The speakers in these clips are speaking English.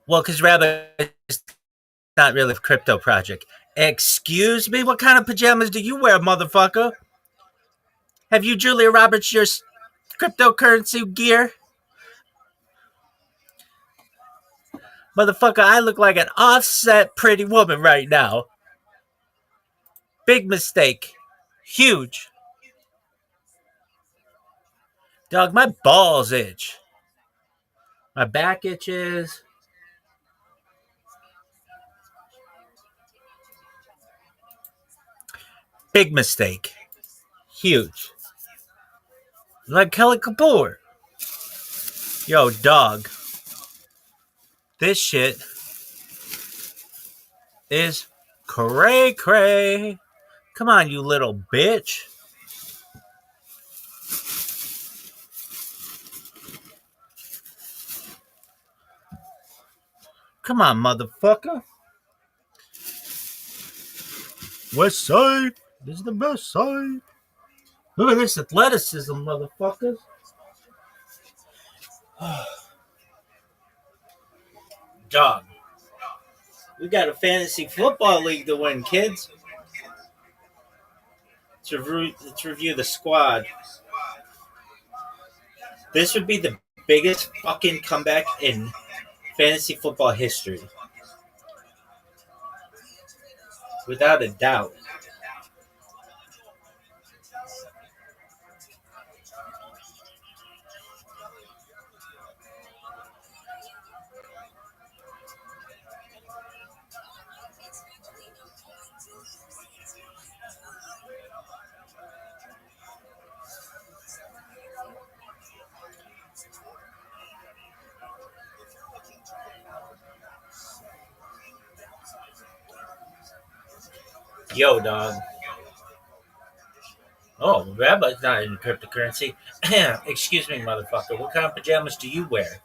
Well, because Rabbi is not really a crypto project. Excuse me? What kind of pajamas do you wear, motherfucker? Have you Julia Roberts your cryptocurrency gear? Motherfucker, I look like an offset pretty woman right now. Big mistake. Huge. Dog, my balls itch. My back itches. Big mistake. Huge. Like Kelly Kapoor. Yo, dog. This shit is cray cray. Come on, you little bitch. Come on, motherfucker. West side is the best side. Look at this athleticism, motherfuckers. Dog. We got a fantasy football league to win, kids. Let's review the squad. This would be the biggest fucking comeback in fantasy football history. Without a doubt. Yo, dog. Oh, Rabbi's not in cryptocurrency. Excuse me, motherfucker. What kind of pajamas do you wear?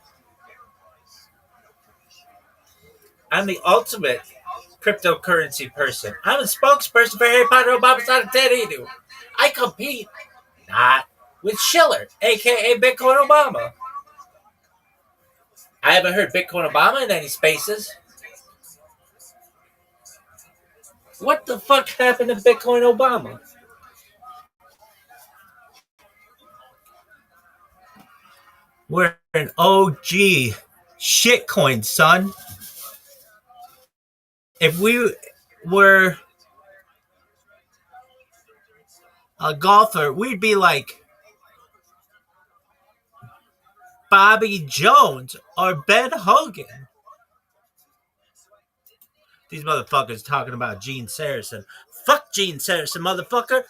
I'm the ultimate cryptocurrency person. I'm a spokesperson for Harry Potter, Obama, Sonic, Ted Edu. I compete not with Schiller, aka Bitcoin Obama. I haven't heard Bitcoin Obama in any spaces. What the fuck happened to Bitcoin Obama? We're an OG shitcoin, son. If we were a golfer, we'd be like Bobby Jones or Ben Hogan. These motherfuckers talking about Gene Saracen. Fuck Gene Saracen, motherfucker.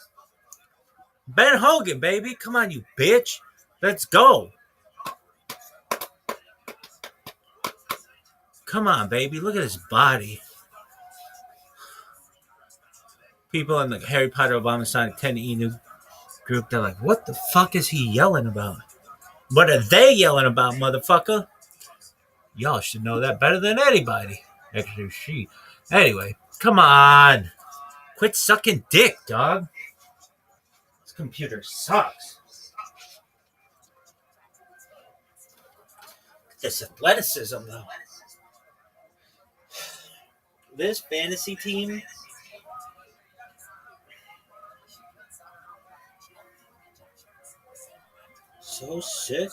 Ben Hogan, baby. Come on, you bitch. Let's go. Come on, baby. Look at his body. People in the Harry Potter, Obama, Sonic 10 Enu group, they're like, what the fuck is he yelling about? What are they yelling about, motherfucker? Y'all should know that better than anybody. Actually, she. Anyway, come on. Quit sucking dick, dog. This computer sucks. This athleticism, though. This fantasy team. So sick.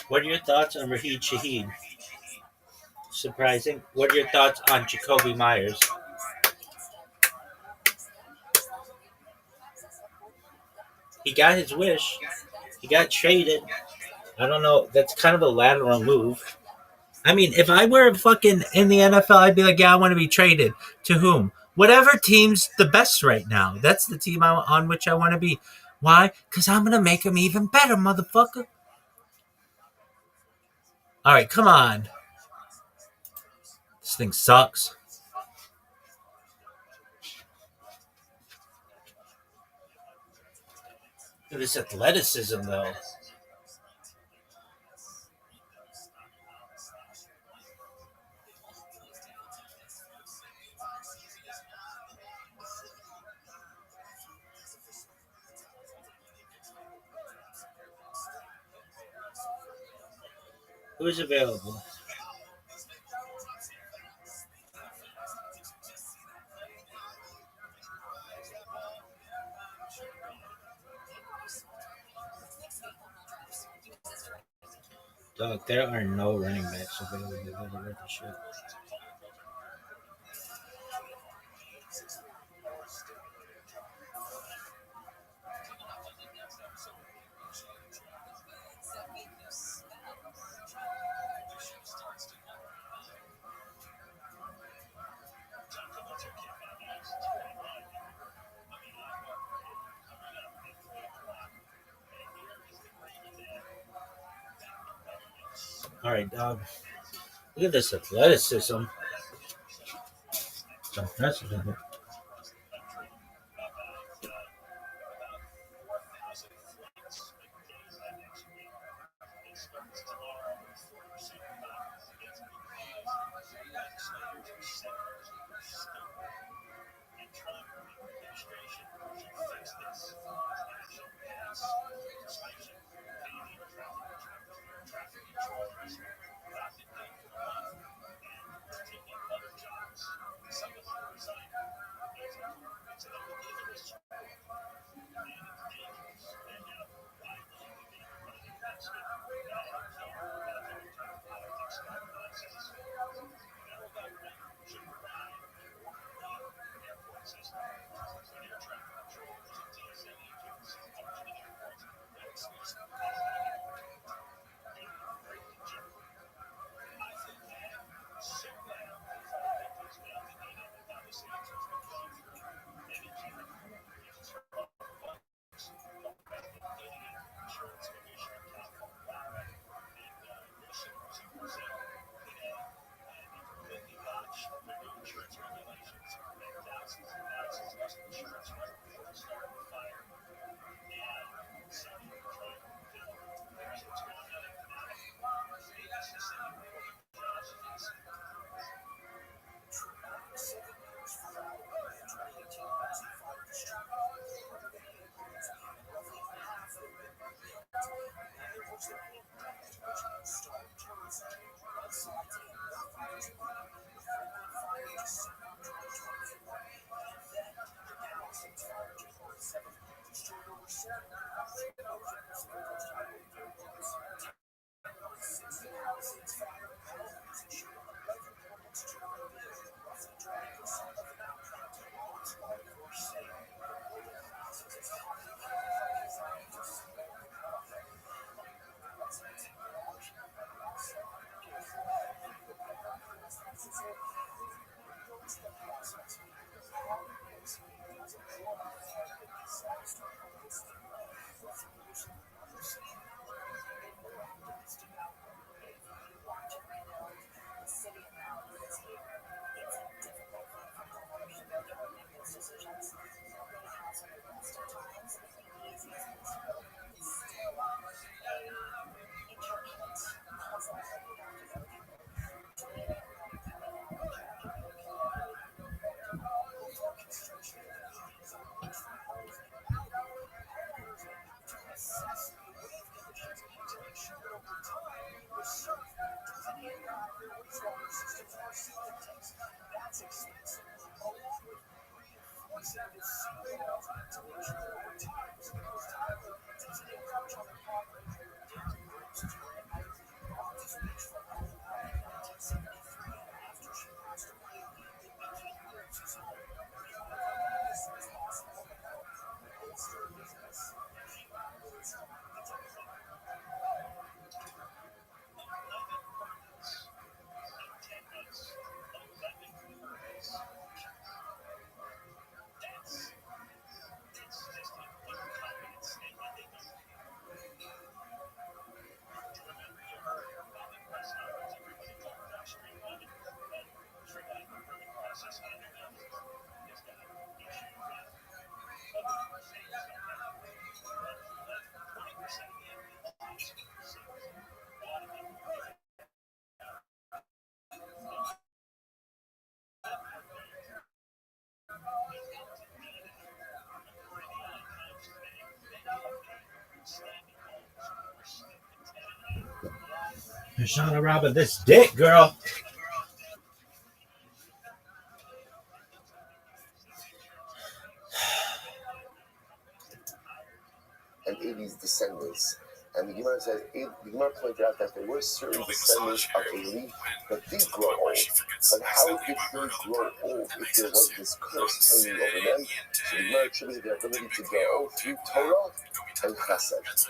What are your thoughts on Raheed Shaheed? Surprising. What are your thoughts on Jacoby Myers? He got his wish. He got traded. I don't know. That's kind of a lateral move. I mean, if I were fucking in the NFL, I'd be like, yeah, I want to be traded. To whom? Whatever team's the best right now. That's the team on which I want to be. Why? Because I'm going to make them even better, motherfucker. All right, come on. This thing sucks. This athleticism, though. Who's available? Dog, there are no running backs available. What the shit? All right, dog. Look at this athleticism. That's You're showing a Rabbi this dick, girl. And Eli's descendants. And the Gemara says, the Gemara pointed out that there were certain descendants of Eli that did grow old. But how did they grow old if there was this curse hanging over them? So the Gemara attributed their ability to grow old through Torah and Chesed.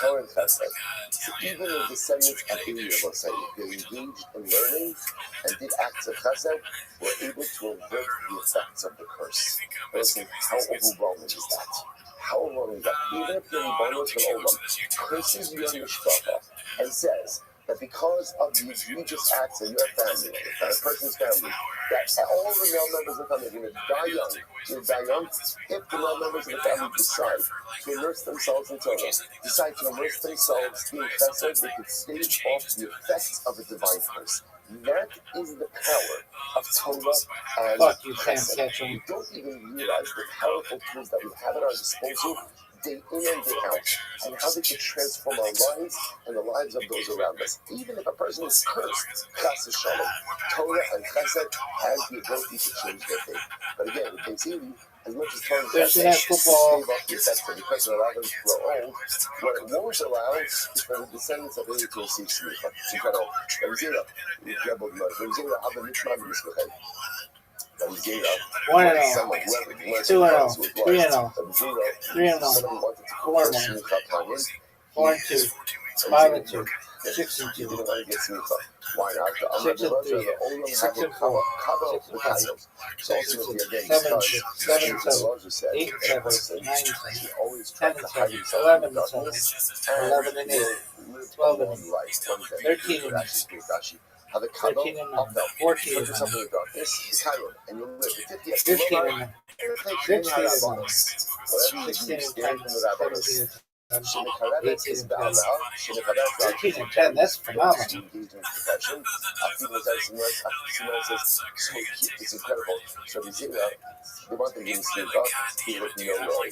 Torah and Chesed. So even the descendants of Eli, let's say, if they engaged in learning and did acts of Chesed, were able to avert the effects of the curse. Listen, how overwhelming is that? How long is that? Even if you're bonus for Olam, curses your mishpacha and says that because of these egregious acts in your family, a person's family, that all the male members of the family are going to die young. You're die young if the male members of the family decide to immerse themselves in Torah, decide to immerse themselves in Chesed, they could stave off the effects of a divine curse. That is the power of Torah and Chesed. We don't even realize the powerful tools that we have at our disposal day in and day out, and how they can transform our lives and the lives of those around us. Even if a person is cursed, Chas v'Shalom, Torah and Chesed has the ability to change their fate. But again, we can see as much as Torah and Chesed save off the effects of the person allow them to grow old, what it won't allow is for the descendants of Eli to receive smicha. It's incredible. One and all, 2-0, 3-0, 3-1, 4-1, 4-2, 5-2, 6-2, 6-3, 6-4, 6-5, 7-2, 8-7, 9-7, 10-7, 11-7, 11-8, 12-8, 13-8. 13-9, 14-9, 15-9, 16-10, 18-10, that's phenomenal. It's incredible. So they want to give me sleep up. He looked, no way.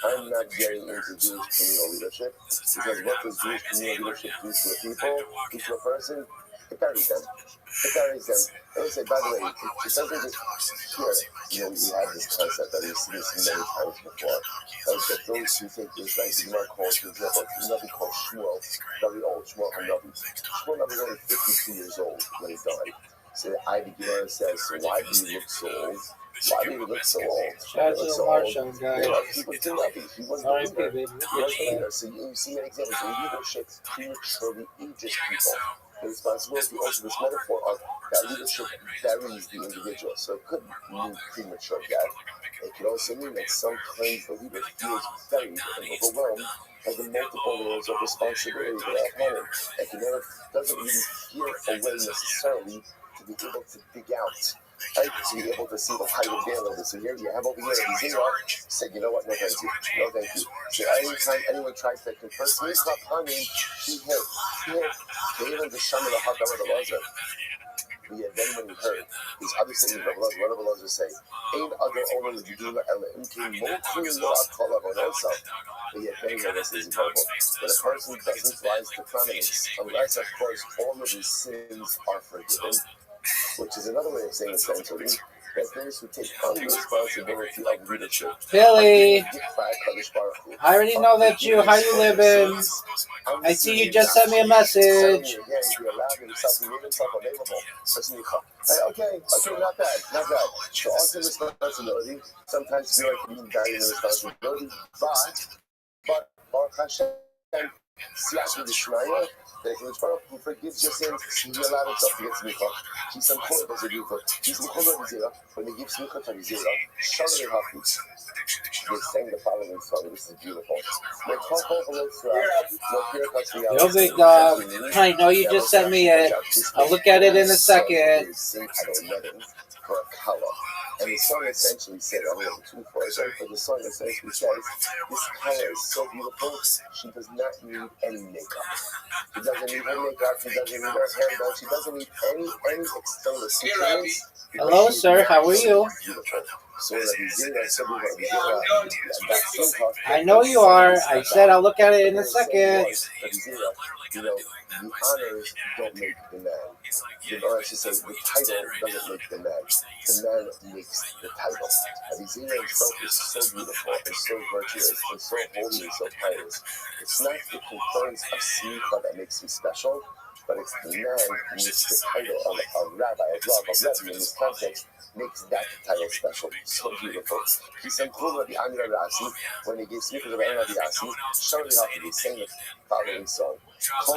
I'm not getting into Jewish communal leadership, because what does Jewish communal leadership do to a people, do to a person? It buries them. And they say, by the way, it doesn't just here, we have this concept that we've seen this many times before. That those who think this, like the Gemara calls, for example, a Navi called Shmuel, very old, Shmuel Hanavi. Shmuel Hanavi was only 52 years old when he died. So the Gemara says, so why do you look so old? Why do you look so old? Shout out to the Marshall guy. He was the Navi. He was the leader. So you see an example. So leadership prematurely ages people. The responsibility, also this metaphor of that leadership buries the individual. So it could mean premature death. It could also mean that sometimes the leader feels buried and overwhelmed by the multiple layers of responsibility that are upon him. And he never doesn't really feel a way necessarily to be able to dig out. Right? To be able to see the height of their So here you have over here the zero. Said, you know what? No thank you. No thank you. So anytime anyone tries to confer smicha upon him, he hit. They even the sham of the hakam of the Lazar. Yeah, then when he heard these other things, what did the Lazar say? Ain't other only the Judula and the Moku no Akala Bonosa. But yet, then this is incredible. But a person doesn't rise to prominence unless, of course, all of his sins are forgiven. Which is another way of saying essentially that those who take on the responsibility of leadership. Billy, I already know that you. How you living? I see you just sent me a message. Okay, not bad. So also responsibility. Sometimes feel like you die in the responsibility, but Baruch Hashem, Siyach D'Shmaya, that who forgives your sins, he allowed himself to get smicha. He's some chol as a group. He's some chol of Zera. When they give smicha to Zera, Shalom Hafiz. They sang the following song. This is beautiful. I know you just sent me it. I'll look at it in a second. For a color. And the song essentially said, I'm going to for it, but the song essentially says, this color is so beautiful, she does not need any makeup. She doesn't need her makeup, she doesn't need her hair done, she doesn't need any external features. Hello, sir, how are you? Beautiful. So Rabbi Zera said to Rabbi Zera, that simcha. I know you are. I said I'll look at it in a second. Rabbi Zera, the honors don't make the man. Or I should say, the title doesn't make the man. The man makes the title. Rabbi Zera himself is so beautiful and so virtuous and so holy and so pious. It's not the concurrence of smicha that makes him special, but it's the man who makes the title of rabbi, of Rav, of Rebbe in this context, makes that title special. So beautiful. He said, Rabbi Amir Rasi, when he gave smicha to Rabbi Rabbi Rasi, shortly after he sang the following song. Kol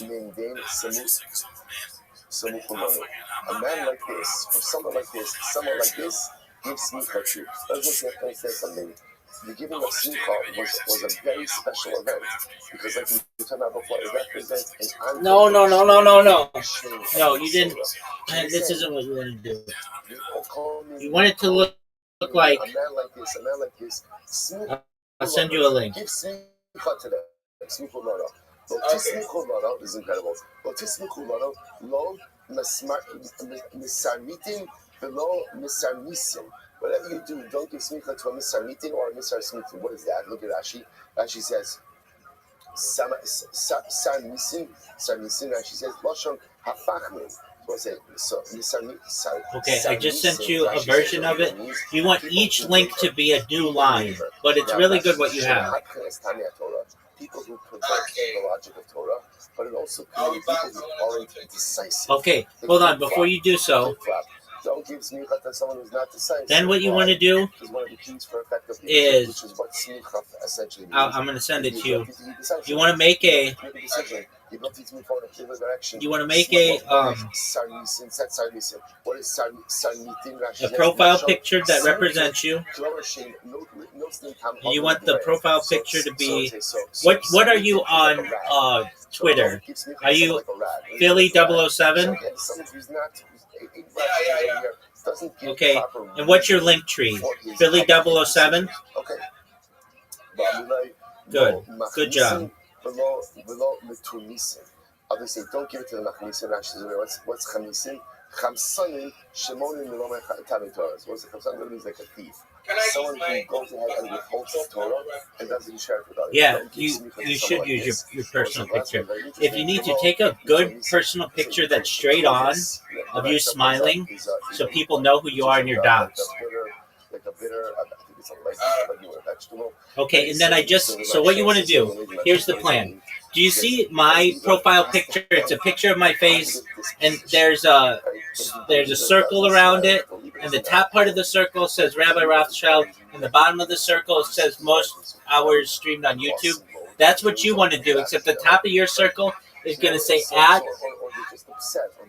min dain samuchulonu. A man like this, or someone like this, gives smicha too. Let's say something. The giving of smicha was a very special event because, like we were talking about before, it represents an No, you didn't. And this isn't what you want to do. You want it to look like. A man like this. I'll send you a link. Give smicha to them. Smicha this is incredible. Lo misarmitin velo misarmisim. Whatever you do, don't give smicha to a misarmitin or a misarmitin. What is that? Look at Rashi. Rashi says, sarmisin. Rashi says, lashon hafachmin. Okay, I just sent you a version of it. You want each link to be a new line, but it's really good what you have. People who prevent the logic of Torah, but it also creates people who aren't decisive. Okay, hold on. Before you do so, don't give smicha to someone who's not decisive. Then what you want to do is, which is what smicha essentially means. I'm going to send it to you. You want to make a. You want to make a profile picture that represents you. And you want the profile picture to be what are you on Twitter? Are you Philly 007? Okay, and what's your link tree? Philly 007? Good job. Obviously, don't give it to the machnisim. What's chamisim? Chamsanim shemonim milomei tavitorahs. What's the chamsanim? It means like a thief. Someone who goes ahead and withholds Torah and doesn't share it with others. Yeah, you should use your personal picture. If you need to take a good personal picture that's straight on of you smiling, so people know who you are in your dots. Okay, and then so what you want to do, here's the plan. Do you see my profile picture? It's a picture of my face, and there's a circle around it, and the top part of the circle says Rabbi Rothschild, and the bottom of the circle says most hours streamed on YouTube. That's what you want to do, except the top of your circle is going to say at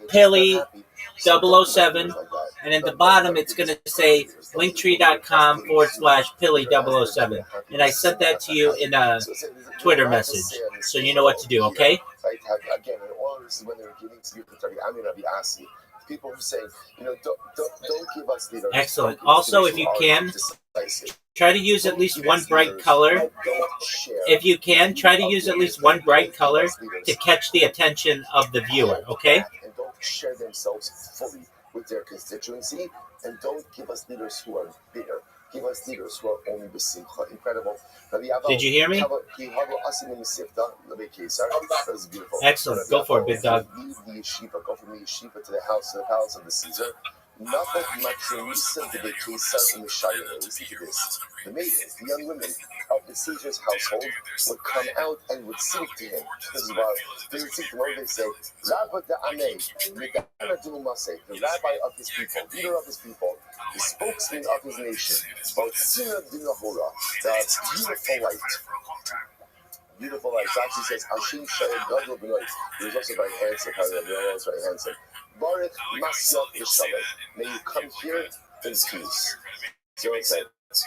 Pili 007, and at the bottom it's going to say linktree.com/Pili 007. And I sent that to you in a Twitter message, so you know what to do, okay? Again, and all of this is when they were giving to Rabbi Asi. People were saying, don't give us leaders. Excellent. Also, if you can, try to use at least one bright color. If you can, try to use at least one bright color to catch the attention of the viewer, okay? And don't share themselves fully with their constituency, and don't give us leaders who are bitter. Give us leaders who are only b'simcha. Incredible. Did you hear me? That was beautiful. Excellent. Go for it, big dog. Leave the yeshiva. Go from the yeshiva to the palace of the Caesar. Nothing materialism to the Caesar in the Shire. Listen to this. The maidens, the young women of the Caesar's household would come out and would sing to him. This is why they would sing to him. What would they say? The rabbi of his people, leader of his people, the spokesman of his nation, the beautiful light. Beautiful light. Rashi says, Hashim Shayed Gadol B'noi. He was also very handsome. He was very handsome. Baruch Masyot V'Shalom. May you come here in peace. So it's like, what's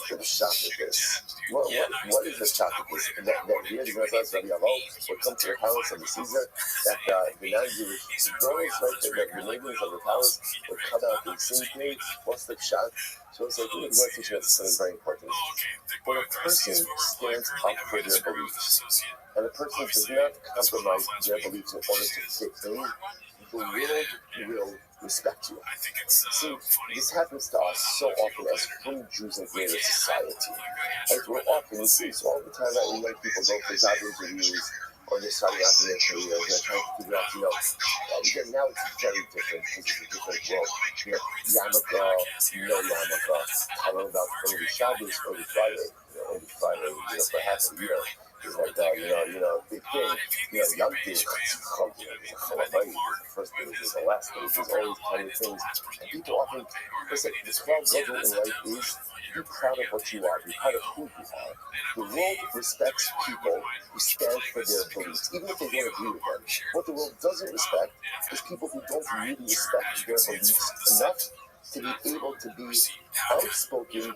the shot with this? What is the shot with this? That here, the Gnosis Rabbi Avo would come to the palace of the Caesar, that the non-Jewish girls, right, the neighbors of the palace would cut out the sing plate. What's the shot? So it's like, we're teaching us something very important. When a person stands up for their beliefs, and a person does not compromise their beliefs in order to fit in, the world will respect you. See, this happens to us so often as free Jews in greater society. As we're often, we see this all the time, that we let people go for job interviews, or they're starting out in their careers, and they're trying to figure out, again, now it's very different, because it's a different world. Yarmulke, no yarmulke, I learned about early Shabbos, early Friday, for half a year. It's like, big thing. Young things, the first thing is the last thing. There's always tiny things. And people often, listen, the 12 gadol in life is, be proud of what you are. Be proud of who you are. The world respects people who stand for their beliefs, even if they don't agree with them. What the world doesn't respect is people who don't really respect their beliefs enough to be able to be outspoken,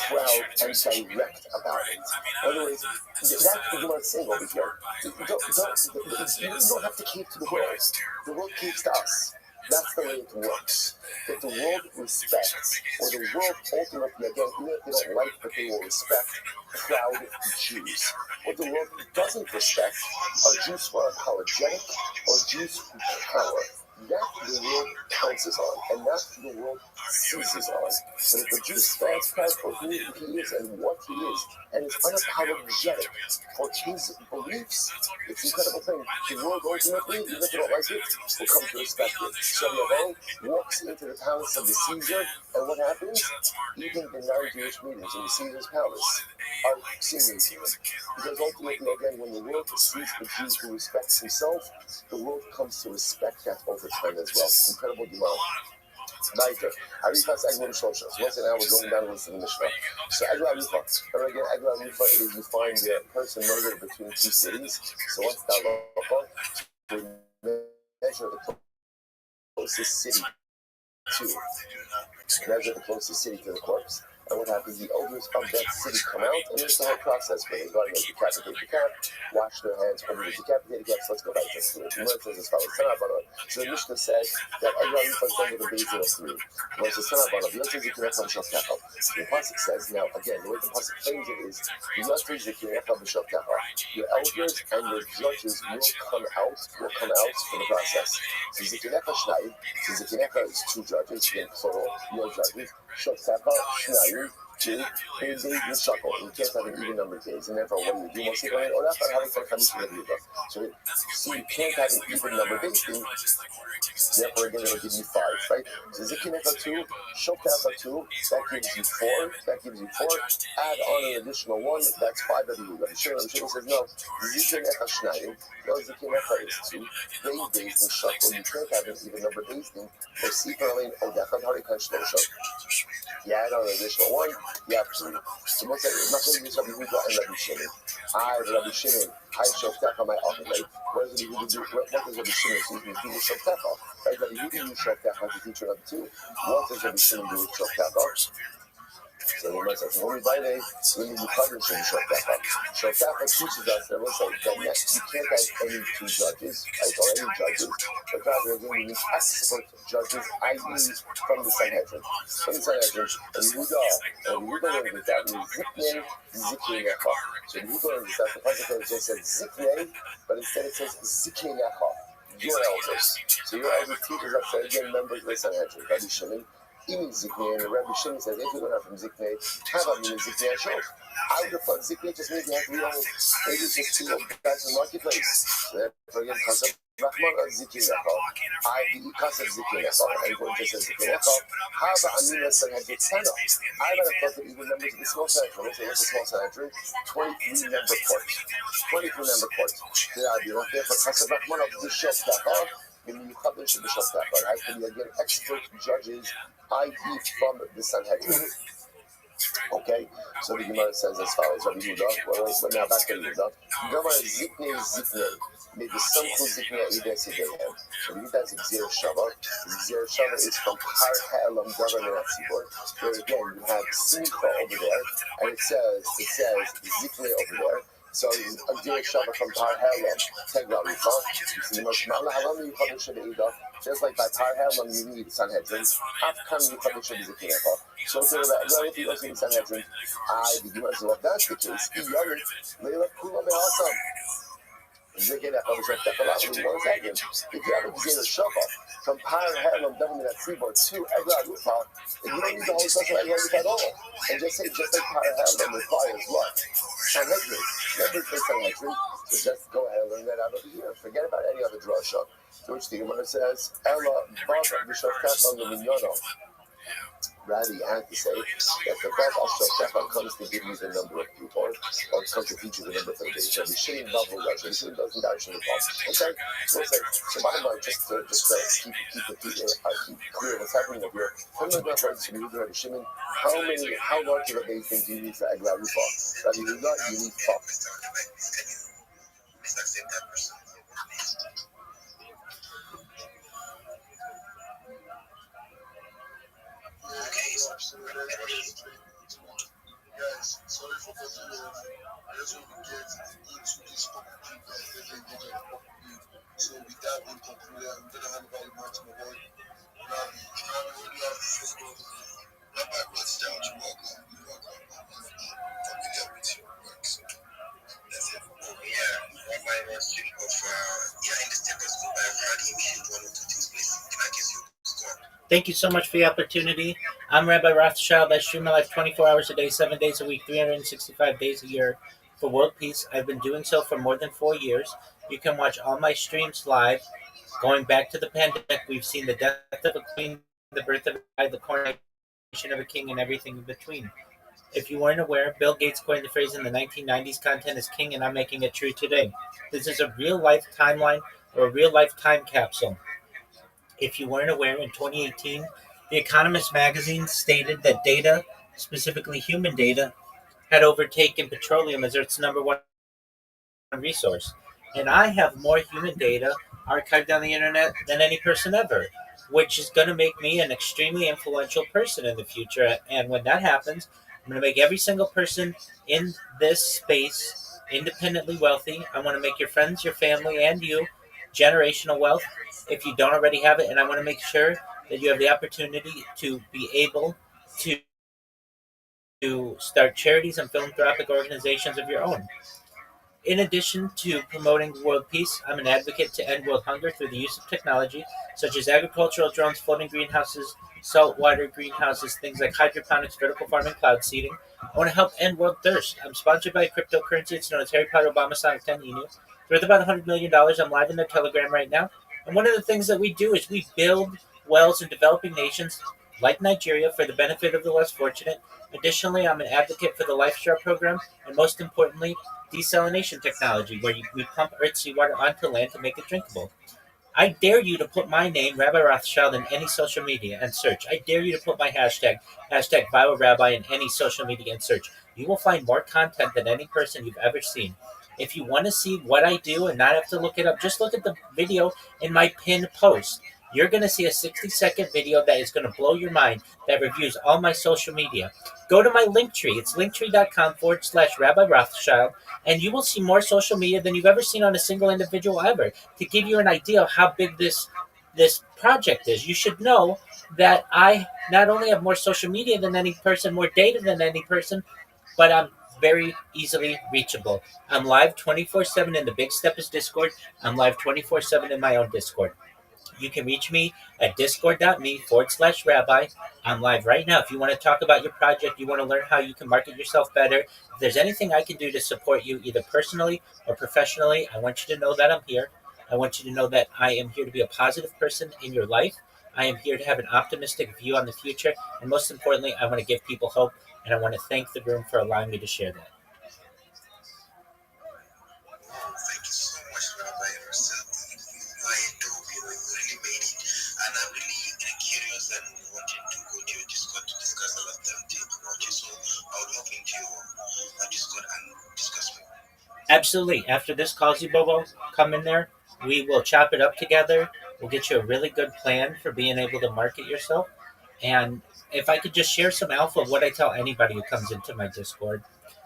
proud, and direct about it. In other words, that's what you are saying over here. You don't have to cave to the world. The world caves to us. That's the way it works. If the world respects, or the world ultimately, again, even if they don't like, but they will respect proud Jews. What the world doesn't respect are Jews who are apologetic, or Jews who cower. That the world pounces on, and that the world seizes on. But if the Jew stands proud for who he is and what he is, and is unapologetic for his beliefs, it's an incredible thing. The world ultimately, even if they don't like it, will come to respect it. Shavuot walks into the palace of the Caesar, and what happens? Even the non-Jewish meetings in the Caesar's palace are singing to him. Because ultimately, again, when the world sees the Jew who respects himself, the world comes to respect that over time as well. Incredible demand. Neither. Arifas Egla Mishloshos. Once an hour going down the list of the Mishnah. So Egla Arifa. And again, Egla Arifa is you find the person murdered between two cities. So what's that law? To measure the closest city to the corpse. And what happens? The elders of that city come out, and there's the whole process where they go and decapitate the cat, wash their hands over the decapitated cat. So let's go back to the Gemara says as follows. So the Mishnah says that Egla Arifa is done with a basin of three. Gemara says, the Pasuk says, now again, the way the Pasuk frames it is, your elders and your judges will come out for the process. So Zikinecha is two judges, again, plural, your judges. Shoktecha, Shnayim, two, days in Shakol. You can't have an even number of days, and therefore, what do? Or that's not having so you can't have an even number of days, therefore, again, it'll give you 5, right? So Zikinecha 2, Shoktecha 2, that gives you 4, add on an additional 1, that's 5 of you. Rabbi Shimon says, no, Zikinecha Shnayim, no, Zikinecha is 2, days in Shakol, you can't have an even number of days, or Siparlin, Odechad, Harikan Shlosha. You add on an additional 1, you have 3. So what's that? I'm not going to use Rabbi Huda and Rabbi Shimon. Rabbi Shimon, I Shoktecha, my Achimate. What does Rabbi Shimon do? He do Shoktecha. Right? Rabbi Huda use Shoktecha to teach another 2. What does Rabbi Shimon do with Shoktecha? So the Gemara says, when we buy it, we need to cover some Shoktecha. Shoktecha teaches us that, let's say, that next, you can't have any 2 judges, right, or any judges, but rather, we need expert judges, i.e., from the Sanhedrin. From the Sanhedrin, and Yehuda learned with that, Ziknei Ziknecha. So Yehuda learned with that, the Pasuk just said Ziknei, but instead it says Ziknecha, your elders. So your elders teaches us that, again, members of the Sanhedrin, Rabbi Shimon, even Ziknei, and Rabbi Shimon says, if you don't have from Ziknei, how about me in Ziknei Ashok? I would have thought Ziknei just means you have to be on, maybe it's just 2 guys in the marketplace. So therefore, again, Kasab Rahman or Ziknecha. Kasab Ziknecha, and going to say Ziknecha, how about Amina Sanhedrin Tzana? I would have thought that even members of the small Sanhedrin, let's say what's the small Sanhedrin? 23-member court. 23-member court. Therefore, Kasab Rahman of the Shoktecha, meaning you publish the Shoktecha, right? And you again, expert judges, i.e. from the Sanhedrin. Okay, so the Gemara says as follows: Rabbi Yehuda, well, now back to Yehuda. Gemara Ziknei, made the Samchu Ziknei Idei Sidehem. So Yehuda is Gzir Shava. Gzir Shava is from Har Ha'elam Davar Me'atzibor. Where again you have Simcha over there, and it says Ziknei over there. So Gzir Shava from Har Ha'elam Tegla Rifa. Just like by Par Ha'elam you need Sanhedrin, Afkan you publish a Ziknecha. So to the if you also need Sanhedrin, the Gemara says, well, if that's the case, Leila Kula Me'asam. If you ever get a shofar from Par Helam, Devil that Seaboard to Eglah Rufa, you don't need the whole special Eglah Rufa at all. And just say, just like Par Helam requires what? Sanhedrin. Remember the Sanhedrin? So just go ahead and learn that out over here. Forget about any other drasha. To which the Gemara says, Ella Bava B'Shavtecha L'Minyono. Rabbi had to say that the Vav Al-Shavtecha comes to give you the number of people, or comes to teach you the number for the day. So the Shitting Vav Al-Shavtecha, the Shitting doesn't dash in the Vav. Okay? So it's like, so bottom line, just to keep clear what's happening up here. From the Vav Al-Shavtecha, how large of a base thing do you need for Eglah Rufa? Rabbi, you need 5. Guys, sorry for cutting you off. I just want to get into this topic so we dive in conclude. I'm going to hand over the mic to my boy, Rabbi. Rabbi, first of all, Rabbi ROTHSCHILD, you're welcome. Familiar with your work, so that's it. Rabbi ROTHSCHILD in the stethoscope, I've heard him mention one or two things, please. Can I guess you start? Thank you so much for the opportunity. I'm Rabbi ROTHSCHILD. I stream my life 24 hours a day, 7 days a week, 365 days a year for world peace. I've been doing so for more than 4 years. You can watch all my streams live. Going back to the pandemic, we've seen the death of a queen, the birth of a guy, the coronation of a king, and everything in between. If you weren't aware, Bill Gates coined the phrase in the 1990s, content is king, and I'm making it true today. This is a real-life timeline or a real-life time capsule. If you weren't aware, in 2018, The Economist magazine stated that data, specifically human data, had overtaken petroleum as its number one resource. And I have more human data archived on the internet than any person ever, which is going to make me an extremely influential person in the future. And when that happens, I'm going to make every single person in this space independently wealthy. I want to make your friends, your family, and you generational wealth if you don't already have it. And I want to make sure that you have the opportunity to be able to start charities and philanthropic organizations of your own. In addition to promoting world peace, I'm an advocate to end world hunger through the use of technology, such as agricultural drones, floating greenhouses, saltwater greenhouses, things like hydroponics, vertical farming, cloud seeding. I want to help end world thirst. I'm sponsored by a cryptocurrency. It's known as Harry Potter Obama Sonic 10 Inu. It's worth about $100 million. I'm live in their Telegram right now. And one of the things that we do is we build wells in developing nations like Nigeria for the benefit of the less fortunate. Additionally, I'm an advocate for the LifeStar program, and most importantly, desalination technology, where we pump Earth's seawater onto land to make it drinkable. I dare you to put my name, Rabbi ROTHSCHILD, in any social media and search. I dare you to put my hashtag Viral Rabbi, in any social media and search. You will find more content than any person you've ever seen. If you want to see what I do and not have to look it up, just look at the video in my pinned post. You're going to see a 60-second video that is going to blow your mind that reviews all my social media. Go to my Linktree. It's linktree.com/Rabbi ROTHSCHILD, and you will see more social media than you've ever seen on a single individual ever. To give you an idea of how big this project is, you should know that I not only have more social media than any person, more data than any person, but I'm very easily reachable. I'm live 24/7 in the Big Step is Discord. I'm live 24/7 in my own Discord. You can reach me at discord.me/rabbi. I'm live right now. If you want to talk about your project, you want to learn how you can market yourself better, if there's anything I can do to support you, either personally or professionally, I want you to know that I'm here. I want you to know that I am here to be a positive person in your life. I am here to have an optimistic view on the future. And most importantly, I want to give people hope. And I want to thank the room for allowing me to share that. Thank you so much, Rabbi yourself. I do, you really made it. And I'm really curious and wanting to go to your Discord to discuss a lot of things about you. So I would hop into your Discord and discuss more. Absolutely. After this call, Bobo, come in there. We will chop it up together. We'll get you a really good plan for being able to market yourself. And if I could just share some alpha of what I tell anybody who comes into my Discord,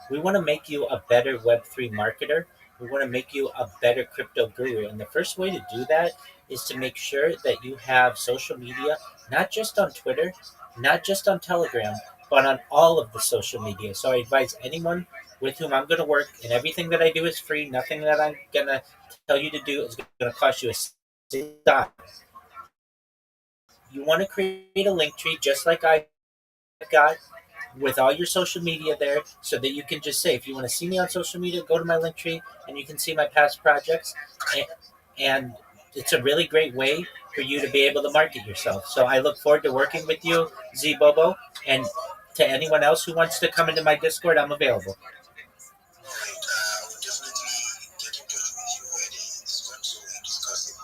we want to make you a better Web3 marketer. We want to make you a better crypto guru. And the first way to do that is to make sure that you have social media, not just on Twitter, not just on Telegram, but on all of the social media. So I advise anyone with whom I'm going to work, and everything that I do is free, nothing that I'm going to tell you to do is going to cost you a $6. You want to create a link tree just like I got with all your social media there so that you can just say, if you want to see me on social media, go to my link tree and you can see my past projects. And it's a really great way for you to be able to market yourself. So I look forward to working with you, Z Bobo, and to anyone else who wants to come into my Discord, I'm available. Alright, we'll definitely get in touch with you where this one so we discuss it.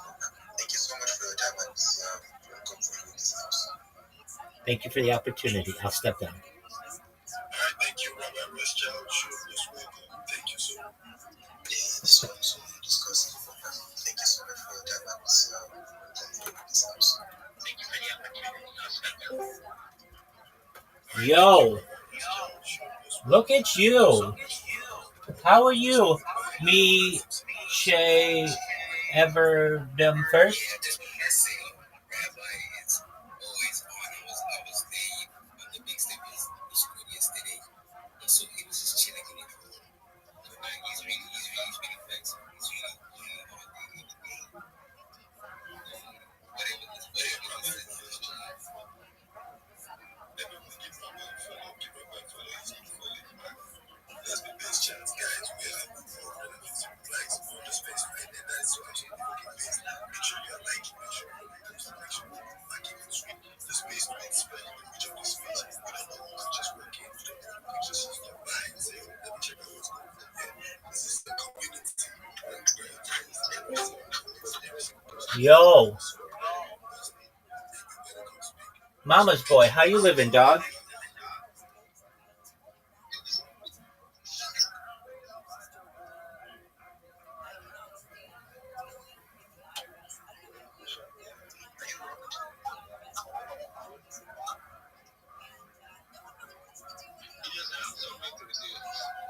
Thank you so much for your time and welcome for you in this house. Thank you for the opportunity. I'll step down. Alright, thank you, Rabbi ROTHSCHILD. Most welcome. Thank you so much. This one so we discuss it. Thank you so much for your time and welcome for you in this house. Thank you for the opportunity. I'll step down. Yo, look at you. How are you? Me, Shay, ever them first? Rabbi is always on. I was there on the big step in school yesterday. And so he was just chilling in it. But now he's really flexible. He's really on the game. Whatever this first time. Everyone give Rabbi a follow. Give Rabbi a follow. He's on follow. That's the best chance, guys. We are looking for relevance. Likes on the space right there. That is so absolutely fucking best. Make sure you are liking. Make sure you are reposting. Make sure you are liking and tweet. The space to expand the reach of the space. We don't know who's just working. We don't know who's just stop by and say, oh, let me check out what's going on there. This is the community. Yo, Mama's boy, how you living, dog?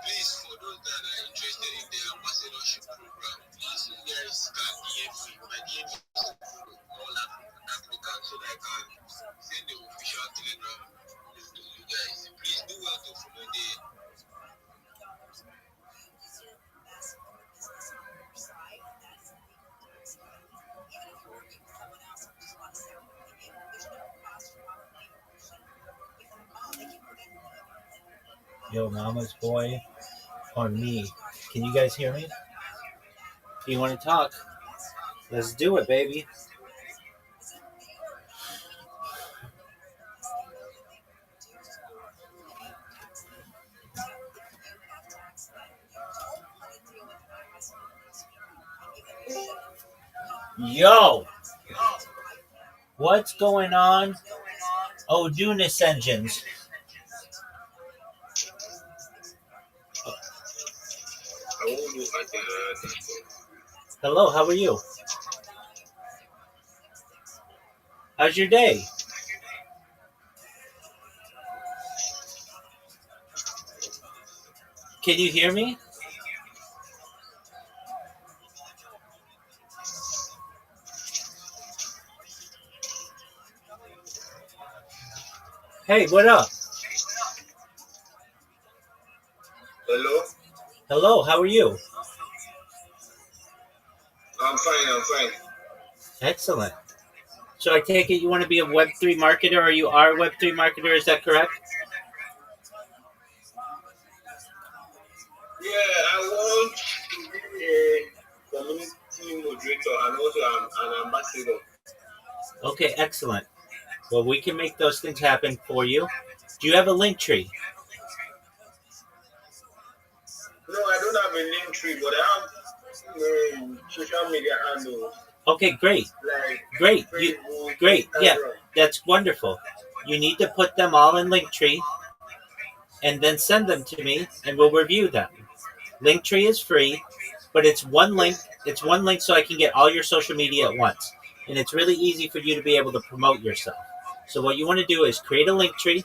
Please, for those that are interested in the ambassadorship program, please, you guys can DM me. My DM is all Africa, so that I can send the official telegram to you guys. Please do well to follow the. Yo, Mama's boy, or me. Can you guys hear me? If you want to talk, let's do it, baby. Yo, what's going on? Oh, GUINNESS engines. Hello, how are you? How's your day? Can you hear me? Hey, what up? Hello? Hello, how are you? I'm fine. Excellent. So I take it you want to be a Web3 marketer, or you are a Web3 marketer, is that correct? Yeah, I want to be a community moderator and also an ambassador. Okay, excellent. Well, we can make those things happen for you. Do you have a link tree? No, I don't have a link tree, but I have social media handles Okay, great. like Great. Facebook, Great. Yeah, Instagram. that's wonderful. You need to put them all in Linktree and then send them to me and we'll review them. Linktree is free, but it's one link. It's one link so I can get all your social media at once. And it's really easy for you to be able to promote yourself. So what you want to do is create a Linktree,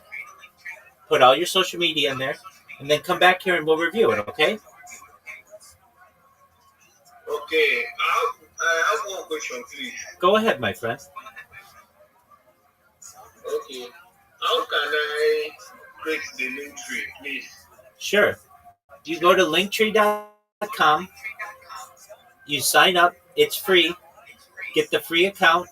put all your social media in there, and then come back here and we'll review it, okay? Okay, I have one question, please. Go ahead, my friend. Okay, how can I create the link tree, please? Sure. You go to linktree.com You sign up. It's free. Get the free account,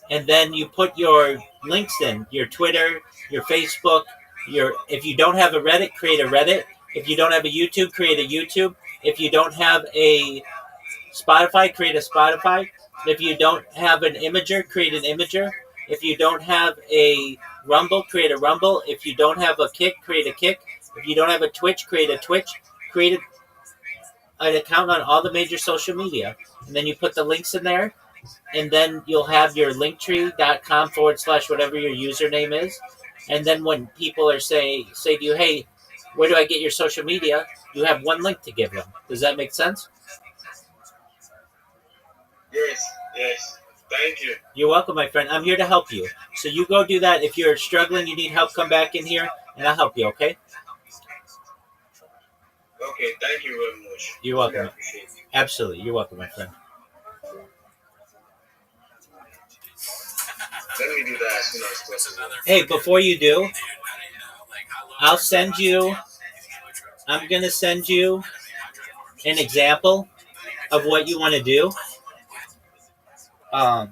and then you put your links in, your Twitter, your Facebook, your if you don't have a Reddit, create a Reddit. If you don't have a YouTube, create a YouTube. If you don't have a Spotify, create a Spotify. If you don't have an Imager, create an Imager. If you don't have a Rumble, create a Rumble. If you don't have a Kick, create a Kick. If you don't have a Twitch, create a Twitch. Create an account on all the major social media. And then you put the links in there. And then you'll have your linktree.com/ whatever your username is. And then when people are say to you, hey, where do I get your social media? You have one link to give them. Does that make sense? Yes. Thank you. You're welcome, my friend. I'm here to help you. So you go do that. If you're struggling, you need help, come back in here, and I'll help you, okay? Okay, thank you very much. You're welcome. I appreciate it. Absolutely. You're welcome, my friend. Let me do that as soon as possible. Hey, before you do, I'm going to send you an example of what you want to do,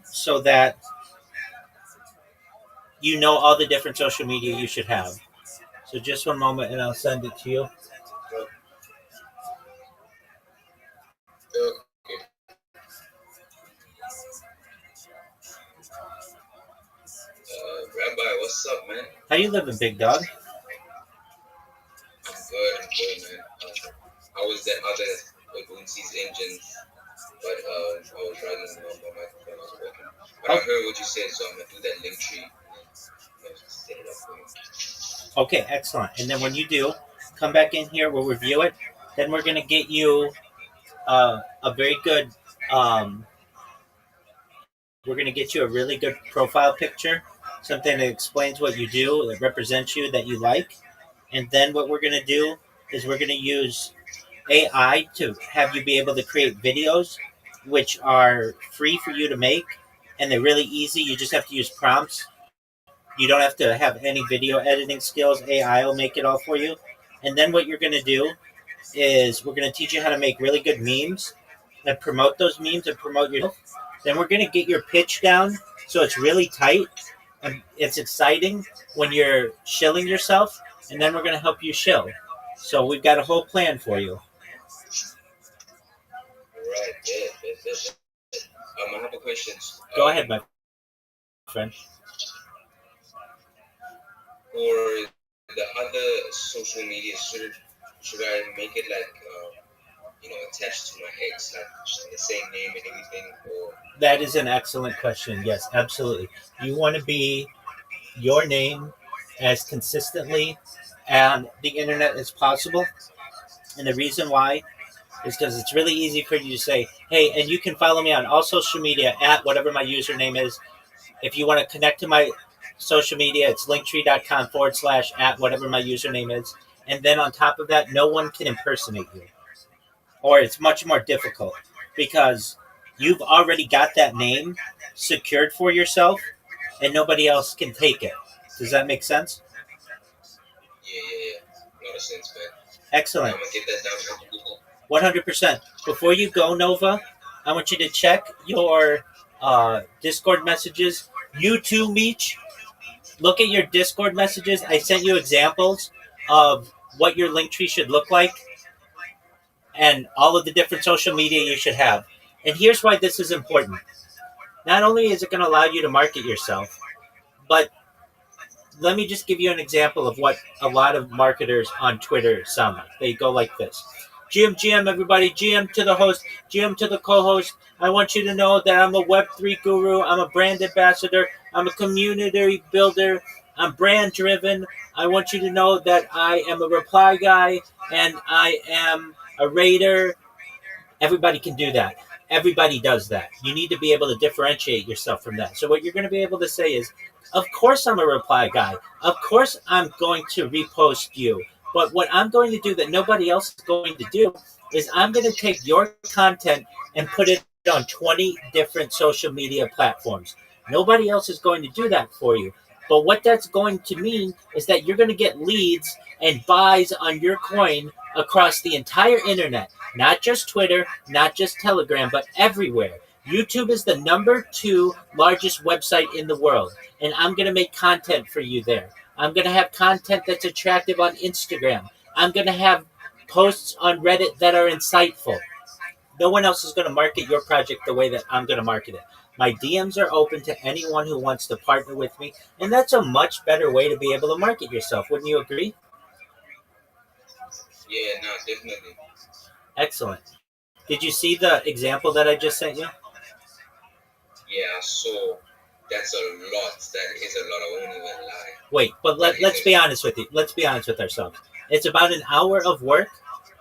so that you know all the different social media you should have. So just one moment and I'll send it to you. Okay. Rabbi, what's up, man? How you living, big dog? I'm good, man. I was that other with Boonsi's engines, but I was running my microphone was working. But I heard what you said, so I'm gonna do that link tree and set it up for you. Okay, excellent. And then when you do, come back in here, we'll review it. Then we're gonna get you a very good. We're gonna get you a really good profile picture, something that explains what you do, that represents you, that you like. And then what we're gonna do is we're gonna use AI to have you be able to create videos, which are free for you to make, and they're really easy. You just have to use prompts. You don't have to have any video editing skills. AI will make it all for you. And then what you're going to do is we're going to teach you how to make really good memes and promote those memes and promote yourself. Then we're going to get your pitch down so it's really tight and it's exciting when you're shilling yourself. And then we're going to help you shill. So we've got a whole plan for you. Right, yes. I have a question. Go ahead, my friend. For the other social media, should I make it like attached to my ex, like the same name and everything? Or that is an excellent question. Yes, absolutely. You want to be your name as consistently on the internet as possible, and the reason why is because it's really easy for you to say, hey, and you can follow me on all social media at whatever my username is. If you want to connect to my social media, it's linktree.com / at whatever my username is. And then on top of that, no one can impersonate you. Or it's much more difficult because you've already got that name secured for yourself and nobody else can take it. Does that make sense? Yeah. Not a sense, man. Excellent. I'm going to get that down for people. 100%. Before you go, Nova, I want you to check your Discord messages. You too, Meech. Look at your Discord messages. I sent you examples of what your link tree should look like and all of the different social media you should have. And here's why this is important. Not only is it going to allow you to market yourself, but let me just give you an example of what a lot of marketers on Twitter sound like. They go like this. GM, everybody, GM to the host, GM to the co-host. I want you to know that I'm a Web3 guru. I'm a brand ambassador. I'm a community builder. I'm brand driven. I want you to know that I am a reply guy and I am a rater. Everybody can do that. Everybody does that. You need to be able to differentiate yourself from that. So what you're going to be able to say is, of course I'm a reply guy. Of course I'm going to repost you. But what I'm going to do that nobody else is going to do is I'm going to take your content and put it on 20 different social media platforms. Nobody else is going to do that for you. But what that's going to mean is that you're going to get leads and buys on your coin across the entire internet. Not just Twitter, not just Telegram, but everywhere. YouTube is the number 2 largest website in the world, and I'm going to make content for you there. I'm going to have content that's attractive on Instagram. I'm going to have posts on Reddit that are insightful. No one else is going to market your project the way that I'm going to market it. My DMs are open to anyone who wants to partner with me, and that's a much better way to be able to market yourself. Wouldn't you agree? Yeah, no, definitely. Excellent. Did you see the example that I just sent you? Yeah, so that's a lot. That is a lot. I won't even lie. Wait, but let's be honest with you. Let's be honest with ourselves. It's about an hour of work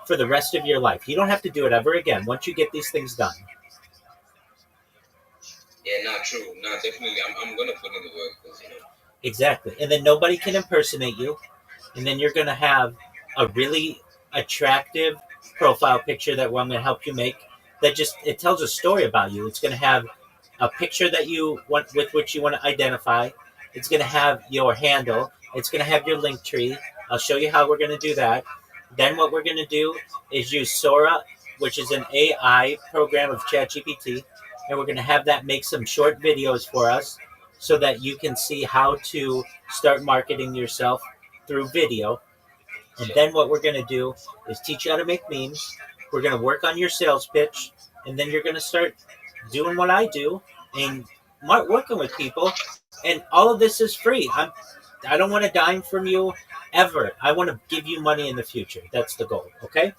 for the rest of your life. You don't have to do it ever again once you get these things done. Yeah, not true. No, definitely. I'm gonna put in the work because Exactly. And then nobody can impersonate you. And then you're going to have a really attractive profile picture that I'm going to help you make that just it tells a story about you. It's going to have a picture that you want with which you want to identify. It's going to have your handle. It's going to have your link tree. I'll show you how we're going to do that. Then what we're going to do is use Sora, which is an AI program of ChatGPT, and we're going to have that make some short videos for us so that you can see how to start marketing yourself through video. And then what we're going to do is teach you how to make memes. We're going to work on your sales pitch, and then you're going to start doing what I do and working with people. And all of this is free. I don't want a dime from you ever. I want to give you money in the future. That's the goal. Okay?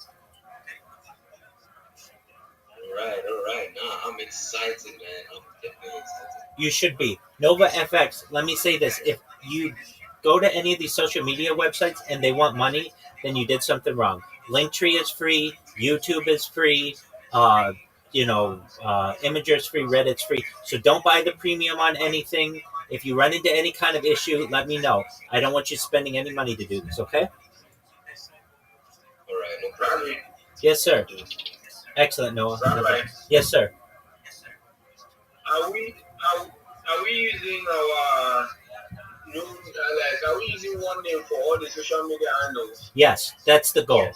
All right. Nah, I'm excited, man. I'm definitely excited. You should be. Nova FX, let me say this. If you go to any of these social media websites and they want money, then you did something wrong. Linktree is free. YouTube is free. Imager is free. Reddit's free. So don't buy the premium on anything. If you run into any kind of issue, let me know. I don't want you spending any money to do this, okay? All right, no problem. Yes, sir. Excellent, Noah. Rabbi, Yes, sir. are we using our are we using one name for all the social media handles? Yes, that's the goal.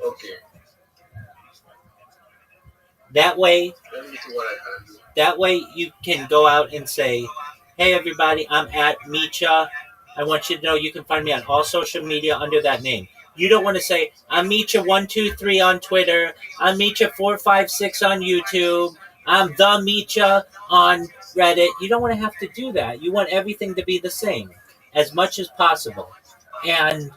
Okay. That way, Let me see what I can do. That way you can go out and say, hey, everybody, I'm at Micha. I want you to know you can find me on all social media under that name. You don't want to say, I'm Micha123 on Twitter. I'm Micha456 on YouTube. I'm the Micha on Reddit. You don't want to have to do that. You want everything to be the same as much as possible. And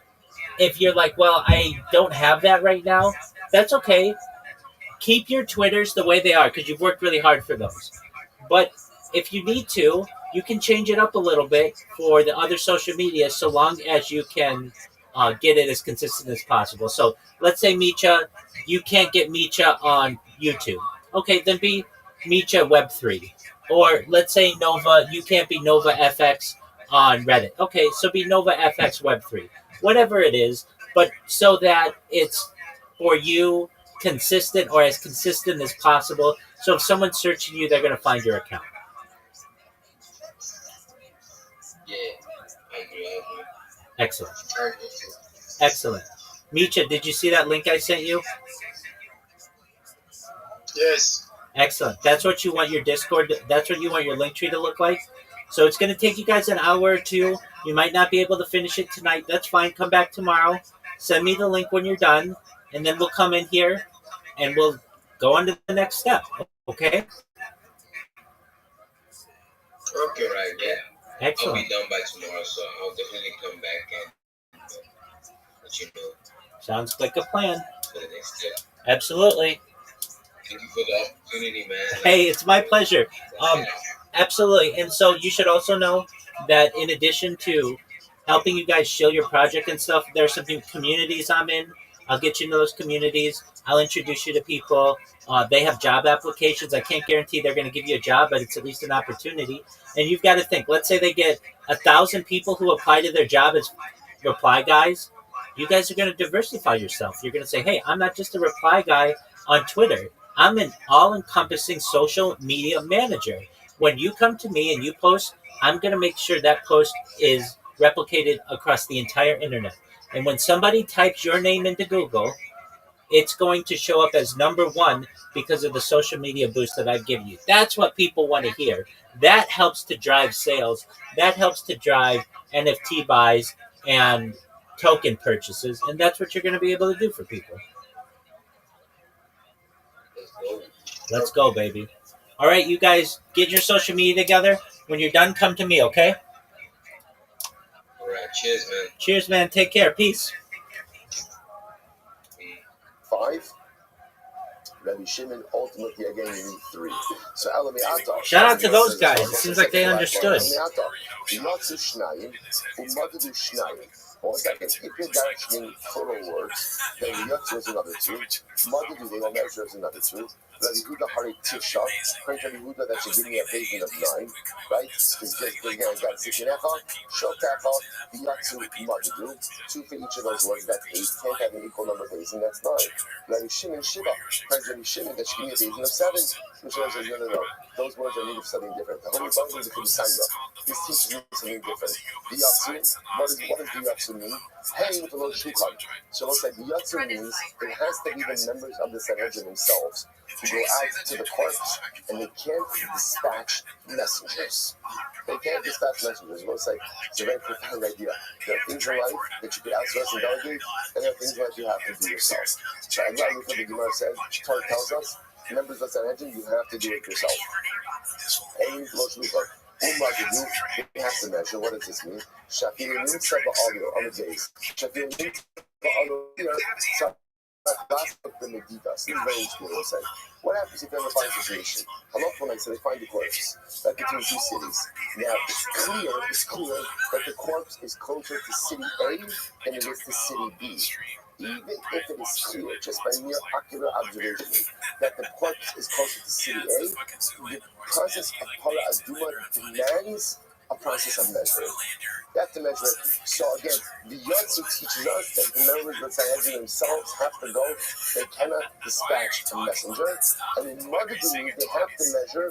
if you're like, well, I don't have that right now, that's okay. Keep your Twitters the way they are because you've worked really hard for those. But if you need to, you can change it up a little bit for the other social media so long as you can get it as consistent as possible. So let's say Micha, you can't get Micha on YouTube. Okay, then be Micha Web3. Or let's say Nova, you can't be Nova FX on Reddit. Okay, so be Nova FX Web3. Whatever it is, but so that it's for you consistent or as consistent as possible. So if someone's searching you, they're going to find your account. Yeah, I agree. Excellent. Excellent. Micha, did you see that link I sent you? Yes. Excellent. That's what you want your Discord, that's what you want your link tree to look like. So it's going to take you guys an hour or two. You might not be able to finish it tonight. That's fine. Come back tomorrow. Send me the link when you're done. And then we'll come in here and we'll go on to the next step. Okay? Okay. Right, yeah. Excellent. I'll be done by tomorrow, so I'll definitely come back and let you know Sounds like a plan. for the next step. Absolutely. Thank you for the opportunity, man. Hey, it's my pleasure. Yeah. Absolutely. And so you should also know that in addition to helping you guys show your project and stuff, there's some new communities I'm in. I'll get you into those communities. I'll introduce you to people. They have job applications. I can't guarantee they're going to give you a job, but it's at least an opportunity. And you've got to think, let's say they get 1,000 people who apply to their job as reply guys. You guys are going to diversify yourself. You're going to say, hey, I'm not just a reply guy on Twitter. I'm an all-encompassing social media manager. When you come to me and you post, I'm going to make sure that post is replicated across the entire internet. And when somebody types your name into Google, it's going to show up as number one because of the social media boost that I've given you. That's what people want to hear. That helps to drive sales. That helps to drive NFT buys and token purchases. And that's what you're going to be able to do for people. Let's go, baby. All right, you guys, get your social media together. When you're done, come to me, okay? All right, cheers, man. Cheers, man. Take care. Peace. 5. Rabbi Shimon, ultimately, again, you need 3. So, Elamiata. Shout out to those guys. It seems like they understood. Well, second, if you're mentioning total words, then Yotzu is another 2. Madadu, they don't measure is another 2. Rabbi Huda Hari Tisha, Rabbi Huda, that should give me a basin of 9, right? Because again, I got Zikinecha, Shotecha, Yotzu, Madadu. 2 for each of those words, that's 8. Can't have an equal number basin, that's 9. Rabbi Shimon Shiva, Rabbi Shimon, that should give me a basin of 7. Which says, no. Those words are needed for something different. The Holy Bible is a Kedusanya. This teaches me something different. Biyatsu, what does Biyatsu mean? Hang with the Lord Shukhan. So let's say Biyatsu means it has to be the members of the Sanhedrin themselves who go out to the courts and they can't dispatch messengers. They can't dispatch messengers. Let's say it's a very profound idea. There are things in life that you could outsource and delegate, and there are things that you have to do yourself. So I love what the Gemara says. Torah tells us, members of the Sanhedrin, you have to do it yourself. Hey, you have to measure. What does this mean? Shafirim Saba Alio on the days. Shafirim Saba the Meditas. This is very interesting. We'll say. What happens if you ever find a situation? Halachah, so they find the corpse that between 2 cities. Now it's clear that the corpse is closer to city A than it is to city B. Even if it is clear, just by mere ocular observation, that the corpse is closer to city A, the process of Para Aduma demands a process of measuring. You have to measure it. So again, the Yotzu teaches us that the members of the Sanhedrin themselves have to go. They cannot dispatch a messenger. And in Magadu, they have to measure,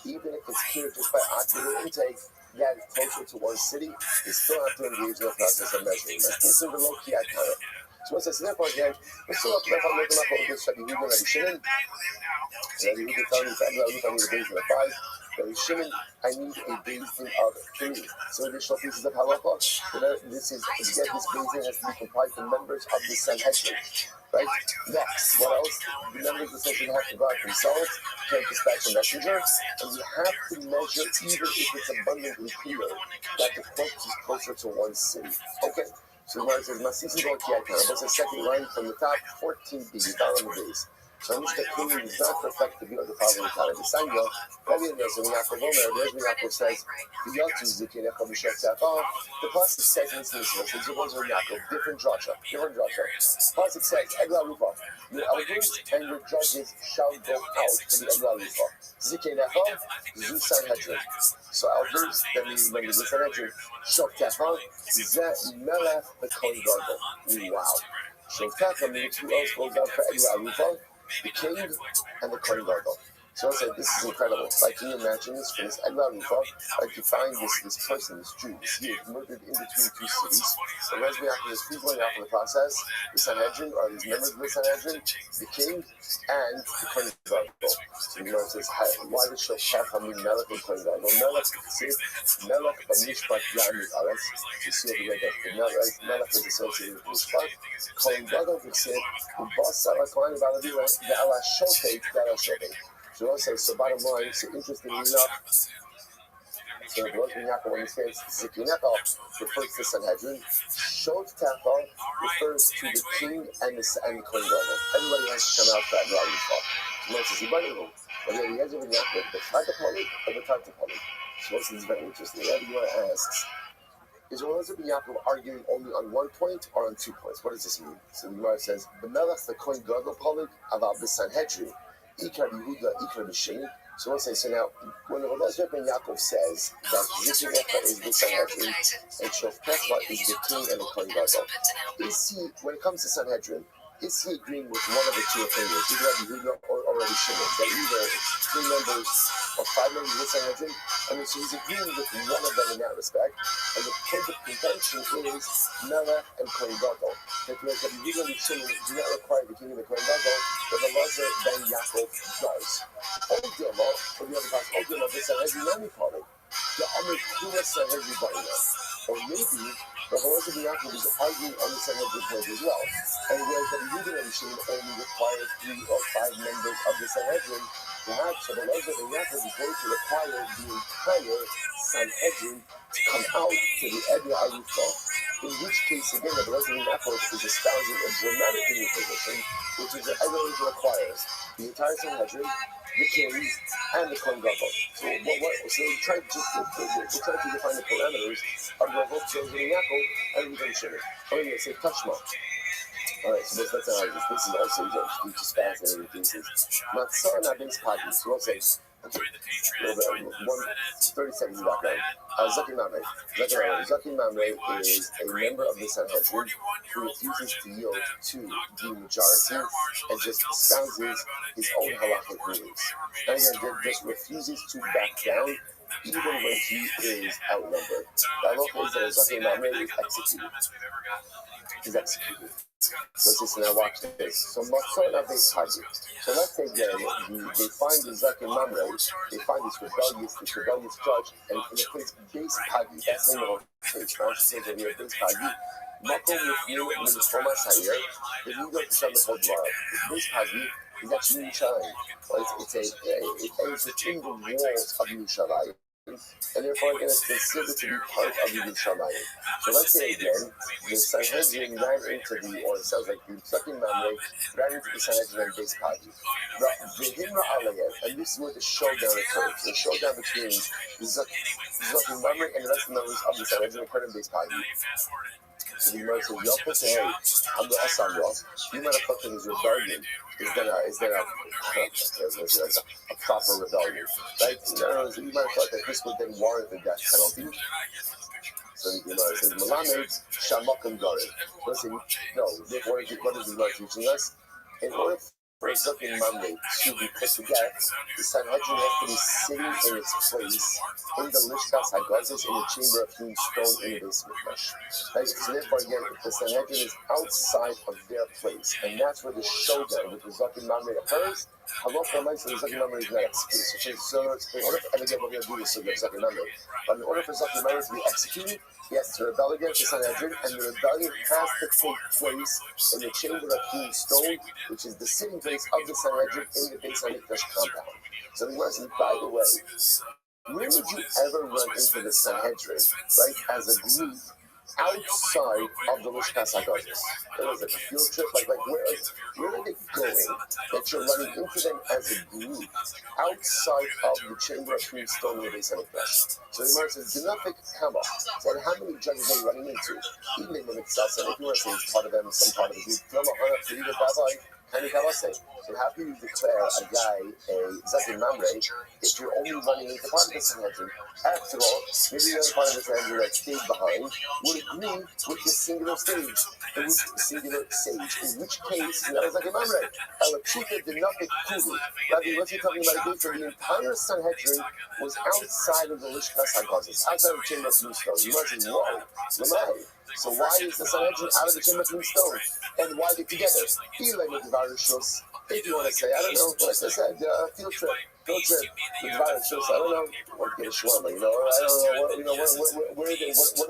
even if it's clear just by ocular intake, that it's closer to one city, they still have to engage in the process of measuring. This is the low-key icon. So once I say that part again, let's still have to make a good Rabbi Huda and Rabbi Shimon. Rabbi Huda telling me that I need a basin of 5. Rabbi Shimon, I need a basin of 3. So additional pieces of halakha. This is, again, this basin has to be comprised of members of the Sanhedrin. Right? Next, what else? The members of the Sanhedrin have to go out themselves, can't dispatch a messenger, and you have to measure, even if it's abundantly clear, that the corpse is closer to one city. Okay? So the word says, Masisi Gokiakana. What's the second line from the top? 14b, down on the base. So Mishka Kumi does not perfect the view of the following kind of the Sanya. Rabbi and Yaakov Omer, Rabbi Yaakov says, the Yotzu Zikinecha B'Shek Tzafah. The Pasuk says in this verse, the words of Yaakov, different drasha. Pasuk says, Egla Rupa, your elders and your judges shall go out to the Egla Rupa. Zikinecha, Zu Sanhedrin. So elders, that means members of Sanhedrin, Shok Tzafah, Melech the Kohen Gadol. Wow. Shok means who else goes out for Egla Rupa? The king and the Kohen Gadol. So I said, this is incredible. Like, can you imagine this? For this Egla Rufa, like you find this person, this Jew, this Yid, murdered in between 2 cities. The Rabbi is who's going out in the process? The Sanhedrin, or these members of the Sanhedrin, the king, and the Kohen Gadol. So you know, it says, why does Shofar mean Melech and Kohen Gadol? Melech B'Mishpat Ya'amid Aretz. You see over there that Melech is associated with Mishpat. Kohen Gadol B'Ksiv, B'Basar HaKohanim V'Alavim Ve'ala Shotei Ve'ala Shotei. So bottom line, so interestingly enough, so the Rabbi Yaakov, when he says Zikinecha, refers to Sanhedrin. Shot Tafa refers to the king and the Kohen Gadol. Everybody has to come out for Egla Rufa. So it says, Yibarihu, but the Rabbi Yaakov, the Tata Pali or the Tata Pali. So this is very interesting. Everyone asks, is Rabbi Yaakov arguing only on one point or on 2 points? What does this mean? So the Gemara says, B'melech the Kohen Gadol Pali about the Sanhedrin. Ikar Yehuda, Ikar B'Sheni. So let's say, so now, when Rabbi Yaakov says that Zikinecha is the Sanhedrin and Shofar is the king and the Kohen Gadol, when it comes to Sanhedrin, is he agreeing with one of the two opinions, either Rabbi Yehuda or Rabbi Shimon, that either it's 3 members or 5 members of the Sanhedrin? I mean, so he's agreeing with one of them in that respect. And the point of contention is Melech and Kohen Gadol. That Rabbi Yehuda and Shimon do not require the king of the Kohen Gadol, but the Lazar ben Yaakov does. Odilma, or the other class, Odilma, the Sanhedrin Nami party. The Amir Kula Sanhedrin Baina. Or maybe the Lazar ben Yaakov is arguing on the Sanhedrin point as well. And whereas the Yehuda and Shimon only require 3 or 5 members of the Sanhedrin, perhaps the Lazar ben Yaakov is going to require the entire Sanhedrin to come out to the Edna Arufa, in which case, again, the Lazar ben Yaakov is espousing a dramatically new position, which is that everyone requires the entire Sanhedrin, the kings, and the Kohen Gadol. So we're trying to define the parameters of the ROTHSCHILD and Yaakov and Yehuda and Shimon. I'm going to say Tashma. Alright, so that's analysis. This is also just fascinating pieces. Matzah and Abin's Pagi. So we'll say, 30 seconds background. Zaki Mamre. Zaki Mamre is a member of the Sanhedrin who refuses to yield to the majority and just espouses his own halakhic rulings. And again, just refuses to back down even when he is outnumbered. The halacha is that Zaki Mamre is executed. He's executed. Let's just now watch this. So Matzah base Pagi. So let's say they find the Zaki Mamre, they find this rebellious judge, and in a place base Pagi, that's the name of the place, right? So they are base Pagi. Makom with you in the Thomas Hayer, the New York Shabbat Hodvar. Base Pagi is actually Yerushalayim. It's within the walls of Yerushalayim. And therefore, again, it's considered to be part of the Yerushalayim. So let's say again, the Sanhedrin ran into the, or it sounds like the Zaki Mamre ran into the Sanhedrin and base Pagi. The Himra Alayel, and this is where the showdown occurs. The showdown between the Zaki Mamre and the rest of the members of the Sanhedrin occurred in base Pagi. So the Gemara says, Yoko say, hey, I'm the Asamra. You might have thought that his rebellion is there a proper rebellion, right? In other words, you might have thought that this would then warrant the death penalty. So the Gemara says, Malamed Shamakim Garid. Listen, no, what is the Gemara teaching us? In order for Zaki Mamre to be put to death, the Sanhedrin has to be sitting in its place in the Lishkas Hagazis, in the chamber of hewn stone in the basement. Right? So therefore, again, the Sanhedrin is outside of their place, and that's where the showdown with the Zaki Mamre occurs. Halacha might say the Zaki Mamre is not executed. So in order for, and again, we're going to do this with Zaki Mamre, but in order for Zaki Mamre to be executed, he has to rebel against the Sanhedrin, and the rebellion has to take place in the chamber of hewn stone, which is the sitting place of the Sanhedrin in the Beis HaMikdash compound. So the Gemara says, by the way, when would you ever run into the Sanhedrin, right, as a group outside of the Lishkas Hagazis? It was like a field trip, like where are they going that you're running into them as a group outside of the chamber of hewn stone in the Beis HaMikdash? So the Gemara says, Dinafik Kama. So how many judges are you running into? Even in the Mitzvah, and if you want to say it's part of them, some part of the group, so how can you declare a guy a Zaki Mamre if you're only running into part of the Sanhedrin? After all, maybe the other part of the Sanhedrin that stayed behind would agree with the singular sage, in which case, that is Zaki Mamre. Elachika did not get Kulu. Rabbi, what you're talking about again, for the entire Sanhedrin was outside of the Lishkas Hagazis, outside of the chamber of hewn stone. You must say, whoa, Lamai. So why is the Sanhedrin out of the chamber of hewn stone? And why are they together? If you want to say, I don't know, like I said, field trip, the virus. I don't know, what get a shawarma, I don't know, what are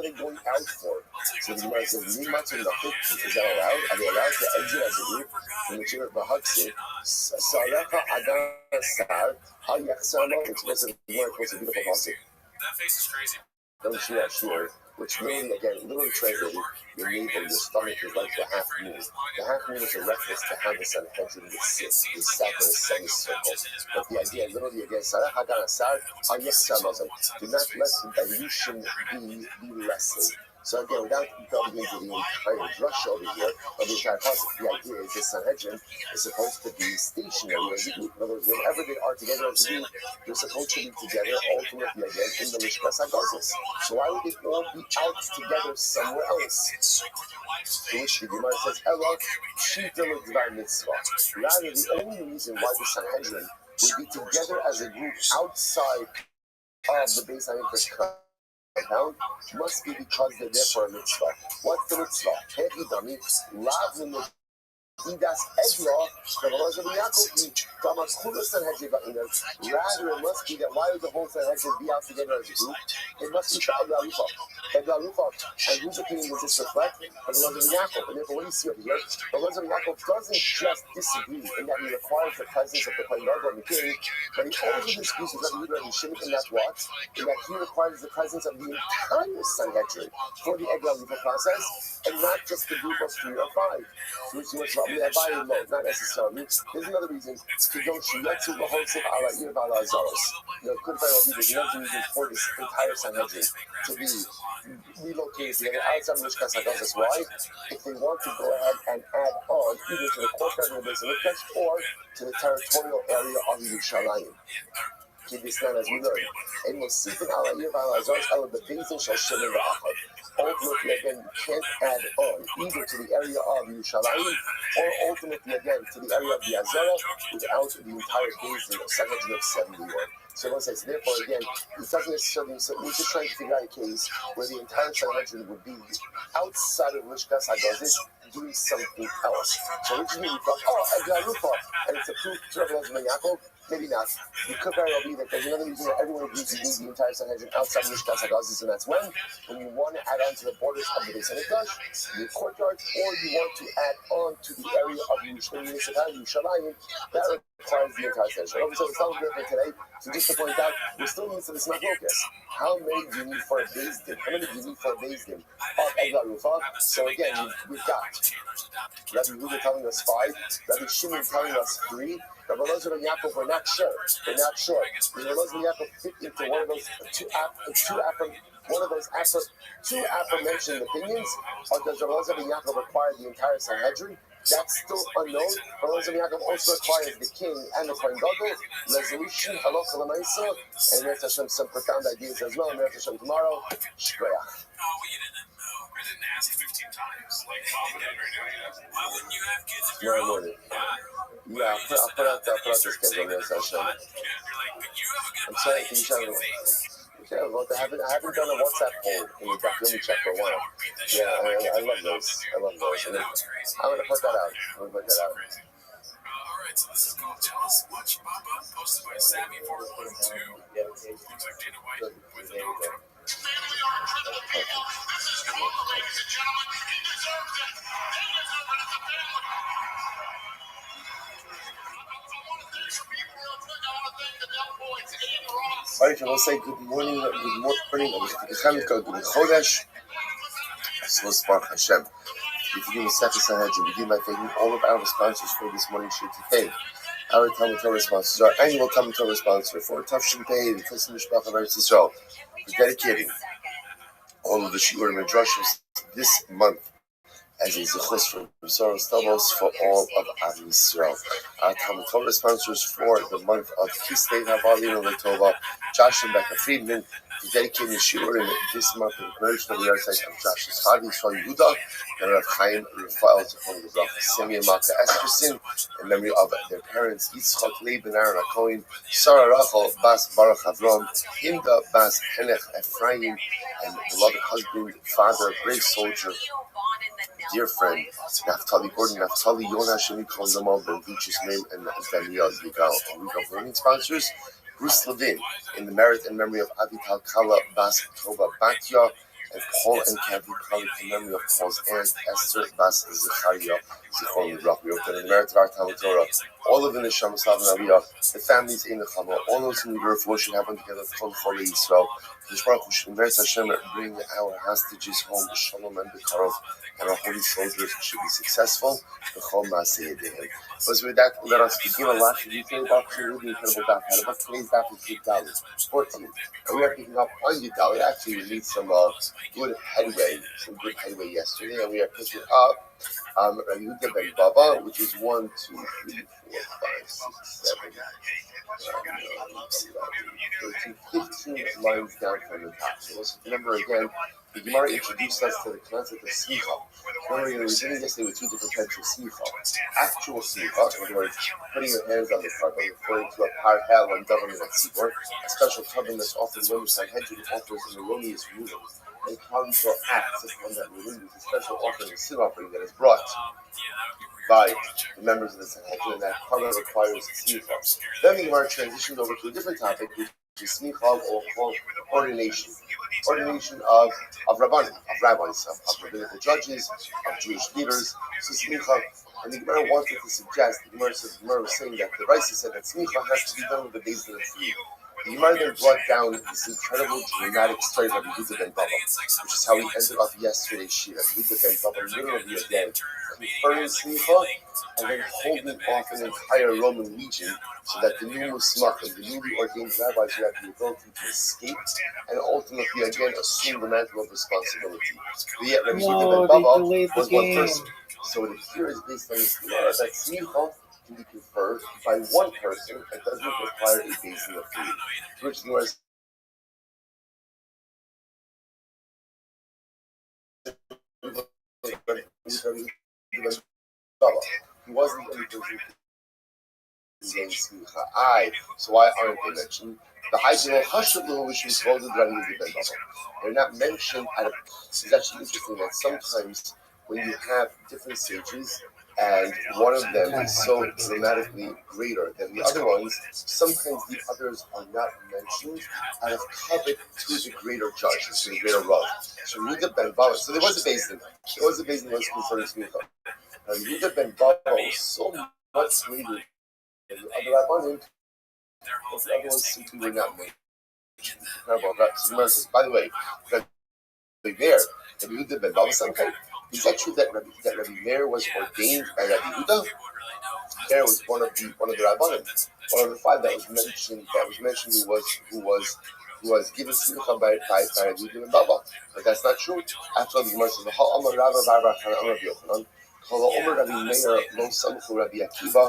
they going out for? So the Gemara says, is that allowed? Are they allowed to exit as a group from the chamber of Bahaksi? Saraka Adan Sar, Al Yaksama, which was a beautiful passage. That face is crazy. Don't sure. Which means, again, literally translated, your navel, your stomach is like the half moon. The half moon is a reference to how the Sanhedrin would sit. They sat in a semicircle. But the idea, literally, again, Sarah Hagan Asar, do not let the dilution be lessened. So again, without delving into the entire drasha over here, of the entire concept, the idea is the Sanhedrin is supposed to be stationary as a group. In other words, whenever they are together as a group, they're supposed to be together ultimately again in the Lishkas HaGazos. So why would they all be out together somewhere else? To which the Gemara says, Ella, Shita L'Dvar Mitzvah. Rather, the only reason why the Sanhedrin would be together as a group outside of the Beis Hamikdash compound must be because they're there for a mitzvah. What's the mitzvah? Hechidami, Lav Idas Eglah, rather, it must be that why would the whole Sanhedrin be out together as a group? It must be for Eglah Rufa. And whose opinion does this reflect? Of Yaakov. And therefore, what do you see over here? Yaakov doesn't just disagree in that he requires the presence of the Kohen Gadol and the king, but he also disagrees with Rabbi Yehuda and Shimon in that what? In that he requires the presence of the entire Sanhedrin for the Eglah Rufa process, and not just the group of 3 or 5. So which was not necessarily. Here's another reason. To don't shiyatsu b'holsev ala ir v'ala azaros. Could very well be there's another reason for this entire Sanhedrin to be relocated together outside of Mishkas HaGazos. Why? If they want to go ahead and add on either to the courtyard of the Beis Hamikdash or to the territorial area of Yerushalayim. Keep this down as we learn. And we'll see from ala ir v'ala azaros ala b'beizin shel shemin v'achad. Ultimately, again, you can't add on either to the area of Yerushalayim or ultimately, again, to the area of the Azara without the entire basin of Sanhedrin of 71. So one says, therefore, again, it doesn't necessarily, so we're just trying to figure out a case where the entire Sanhedrin would be outside of Lishkas HaGazos doing something else. So originally we thought, Eglah Rufa, and it's a proof to Rabbi Yaakov. Maybe not. It could very well be that there's another reason that everyone agrees to leave the entire Sanhedrin outside of Mishkas HaGazos, and that's when you want to add on to the borders of the Beis Hamikdash, the courtyard, or you want to add on to the area of Yerushalayim, that requires the entire Sanhedrin. Obviously, it's not different today, so just to point out, we still need to this Machlokas. How many do you need for a Beis Din? How many do you need for a Beis Din of Eglah Rufa? So again, we've got Rabbi Yehuda telling us 5, Rabbi Shimon telling us 3, Rabbi Elazar and Yaakov were not sure. Does Rabbi Elazar and Yaakov fit into one of those two aforementioned opinions, or does Rabbi Elazar and Yaakov require the entire Sanhedrin? That's still unknown. Rabbi Elazar and Yaakov also requires the king and the Kohen Gadol, resolution, halacha l'maisa, and Meretz Hashem some profound ideas as well. Meretz Hashem tomorrow. Shkoyach. Tomorrow morning. Yeah, I'll put out the schedule, Meretz Hashem. I'm sorry, can you tell me? Yeah, well, I haven't done a WhatsApp poll in the documentary chat for a while. Yeah, I love those. And I'm going to put that out. All right, so this is called Tell Us Much Papa, posted by Savvy442. Looks like Dana White with the dog from. This is cool, ladies and gentlemen. He deserves it. They deserve it as a family. All right, we'll say good morning, good Chodesh. So it's Baruch Hashem. If you do a Sefer Sanhedrin, begin by thanking all of our sponsors for this morning shoot to thank. Our Talmud Torah sponsors, our annual Talmud Torah sponsor for Tafshin Pei, the Kosim Mishpach of Eretz Yisrael, for dedicating all of the Shiur and Midrashim this month as a zechus from Zohar Stamos for all of Am Yisrael. Our Talmud Torah sponsors for the month of Kislev Havalin and Letova, Josh and Becca Friedman, for dedicating the shiur in this month in the commemoration of the yahrzeit of Josh's father, Yisrael Yehuda, and Rav Chaim Rafael Zechron Levrach, Semi and Malka Esterson, in memory of their parents, Yitzchak Leib and Aaron HaKohen, Sarah Rachel Bas Baruch Avram, Hinda Bas Henech Ephraim, and beloved husband, father, brave soldier, dear friend, Naftali Gordon, Naftali Yonah, Shemi Kondamal, Ben Vichus Meim, and Daniel Yigal. And we got learning sponsors, Bruce Levin, in the merit and memory of Avital Kala Bas Toba Batya, and Paul and Kathy Kali in memory of Paul's aunt, Esther Bas Zechariah, Zichron Levrach. We open in the merit of our Talmud Torah. All of the Neshama Slav and Aliyah, the families in the Chama, all those who need refuah should happen together for Chol Yisrael. We should Meretz Hashem bring our hostages home, the Shalom and the Karov, and our holy soldiers should be successful. The Chol Maaseh Yedeihem. But with that, let us begin a lot of detail about the incredible daf. About today's daf is Yud 14, and we are picking up on Yud. Actually, we need some good headway, yesterday, and we are picking up Rabbi Yehuda ben Baba, which is 1, 2, 3, 4, 5, 6, 7, 15 lines down from the top. So let's remember again, the Gemara introduced us to the concept of smicha. Remember, we were dealing yesterday with two different types of smicha. Actual smicha, in other words, putting your hands on the carpet, referring to a parhel and davening at tzibor, a special tubbing that's often when the Sanhedrin offers an erroneous ruling, and Kali acts upon that ruling with a special offering, a sin offering that is brought by the members of the Sanhedrin, and that Kala requires smicha. Then the Gemara transitioned over to a different topic, which is smicha or called ordination. Ordination of rabbis, of rabbinical judges, of Jewish leaders. So smicha, and the Gemara wanted to suggest, the Gemara was saying that the Rabbi said that smicha has to be done with the base of the feet. The Gemara then brought down this incredible dramatic story of Rabbi Yehuda ben Baba, which is how we ended off yesterday's shir. Rabbi Yehuda ben Baba literally again conferring smicha and then holding off an entire Roman legion so that the new musmachim, the newly ordained rabbis, would have the ability to escape and ultimately again assume the mantle of responsibility. But yet Rabbi Yehuda ben Baba was one person. So it appears based on this Gemara that smicha can be conferred by one person and doesn't require a basin of food. Which the Gemara he wasn't any person saying smicha. So why aren't they mentioned? The Haidil Hashablu, which is called the Rabbi Yehuda ben Baba. They're not mentioned at a. It's actually interesting that sometimes when you have different sages and one of them is so dramatically greater than the other ones, sometimes the others are not mentioned out of covet to the greater judge, to the greater Rav. So Yehuda ben Baba, so there was a basin. There was a basin that was concerning smicha. Yehuda ben Baba was so much greater than the other Rabbanim, but the other ones simply were not mentioned. So by the way, there, Yehuda ben Baba something. Is that true that Rabbi Meir was ordained by Rabbi Yehuda? Meir was one of the Rabbanim, one of the five that was mentioned who was given smicha by Rabbi Yehuda ben Baba. But that's not true. After all, the Gemara says, "Ha Amar Rabba Bar Chana Amar Yochanan, Kol Omer Rabbi Meir Lo Samchu Rabbi Akiva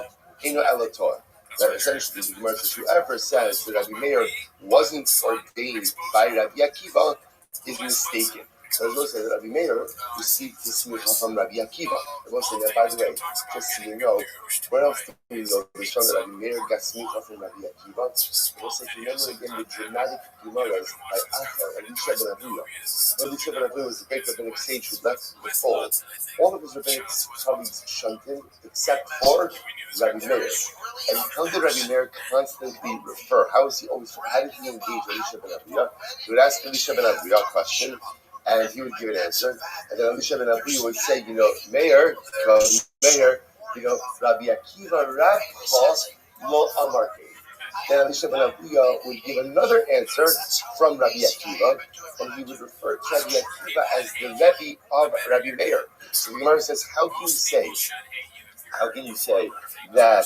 Eno Elator." That essentially the Gemara says, whoever says that Rabbi Meir wasn't ordained by Rabbi Akiva is mistaken. So as say that Rabbi Meir received his smicha from Rabbi Akiva. I will say that, by the way, just so you know, where else do you know the shown that Rabbi Meir got smicha from Rabbi Akiva? I will say, remember again the dramatic Gemaras by Achar and Elisha ben Avuya. When Elisha ben Avuya was the great rabbinic sage who left the fold, all of his rabbinic colleagues shunned him except for Rabbi Meir. And how did Rabbi Meir constantly refer? How did he engage Elisha ben Avuya? He would ask Elisha ben Avuya a question, and he would give an answer. And then Elisha ben Avuya would say, Meir, Rabbi Akiva Rabcha Lo Amarke. Then Elisha ben Avuya would give another answer from Rabbi Akiva, and he would refer to Rabbi Akiva as the Rebbe of Rabbi Meir. So the Gemara says, how can you say that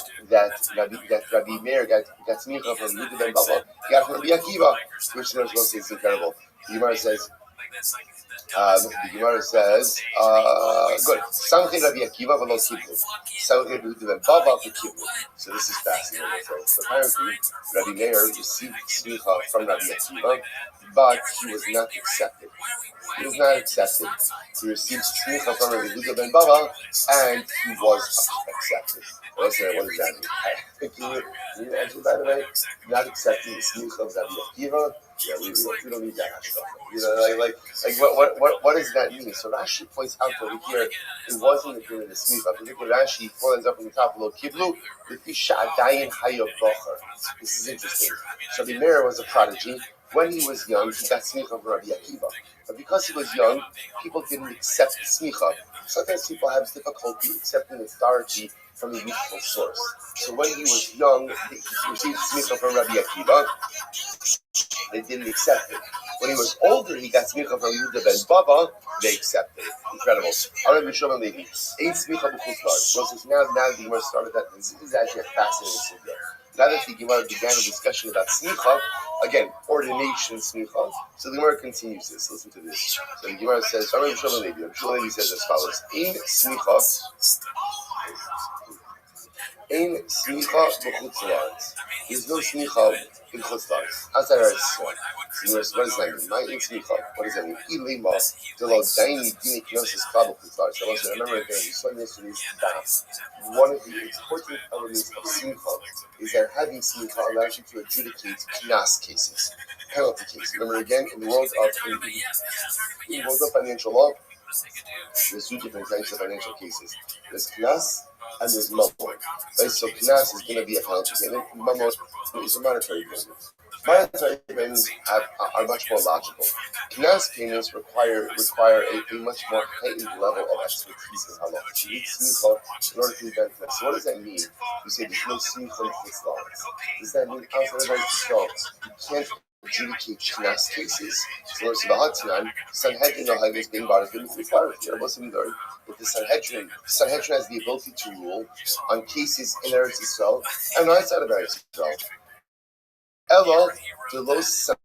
Rabbi Meir got smicha from Yehuda ben Baba, got from Rabbi Akiva, which the Gemara says is incredible. The Gemara says, good. Samchei Rabbi Akiva v'lo kiblu. Samchei Yehuda ben Baba v'kiblu. So this is fascinating. So apparently, Rabbi Meir received smicha from Rabbi Akiva, but he was not accepted. He received smicha from Rabbi Yehuda ben Baba, and he was accepted. What does that mean? Can you answer, by the way? Not accepting the smicha of Rabbi Akiva? Yeah, we don't need that what does that mean? So Rashi points out over here, it wasn't a thing in the smicha. Particularly Rashi ends up from the top below Kiblu, this is interesting. So Rabbi Meir was a prodigy. When he was young, he got smicha from Rabbi Akiva. But because he was young, people didn't accept the smicha. Sometimes people have difficulty accepting authority from a youthful source. So when he was young, he received smicha from Rabbi Akiva. They didn't accept it. When he was older, he got smicha from Yehuda ben Baba. They accepted it. Incredible. I'm going to show Levi. Eight smicha b'chutzlar. Now the Gemara started that. This is actually a fascinating subject. Now that the Gemara began a discussion about smicha, again, ordination smicha. So the Gemara continues this. Listen to this. So the Gemara says, Rabbi says as follows: Ein smicha, ein smicha b'chutz la'aretz. There's no smicha in chutz la'aretz. Outside Eretz Yisrael. So what does that mean? My ein smicha. What does that mean? Ilima delo daini dini knosses kabel chutz la'aretz. I want you to remember again. We saw yesterday's daf. One of the important elements of smicha is that having smicha allows you to adjudicate knas cases, penalty cases. Remember again, in the world of financial law, there's two different types of financial cases. There's knas and there's mamon. Right? So knas is going to be a penalty payment. Mamon is a monetary payment. Monetary payments are much more logical. Knas payments require a much more heightened level of expertise in halacha. You need smicha in order to prevent this. So what does that mean? You say there's no smicha in chutz la'aretz. Does that mean outside of Eretz Yisrael you can't adjudicate knas cases? So the Hatanan, Sanhedrin is being brought up in chutz la'aretz. You're supposed to learn that the Sanhedrin has the ability to rule on cases in Eretz Yisrael and outside of Eretz Yisrael. Ella, the low sanchinon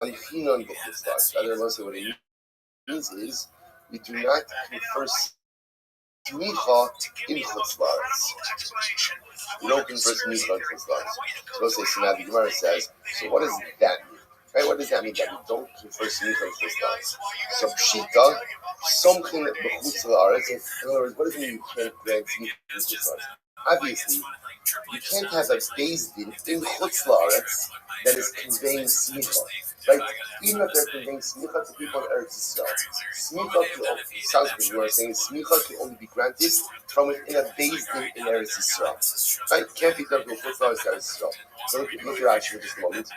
b'chutz la'aretz. Other most of what it means is we do not confer smicha in chutz la'aretz. We don't confer smicha in chutz la'aretz. So now the Gemara says, so what does that mean? Right? What does that mean that we don't confer smicha in chutz la'aretz? So pshita, something b'chutz la'aretz. In other words, what does it mean you can't grant smicha in chutz la'aretz? Obviously, you can't have a beis din in chutz la'aretz that is conveying smicha, right? Even if they're conveying smicha to people in Eretz Yisrael, sounds good. You are saying smicha can only be granted from within a beis din in Eretz Yisrael, right? Can't be done to chutz la'aretz Eretz Yisrael. So look at Rashi for just a moment.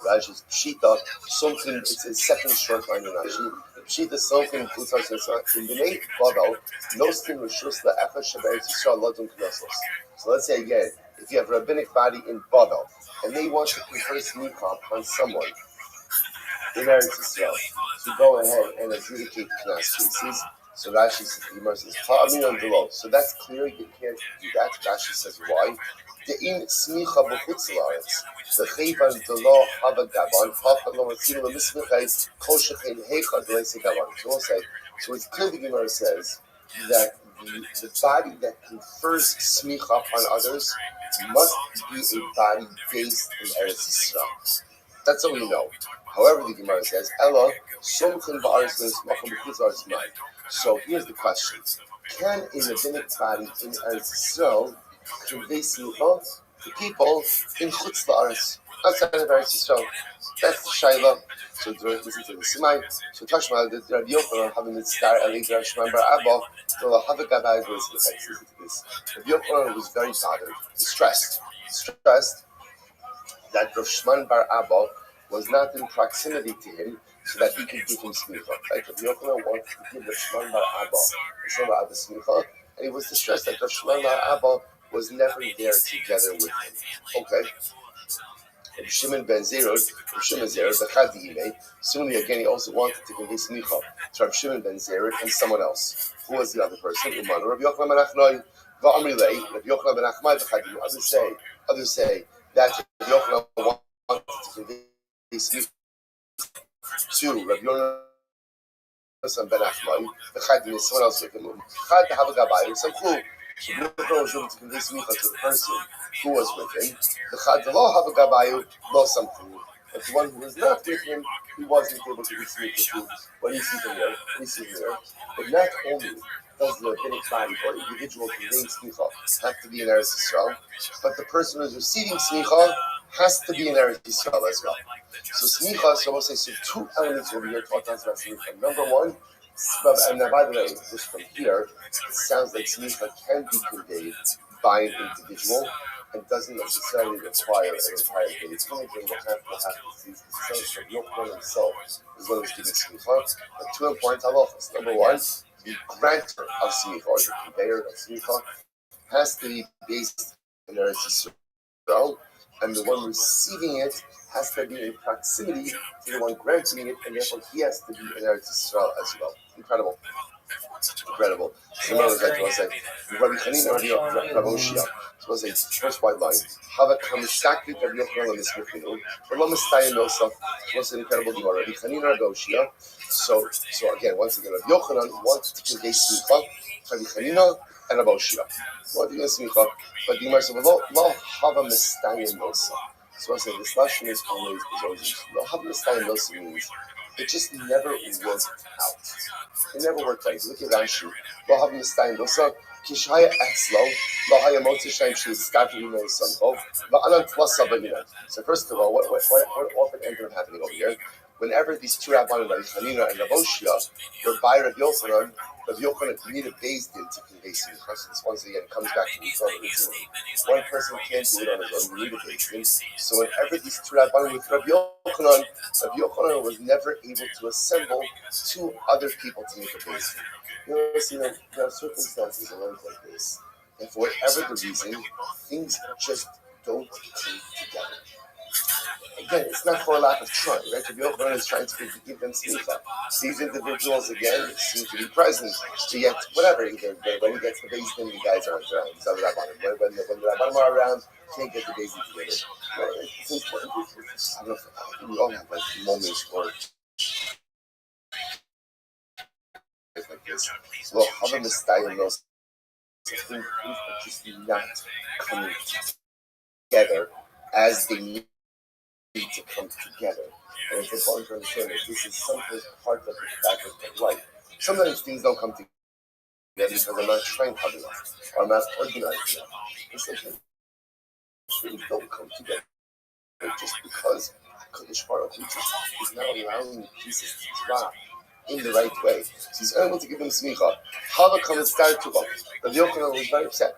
Rashi's pshita, something. It's a second short line in Rashi. Pshita something chutz la'aretz in b'nei Bavel. No skin rishus la'echa sheberetz Yisrael ladun knossos. So let's say again, if you have a rabbinic body in Bavel and they want to confer smicha on someone in Eretz Yisrael to go ahead and adjudicate knas cases, so Rashi says, so that's clear, you can't do that. Rashi says why? The in smicha b'chutz la'aretz, the chayvan delo hava gaban, hacha lo matzil lemismichay kol shechein heicha d'leisi gaban. So we'll say, so it's clear the Gemara says that the body that confers smicha on others must be a body based in Eretz Yisrael. That's all we know. However, the Gemara says, Ella, something ba'aretz le'nismacham b'chutz la'aretz mai. So here's the question: can a rabbinic body in Eretz Yisrael convey smicha to people in chutz la'aretz outside of Eretz Yisrael? That's the shayla. So listen to the Simai. So Tashma, the Rabbi Yochanan having the star Ali Shman Bar Abba, so the Havagabai goes to this. Rabbi Yochanan was very bothered, stressed that Rav Shman Bar Abba was not in proximity to him so that he could give him smicha. Right? Rabbi Yochanan wanted to give Rav Shman Bar Abba smicha, and he was distressed that Rav Shman Bar Abba was never there together with him. Okay. Rabbi Shimon ben Zerah, the Chadi. Similarly, again, he also wanted to convey smicha to Rabbi Shimon ben Zerah and someone else. Who was the other person? Umanu, Rabbi Yochanan ben Achnai, va'amrilei, Rabbi Yochanan ben Achmai, the Chadi. Others say that Rabbi Yochanan wanted to convey smicha to Rabbi Yochanan ben Achmai, the Chadi, someone else with him. Chad to have a gabai, some clue. So Yochanan was able to convey smicha to the person who was with him. The Chad lo have a gabayu, lo something. But the one who was not with him, he wasn't able to receive the food when he's sitting there. But not only does the rabbinic body or individual conveying smicha have to be in Eretz Yisrael, but the person who is receiving smicha has to be in Eretz Yisrael as well. So smicha, so we'll say, so two elements over here taught us about smicha. Number one, and now by the way, just from here, it sounds like smicha can be conveyed by an individual and doesn't necessarily require an entire day. It's only going to have to see the sense of Yochanan himself as well as giving smicha. But two important halachas. Number one, the grantor of smicha or the conveyor of smicha has to be based in Eretz Yisrael, and the one receiving it has to be in proximity to the one granting it, and therefore he has to be in Eretz Yisrael as well. Incredible. Incredible. So what was that? I say, Rabbi Chanina, Rabbi Oshia. So I say, first white line. Hava kamistakli Rabbi Yochanan l'mismechinu. V'lo mistayim yosef. What's an incredible Gemara? Rabbi Chanina, Rabbi Oshia. So again, once again, Rabbi Yochanan wanted to convey smicha. Rabbi Chanina and Rabbi Oshia. What do you smicha? But the Gemara said, "Lo hava mistayim yosef." So I say, this lashon is always lo hava mistayim yosef means it just never worked out. It never worked out. Look at Rashi. Lo hava mistayim yosef. Kishaya Etzlo, Lahaya Motzishayim Shu started in the sun. So first of all, what often ended up happening over here? Whenever these two Rabbanim, Rabbi Chanina and Rabbi Oshia, were by Rabbi Yochanan needed Beis Din to convey smicha. So this once again comes back to the one person can't do it on his own. You need a Beis Din. So whenever these two Rabbanim with Rabbi Yochanan was never able to assemble two other people to make a Beis Din. There are circumstances in life like this, and for whatever the reason, things just don't come together. Again, it's not for a lack of trying, right? Rabbi Yochanan is trying to give them smicha. These individuals, again, seem to be present, so yet, whatever, when he gets the Beis Din, the guys aren't around. When the Rabbanim are around, can't get the Beis Din together. It's important. I don't know if we all have like moments or like this. Well, how the style of those things are just not coming together as they need to come together. And it's important to understand that this is sometimes part of the fabric of life. Sometimes things don't come together because I'm not trying hard enough or I'm not organized enough. And sometimes things don't come together just because Kodesh Baruch Hu is not allowing pieces to drop in the right way. So he's unable to give them smicha. Hava comes start to go. Rabbi Yochanan was very upset.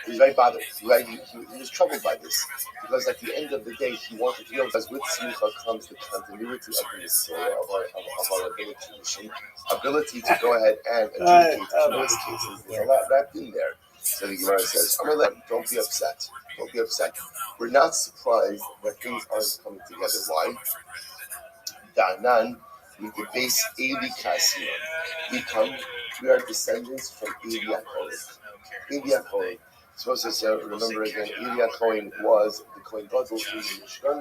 He was very bothered. He was troubled by this. Because at the end of the day, he wanted to know, because with smicha comes the continuity of the Mitzvah, of our ability to go ahead and adjudicate those cases. There's a lot wrapped in there. So the Gemara says, don't be upset. Don't be upset. We're not surprised that things aren't coming together. Why? Danan, with the base Eli Kasima. We are descendants from Eli HaKohen. Eli HaKohen. Supposed to say, remember again, Eli HaKohen was the Kohen Gadol in the Mishkan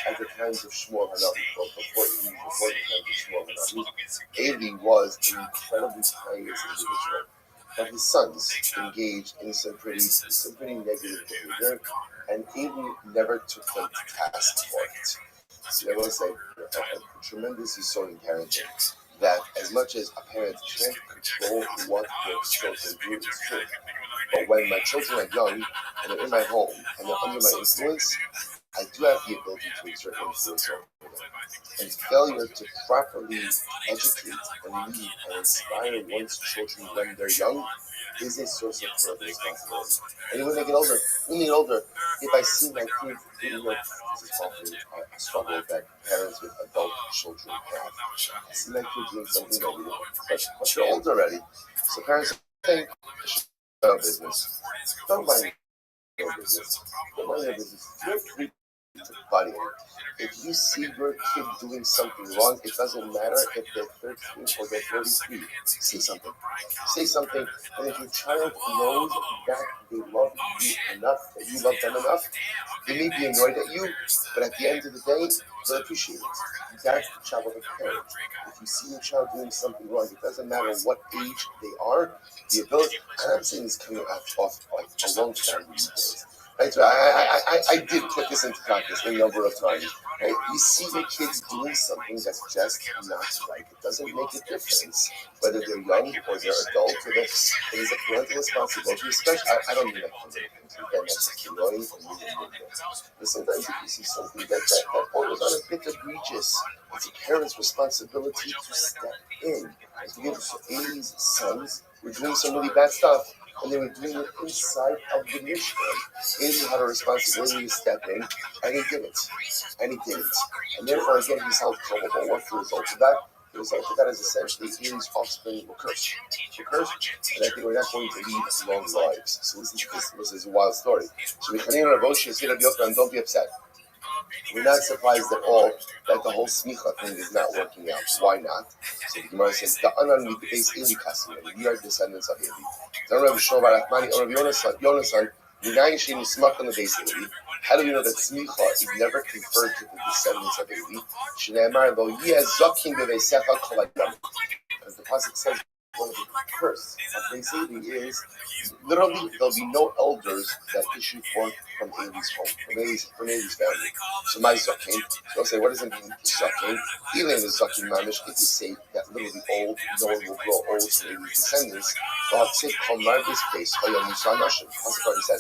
at the times of Shmuel Hanavi, before the times of Shmuel Hanavi. Eli was an incredibly pious individual, but his sons engaged in some pretty negative behavior, and Eli never took them to task for it. So I want to say, a tremendously sorting parenting, that as much as a parent can't control what their children do, it's true. But when my children are young, and they're in my home, and they're under my influence, I do have the ability to exert influence over them. And failure to properly educate and lead and inspire one's children when they're young is a source of parental responsibility. And when they get older, if I see my kids, this is often a struggle that parents with adult children have. I see my kids doing something negative, but they're old already. So parents think, no business. Don't mind your business. Don't mind your business. You're free to body. If you see your kid doing something wrong, it doesn't matter if they're 13 or they're 33. Say something. Say something. And if your child knows that they love you enough, that you love them enough, they may be annoyed at you, but at the end of the day, they'll appreciate it. That's the job of a parent. If you see your child doing something wrong, it doesn't matter what age they are, the ability, and I'm saying this coming off like a long time these days. Right? So I did put this into practice a number of times. Right? You see your kids doing something that's just not right. It doesn't make a difference whether they're young or they're adult. Or it is a parental responsibility, especially, I don't mean that again, that's annoying and moving. But sometimes if you see something that borders on a bit egregious, it's a parent's responsibility to step in. So Amy's sons were doing some really bad stuff, and they were doing it inside of the Mishkan. Amy had a responsibility to step in, and he did it. And therefore, again, he's held culpable. What's the result of that? The result of that is essentially Amy's offspring were cursed. And I think we're not going to lead long lives. So listen to this. This is a wild story. So Rabbi Chanina, Rabbi Oshia, say Rabbi Yochanan, don't be upset. We're not surprised at all that the whole smicha thing is not working out. Why not? So the Gemara says, we are descendants of Eli. How do we know that smicha is never conferred to the descendants of Eli? Because the pasuk says one of the curse of Beis Eli is literally there'll be no elders that issue forth from Eli's home, from Eli's family. So my zaken, so I'll say, what does it mean zaken? Eli is zaken mamish. If you say that literally old, no one will grow old from Eli's descendants. Pasuk already says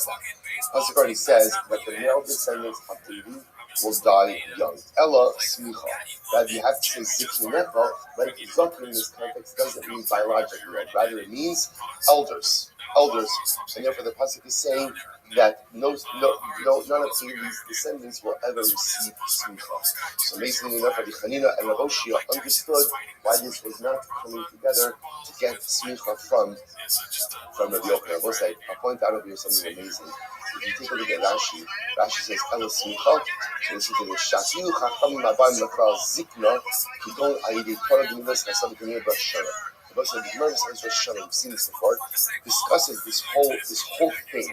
that. Pasuk already says that the male descendants of Eli will die young. Ella smicha. That you have to say ziknecha, right? Zaken in this context doesn't mean biological, right? Rather it means elders. And therefore the pasuk is saying that none of Eli's descendants will ever receive smicha. So basically enough, Rabbi Chanina and Rabbi understood why this was not coming together to get smicha from Rabbi Yochanan. I will say, I'll point out of you something amazing. If you take a look at Rashi says Ela smicha. So listen to this. Shafilu chachamim abayim lakral zikna kidon ayidei Torah g'milas chasam k'nir b'shana. The Gemara says Rosh Hashanah, we've seen this before, discusses this whole thing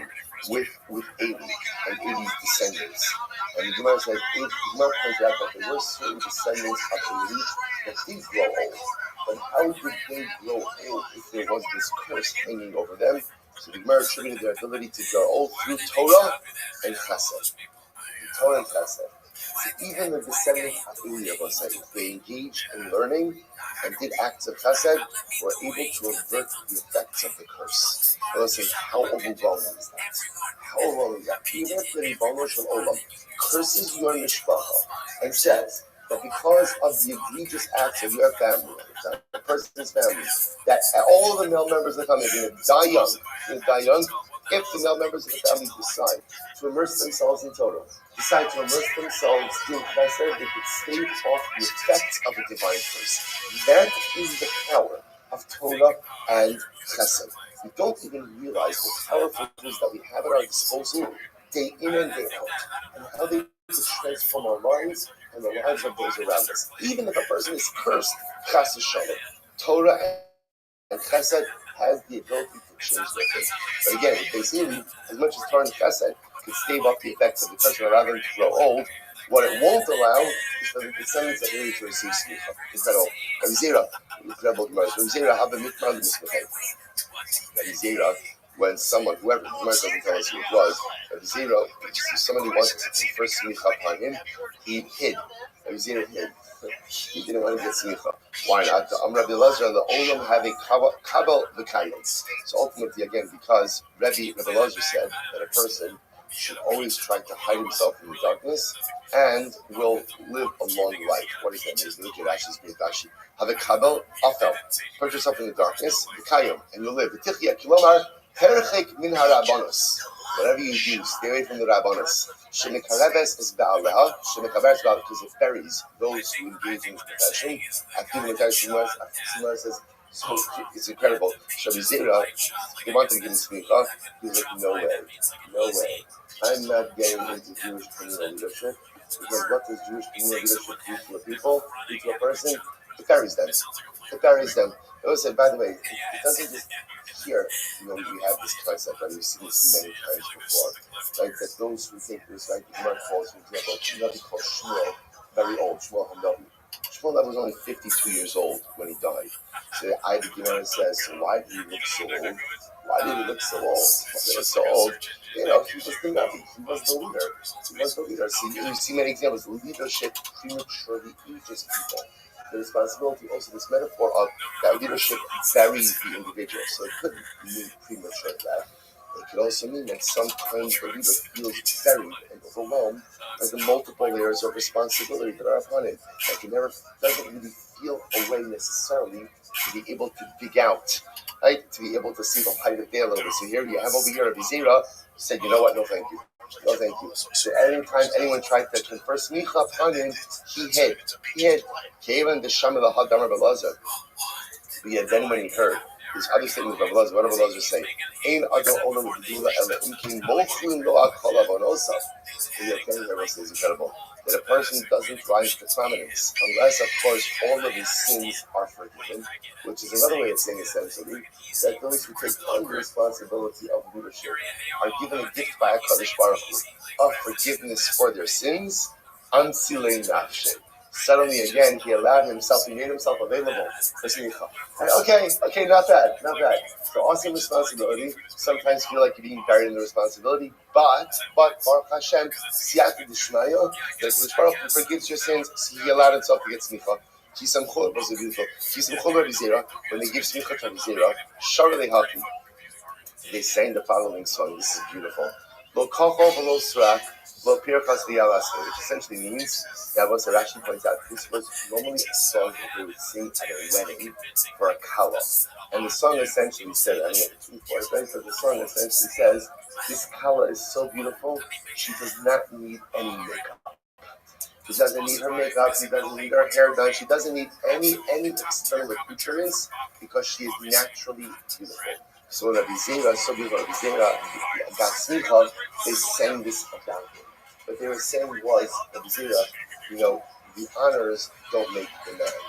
with Eli and Eli's descendants. And the Gemara says, the Gemara points out that there were certain descendants of Eli that did grow old. But how did they grow old if there was this curse hanging over them? So the Gemara attributed their ability to grow old through Torah and Chesed. Torah and Chesed. So even the descendants of Eli, if they engaged in learning and did acts of chesed, were able to avert the effects of the curse. Now let's say, how overwhelming is that? How overwhelming is that? Even if the Ribono Shel Olam curses your mishpacha and says that because of the egregious acts of your family, the person's family, that all of the male members of the family are going to die young, if the male members of the family decide to immerse themselves in Torah, decide to immerse themselves in chesed, they could stave off the effects of a divine curse. That is the power of Torah and chesed. We don't even realize the powerful tools that we have at our disposal day in and day out, and how they could transform our lives and the lives of those around us. Even if a person is cursed, chas v'shalom, Torah and chesed has the ability to change their fate. But again, if they see as much as Torah and chesed can stave off the effects of the curse and allow them to grow old, what it won't allow is for the descendants of Eli to receive smicha. Incredible. Incredible Gemara. Rabbi Zera, when someone, whoever, the Gemara doesn't tell us who it was, Rabbi Zera, if somebody wanted to confer smicha upon him, he hid. Rabbi Zera hid. He didn't want to get smicha. Why not? The Rabbi Elazar, the Olam have a kabel v'kayim. So ultimately, again, because Rabbi Elazar said that a person should always try to hide himself in the darkness and will live a long life. What is that? Look at Rashi's great Rashi. Have a kabel afel. Put yourself in the darkness, v'kayim, and you'll live. V'tichya kilomar herchek min harabanos. Whatever you do, stay away from the rabbanos. Shemekareves is ba'aleha. Shemekareves is ba'aleha because it buries those who engage in this profession. After the Gemara says, so it's incredible. Rabbi Zera, they wanted to give him smicha. He's like, no way. I'm not getting into Jewish communal leadership because what does Jewish communal leadership do to a people, do to a person? It buries them. I will say, by the way, it doesn't just here, we have this concept, and we've seen this many times before, right? That those who think this, like the Gemara calls, for example, Nabi called Shmuel, very old, Shmuel Hamdavi. Shmuel was only 52 years old when he died. So the Gemara says, so why did he look so old? He was so old. He was the Nabi. He was the leader. So you see many examples. Leadership prematurely ages people. The responsibility, also this metaphor of that leadership buries the individual. So it couldn't mean premature death. It could also mean that sometimes the leader feels buried and overwhelmed by the multiple layers of responsibility that are upon him. Like he never doesn't really feel a way necessarily to be able to dig out, right? To be able to see the light of day a little bit. So here you have over here Rabbi Zera said, you know what? No, thank you. So anytime anyone tried to confer smicha upon him, he hid. Kevin the Shama the Hadam Rabbi Elazar. But yet then when he heard this other statement of Rabbi Elazar, what Rabbi Elazar say? Ein adon olam v'gdula ela imkin mochim lo akol avonosav. But yet then Rabbi says incredible. that a person doesn't rise to prominence unless, of course, all of his sins are forgiven, which is another way of saying essentially that those who take on the responsibility of leadership are given a gift by HaKadosh Baruch Hu of forgiveness for their sins, Ansilei Nafshe. Suddenly again, he allowed himself, he made himself available for smicha. Okay, not bad. So awesome responsibility. Sometimes feel like you're being buried in the responsibility, but Baruch Hashem, Siyata D'Shmaya, that Kadosh Baruch Hu forgives your sins, so he allowed himself to get smicha. Chisamchol was beautiful. Chisamchol Rabbi Zera, when they give smicha to Rabbi Zera, Shara they happy. They sang the following song. This is beautiful. Lo kacho v'lo srak, lo pirchas v'yalaske, which essentially means, that was Rashi points out, this was normally a song that they would sing at a wedding for a kala. And the song essentially said, I mean, so the song essentially says, this kala is so beautiful, she does not need any makeup. She doesn't need her makeup, she doesn't need her hair done, she doesn't need any external accoutrements because she is naturally beautiful. So Rabbi Zera, so beautiful, Rabbi Zera got smicha, they sang this about him. What they were saying was, Rabbi Zera, the honors don't make the man.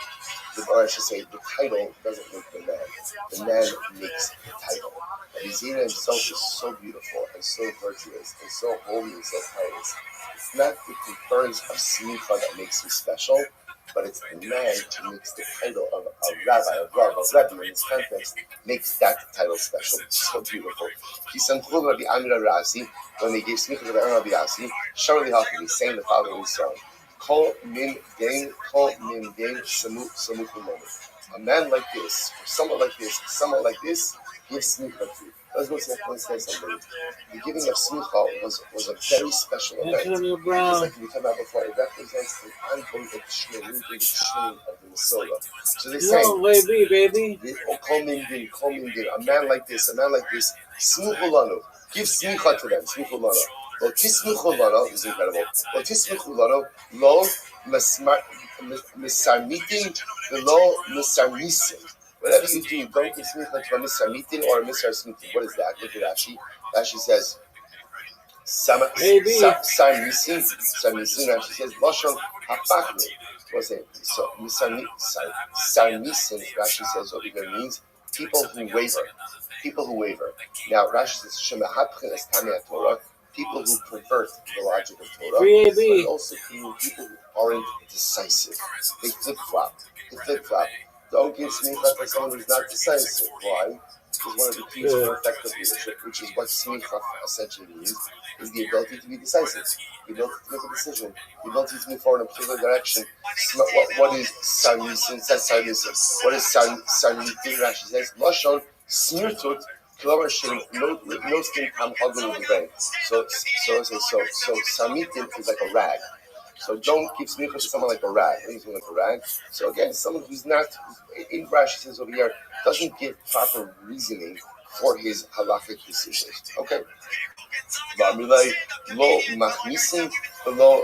Or I should say, the title doesn't make the man. The man makes the title. Rabbi Zera himself is so beautiful and so virtuous and so holy and so pious. It's not the conference of smicha that makes him special, but it's the man who makes the title of a rabbi, of Rabbi in this context, makes that title special. It's so beautiful. Rabbi Amira Razi, when they gave smicha to Rabbi Razi, Shari Hafi, saying the following song: Kol min gain, samu moment. A man like this, or someone like this, gives smicha to. Let's go say something. The giving of smicha was a very special event. Just like we talked about before, it represents the ongoing extreme of the Messiah. So they say, baby. A man like this, smicha lanu, give smicha to them, smicha lanu. Lo tismichu lanu is incredible. Lo tismichu lanu, lo misarmitin, lo misarmisin. Whatever you do, don't give smicha to a misarmitin or a misarmitin. What is that? Look at Rashi. Rashi says, Sarmisin, Rashi says, Lashon hapachnu. What's it? So, Sarmisin, Rashi says, what it means, people who waver. Now, Rashi says, Shemahapchen es Tamei Torah, people who pervert the logic of Torah, but also people who aren't decisive. They flip-flop. Don't give smicha to someone who's not decisive. Why? Because one of the keys for effective leadership, which is what smicha essentially means, is the ability to be decisive, the ability to make a decision, the ability to move forward in a particular direction. What is sarmisin? Says sarmisin. What is sarmitin? Rashi says lashon smirtut klover shem no skin kam hagul in the brain. So sarmitin is like a rag. So don't give smicha to someone like a rag. Anything like a rag. So again, someone who's not, in Rashi says over here, doesn't give proper reasoning for his halachic decisions. Okay. Lo machnisin, lo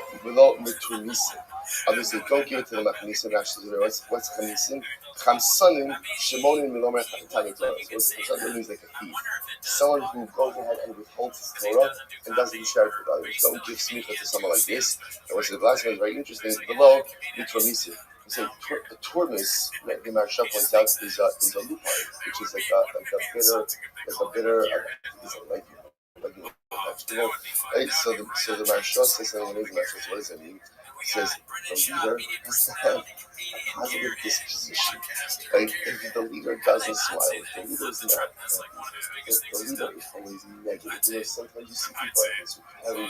meturnisin. Obviously, don't give it to the machnisin. Rashi says, what's chanisin? Chamsanim shemonim milomer chatani Torah. So it means like a thief. Someone who goes ahead and withholds his Torah and doesn't share it with others. Don't give smicha to someone like this. And what's the last one is very interesting. Below miturnisin. You say the tortoise, the Maharsha points out, is a lupine, which is like a bitter, vegetable. Right? So the Maharsha says something amazing. What does it mean? He says the leader has to have a positive disposition. Right? If the leader doesn't smile, if the leader is not happy, if the leader is always negative, sometimes you see people like this who having an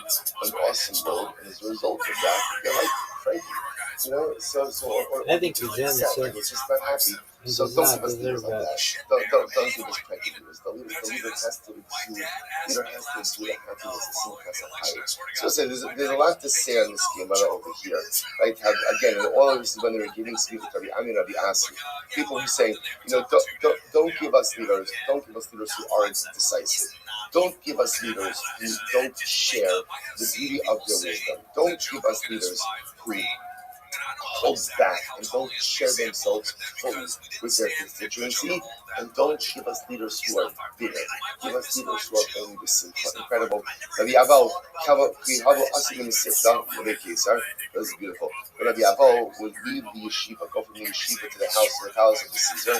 awesome mode, and as a result of that, they're like cranky. I think he's in so he's just not happy. So don't give us leaders like that. Don't give us cranky leaders. The leader has to exude happiness, the simchas ha'chayil. So there's a lot to say on this Gemara over here, right? Again, in all of this is when they were giving speech to Rabbi Asi. People who say, don't give us leaders who aren't decisive. Don't give us leaders who don't share the beauty of their wisdom. Don't give us leaders who hold back and don't share themselves fully with their constituency, and don't give us leaders who are bitter. Give us leaders who are only with simcha. Incredible. Rabbi Aval, that was beautiful. Rabbi Aval would leave the yeshiva, go from the yeshiva to the house of the Caesar.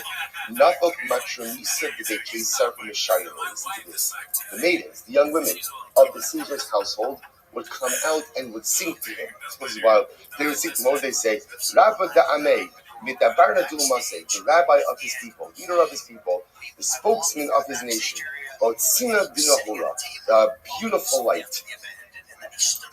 Nafok matronisa de Caesar from the Shire. Listen to this. The maidens, the young women of the Caesar's household would come out and would sing to him. This is wild. They would sing to him. What would they say? Rabbi Da'ameh, the rabbi of his people, leader of his people, the spokesman of his nation, Otsina Binahura, the beautiful light.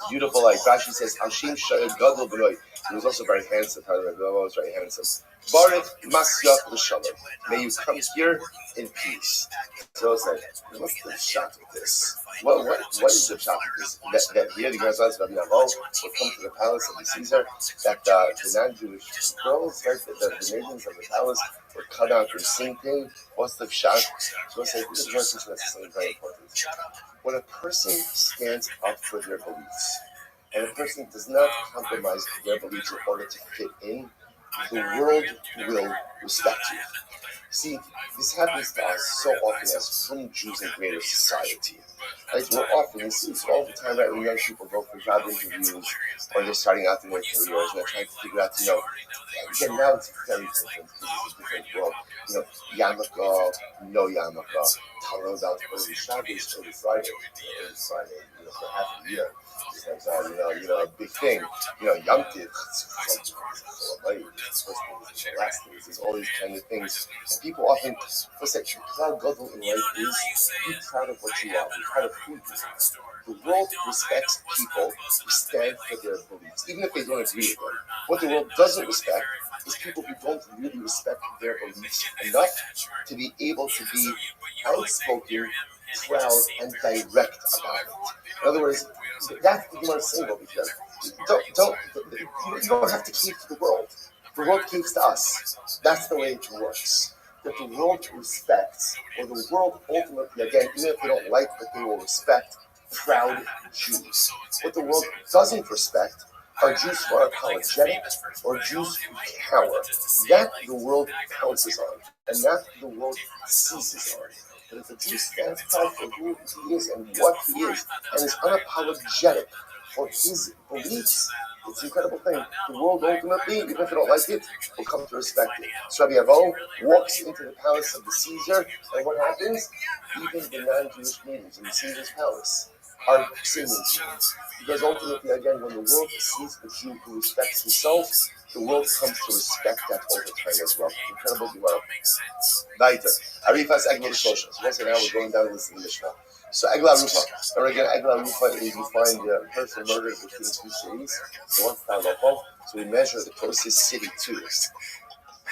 Beautiful light. Rashi says, Hashim Shayad Gadol B'noi. He was also very handsome. He was very handsome. Baruch Masyach L'Shalom. May you come here in peace. So it's like, what's the shot with this? What is the shot with this? That here the Gazans Rabbi Aval would come to the palace of the Caesar, that the non-Jewish girls, right, the maidens of the palace would cut out their sing thing. What's the shot? So it's like, this is something very important. When a person stands up for their beliefs, and a person does not compromise their beliefs in order to fit in, the world will respect you. See, this happens to us so often as from Jews in greater society. Right? We're often, we see this all the time, right, when young people go for job interviews, or they're starting out in their careers, and they're trying to figure out, again, now it's very different, it's a different world. Yarmulke, no yarmulke, Talmud out early Shabbos, early Friday, for half a year. It's like, a big thing. Yom Tiv, last days, there's all these kind of things. And people often, what's that, proud gadol in life is, be proud of what you are, be proud of who you are. The world respects people who stand for their beliefs, even if they don't agree with them. What the world doesn't respect is people who don't really respect their beliefs enough to be able to be outspoken, proud, and direct about it. In other words, that's the Gemara saying over here. You don't have to cave to the world. The world caves to us. That's the way it works. That the world respects, or the world ultimately, again, even if they don't like, that they will respect proud Jews. What the world doesn't respect are Jews who are apologetic, or Jews who cower. That the world pounces on, and that the world seizes on. But if a Jew stands proud for who he is and what he is, and is unapologetic for his beliefs, it's an incredible thing. The world ultimately, even if they don't like it, will come to respect it. So Rabbi Aval walks into the palace of the Caesar, and what happens? Even the non-Jewish leaders in the Caesar's palace are singing to him. Because ultimately, again, when the world sees a Jew who respects himself, the world comes to respect that over time as well. Incredible Gemara. Later, Arifas Egla Shosha. So once again, we're going down to listen to Mishnah. So Egla Rufa. And again, Egla Rufa is you find the person murdered between two cities. So once time local, so we measure the closest city to it.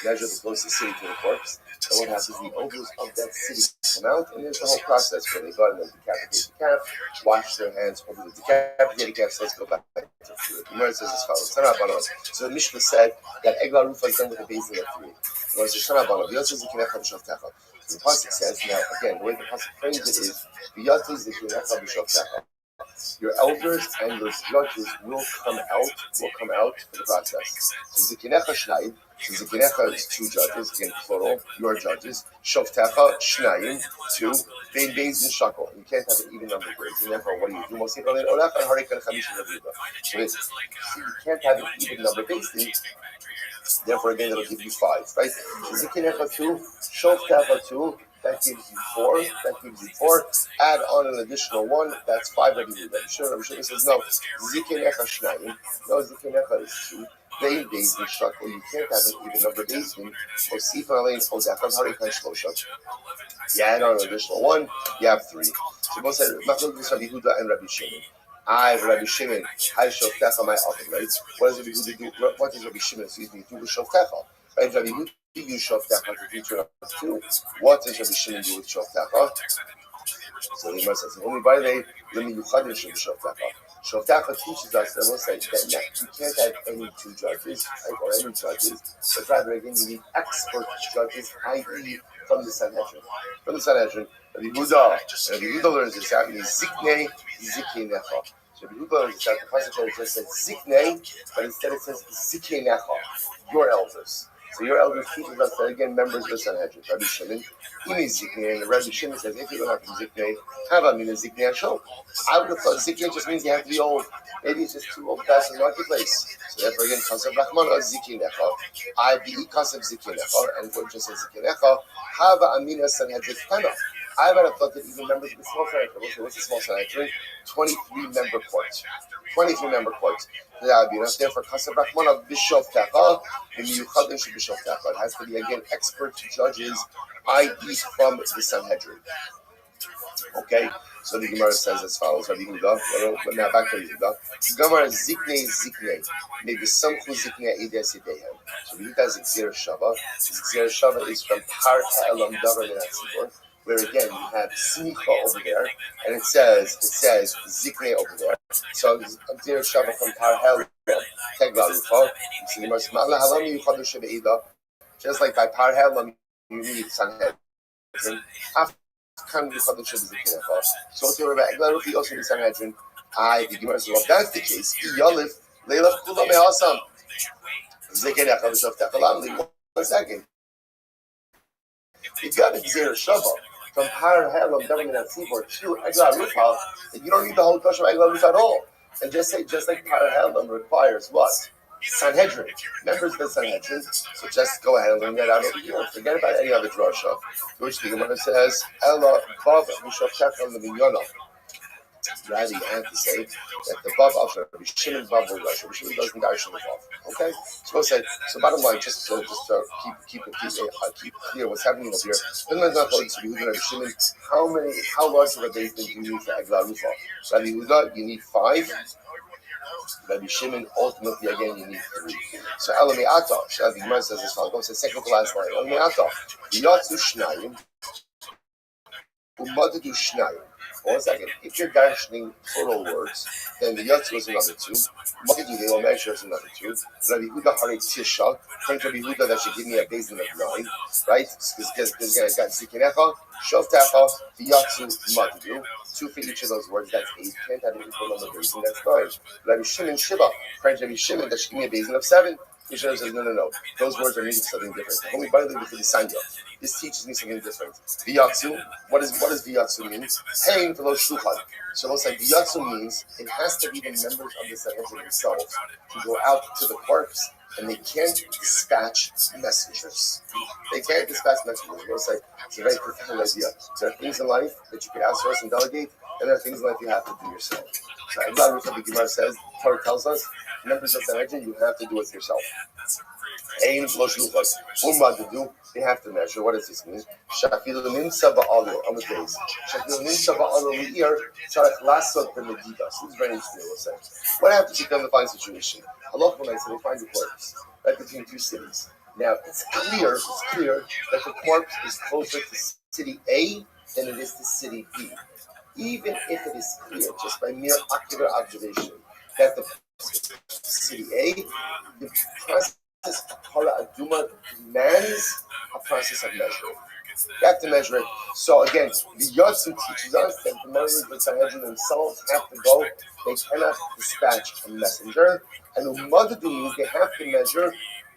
Measure the closest city to the corpse. And what happens, the elders of that city come out, and there's the whole process where they go and they decapitate the calf, wash their hands over the decapitated calf. So let's go back to the Gemara says as follows. So the Mishnah said that Egla Rufa is done with a basin of three. So the pasuk says, now again, the way the pasuk frames it is, your elders and your judges will come out for the process. So Zikinecha Shnayim, so Zikinecha is two judges, again plural, your judges. Shoftecha Shnayim, two. Bein Beis and Shakel. You can't have an even number of grades. And therefore, what do you do? Most people you can't have an even number of grades. Therefore, again, it'll give you 5, right? So Zikinecha 2, Shoftecha 2. That gives you 4. Add on an additional 1. That's 5. Rabbi Shimon says no. Zikinecha Shnayim. No, Zikinecha is 2. Bein Beis and Shakel. You can't have an even number of days. Or Sifan Alein Odechad Harikan Shlosha. You add on an additional 1. You have 3. So both said Machlokes Rabbi Yehuda and Rabbi Shimon. Rabbi Shimon, I Shoftecha my oven, right? What does Rabbi Yehuda do? What does Rabbi Shimon, do with Shoftecha? Right? Rabbi Yehuda use Shoftecha to teach you 2. What does Rabbi Shimon do with Shoftecha? So the Gemara says, only by the way, let me Yuchadim Shoftecha. Shoftecha teaches us that we'll say that you can't have any 2 judges, right? Or any judges, but rather again you need expert judges, i.e. from the Sanhedrin. Rabbi Yehuda learns this out in Ziknei Zikinecha. So Rabbi Yehuda is that the pasuk just said ziknei, but instead it says ziknecha, your elders. So your elders teaches us that again, members of the Sanhedrin. Rabbi Shimon, Imi ziknei, and Rabbi Shimon says if you don't have ziknei, have a mina ziknei ashol. I would have thought ziknei just means you have to be old. Maybe it's just too old to pass in the marketplace. So therefore again, kasav rachman or ziknecha, I be kasav ziknecha, and what just says ziknecha, have a mina Sanhedrin kana. I would have thought that even members of the small Sanhedrin, what's the small Sanhedrin? 23-member court. 23-member court. That would be enough. Therefore, Kasav Rachmana Bishov Techa, and Miyuchadin Bishov Techa. It has to be, again, expert judges, i.e. from the Sanhedrin. Okay? So the Gemara says as follows. Rabbi Yehuda, now back to Yehuda. Gemara Ziknei. Maybe some who Ziknei Eides Yidehem. So Yehuda has Gzera Shava. Gzera Shava is from Par Ha'elam Davar Le'atzibor, where again you have smicha over there, and it says ziknei over there. So Gzera Shava from Par Ha'elam Tegla Rufa. Just like by Par Ha'elam you need Sanhedrin. So to Rabbi Egla Rufi also need Sanhedrin. The Gemara says, well, if that's the case, Yalif Leilach Kula Me'asam Ziknei Chavishov Techalam. 1 second. If you have a Gzera Shava from Par Ha'elam Davar Le'atzibor to Egla Rufa, then you don't need the whole question of Egla Rufa at all. And just like Par Ha'elam requires what? Sanhedrin, members of the Sanhedrin. So just go ahead and learn that out over here. Forget about any other drasha. Which the Gemara says, Ella Vav Mishov Techalam L'Minyana. Rather, you have to say that the Vav of Rabbi Shimon Vav will rush. Rabbi Shimon doesn't darshan the Vav. Okay? So bottom line, just to keep clear what's happening over here. Rabbi Shimon, how large of a base do you need for Egla Rufa? Rabbi Yehuda, you need 5. Rabbi Shimon, ultimately again, you need 3. So Elamei Ata, the Gemara says this one. Go to the second to last line. Elamei Ata, Yatsu Shnayim, Umadadu Shnayim. 1 second. If you're darshaning total words, then the Yatsu is another 2. Madadu, they will measure is another 2. Rabbi Yehuda Hare Tisha, according to Rabbi Yehuda, that should give me a basin of 9, right? Because I got Ziknecha, Shov Techa, Yatsu, Madadu. 2 for each of those words, that's 8. Can't have an equal number of basin, that's 9. Rabbi Shimon Shiva, according to Rabbi Shimon, that should give me a basin of 7. Yeshua says, no. Those words are meaning something different. Only by the way, this teaches me something different. V'yatsu, what does v'yatsu mean? Paying for those shulchan. So let's say v'yatsu means it has to be the members of the Sanhedrin themselves to go out to the corpse, and they can't dispatch messengers. It's a very profound idea. There are things in life that you can outsource and delegate, and there are things in life you have to do yourself. So Egla Rufa, the Gemara says, Torah tells us, members of Sanhedrin, you have to do it yourself. Aim lo shluchos. Umad, they have to measure. What does this mean? Shafilu nimsa ba'alu on the days. Shafilu nimsa ba'alu li'ir tzarech lasot b'medida. So this is very interesting. We'll say. What happens if you come to find situation? Halach when I say we find the corpse right between 2 cities. Now it's clear that the corpse is closer to city A than it is to city B. Even if it is clear, just by mere ocular observation, that the city A, the process of Kara Aduma demands a process of measuring. You have to measure it. So again, the Yatsu teaches us that the members of the Sanhedrin themselves have to go. They cannot dispatch a messenger. And Umadadu means they have to measure,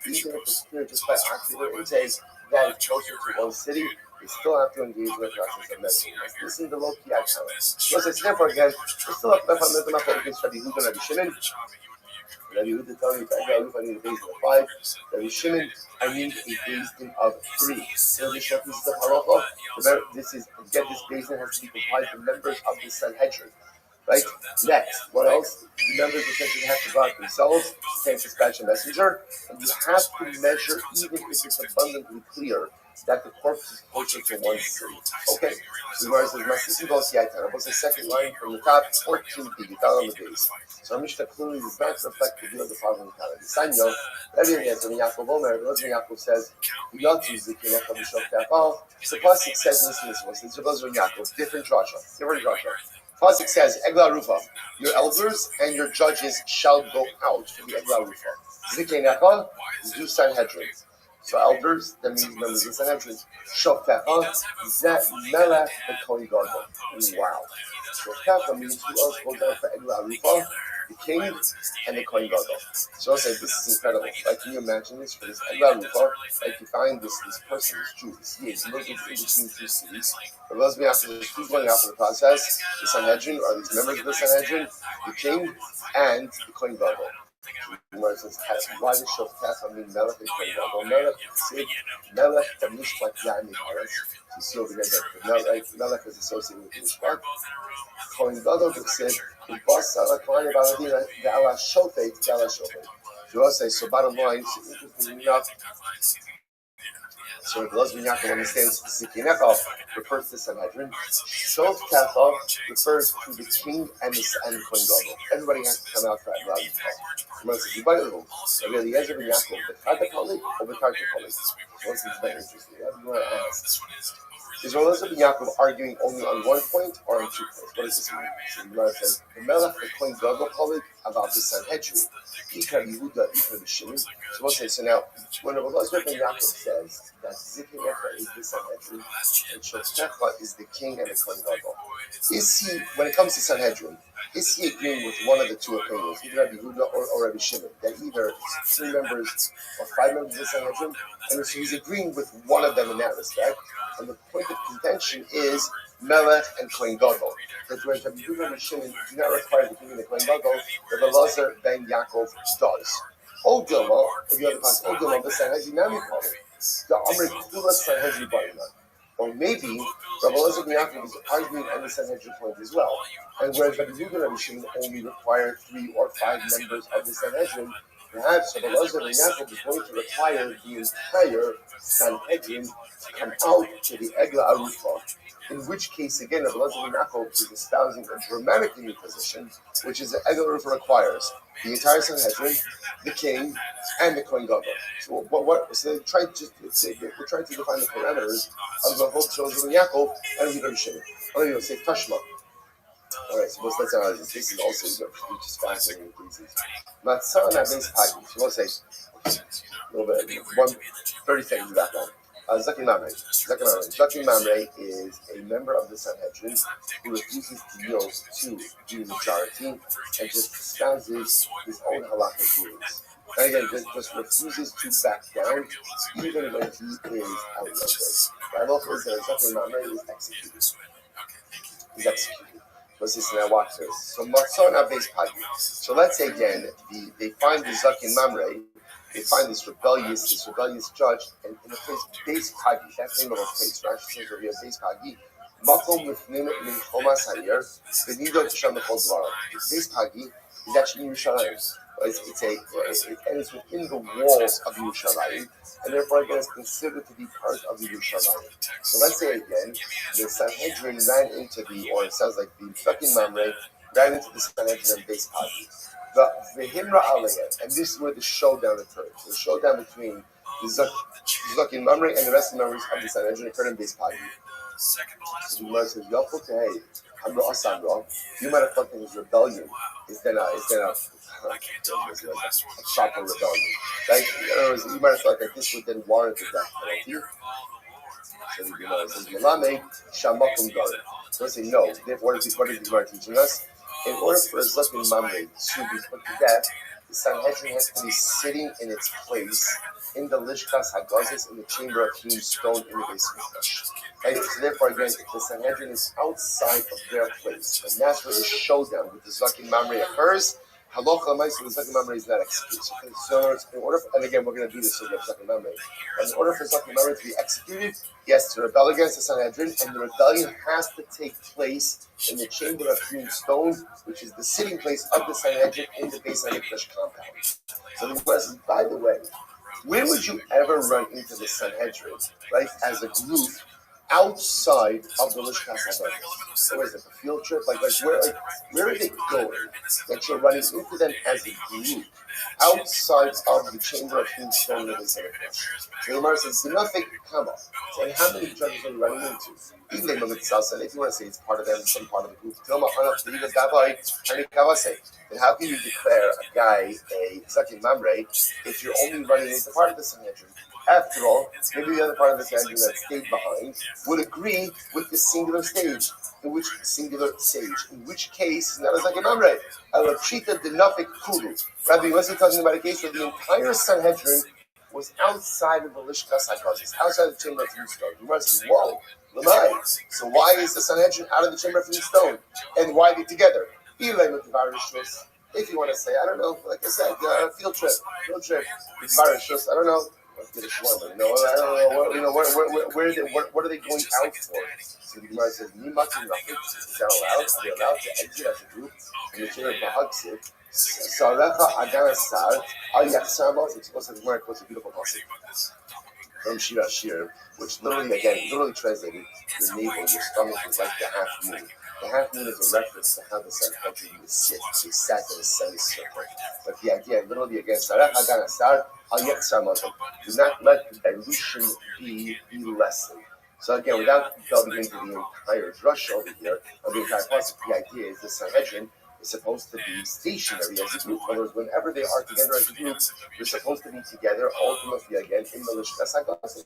even if it's clear just by ocular intake, that is closer to one city. They still have to engage in the process of measuring. This is the low-key outcome. So it's therefore again, we still have to find the Machal against Rabbi Yehuda and Rabbi Shimon. Rabbi Yehuda telling me, I need a basin of 5. Rabbi Shimon, I need a basin of 3. So this is the halacha. This is, again, this basin has to be comprised of members of the Sanhedrin. Right? Next, what else? The members of the Sanhedrin have to go out themselves, can't dispatch a messenger, and you have to measure even if it's abundantly clear that the corpse is closer to one city. Okay? So whereas there's Masisi Gosiyaitan, what's the second line from the top? 14b, down on the base. So Mishnah clearly does not reflect the view of the following kind. The Sanyo, Rabbi Yaakov Omer, Rabbi Yaakov says, Yatsu Ziknecha B'Shov Techa. The Pasuk says, listen to this, it's Rabbi Yaakov, different drasha. Pasuk says, Egla Rufa, your elders and your judges shall go out to the Egla Rufa. Ziknecha, Zu Sanhedrin. So elders, that means members of the Sanhedrin. Shofecha, Zet Melech the Kohen Gadol. Wow. Shofecha means who else goes down for Eglah Arufa? The king and the Kohen Gadol. So I say this is incredible. Like, can you imagine this for this Eglah Arufa? Like, you find this person, this Jew, this Yid, he lives in between two cities. But who's going out for the process? The Sanhedrin, or these members of the Sanhedrin, the king and the Kohen Gadol. Where it says, why does Shofecha mean Melech and Kohen Gadol? Melech the Mishpat Yami Paras. You see over here that Melech is associated with Mishpat. Kohen Gadol said, the boss of the Kohen Baladina, the Allah Shofet, the Allah Shofet. You also say, so bottom line, interestingly enough, so if Elazar ben Yaakov understands Zikinecha refers to Sanhedrin, Shofecha refers to the king and the Kohen Gadol. Everybody has to come out for Eglah Arufa. Remember, if you buy the rule, really, Elazar ben Yaakov, the Chata Polit or the Karta Polit? So this is very interesting. You want to ask. Is Elazar ben Yaakov arguing only on one point or on 2 points? What does this mean? So the Gemara says, the Melech, the Kohen Gadol Polit about the Sanhedrin. Ikar Yehuda, Ikar B'Shimon. So we'll say, so now, when Elazar ben Yaakov says that Zikinecha is the Sanhedrin and Shofecha is the king and the Kohen Gadol, is he, when it comes to Sanhedrin, is he agreeing with one of the two opinions, either Rabbi Yehuda or Rabbi Shimon, that either 3 members or 5 members of the Sanhedrin, and so he's agreeing with one of them in that respect, and the point of contention is Melech and Kohen Gadol. Because whereas Rabbi Yehuda and Rabbi Shimon do not require the king and the Kohen Gadol, the Elazar ben Yaakov does. O Dilma, or the other part, O Dilma, the Sanhedrin Nami Kohen, the Amr Kula Sanhedrin Barina. Or maybe Rabbi Elazar ben Yaakov is arguing on the Sanhedrin point as well. And whereas Rabbi Yehuda and Rabbi Shimon only require 3 or 5 members of the Sanhedrin, perhaps Rabbi Elazar ben Yaakov is going to require the entire Sanhedrin to come out to the Eglah Arufa. In which case, again, Rabbi Elazar ben Yaakov is espousing a dramatically new position, which is that Eglah Arufa requires the entire Sanhedrin, the king, and the Kohen Gadol. So so we're trying to define the parameters of the whole Elazar ben Yaakov and Rabbi Shimon. I'm going to say Tashma. All right, so let's analyze this. This is also which is fascinating. Matzah and Abes Pagi. So we'll say a little bit, 30 seconds of background. Zakin Mamre is a member of the Sanhedrin who refuses to yield to the majority and just espouses his own halakha rulings. And again, just refuses to back down even when he is outnumbered. The halacha is that Zakin Mamre is executed. He's executed. Let's listen now, watch this. So Matzon Abes Pagi. So let's say again, they find the Zakin Mamre. They find this rebellious judge, and in a place, Beis Pagi, that's the name of a place, right? She says over here, Beis Pagi, Makom Lifnim Min Chomas Hayir, Venido Tisham Bechol Dvar. Beis Pagi is actually in Yerushalayim. And it's within the walls of Yerushalayim, and therefore again it's considered to be part of Yerushalayim. So let's say again, the Sanhedrin ran into or it sounds like the Zakin Mamre ran into the Sanhedrin and Beis Pagi. The Vehimra Aliyah, and this is where the showdown occurred. So the showdown between the Zakin Mamre and the rest of the members of the Sanhedrin occurred in Beis Pagi. So the Gemara says, "Yafuk, Hamra Asamra." You might have thought that his rebellion is then a proper rebellion. Like, in other words, you might have thought that this would then warrant the death penalty. So the Gemara says, "Malame Shamakum Garim." So let's say no. Therefore, what is the Gemara teaching us? In order for a Zakin Mamre to be put to death, the Sanhedrin has to be sitting in its place in the Lishkas Hagazis, in the chamber of hewn stone in the base of the flesh. Right? So therefore, again, if the Sanhedrin is outside of their place, and that's where the showdown with the Zakin Mamre occurs, Halacha L'maisa, the Zakin Mamre is not executed. So in order, and again, we're going to do this with Zakin Mamre. And in order for Zakin Mamre to be executed, he has to rebel against the Sanhedrin, and the rebellion has to take place in the chamber of hewn stone, which is the sitting place of the Sanhedrin in the base of the flesh compound. So the question, by the way, where would you ever run into the Sanhedrin, right, as a group, outside of the Lishkas HaGazis? So is it a field trip? Like where are they going that you're running into them as a group outside of the chamber of hewn stone that is in it? So the Gemara says, nothing come up. So how many judges are you running into? Even they know itself, and if you want to say it's part of them, some part of the group, then how can you declare a guy a Zakin Mamre if you're only running into part of the Sanhedrin? After all, maybe the other part of the Sanhedrin that stayed behind would agree with the singular stage, in which case, not as like an amre, alachita denafik kulu. Rabbi wasn't talking about a case where the entire Sanhedrin was outside of the Lishkas HaKodesh, outside of the chamber of hewn stone. The Gemara says, whoa, Lamai. So why is the Sanhedrin out of the chamber of hewn stone? And why are they together? If you want to say, I don't know, like I said, field trip, I don't know. Let's get a shawarma. I don't know. What are they going out for? So the Gemara says, "Nimakim rachik." Is that allowed? Are they allowed to exit as a group from the chamber of Bahagsid? Sarecha agan sar al yachsamos. It's supposed to the Gemara quotes a beautiful passage from Shira Shir, which literally translated, your navel, your stomach is like the half moon. The half moon is a reference to how the Sanhedrin would sit. They sat in a semicircle. But the idea, literally again, Sarach Hagan Asar, Al Yechsar Mazon. Do not let the dilution be lessened. So again, without delving into the entire drush over here, of the entire process, the idea is the Sanhedrin is supposed to be stationary as a group. In other words, whenever they are together as a group, they're supposed to be together ultimately again in the Lishkas HaKodesh.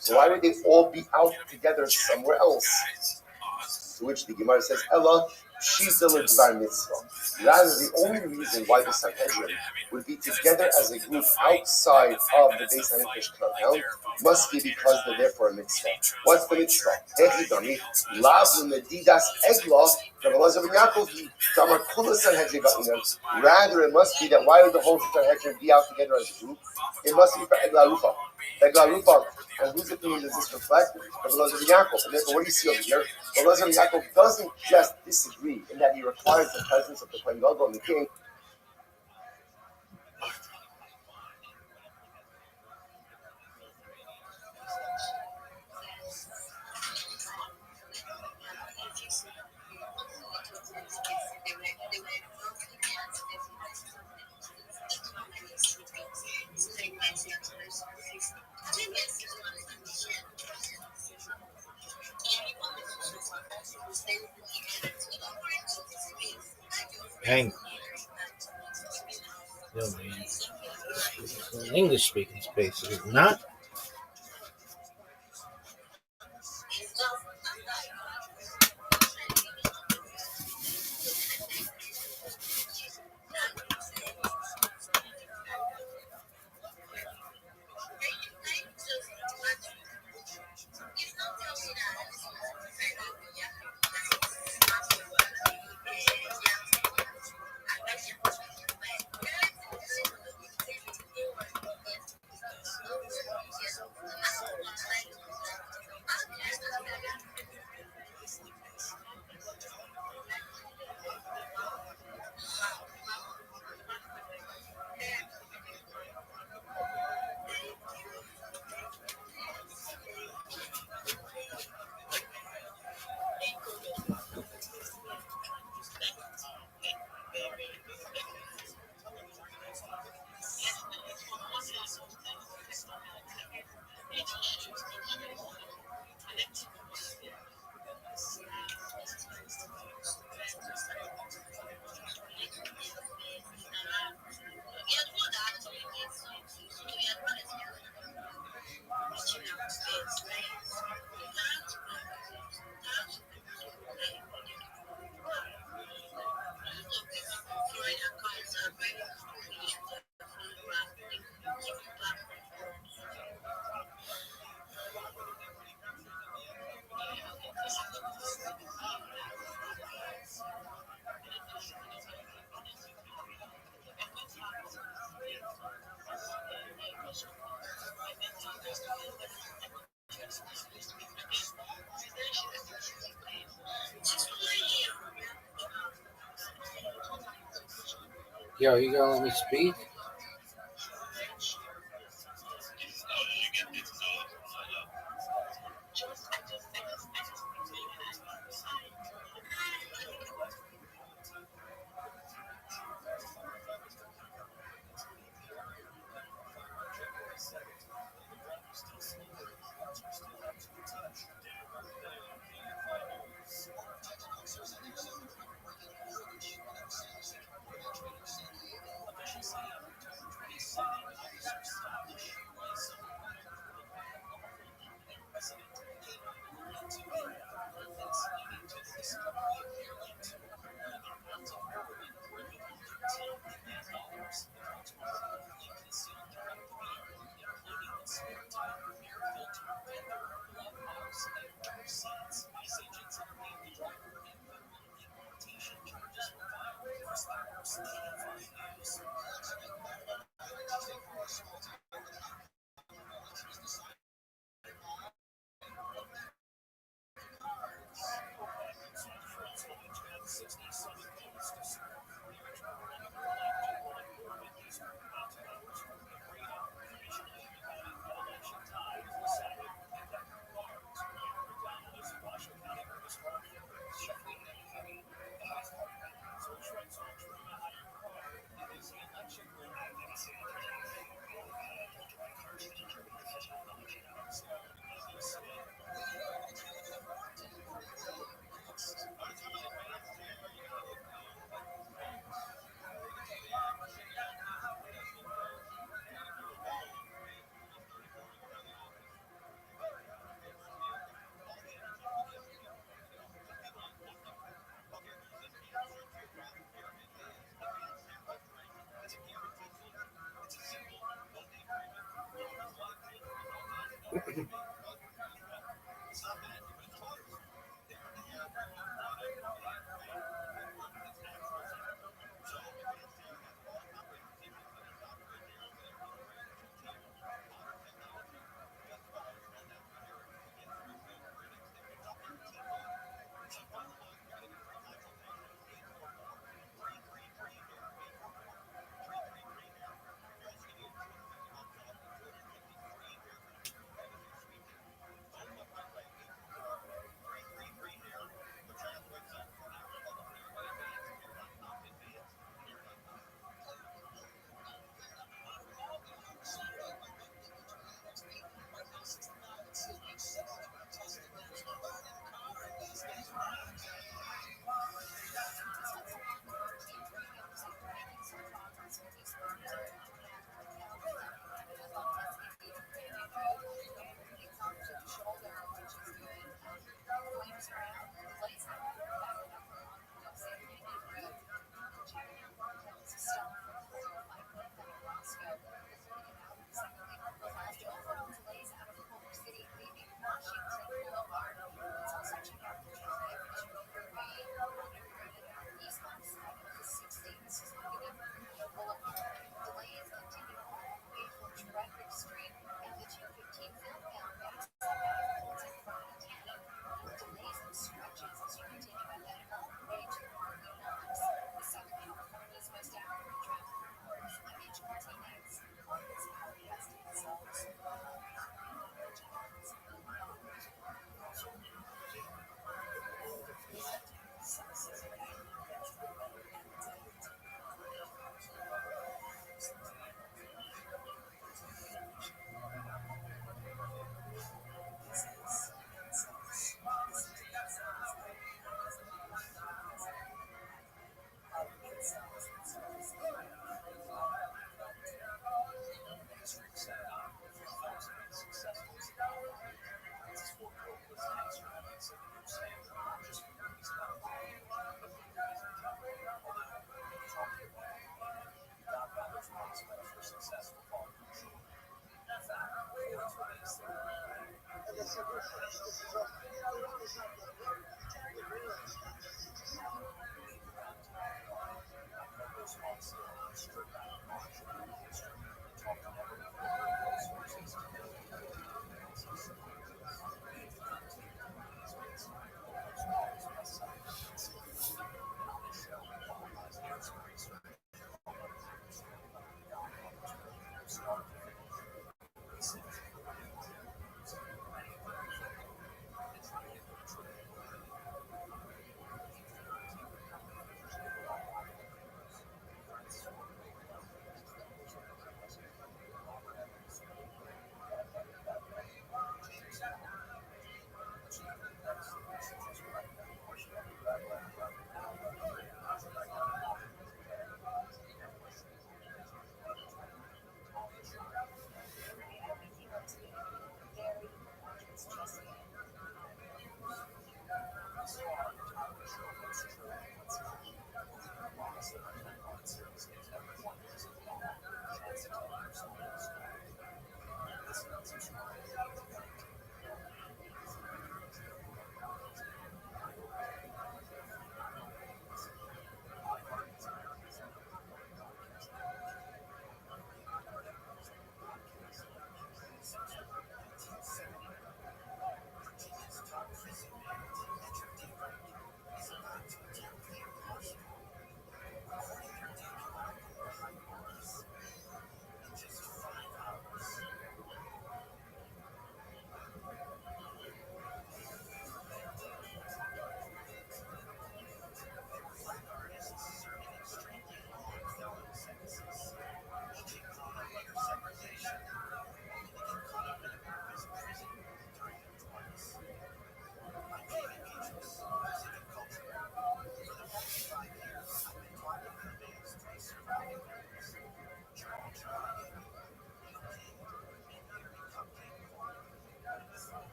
So why would they all be out together somewhere else? To which the Gemara says, Ella, Shita L'Dvar Mitzvah. Rather, the only reason why the Sanhedrin would be together as a group outside of the Beis HaMikdash compound must be because they're there for a mitzvah. What's the mitzvah? Echidami, Lav L'Medidas Eglah, rather, it must be that why would the whole Sanhedrin be out together as a group? It must be for Eglah Rufa. Eglah Rufa. And whose opinion does this reflect? Rabbi Elazar ben Yaakov. And therefore, what do you see over here? Rabbi Elazar ben Yaakov doesn't just disagree in that he requires the presence of the Kohen Gadol and the king. Hang. English speaking space is not. Yo, you gonna let me speak?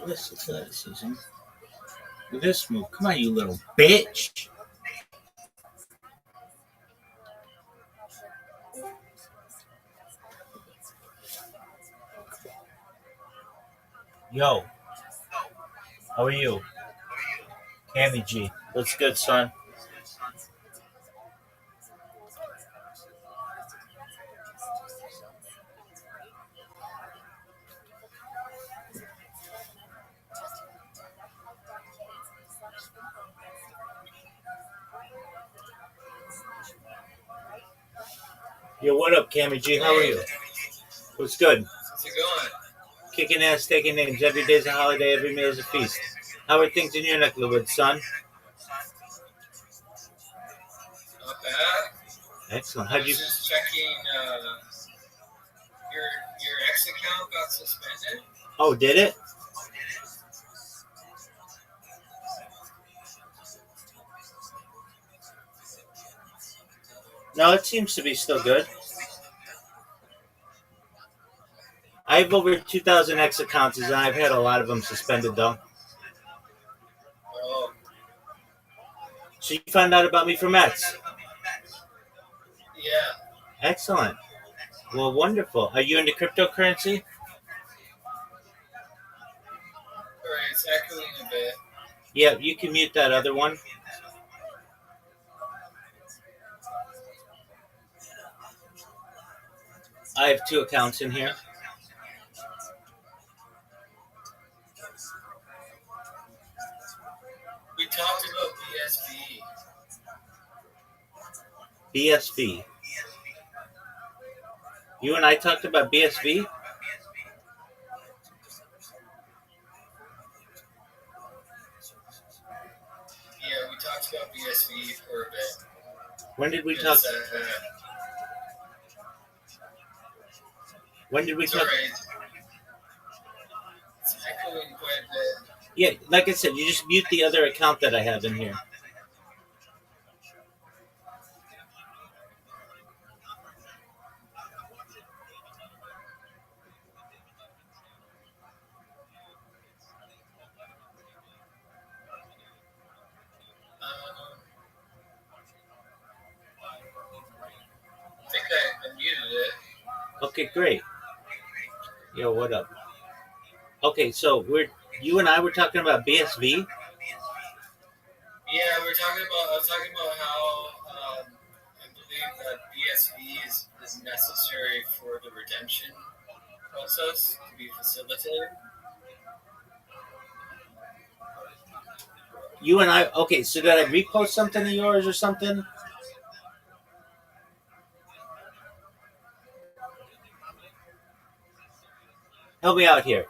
This is Susan. Look at this move. Come on, you little bitch. Yo. How are you? Cammy G. What's good, son? Yo, what up, Cammy G? How are you? What's good? How's it going? Kicking ass, taking names. Every day's a holiday, every meal's a feast. How are things in your neck of the woods, son? Not bad. Excellent. I How'd was you... just checking. Your X account got suspended. Oh, did it? No, it seems to be still good. I have over 2,000 X accounts, and I've had a lot of them suspended, though. Oh, So you found out about me from X? yeah. Excellent. Well, wonderful. Are you into cryptocurrency? Alright, it's echoing a bit. Yeah, you can mute that other one. I have 2 accounts in here. We talked about BSB. BSV. You and I talked about BSV? Yeah, we talked about BSB for a bit. When did we talk? When did we It's talk? alright. It's echoing quite a bit. Yeah, like I said, you just mute the other account that I have in here. I think I muted it. Okay, great. Yo, what up? Okay, so you and I were talking about BSV. Yeah, I was talking about how I believe that BSV is necessary for the redemption process to be facilitated. You and I. Okay, so did I repost something of yours or something? Help me out here.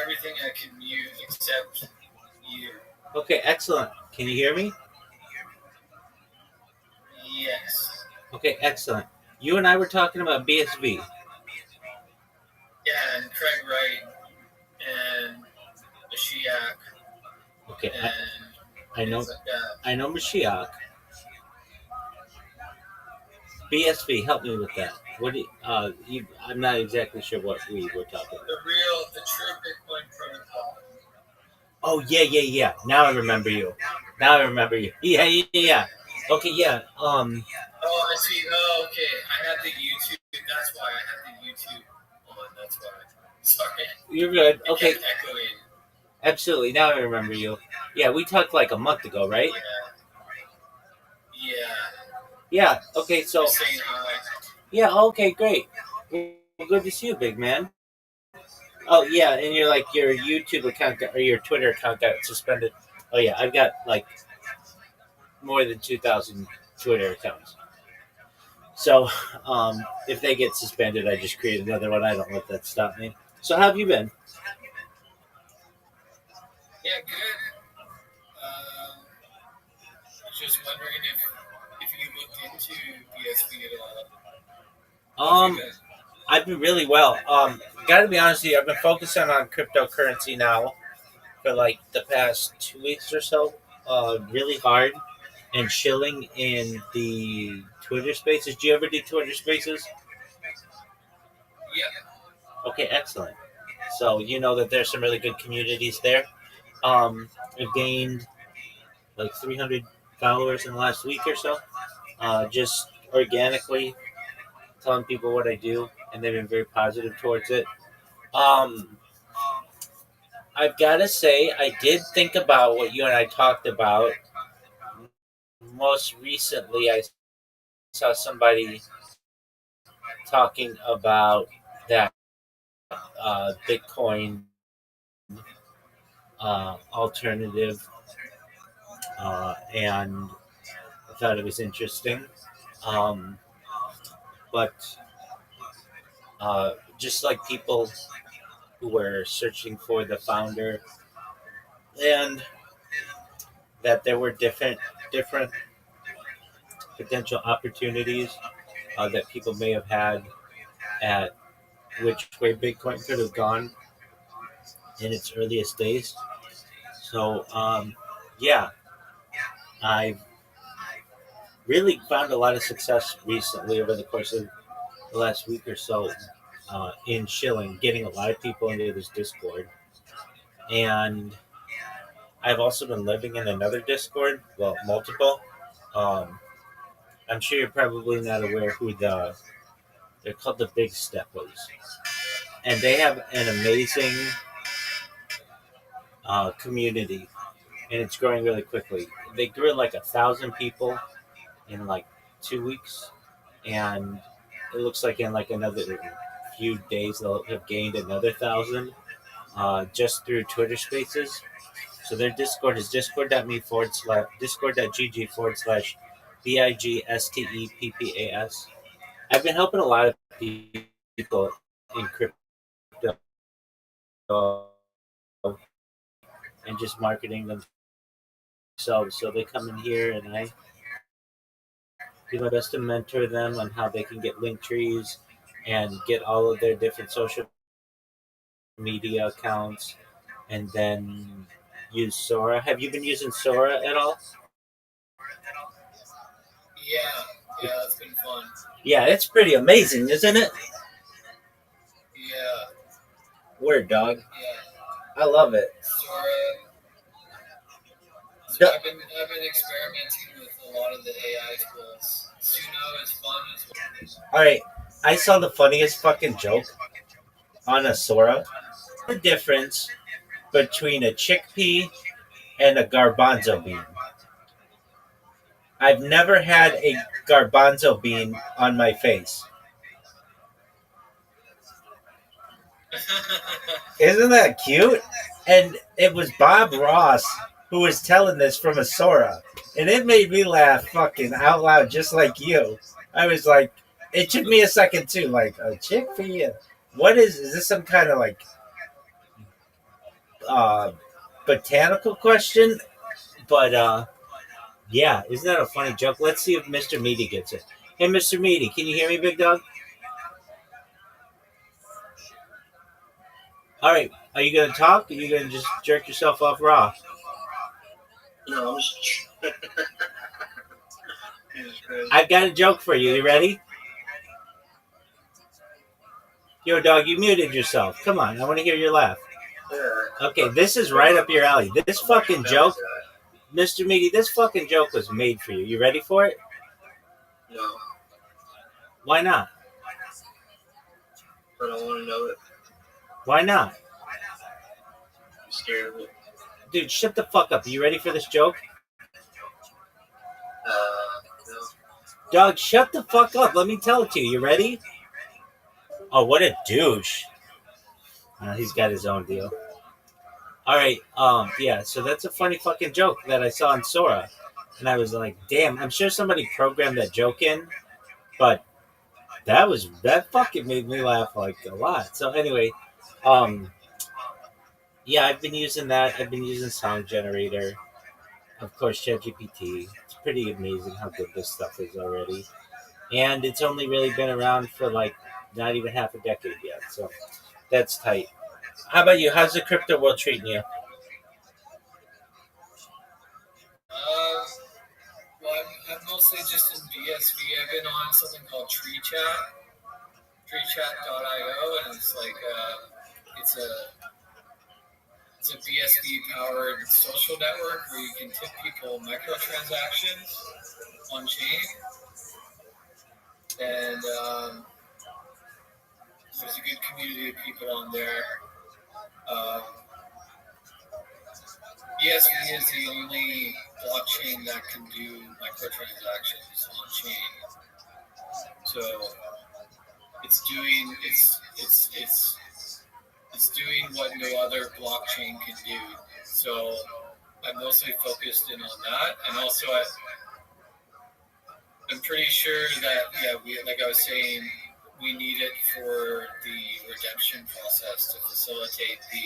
everything I can mute except you. Okay, excellent. Can you hear me? Yes. Okay, excellent. You and I were talking about BSV. Yeah, and Craig Wright and Mashiach Okay, and I know. things like that. I know Mashiach. BSV, help me with that. What do I'm not exactly sure what we were talking about. The true Bitcoin protocol. Oh yeah. Now I remember you. Yeah. Okay, yeah. Oh, I see. Oh, okay. I had the YouTube. That's why I had the YouTube on. That's why. Sorry. You're good. It Okay, kept echoing. absolutely. Now I remember you. Yeah, we talked like a month ago, right? Yeah. Yeah. Okay, so Just saying hi. yeah. Okay, great. Well, good to see you, big man. Oh yeah, and you're like your YouTube account or your Twitter account got suspended. Oh yeah, I've got like more than 2,000 Twitter accounts. So if they get suspended, I just create another one. I don't let that stop me. So how have you been? Yeah, good. Just wondering if you looked into BSB at all. I've been really well. Gotta be honest with you, I've been focusing on cryptocurrency now for like the past 2 weeks or so. Really hard and chilling in the Twitter spaces. Do you ever do Twitter spaces? Yeah. Okay, excellent. So you know that there's some really good communities there. I've gained like 300 followers in the last week or so. Just organically telling people what I do, and they've been very positive towards it. Um, I've got to say, I did think about what you and I talked about. Most recently, I saw somebody talking about that Bitcoin alternative, and I thought it was interesting. Um, but just like people who were searching for the founder, and that there were different potential opportunities that people may have had at which way Bitcoin could have gone in its earliest days. So yeah, I've really found a lot of success recently over the course of the last week or so in shilling, getting a lot of people into this Discord. And I've also been living in another Discord, well, multiple. Um, I'm sure you're probably not aware who they're called the Big Steppers. And they have an amazing community, and it's growing really quickly. They grew like 1,000 people in like 2 weeks, and it looks like in like another few days they'll have gained another 1,000 just through Twitter Spaces. So their Discord is discord.gg/BIGSTEPPAS. I've been helping a lot of people in crypto and just marketing themselves. So they come in here and I do my best to mentor them on how they can get link trees and get all of their different social media accounts and then use Sora. Have you been using Sora at all? Yeah, it's been fun. Yeah, it's pretty amazing, isn't it? Yeah. Word, dog. Yeah. I love it. So I've been experimenting with a lot of the AI tools. Suno is fun as well. Alright, I saw the funniest fucking joke on a Sora. The difference between a chickpea and a garbanzo bean. I've never had a garbanzo bean on my face. Isn't that cute? And it was Bob Ross who was telling this from a Sora. And it made me laugh fucking out loud just like you. I was like, it took me a second too. Like, a chickpea? What is this some kind of like botanical question, but yeah, isn't that a funny joke? Let's see if Mr. Meaty gets it. Hey, Mr. Meaty, can you hear me, big dog? All right, are you gonna talk? Or are you gonna just jerk yourself off raw? No, I'm just. I've got a joke for you. You ready? Yo, dog, you muted yourself. Come on, I want to hear your laugh. Yeah. Okay, this is right up your alley. This fucking joke, Mr. Meaty, this fucking joke was made for you. You ready for it? No, Why not? but I want to know it. Why not? I'm scared of it. Dude, shut the fuck up. Are you ready for this joke? No. Dog, shut the fuck up. Let me tell it to you. You ready? Oh, what a douche. He's got his own deal. All right. Yeah, so that's a funny fucking joke that I saw in Sora. And I was like, damn, I'm sure somebody programmed that joke in, but that fucking made me laugh like a lot. So anyway, yeah, I've been using that. I've been using Sound Generator. Of course, ChatGPT. It's pretty amazing how good this stuff is already. And it's only really been around for like not even half a decade yet. So that's tight. How about you? How's the crypto world treating you? Well, I'm mostly just in BSV. I've been on something called treechat.io, and it's like it's a BSV powered social network where you can tip people microtransactions on chain, and there's a good community of people on there. BSV is the only blockchain that can do microtransactions on chain. So it's doing what no other blockchain can do. So I'm mostly focused in on that, and also I'm pretty sure that like I was saying, we need it for the redemption process to facilitate the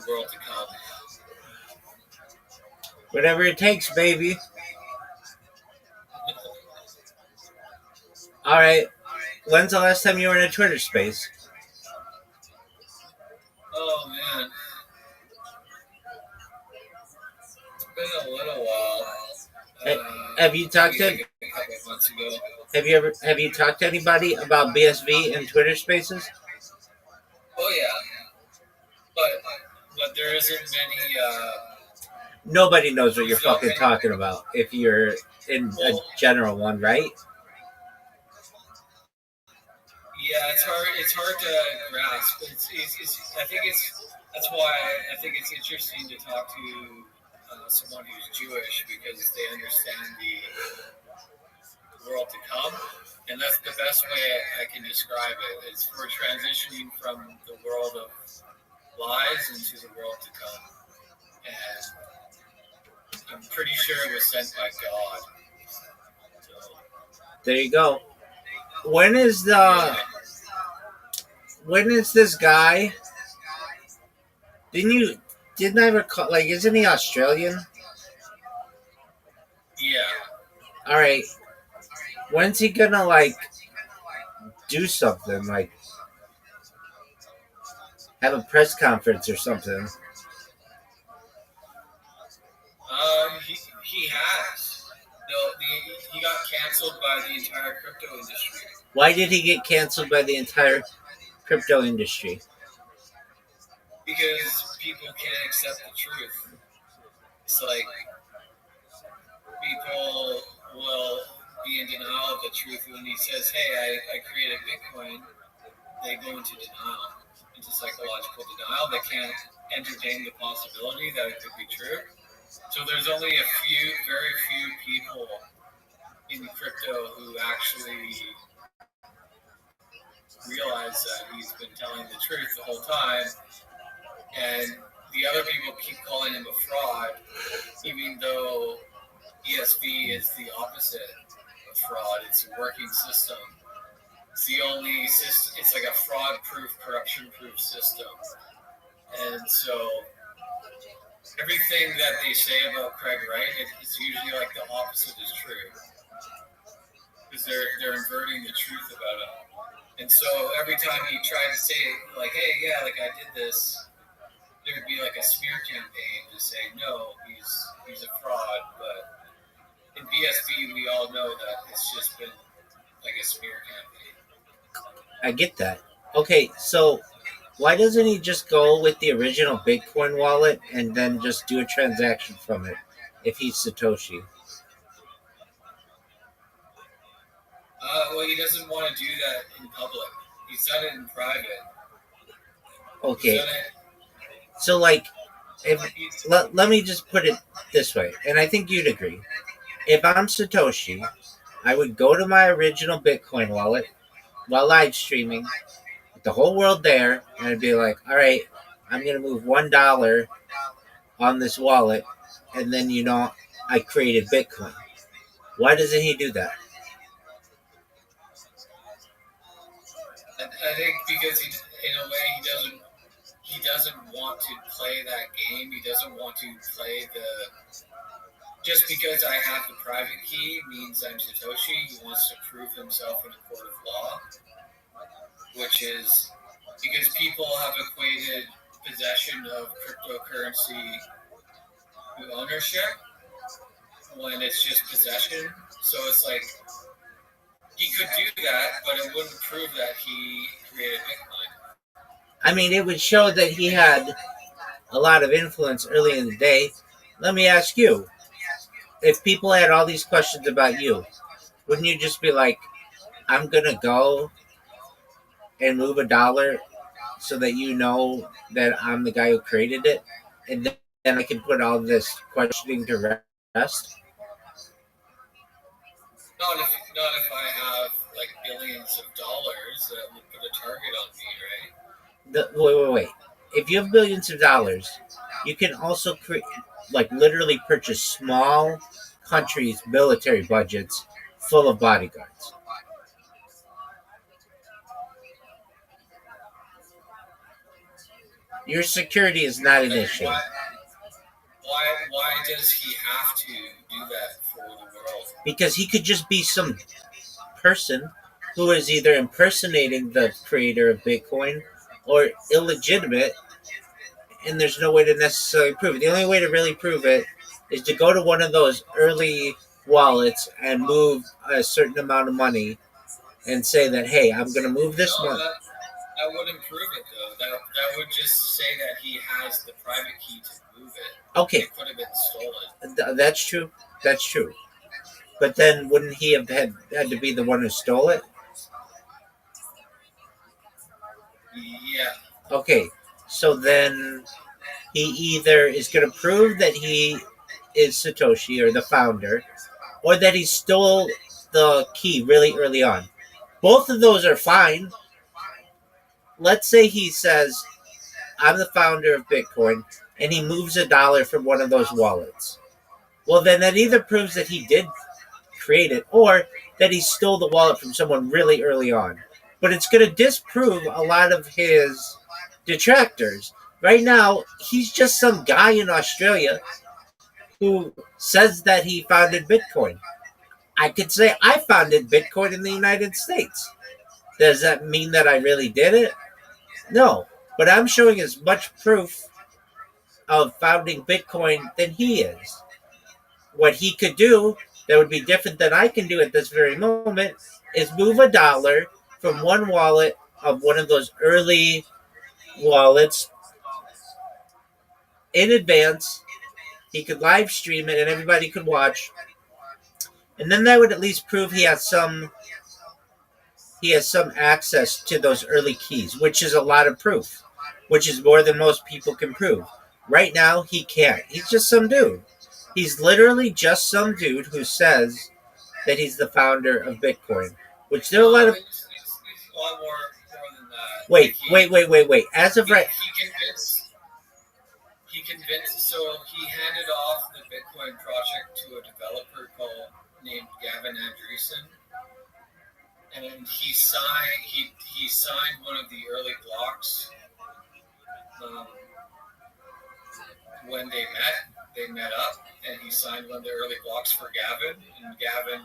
world to come. Whatever it takes, baby. All right. When's the last time you were in a Twitter space? Oh man, it's been a little while. Have you talked to? A couple of months ago. Have you talked to anybody about BSV and Twitter Spaces? Oh yeah, but there isn't many. Nobody knows what you're fucking talking about if you're in a general one, right? Yeah, it's hard to grasp. I think that's why I think it's interesting to talk to someone who's Jewish, because they understand the world to come, and that's the best way I can describe it. It's we're transitioning from the world of lies into the world to come, and I'm pretty sure it was sent by God. So, there you go. When is this guy? Didn't I recall? Like, isn't he Australian? Yeah. All right. When's he gonna like do something? Like have a press conference or something? He has. No, he got canceled by the entire crypto industry. Why did he get canceled by the entire crypto industry? Because people can't accept the truth. It's like people will be in denial of the truth when he says, hey, I created Bitcoin. They go into denial, into psychological denial. They can't entertain the possibility that it could be true. So there's only very few people in crypto who actually realize that he's been telling the truth the whole time, and the other people keep calling him a fraud, even though ESB is the opposite of fraud. It's a working system, It's the only system. It's like a fraud-proof, corruption-proof system. And so everything that they say about Craig Wright, it's usually like the opposite is true, because they're inverting the truth about him. And so every time he tried to say like, hey, yeah, like I did this, there would be like a smear campaign to say no, he's a fraud. But in BSB, we all know that it's just been like a smear campaign. I get that. Okay, so why doesn't he just go with the original Bitcoin wallet and then just do a transaction from it if he's Satoshi? Well, he doesn't want to do that in public. He's done it in private. Okay. So, like, let me just put it this way, and I think you'd agree. If I'm Satoshi, I would go to my original Bitcoin wallet while live streaming with the whole world there, and I'd be like, all right, I'm going to move $1 on this wallet, and then, I created Bitcoin. Why doesn't he do that? I think because in a way he doesn't want to play that game. He doesn't want to play just because I have the private key means I'm Satoshi. He wants to prove himself in a court of law, which is because people have equated possession of cryptocurrency to ownership when it's just possession. So it's like he could do that, but it wouldn't prove that he created Bitcoin. I mean, it would show that he had a lot of influence early in the day. Let me ask you, if people had all these questions about you, wouldn't you just be like, I'm going to go and move $1 so that you know that I'm the guy who created it? And then I can put all this questioning to rest? Not if I have like billions of dollars that would put a target on me, right? Wait. If you have billions of dollars, you can also literally purchase small countries' military budgets full of bodyguards. Your security is not an issue. Why does he have to do that for the world? Because he could just be some person who is either impersonating the creator of Bitcoin or illegitimate, and there's no way to necessarily prove it. The only way to really prove it is to go to one of those early wallets and move a certain amount of money and say that, hey, I'm going to move this money. That wouldn't prove it, though. That would just say that he has the private key to move it. Okay. It could have been stolen. That's true. But then wouldn't he have had to be the one who stole it? Yeah. Okay. So then he either is going to prove that he is Satoshi or the founder, or that he stole the key really early on. Both of those are fine. Let's say he says, I'm the founder of Bitcoin, and he moves $1 from one of those wallets. Well, then that either proves that he did create it or that he stole the wallet from someone really early on. But it's going to disprove a lot of his detractors. Right now, he's just some guy in Australia who says that he founded Bitcoin. I could say I founded Bitcoin in the United States. Does that mean that I really did it? No, but I'm showing as much proof of founding Bitcoin than he is. What he could do that would be different than I can do at this very moment is move $1 from one wallet of one of those early wallets in advance. He could live stream it and everybody could watch. And then that would at least prove he has some access to those early keys, which is a lot of proof, which is more than most people can prove. Right now, he can't. He's just some dude. He's literally just some dude who says that he's the founder of Bitcoin, which there are a lot of... It's a lot more than that. Wait. As of right... He convinced, so he handed off the Bitcoin project to a developer named Gavin Andreessen. and he signed one of the early blocks when they met up, and he signed one of the early blocks for Gavin, and Gavin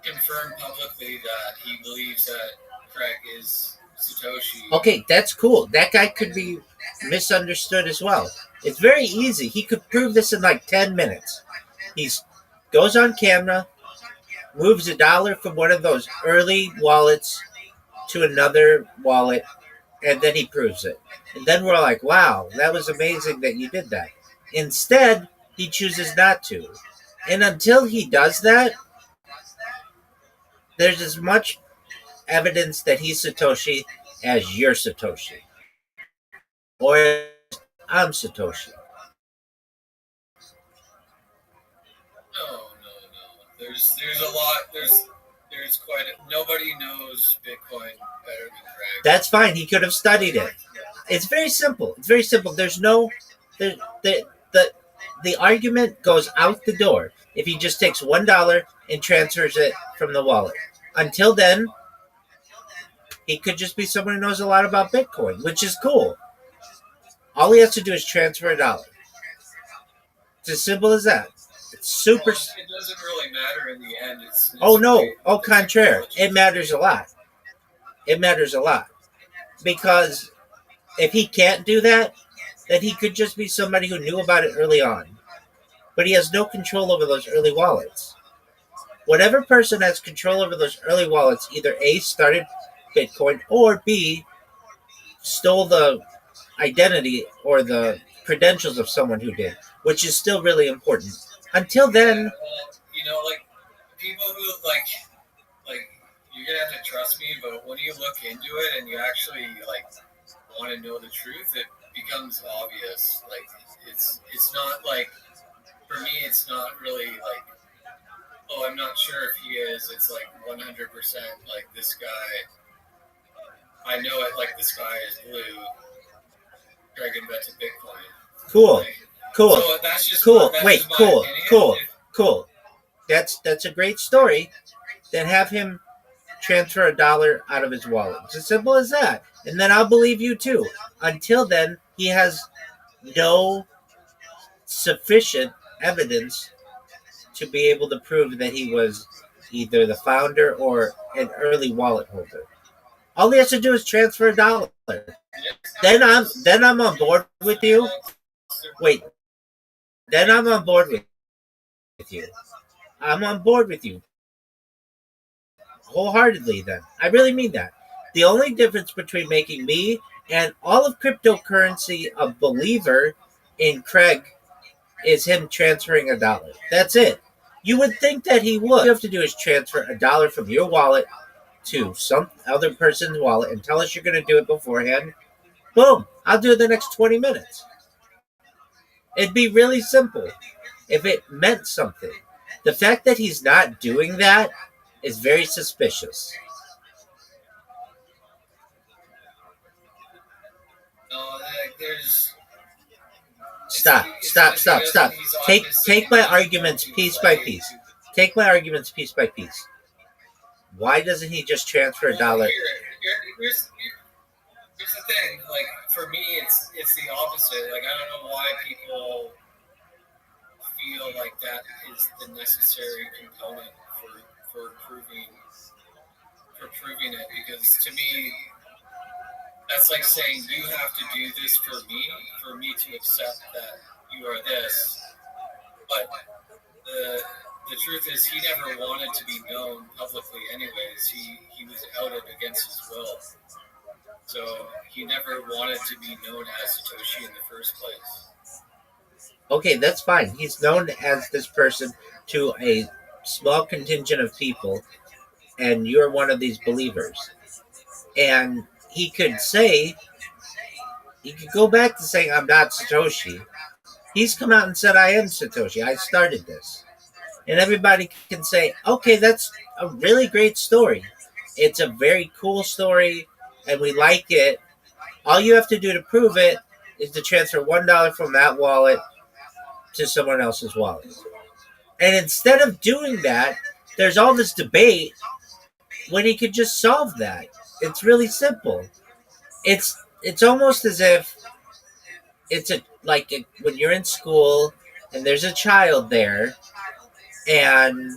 confirmed publicly that he believes that Craig is Satoshi. Okay, that's cool. That guy could be misunderstood as well. It's very easy. He could prove this in like 10 minutes. He goes on camera, moves $1 from one of those early wallets to another wallet, and then he proves it. And then we're like, wow, that was amazing that you did that. Instead, he chooses not to. And until he does that, there's as much evidence that he's Satoshi as you're Satoshi. Or I'm Satoshi. No. There's a lot. There's quite nobody knows Bitcoin better than Craig. That's fine. He could have studied it. It's very simple. There's no the argument goes out the door if he just takes $1 and transfers it from the wallet. Until then, he could just be someone who knows a lot about Bitcoin, which is cool. All he has to do is transfer $1. It's as simple as that. It's super. Well, it doesn't really matter in the end. It's oh no! Au contraire, it matters a lot. It matters a lot because if he can't do that, then he could just be somebody who knew about it early on, but he has no control over those early wallets. Whatever person has control over those early wallets either A, started Bitcoin, or B, stole the identity or the credentials of someone who did, which is still really important. Until then, like people who like you're gonna have to trust me, but when you look into it and you actually want to know the truth, it becomes obvious. Like it's not like, for me, it's not really like, oh, I'm not sure if he is. It's like 100% like this guy. I know it. Like this guy is blue. Craig invented Bitcoin. Cool. Cool. So that's just cool. That's Wait, just my cool. opinion. Cool. That's a great story. Then have him transfer $1 out of his wallet. It's as simple as that. And then I'll believe you too. Until then, he has no sufficient evidence to be able to prove that he was either the founder or an early wallet holder. All he has to do is transfer $1. Then I'm on board with you. Wait. Then I'm on board with you. I'm on board with you wholeheartedly. Then I really mean that. The only difference between making me and all of cryptocurrency a believer in Craig is him transferring $1. That's it. You would think that he would. All you have to do is transfer $1 from your wallet to some other person's wallet and tell us you're going to do it beforehand. Boom. I'll do it the next 20 minutes. It'd be really simple if it meant something. The fact that he's not doing that is very suspicious. No, there's. Stop. Take my arguments piece by piece. Take my arguments piece by piece. Why doesn't he just transfer $1? Here's the thing. Like, for me, it's the opposite. Like, I don't know why people feel like that is the necessary component for proving it. Because to me, that's like saying you have to do this for me to accept that you are this. But the truth is, he never wanted to be known publicly anyways. He was outed against his will. So he never wanted to be known as Satoshi in the first place. Okay, that's fine. He's known as this person to a small contingent of people, and you're one of these believers. And he could go back to saying, I'm not Satoshi. He's come out and said, I am Satoshi. I started this. And everybody can say, okay, that's a really great story. It's a very cool story, and we like it. All you have to do to prove it is to transfer $1 from that wallet to someone else's wallet. And instead of doing that, there's all this debate when he could just solve that. It's really simple. It's almost as if it's when you're in school and there's a child there and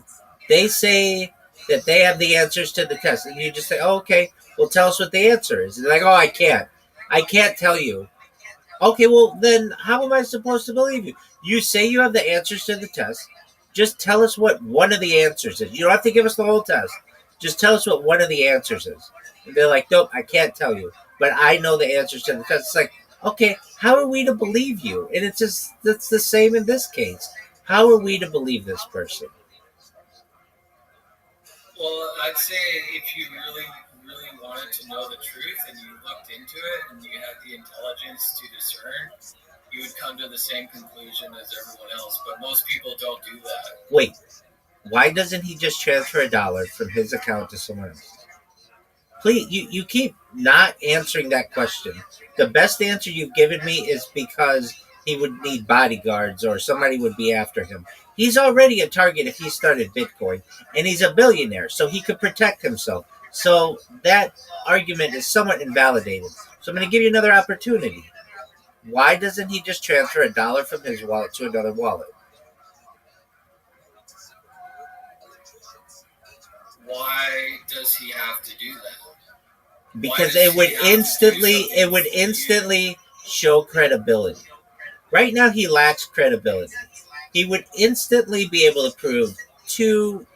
they say that they have the answers to the test and you just say, oh, okay, well, tell us what the answer is. And they're like, oh, I can't tell you. Okay, well, then how am I supposed to believe you? You say you have the answers to the test. Just tell us what one of the answers is. You don't have to give us the whole test. Just tell us what one of the answers is. And they're like, nope, I can't tell you. But I know the answers to the test. It's like, okay, how are we to believe you? And it's the same in this case. How are we to believe this person? Well, I'd say if you really, really wanted to know the truth and you looked into it and you had the intelligence to discern, you would come to the same conclusion as everyone else. But most people don't do that. Wait, why doesn't he just transfer $1 from his account to someone else? Please, you keep not answering that question. The best answer you've given me is because he would need bodyguards or somebody would be after him. He's already a target if he started Bitcoin, and he's a billionaire, so he could protect himself. So that argument is somewhat invalidated. So I'm going to give you another opportunity. Why doesn't he just transfer $1 from his wallet to another wallet? Why does he have to do that? Because it would instantly show credibility. Right now he lacks credibility. He would instantly be able to prove two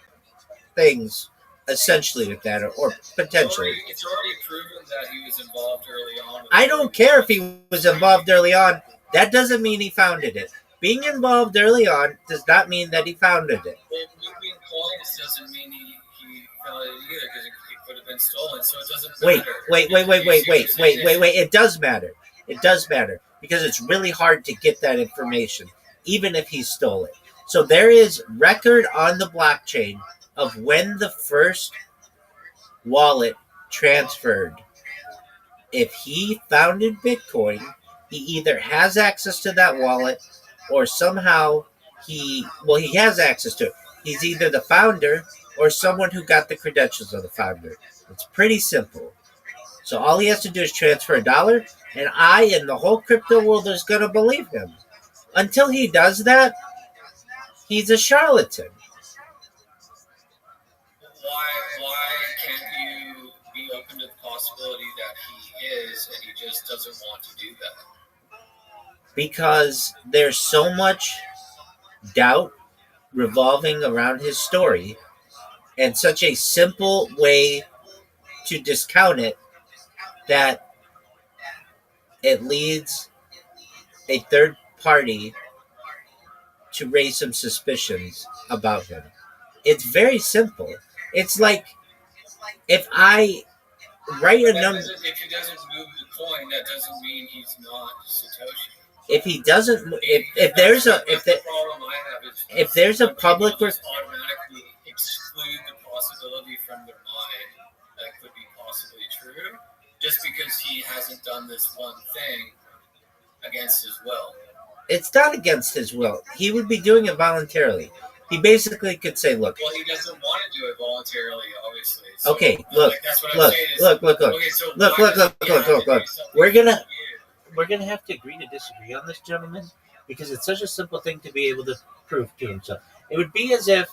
things essentially with that, or potentially. It's already proven that he was involved early on. I don't care if he was involved early on. That doesn't mean he founded it. Being involved early on does not mean that he founded it. Well, moving coins doesn't mean he founded it either, because it could have been stolen, so it doesn't matter. Wait. It does matter. It does matter because it's really hard to get that information, even if he stole it. So there is record on the blockchain of when the first wallet transferred. If he founded Bitcoin, he either has access to that wallet or somehow he has access to it. He's either the founder or someone who got the credentials of the founder. It's pretty simple. So all he has to do is transfer $1, and I and the whole crypto world is going to believe him. Until he does that, he's a charlatan. Why can't you be open to the possibility that he is and he just doesn't want to do that? Because there's so much doubt revolving around his story and such a simple way to discount it that it leads a third party to raise some suspicions about him. It's very simple. It's like if I write a number. If he doesn't move the coin, that doesn't mean he's not Satoshi. If he doesn't, if there's a public, automatically exclude the possibility from their mind that could be possibly true, just because he hasn't done this one thing against his will. It's not against his will. He would be doing it voluntarily. He basically could say, "Look." Well, he doesn't want to do it voluntarily, obviously. So, okay, look. We're gonna have to agree to disagree on this, gentlemen, because it's such a simple thing to be able to prove to himself. It would be as if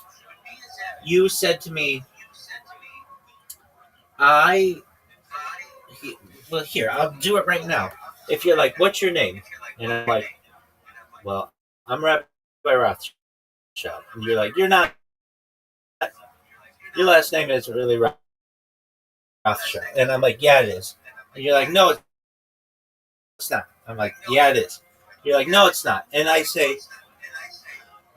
you said to me, well, here, I'll do it right now. If you're like, what's your name? And I'm like, well, I'm Rabbi ROTHSCHILD. And you're like, you're not. Your last name is really Rothschild. And I'm like, yeah, it is. And you're like, no, it's not. I'm like, yeah, it is. You're like, no, it's not. And I say,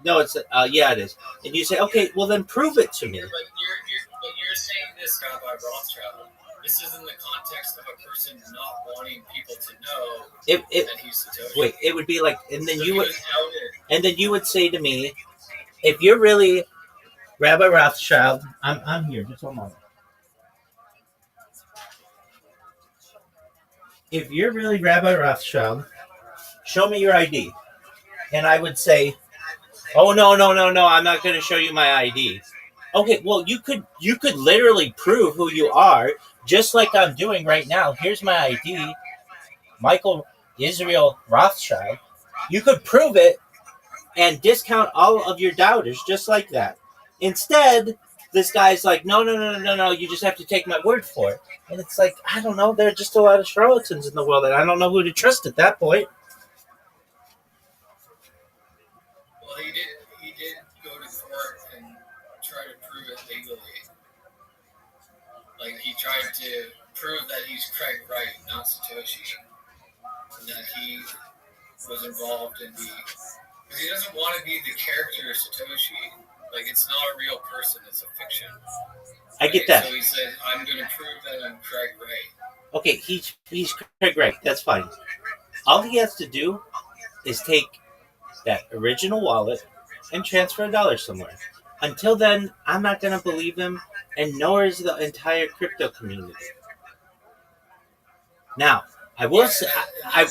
no, it's, yeah, it is. And you say, okay, well, then prove it to me. But you're saying this, Rabbi Rothschild. This is in the context of a person not wanting people to know that he's Satoshi. Wait, it would be like, and then you would say to me, if you're really Rabbi Rothschild, I'm here, just one moment. If you're really Rabbi Rothschild, show me your ID. And I would say, oh, no, I'm not going to show you my ID. Okay, well, you could literally prove who you are, just like I'm doing right now. Here's my ID, Michael Israel Rothschild. You could prove it and discount all of your doubters just like that. Instead, this guy's like, no, no, no, no, no, no. You just have to take my word for it. And it's like, I don't know. There are just a lot of charlatans in the world, and I don't know who to trust at that point. Well, he did go to court and try to prove it legally. Like, he tried to prove that he's Craig Wright, not Satoshi, and that he was involved in the. Because he doesn't want to be the character of Satoshi. Like, it's not a real person; it's a fiction. I get that. So he said, "I'm going to prove that I'm Craig Wright." Okay, he's Craig Wright. That's fine. All he has to do is take that original wallet and transfer $1 somewhere. Until then, I'm not going to believe him, and nor is the entire crypto community. Now, I will say, I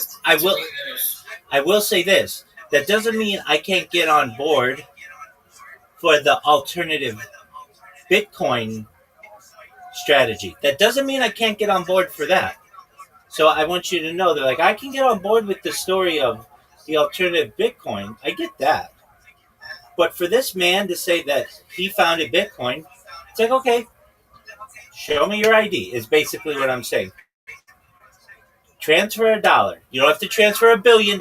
will say this. That doesn't mean I can't get on board for the alternative Bitcoin strategy. That doesn't mean I can't get on board for that. So I want you to know that, like, I can get on board with the story of the alternative Bitcoin. I get that. But for this man to say that he founded Bitcoin, it's like, okay, show me your ID is basically what I'm saying. Transfer $1. You don't have to transfer $1 billion.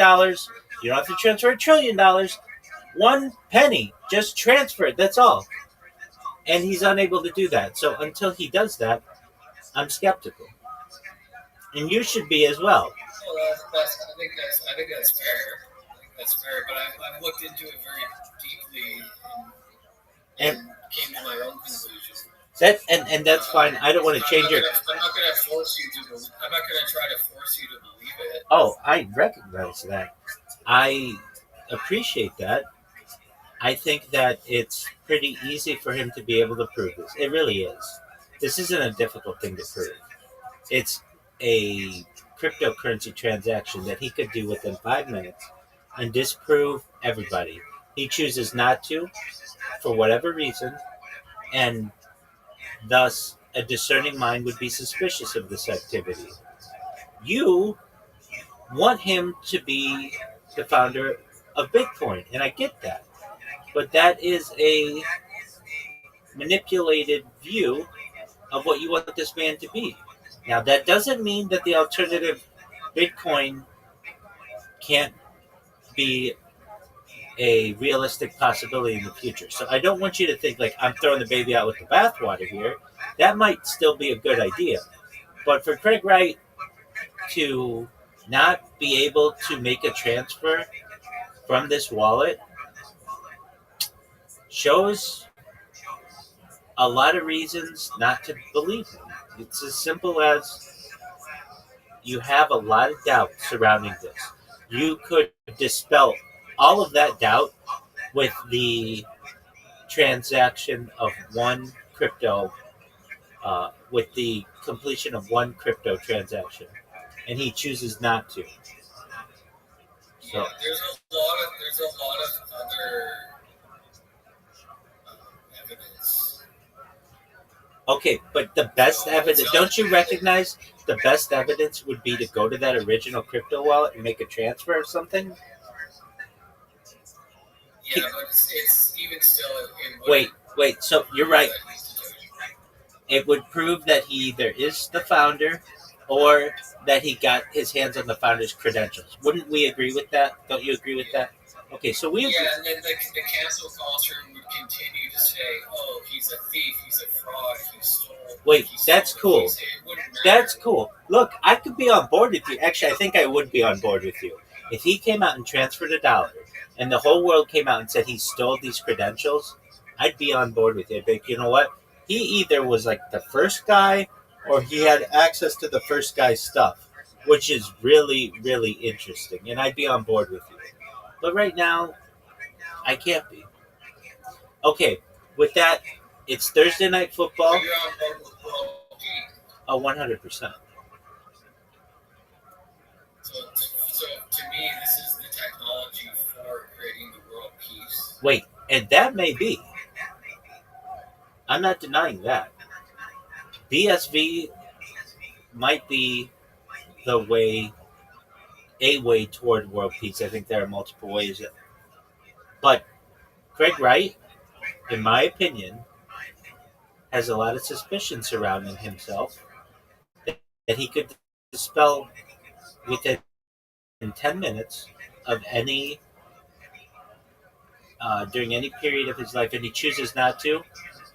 You don't have to transfer $1 trillion. 1 penny, just transfer it. That's all. And he's unable to do that. So until he does that, I'm skeptical. And you should be as well. Well, I think that's fair. That's fair. But I've looked into it very deeply and came to my own conclusion. And that's fine. I don't want to change your. I'm not going to force you to. I'm not going to try to force you to believe it. Oh, I recognize that. I appreciate that. I think that it's pretty easy for him to be able to prove this. It really is. This isn't a difficult thing to prove. It's a cryptocurrency transaction that he could do within 5 minutes and disprove everybody. He chooses not to, for whatever reason, and thus a discerning mind would be suspicious of this activity. You want him to be the founder of Bitcoin, and I get that. But that is a manipulated view of what you want this man to be. Now, that doesn't mean that the alternative Bitcoin can't be a realistic possibility in the future. So I don't want you to think like I'm throwing the baby out with the bathwater here. That might still be a good idea. But for Craig Wright to not be able to make a transfer from this wallet shows a lot of reasons not to believe him. It's as simple as you have a lot of doubt surrounding this. You could dispel all of that doubt with the transaction of one crypto, with the completion of one crypto transaction, and he chooses not to. So yeah, there's a lot of other evidence. okay, but the best evidence, don't you recognize the best evidence would be to go to that original crypto wallet and make a transfer or something? Yeah, but it's even still. Wait. So you're right. It would prove that he either is the founder or that he got his hands on the founder's credentials. Wouldn't we agree with that? Don't you agree with that? Okay, so we agree. Yeah, and then the cancel culture would continue to say, "Oh, he's a thief. He's a fraud. He stole." Wait, that's cool. That's cool. Look, I could be on board with you. Actually, I think I would be on board with you. If he came out and transferred $1 and the whole world came out and said he stole these credentials, I'd be on board with it. But you know what? He either was like the first guy or he had access to the first guy's stuff, which is really, really interesting. And I'd be on board with you. But right now, I can't be. Okay, with that, it's Thursday Night Football. So you're on board with World Peace. Oh, 100%. So to me, this is the technology for creating the world peace. Wait, and that may be. I'm not denying that. BSV might be the way, a way toward world peace. I think there are multiple ways. But Craig Wright, in my opinion, has a lot of suspicion surrounding himself that he could dispel within 10 minutes of any, during any period of his life, and he chooses not to.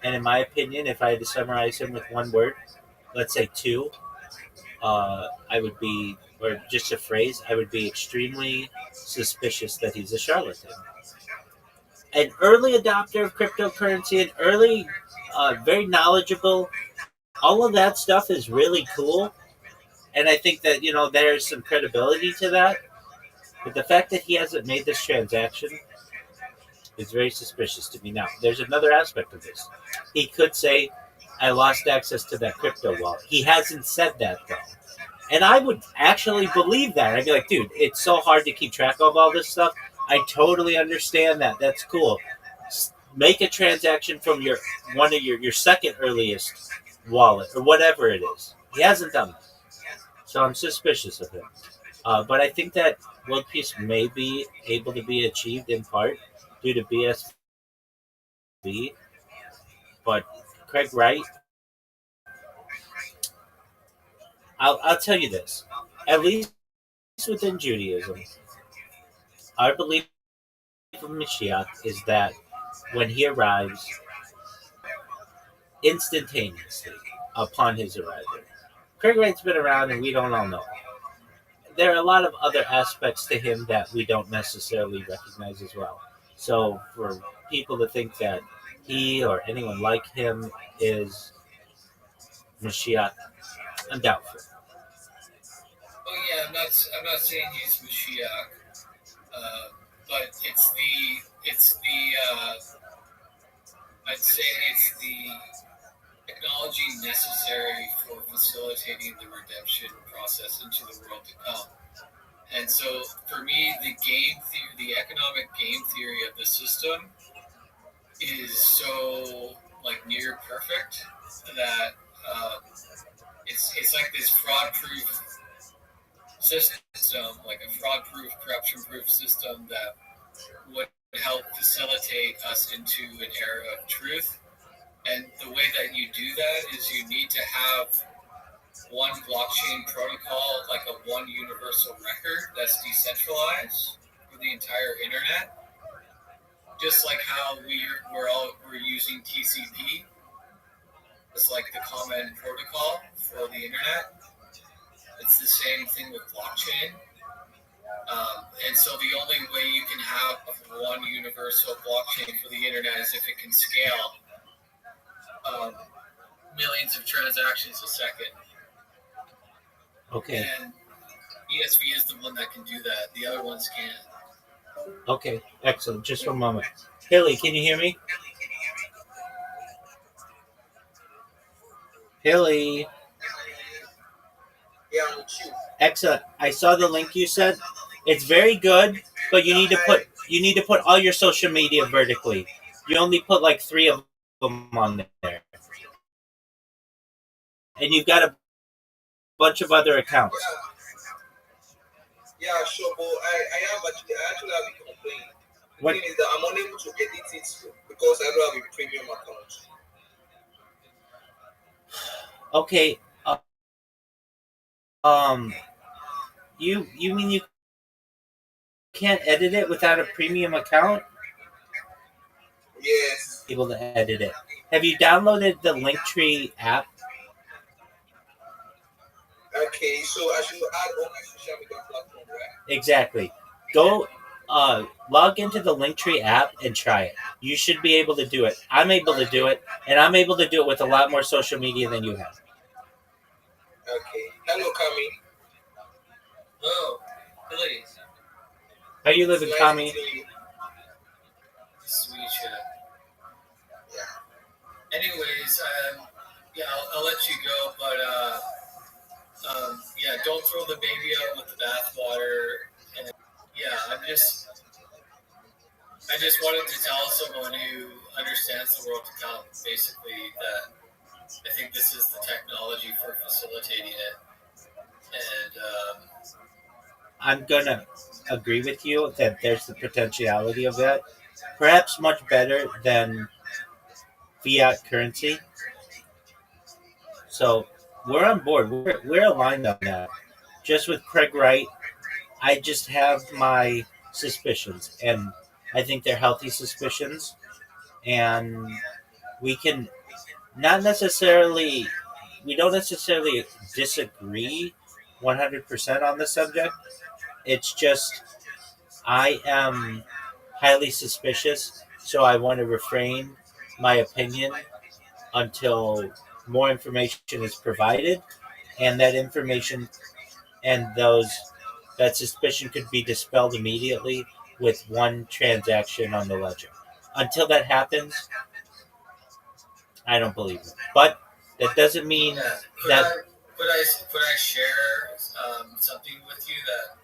And in my opinion, if I had to summarize him with one word, let's say two, I would be, or just a phrase, I would be extremely suspicious that he's a charlatan. An early adopter of cryptocurrency, an early, very knowledgeable, all of that stuff is really cool. And I think that, there's some credibility to that. But the fact that he hasn't made this transaction is very suspicious to me. Now, there's another aspect of this. He could say, I lost access to that crypto wallet. He hasn't said that, though. And I would actually believe that. I'd be like, dude, it's so hard to keep track of all this stuff. I totally understand that. That's cool. Make a transaction from one of your second earliest wallet or whatever it is. He hasn't done that. So I'm suspicious of him. But I think that world peace may be able to be achieved in part due to BSV. But Craig Wright, I'll tell you this. At least within Judaism, our belief of Mashiach is that when he arrives, instantaneously upon his arrival. Craig Wright's been around and we don't all know. There are a lot of other aspects to him that we don't necessarily recognize as well. So for people to think that he or anyone like him is Mashiach, I'm doubtful. Oh yeah, I'm not saying he's Mashiach, but I'd say it's the technology necessary for facilitating the redemption process into the world to come. And so, for me, the economic game theory of the system is so near perfect that it's like this fraud-proof system, like a fraud-proof, corruption-proof system that would help facilitate us into an era of truth. And the way that you do that is you need to have one blockchain protocol, like a one universal record that's decentralized for the entire internet. Just like how we're using TCP. It's like the common protocol for the internet. It's the same thing with blockchain. And so the only way you can have one universal blockchain for the internet is if it can scale millions of transactions a second. Okay. And ESV is the one that can do that. The other ones can't. Okay, excellent. Just one moment. Haley, can you hear me? Haley. Yeah, I'm with you. Excellent. I saw the link you sent. It's very good, but you need to put all your social media vertically. You only put like 3 of them on there. And you've got a bunch of other accounts. Yeah, sure, but I actually have a complaint. The thing is that I'm unable to edit it because I don't have a premium account. Okay. You mean you can't edit it without a premium account? Yes. Able to edit it. Have you downloaded the Linktree app? Okay, so I should add all my social media platforms, right? Exactly. Go log into the Linktree app and try it. You should be able to do it. I'm able to do it, and I'm able to do it with a lot more social media than you have. Okay. Hello, Kami. Oh, really? How you living, Nice Kami? meeting you. Sweet shit. Yeah. Anyways, yeah, I'll let you go, but yeah, don't throw the baby out with the bathwater. And yeah, I'm just I just wanted to tell someone who understands the world to come, basically, that I think this is the technology for facilitating it. And I'm gonna agree with you that there's the potentiality of that. Perhaps much better than fiat currency. So we're on board. We're aligned on that. Just with Craig Wright, I just have my suspicions, and I think they're healthy suspicions, and we can not necessarily we don't necessarily disagree 100% on the subject. It's just I am highly suspicious, so I want to refrain my opinion until more information is provided, and that information and those that suspicion could be dispelled immediately with one transaction on the ledger. Until that happens, I don't believe it. But that doesn't mean yeah, that could I share something with you that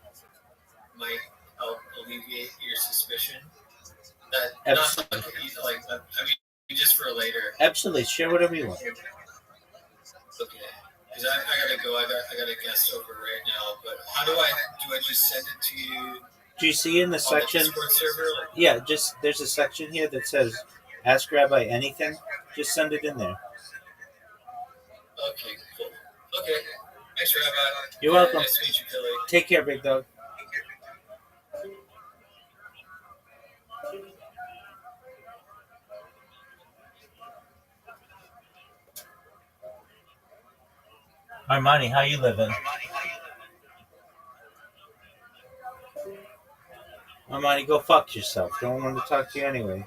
might help alleviate your suspicion? That absolutely, not like I mean, just for later. absolutely share whatever you want. Okay. Because I gotta go. I got a guest over right now. But how do I just send it to you Do you see in the on the section? Discord server? Yeah, just there's a section here that says "Ask Rabbi anything." Just send it in there. Okay, cool. Okay. Thanks, Rabbi. You're welcome. Nice to meet you, Billy. Take care, big dog. Armani, how you living? Armani, go fuck yourself. Don't want to talk to you anyway.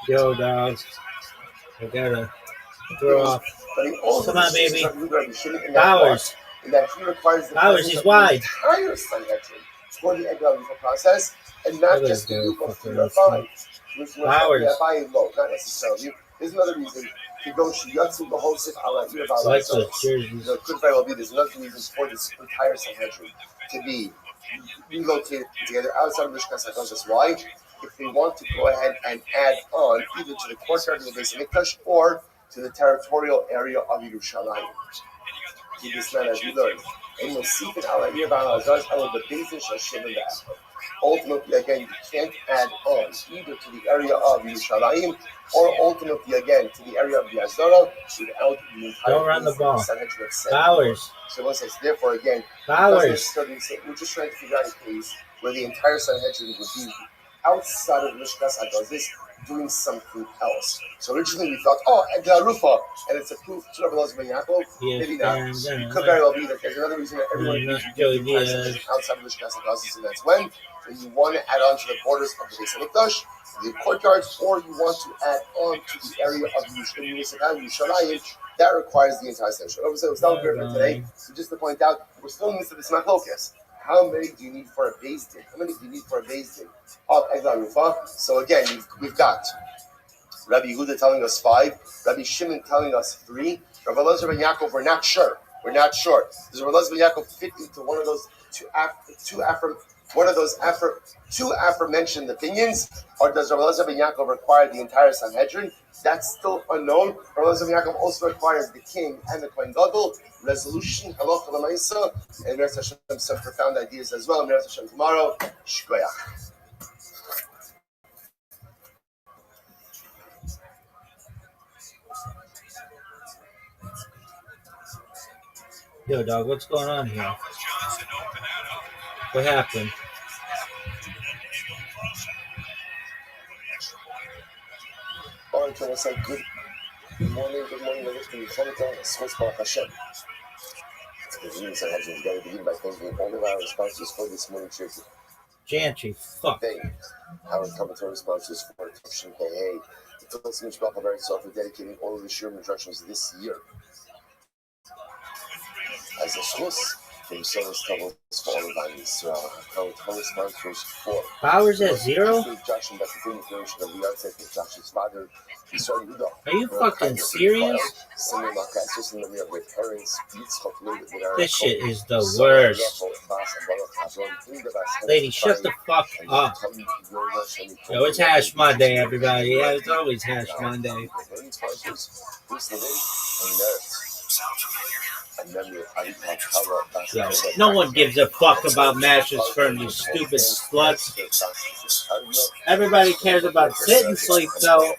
Yo, dog. I gotta throw off. Come on, baby. Bowers. Bowers, he's wide. For the egg process, and not just the body. Bowers. Low, not necessarily. There's another reason to go shiyatsu bahosif ala irba. Like those jerseys. Could very well be there's another reason for this entire Sanhedrin to be relocated together outside of Mishkan Sakos. Why? If they want to go ahead and add on either to the courtyard of the Beis Hamikdash or to the territorial area of Yerushalayim. To this man, as we learned, and you'll see it ala irba ala zaz ala the Beis Hashem and the ultimately, again, you can't add on either to the area of Yerushalayim or ultimately, again, to the area of the Azara without the entire Don't run the ball. Sanhedrin said. Bowers. So one says, therefore, again, Bowers. we're just trying to figure out a case where the entire Sanhedrin would be outside of Mishkas Hagazis doing something else. So originally we thought, oh, Egla Rufa, and it's a proof to Rabbi Elazar ben Yaakov. Maybe not. It could very well be that there's another reason that everyone agrees you do the entire Sanhedrin outside of Mishkas Hagazis, and that's when you want to add on to the borders of the Beis Hamikdash, the courtyards, or you want to add on to the area of Yerushalayim, that requires the entire Sanhedrin. Obviously, it was not good for today. So just to point out, we're still in the midst of this machlokas. How many do you need for a Beis Din? How many do you need for a Beis Din of Egla Rufa? So again, we've got Rabbi Yehuda telling us 5, Rabbi Shimon telling us 3, Rabbi Elazar ben Yaakov, we're not sure. Does Rabbi Elazar ben Yaakov fit into one of those two aforementioned opinions, or does Rabbi Elazar ben Yaakov require the entire Sanhedrin? That's still unknown. Rabbi Elazar ben Yaakov also requires the king and the Kohen Gadol. Resolution, halacha l'maisa, and Meretz Hashem some profound ideas as well. Meretz Hashem tomorrow. Shkoyach. Yo, dog, what's going on here? What happened? All right, so I say good morning, Hashem. The news I have to begin by thanking all of our sponsors for this morning trip. Jantry, fuck. Thank our commentator sponsors for Toshin Hey. The Total Smith Bachar for dedicating all of the Sherman instructions this year. As a source, from Solar's Tavos for all of our our Torah sponsors for Bowers at 0? Josh and Dr. Information of the architect of Josh's father. Are you fucking serious? This shit is the worst. Lady, shut the fuck up. Yo, it's Hash Monday, everybody. Yeah, it's always Hash Monday. Yo, no one gives a fuck about Mattress Firm, you stupid sluts. Everybody cares about sit and sleep, though.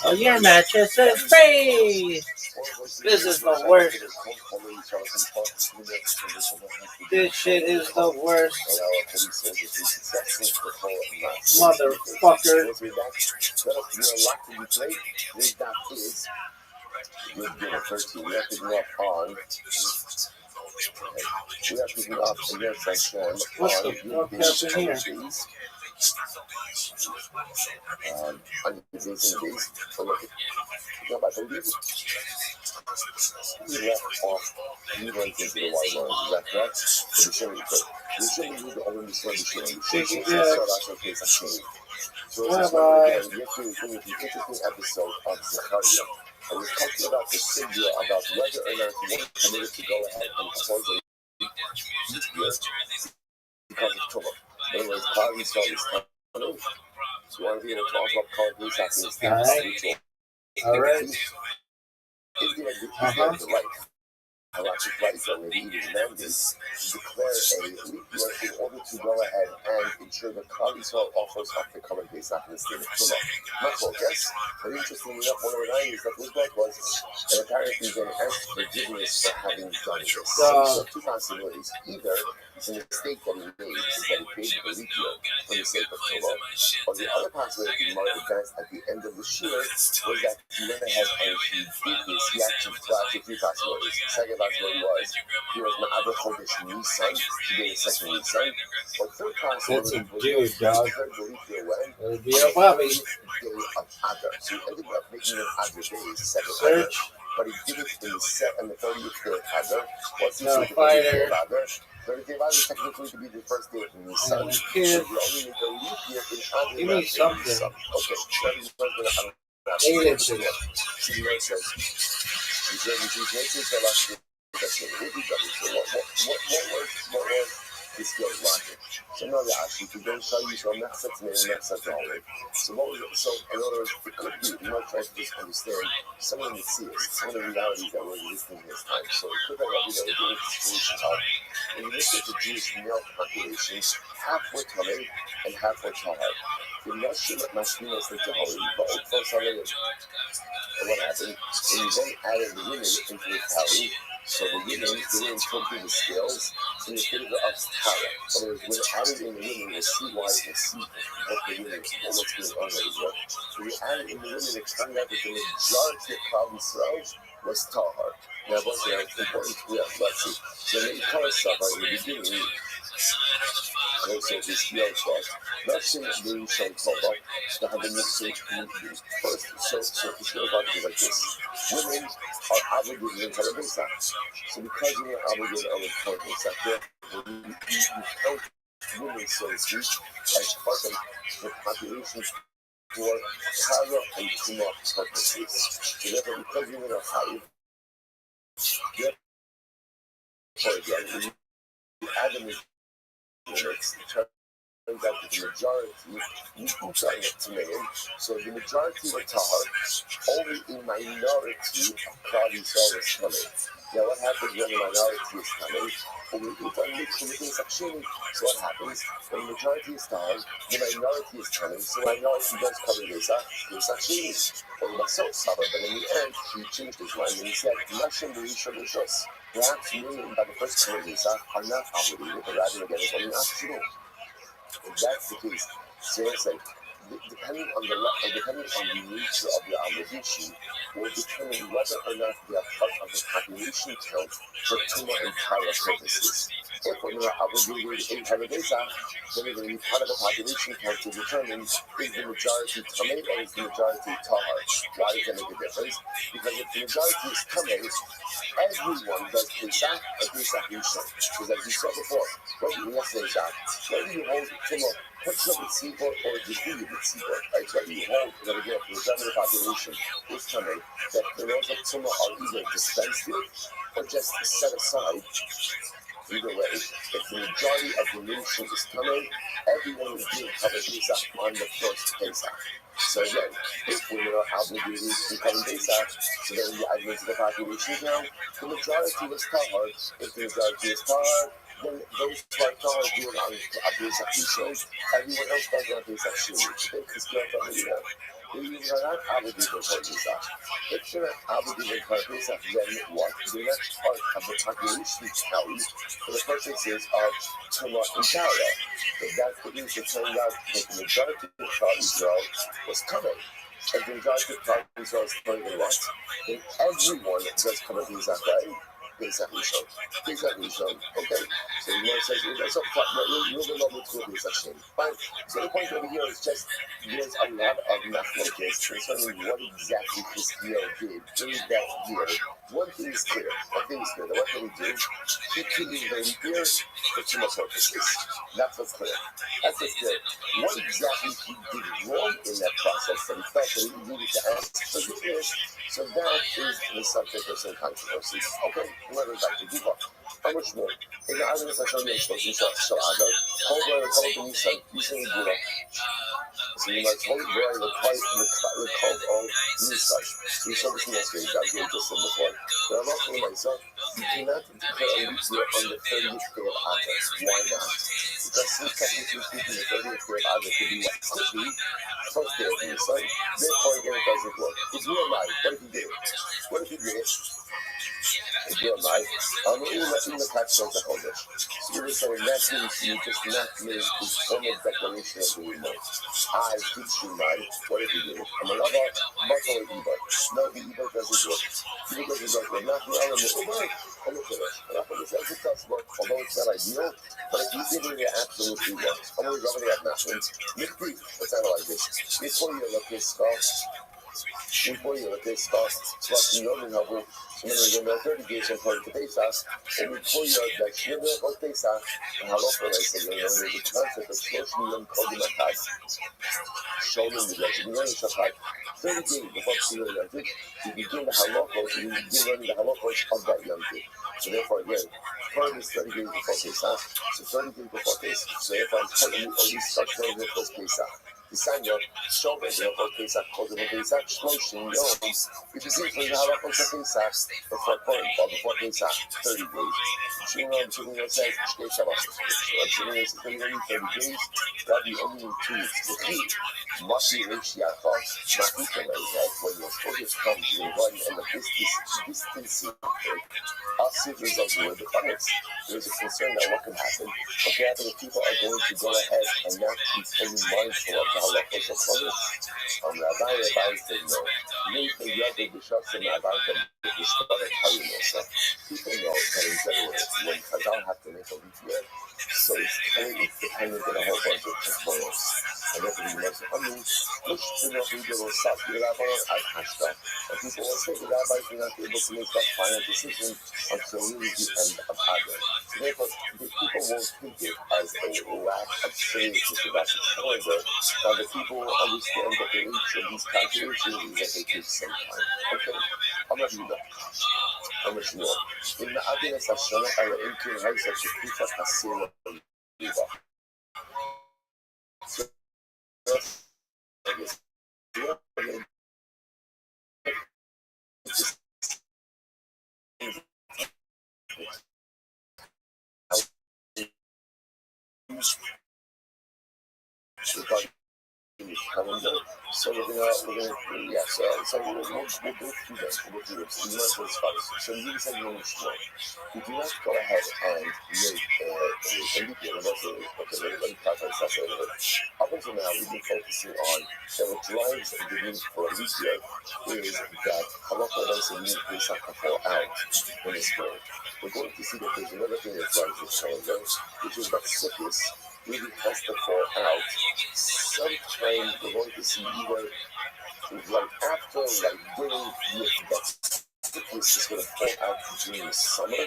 Oh, your mattress is free. This is the worst. This shit is the worst. Motherfucker. You're doing 13. We are picking up on. We are picking up again section on. What the fuck happened here? On the days and days. We left off. We went into the white line. Is that correct? The Sherman could. The Sherman would already start the Sherman. So this one again, we have to finish the interesting episode of Zechariah. I was talking about the Sibia, about whether or not he was committed to go ahead and appoint a because of Tumah. In other words, Klal Yisrael is coming. So we want to be able to talk about Klal Yisrael. All right. Is the right? Halachic rights that maybe even mandate to declare a leap year in order to go ahead and ensure that Klal Yisrael offers up the covered based on the state of Tumah. Yes, but interestingly enough, one of the values that was brought was that apparently they asked forgiveness for having done this. So two possibilities. Either it's a mistake that he made, is that he created a leap year for the sake of Tumah. Or the other possibility more advanced at the end of the year was that he went ahead and he did this. He actually flashed three possibilities. The second possibility was he was Ma'aber Chodesh Nisan, he did a second Nisan. Or third possibility was dude, dog. It'll be a Bobby. Day of Adar. So he ended up making an Adar day, the second Adar. But he did it in the 30th day of Adar. What's the 30th day of Adar? 30th day of Adar is technically to be the first day of Nisan. So you only make a leap year in Adar. Give me something. Okay, 8 inches. What this feels logic. So now they ask you to go show you from next to me and next to Holly. So what was it? So in other words, it could be, you might try to just understand some of the theories, some of the realities that were existing in this time. So it could very well be that we're doing a situation of, when you look at the Jewish male population, half were Tamei and half were Tahar. The Nashim Mashminas the Tahari, but also what happened, when you then added the women into the Tahari, so the women took through the scales in the favor of Tara. In other words, when added in the women, we'll see why, we'll see what the women, what's going on over there. So we added in the women, it turned out that the majority of Klal Yisrael was Tahar. Now, what's important? Yeah, let's see. So the Tahar Saba in the beginning, also this real trust, Russian being shown Toba, to have a message first. So it's going to be like this. Women are obligated in Telebisa. So because we are obligated on the Telebisa, you count women, so to speak, as part of the population for Kara and Tuma purposes. So therefore, because women are high, therefore, again, you add them in units, it turns out that the majority, you keep saying it to me, so the majority were Tahar, only a minority of Klal Yisrael was coming. Now what happens when the minority is coming? So what happens? When the majority is Tahar, the minority is coming, so the minority does cover this or the Masot Saba, but in the end, he changed his mind and he said, perhaps women by the first committees are not obligated, but rather again it's only optional. If that's the case, seriously, depending on the nature of the obligation, will determine whether or not they are part of the population count for Tuma and Kara purposes. If we're not obligated in Paradesa, then they're going to be part of the population count to determine is the majority Tamei or is the majority Tahar. Why does that make a difference? Because if the majority is Tamei, everyone does Pesach or Pesach Rishon. Because as you saw before, whether you hold Tuma, Putza with Tzibor or Yehuda with Tzibor, right? So you hold that again, the majority of the population is Tamei, that the laws of Tuma are either dispensed with or just set aside. Either way, if the majority of the nation is coming, everyone is being covered Pesach on the first Pesach. So again, if women are obligated to come Pesach, so then you add into the population now, the majority is Tahar. If the majority is Tahar, then those who are Tahar do it on Pesach Rishon, everyone else does it on Pesach Sheni. If they're not obligated to Pesach, if they're not obligated to Pesach, then what? They're not part of the population count for the purposes of Tuma and Kara. If that's the case, it turned out that the majority of Klal Yisrael was coming. If the majority of Klal Yisrael was coming in what? Then everyone does come at Pesach, right? Pesach Rishon. Pesach Rishon. Okay. So you know, says that's a part. You're the level to Pesach Sheni. Fine. So the point over here is just there's a lot of machlokes concerning what exactly this deal did in that year. One thing is clear. One thing is clear. What can we do? He could be very clear for too much purposes. That's what's clear. That's what's clear. What exactly he did wrong in that process that he felt that he needed to ask forgiveness. So that is the subject of some controversy. Okay, whoever's like to give up. How much more? In the other session, you're supposed to show Aga. Hold on, hold on, you say Gura. So you must hold very recall on Nisa. We saw this yesterday, that we just said before. But I'm also myself, you cannot declare a leap year on the 30th day of August. Why not? Because since technically speaking, the 30th day of August would be what could be first day of Nisa. Therefore, again, it doesn't work. It's real life. What if you did it? What if you did it? It's real life. Even the tax says that Kodesh. So you're saying that means you just not made this formal declaration of the remote. I teach you my, what if you do? I'm a lover, but or Eber. No, the Eber doesn't work. Eber doesn't work. We're not the element of Eber. I'm a Kodesh. And I'm going to say it does work, although it's not ideal. But if you give it, it absolutely works. I'm going to go over that now. Let's analyze this. Before you look this stuff, plus you know the novel, so when you're 30 days according to Pesach, and before you're like, you're going to go Pesach, and how often I say, there's a concept of Shlosh Milim Kodim Akad, Sholem Milim Shabbat, 30 days before you begin the halachos, you begin learning the halachos of that Yom Tov. So therefore, again, Purim is 30 days before Pesach. So 30 days before Pesach. So therefore, I'm telling you, only start going before Pesach. Designio, Shomer before Pesach, Kodem Pesach, Shloshim Yom. If you see from the Halachot of Pesach, before Purim, or before Pesach, 30 days. Shimon says, Shkei Shabbat. Shimon says, 30 days. Rabbi only in 2 weeks. Masi Rishiacha, Mahikam, when your soldiers come, they run and the distancing. Asif is also where the comments. There's a concern that what can happen. What can happen if people are going to go ahead and not be fully mindful of the halachos of comments? Rabbi said no. People know that in general, when Chazal have to make a leap year, so it's dependent on a whole bunch of components. And everybody knows, which people will stop the rabbi at Hashta. And people will say the rabbis are not able to make that final decision until really the end of Adar. So therefore, the people won't take it as a lack of seriousness about the calendar. Now the people will understand that the nature of these calculations is that they take some time. Okay? How much you know? How much you know? In the Adinus Hashanah, our entry has such a Kufa Hasira Riva. Calendar. So we're gonna yeah. So we'll go through this. We'll do this. You know what's first. So you said you understand. We do not go ahead and make a leap year. Okay, let me clarify this a little bit. Up until now, we've been focusing on that what drives the need for a leap year is that halakha doesn't need Pesach to fall out in the spring. We're going to see that there's another thing that drives this calendar, which is that Sukkot really has to fall out. Sometime we're going to see either like after like during that sickness is going to fall out during the summer.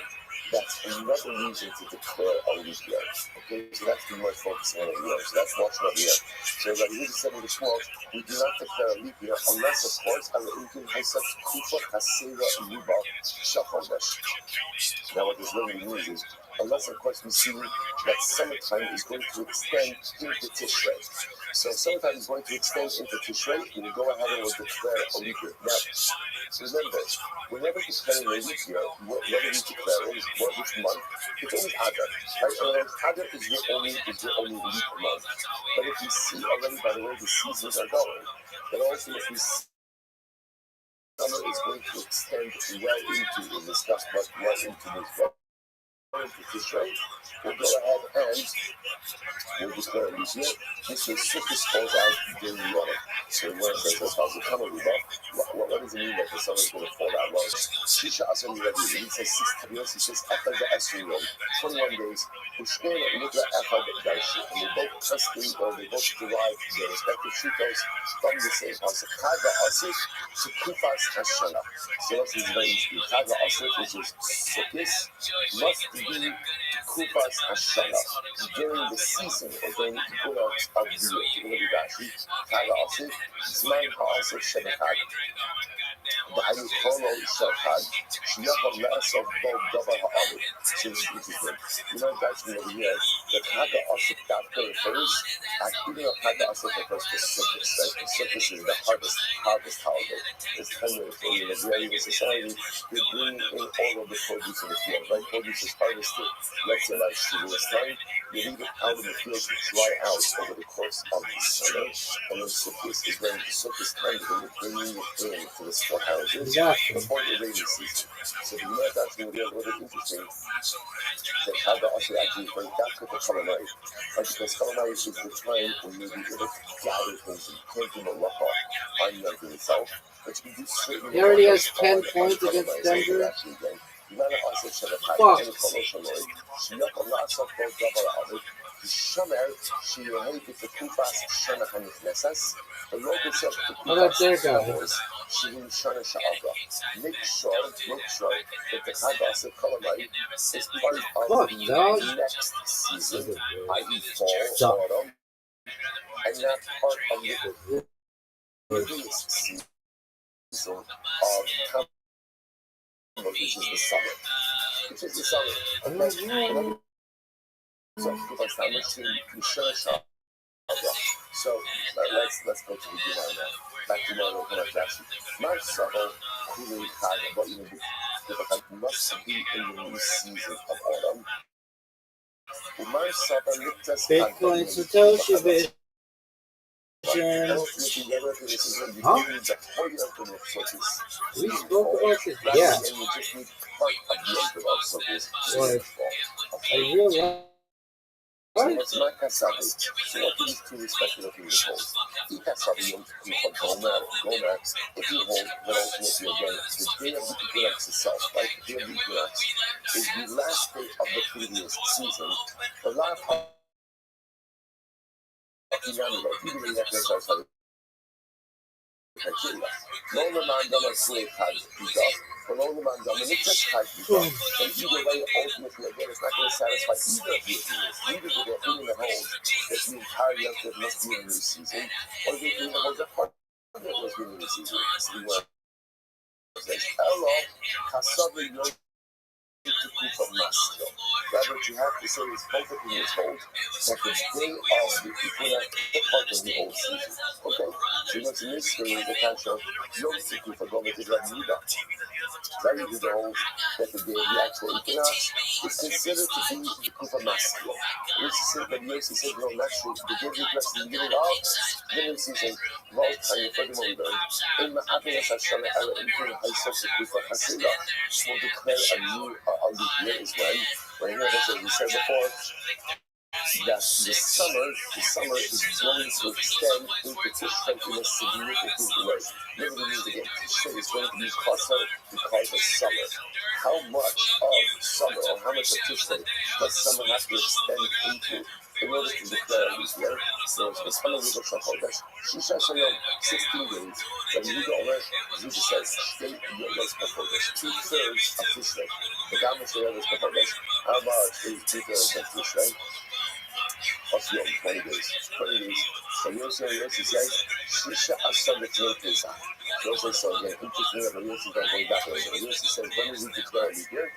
That's another reason to declare a leap year. Okay, so that's pretty much focusing on a year. So that's watching over here. So like we said in the 12th, we do not declare a leap year unless, of course, our Incan has such kufa kasera yuba shachodesh. Now what this really means is, unless of course we see that summertime is going to extend into Tishrei. So summertime is going to extend into Tishrei, we will go ahead and we'll declare a leap year. Now, remember, whenever declaring a leap year, whether we declare it, which month, it's only Adar. Right? Adar is your only leap month. But if you see already by the way the seasons are going, then also if we see summer is going to extend well into, we'll discuss what well into this. Tishrei, we'll go ahead and we'll declare a leap year. This is Sukkot falls out during the autumn. So when it says that's how the summer will what does it mean that the summer is going to fall out? Well, Shisha Asam Yiradi, it says 6 years, he says after the Esrim Yom, 21 days, Ushkei Nidra Echad Darshi, and they both custom or they both derive their respective shitos from the same house. Chaga Asif to Kufas Hashana. So that's his name, Chaga Asif, which is Sukkot, must be Kufas Hashana during the season or during the equinox of the year. Chaga Asif, Zman HaAsif Shebechad. The Ayu Cholo Shebechad, Shnacham La'asov Bo Dabar HaAlif. So this is interesting. You know, guys, over here, the Chaga Asif Dafka refers, even though Chaga Asif refers to Sukkot, right? Sukkot is the harvest holiday. It's kind of, in a agrarian society, they bring in all of the produce of the field, right? Produce is harvested, let's say like Shavuos time, you leave it out in the fields to dry out over the course of the summer, and then Sukkot is when the Sukkot time when you're bringing it in to the storehouses before the rainy season. So the year that's going to be a little bit interesting. The Chaga Asher actually refers back to the Kalamai, because Kalamai is the time when you'll be able to gather things and plant in the Malacha on Yom itself. But you can do certain. He already has 10 points against Denver. Fuck. How about their guy? Make sure that the Chagas of Kalamai is part of the dog. next season, i.e. fall, autumn, and not part of the previous season of which is the summer. which is the summer. Okay? So let's go to the Gemara now. Back to Gemara Rashi. Mar Saba Kulei Chag, but even the must be in the new season of autumn. Mar Saba Niktas Bitcoin Satoshi Vision. We spoke about this. Yeah. I realize. So what's my kasabi? So what do these two respective opinions hold? The kasabi yom kippur gomer. If you hold that ultimately again, the day of the equinox itself, right? The day of the equinox is the last day of the previous season. The last of the Yanni, if you believe that there's also no man done a slave had pizza, or no man done a mixed had pizza. And either way, ultimately, again, it's not going to satisfy either of the opinions. Either the opinion that holds that the entire Yankees must be in a new season, or the opinion that holds that part of it must be in a new season. So the word says, hello, Kasabi Yom Kippur Masio. Rather, what you have to say is both opinions hold that the day of the equinox is part of the old season. Okay? So you know, in this story, the Kasha, Yom Kippur Gomer is Rabbi. Rabbi holds that the day of the actual equinox is considered to be the Kufa Masio. Which is said that Yossi said, no, not true. The day of the equinox is the beginning of the new season. Vault, and you furthermore we learn, in the happiness of Shana Ella, in the Haisos of Kufa Hasila, will declare a new leap year is when here, as we said before, that the summer is going to extend into Tishrei in a significant way. Literally means again, Tishrei is going to be closer because of summer. How much of summer or how much of Tishrei does summer have to extend into in order to declare a leap year? So it's the summer of Chodesh, Shisha Shayom, 16 days. When you go over, Jesus says, state Yodas Chodesh, 2/3 of Tishrei. The Gamish Yodas Chodesh, how much is 2/3 of Tishrei? Plus Yom, 20 days. 20 days. So Yossi says, Shisha Asar B'Tnei Pesach. Yossi says, again, interesting that Yossi is going back a little bit. Yossi says, when did we declare a leap year?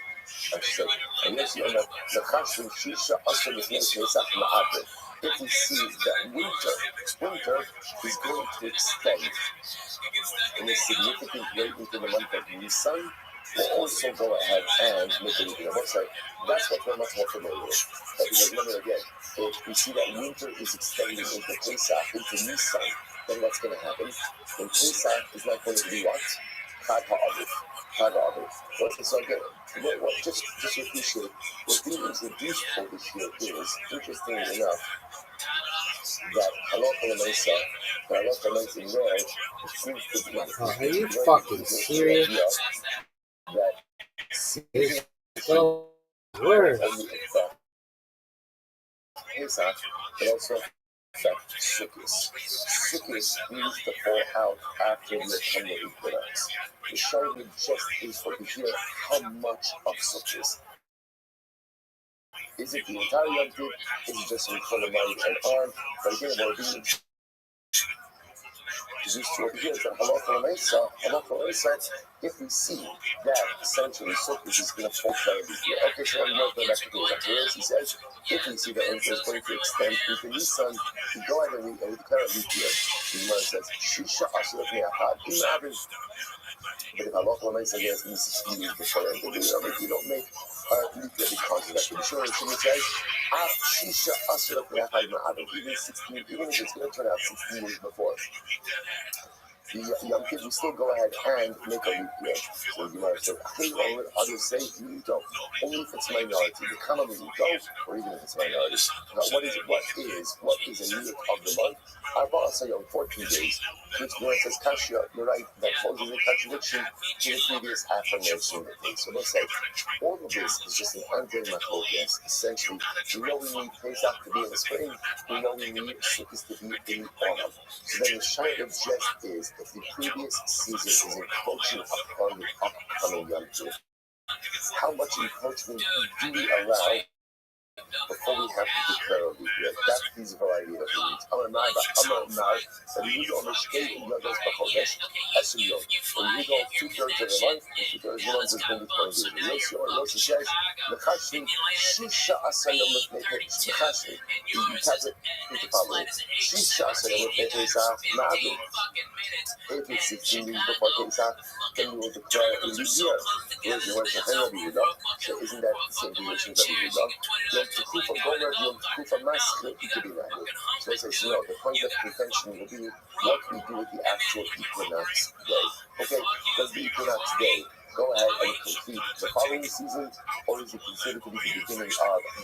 And Yossi on the Chashim, Shisha Asar B'Tnei Pesach Ma'aber. If we see that winter is going to extend in a significant way into the month of Nisan, we'll also go ahead and make a leap year. That's what we're much more familiar with. Because remember again, if we see that winter is extending into Pesach, into Nisan, then what's going to happen? Then Pesach is not going to be what? Chag HaAviv. So again, just to appreciate, what's being introduced over here is, interestingly enough, that Halacha L'Meisa, in there, it seems to be... Are you fucking serious? That It's so weird. Pesach, but also affect Sukkot. Sukkot needs to fall out after the autumnal equinox. The show just is over here how much of Sukkot. Is it the entire Yom Tov? Is it just in front of mind and arm? But again, we're being used to over here is that Halacha L'Meisa, if we see that essentially Sukkot is going to fall down this year. Okay, so I'm not going back to do that. Whereas he says, if we see that winter is going to extend into Nisan, we go ahead and we declare a leap year. The Gemara says, Shisha Asher B'Tnei Achad, in average. But if Halacha L'Meisa gets me 16 years before the end of the year, if we don't make leap year because of that. The Shura says, Shisha Asher B'Tnei Achad, even 16, even if it's going to turn out 16 years before. The Yom Kippur, we still go ahead and make a leap year. So the Gemara says, others say, you don't. Only if it's minority. The commonly you don't, or even if it's minority. Now, what is a unit of the month? Arba say on 14 days, which Gemara says, Kashya, you're right, that poses a contradiction to the previous aforementioned thing. So let's say, all of this is just an ongoing machlokes. Essentially, we know we need Pesach to be in the spring, we know we need Sukkot to be in the autumn. So then the shine of just is, if the previous season is encroaching upon the upcoming Yom Tov, how much encroachment do we allow before we have to declare a leap year. That's these variety of foods. I'm not that you go on state in Yodas Bachodesh Esuyom. When you go 2/3 of the month, and 2/3 of the month is going to be 20 days. Yossi says, Mechashvi, Shisha Asayom Mechashvi. You type it into following. Shisha Asayom Mechashvi, Ma'adu. If it's 16 days before Pesach, then you will declare a leap year. Whereas you want to hang on you love, so isn't that the same position that you love? Yom Tekufa Gomer, Yom Tekufa Maschil, Ikudinahu. So it says, no, the point of contention will be what we do with the actual equinox day. Okay, does the equinox day go ahead and complete the following season, or is it considered to be the beginning of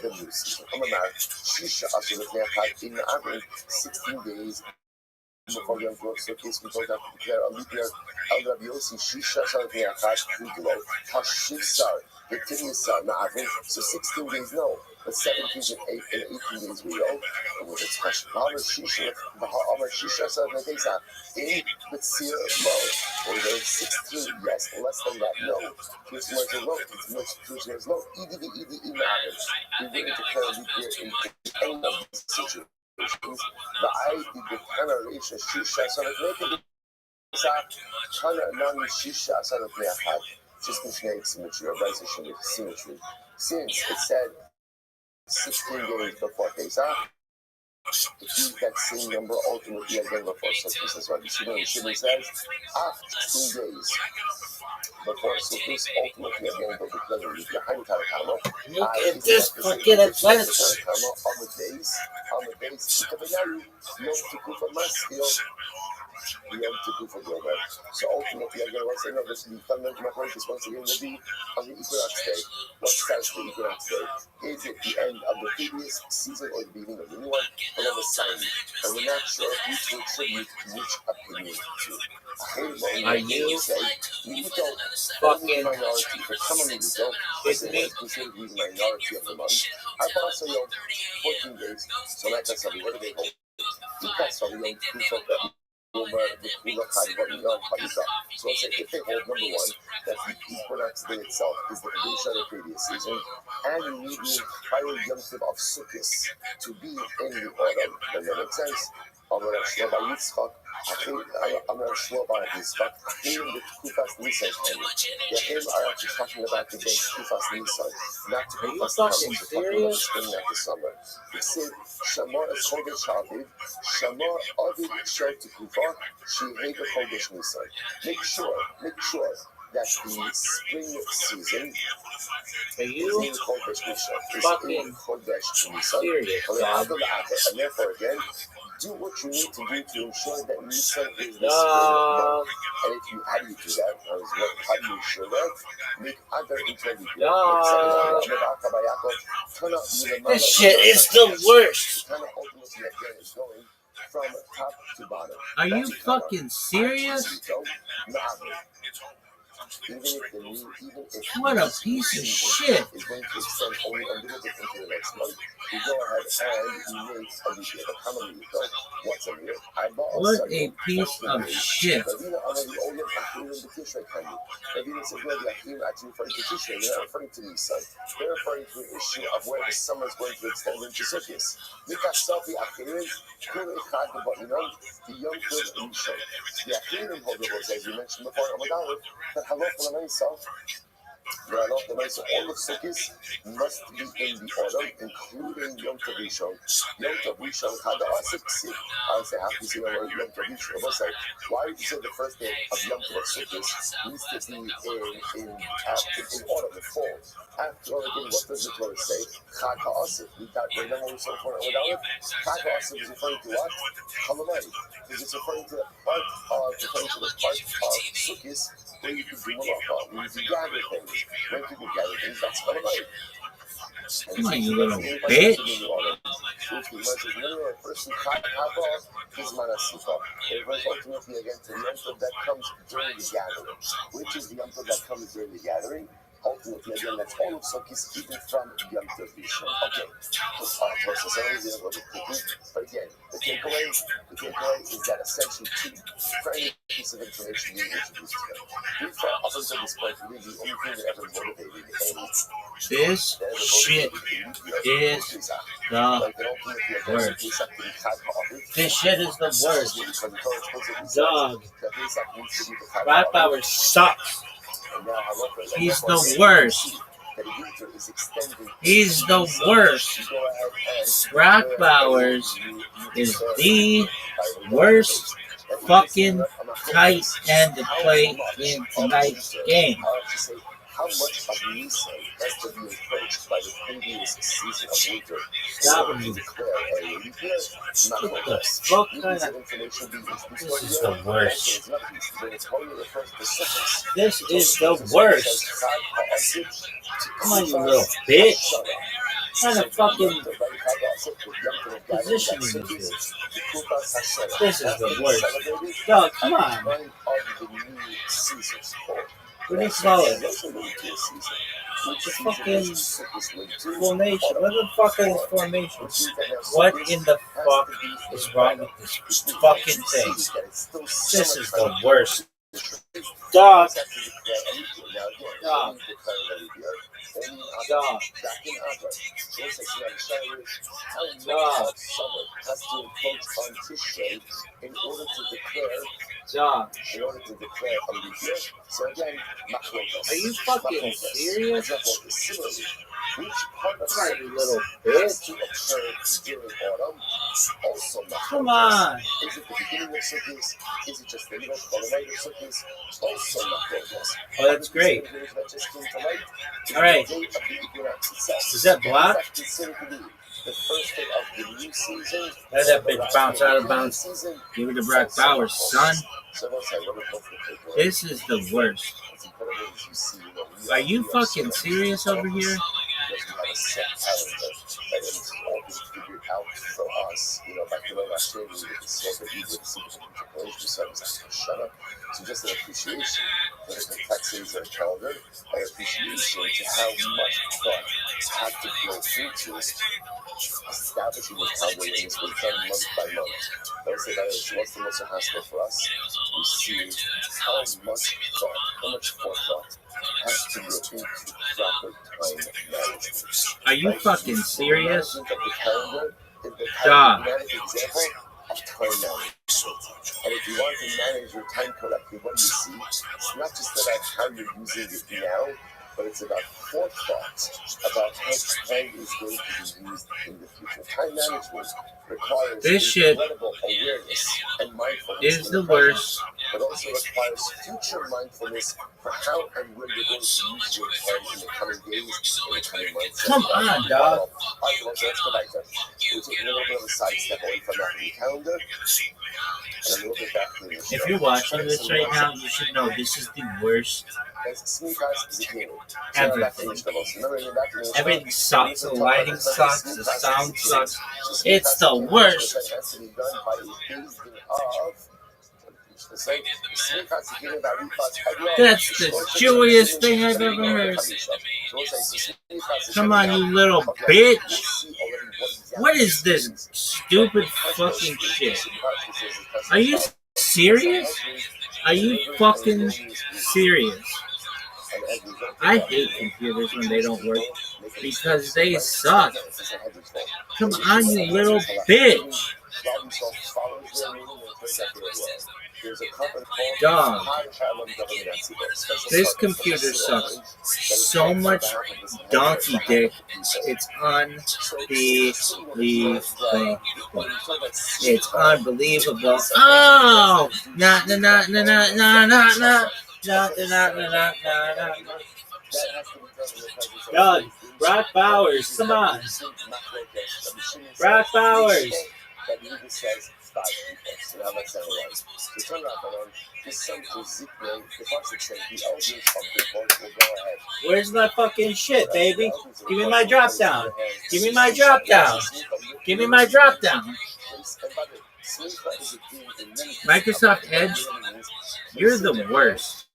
the new season? Amamar, Shisha Asur in the average 16 days before Yom Tov, so case we don't have to declare a leap year. El Rabbi Yossi, Shisha Shalvei Achad, Hudlo, Hashivsar, the Timisar, Na'avin. So 16 days, no, but 17 and 18 days we know. And with its Hash, Ba'amar Shisha, Ba'amar Shisha Shalvei Teza, in the Tzir Lo. Or there's 16, yes, less than that, no. Here's where it's low, here's where it's low. EDD, Na'avin. We wouldn't declare a leap year in any of these situations. The I did Kana Risha Shisha son of Naked Kana Nami Shisha son of Meachad. Just missionary symmetry or rising symmetry. Since it said 16 days before Pesach, it used that same number ultimately again before Sukkot. That's why the Shimon says after 16 days before Sukkot, ultimately again go declare behind Tarakama. Look at this fucking adventure. On the base, Yom Tekufa Maschil, Yom Tekufa Gomer. So ultimately, again, once I know this will be fundamental focus once again will be on the equinox day. What starts the equinox day? Is it the end of the previous season or the beginning of the new one? Along with sign. And we're not sure who to attribute which opinion to. Are you fucking minority for common Mito? Is it considered to be the minority of the month? I also know 14 days. So like I said, what do they hold? That's how we don't so let's say if they hold number one, that the equinox day itself is the completion of the previous season, and you need the entire Yom Tov of Sukkot to be in the autumn, then that makes sense. Amar Shloba Yitzchak, Amar Shloba Yitzchak, Achim the Kufas Nisan. The Achim are actually talking about the day Kufas Nisan, not Kufas Tammuz. They're talking about the spring, not the summer. They said Shamar is Chodesh Aviv, Shamar Aviv Shel Tekufa, Shehega Chodesh Nisan. Make sure that the spring season is in Chodesh Nisan, serious, and therefore again, do what you need to do to ensure that Nisan is the spring month. And if you, how do you do that? How do you ensure that? Make other interviews. This shit is the worst. Ultimately again is going from top to bottom. Are you fucking serious? What a piece of shit. Is going to extend only a little bit into the next month. You go ahead and you make a leap year. How many you go? What's a year? What a piece of shit. They're not referring to Nisan. They're referring to an issue of where the summer is going to extend into Sukkot. The Yom Tov Rishon. The Achirim hold the as we mentioned before, that halacha l'maisa, all of Sukkot must be in the autumn, including Yom Tov Rishon. Yom Tov Rishon had the Ksib. I say half to say Yom Tov Rishon. Why did you say the first day of Yom Tov Sukkot needs to be in autumn, in fall? After all, again, what does the Torah say? Chag HaAsif. We got remember what we saw before Chag HaAsif is referring to what? Chalamai. Because it's referring to the part of Sukkot where you can do malacha, where you can gather things. When you can gather things, that's Chalamai. Come on, you little bitch. Which reminds us, remember, a person Chag HaAsif is Manasifa. It refers ultimately again to the Yom Tov that comes during the gathering. Which is the Yom Tov that comes during the gathering? ultimately, again, that's all of Sukkot, even from Yom Tov Rishon. Okay, but again, the takeaway is that essentially two primary pieces of information being introduced here. Up until this point, really, the only thing that ever motivated this shit is the worst. This shit is the worst. Dog. Rabbi sucks. He's the worst. He's the worst. Brock Bowers is the worst fucking tight end to play in tonight's game. How much of Nissan has to be approached by the previous season of winter? Stop me. What the fuck kind of... This is the worst. This is the worst. Come on, you little bitch. What kind of fucking positioning is this? This is the worst. Dog, come on. What do you call it? What's the fucking formation? What the fuck is formation? What in the fuck is wrong with this fucking thing? This is the worst. Dog. Dog. Dog. Dog. In order to declare Dog. So again, are you fucking serious? Which part of Come on, you little bitch. Come on. Is it the beginning of Sukkot? Is it just the middle or the night of Sukkot? Also oh, that's great. All right. Is that block? The first day of the new season. Let that bitch bounce out of bounds. Give it to Brock Bowers, son. This is the worst. Are you fucking serious over here? So just an appreciation for the complexities of calendar, an appreciation to how much thought had to go into establishing this calendar in this way, done month by month. I would say that is what's the most hassle for us. We see how much thought, how much forethought has to go into proper time management. Are you fucking serious? The calendar is the Dog. example of time management. And if you want to manage your time correctly, what you see, it's not just about how you're using it now, but it's about forethought about how time is going to be used in the future. Time management requires this shit incredible awareness and mindfulness. Is the worst. But also requires future mindfulness for how and when you're going to use your time in the coming days, in the coming months. Come on, dog. We'll take a little bit of a sidestep away from that calendar. And a little bit back to the If you're watching this right now, you should know this is the worst. Everything. Everything sucks. The lighting sucks. The sound sucks. It's the worst. That's the Jewiest thing I've ever heard. Come on, you little bitch. What is this stupid fucking shit? Are you serious? Are you fucking serious? I hate computers when they don't work because they suck. Come on, you little bitch. Dog. This computer sucks so much donkey dick. It's unbelievable. It's unbelievable. Oh! Nah. Dog, Brock Bowers, come on. Brock Bowers. Where's my fucking shit, baby? Give me my drop down. Give me my drop down. Give me my drop down. Microsoft Edge, you're the worst.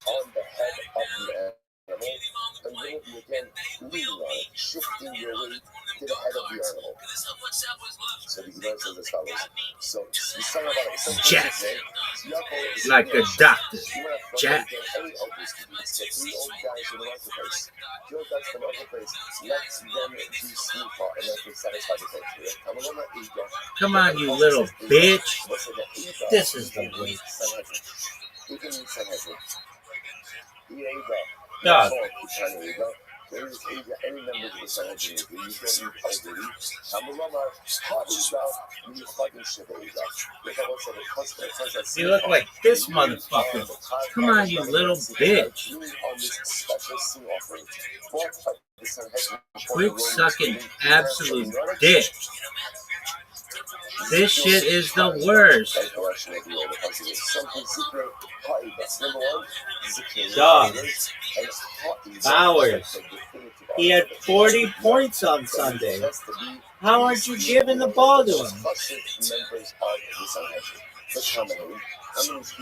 and then you again leaning on it, shifting your weight to the head of the animal. So the Gemara says as follows. So the son of Adam, Jack. Like a doctor. Jack. Any elders to be. So 3 old guys in the marketplace. Joe does the marketplace. Let them do sneaker and let them satisfy the culture. Come on, you little bitch. This is the way. Dog. There is any members of the Sanhedrin with you, you don't need elderly. You look like this motherfucker. Come on, you little bitch. Quit sucking absolute dick. This shit is the worst. Dog. Bowers. He had 40 points on Sunday. How aren't you giving the ball to him?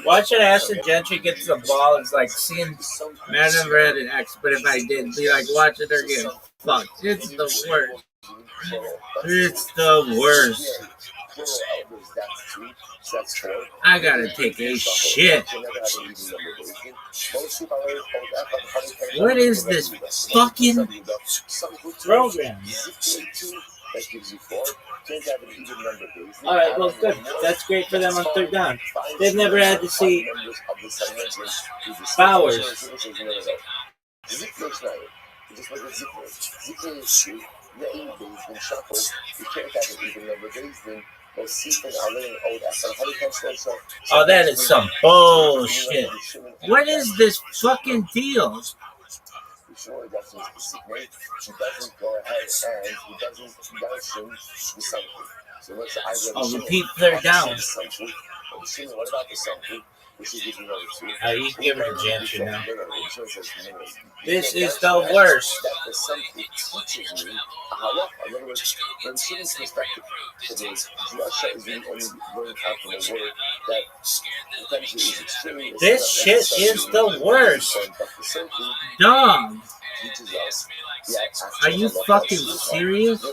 Watch it, Ashton Gentry gets the ball. It's like seeing Madden Red and X, but if I did, be like, watch it again. Fuck, it's the worst. It's the worst. I gotta take a shit. What is this fucking program? Alright, well, good. That's great for them on third down. They've never had to see Bowers. Oh, that is some bullshit. What is this fucking deal? Sure, that's his secret. He doesn't go ahead and he doesn't mention the something. So let's say I'll repeat third down. What about the something? You can give it to Gentry now. This is the worst. That the something teaches me a halacha. In other words, from student's perspective, today's drasha is the only word after the word that potentially is extremely. This shit is the worst. Dog. Are you fucking serious?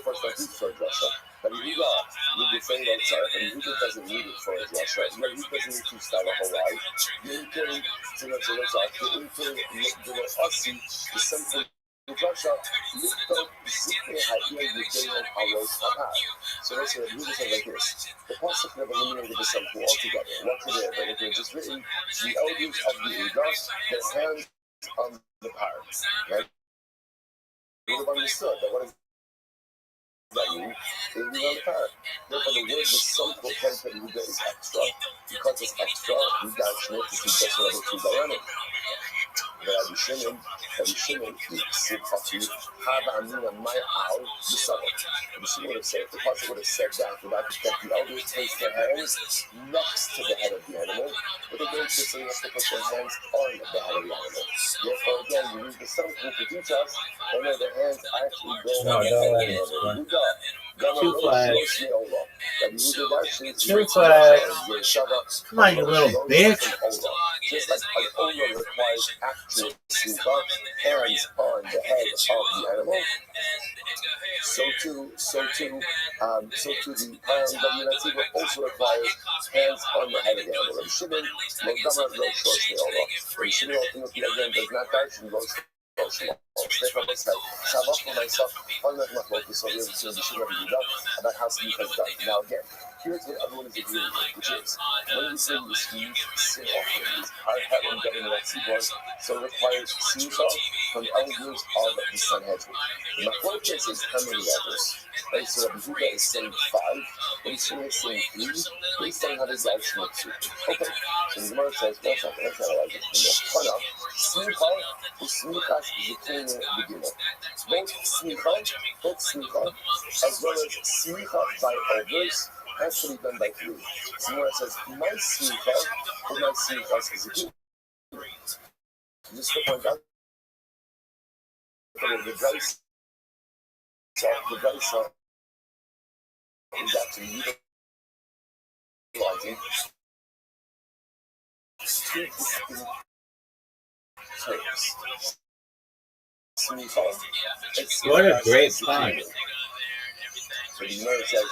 But you can say that, but you doesn't need it for a drasha. You doesn't need to start a whole life. You can to the drasha. You can see the something. The drasha, you don't zikre ha'ir yudei haros ha'ar. So let's say that you just say like this. The pasuk have eliminated the something altogether. What to do? But it was just written, the elders of the Udas, their hands on the power. Right? You would have understood that what is that mean? It would be on the power. Therefore, the word was so important that Yudah is extra. Because it's extra, Yudah is not to teach us whatever to Diana. Rabbi Shimon, Haba Amina, my owl, the son. Rabbi Shimon would have said, the pastor would have said that the elders place their hands next to the head of the animal, but they don't say you have to put their hands on the head of the animal. Therefore, again, you use the son to teach us, and then their hands actually go on the head of the animal. Two flags. Two flags. Come on, you little bitch. Just like an owner requires actual hands on the head of the animal, so too the Dominativa also requires hands on the head of the animal. And Shimon, Shimon ultimately again does not dash and goes. About how sleep has done. Now again, here's what everyone is agreeing with, which is when we say we sin offerings, our heaven government at Seaborn, so it requires simcha from the elders of the Sanhedrin. The Machlokes is how many elders? Right, so Rabbi Huda is saying 5, and Shimon is saying 3, based on how this is actually okay, so the Gemara says, that's not like it. Simcha is simcha zikune begina. Both smicha, as well as smicha by others, has to be done by 3. Simura says, my smicha or my smicha is a good. Just to point out, the guys is actually utilizing 2 distinct terms. What a great fun.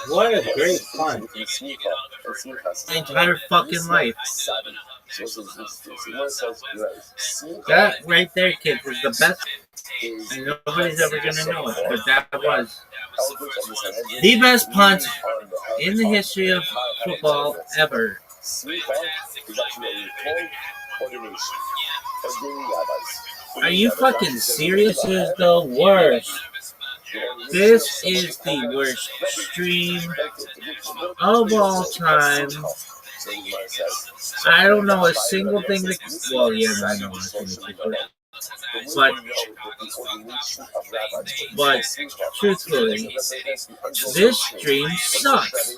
What a great fun. My entire fucking life. That right there, kids, is the best. And nobody's ever gonna know it, but that was the best punt in the history of football ever. Are you fucking serious? This is the worst. This is the worst stream of all time. I don't know a single thing that. Well, yeah, I know. But truthfully, this stream sucks.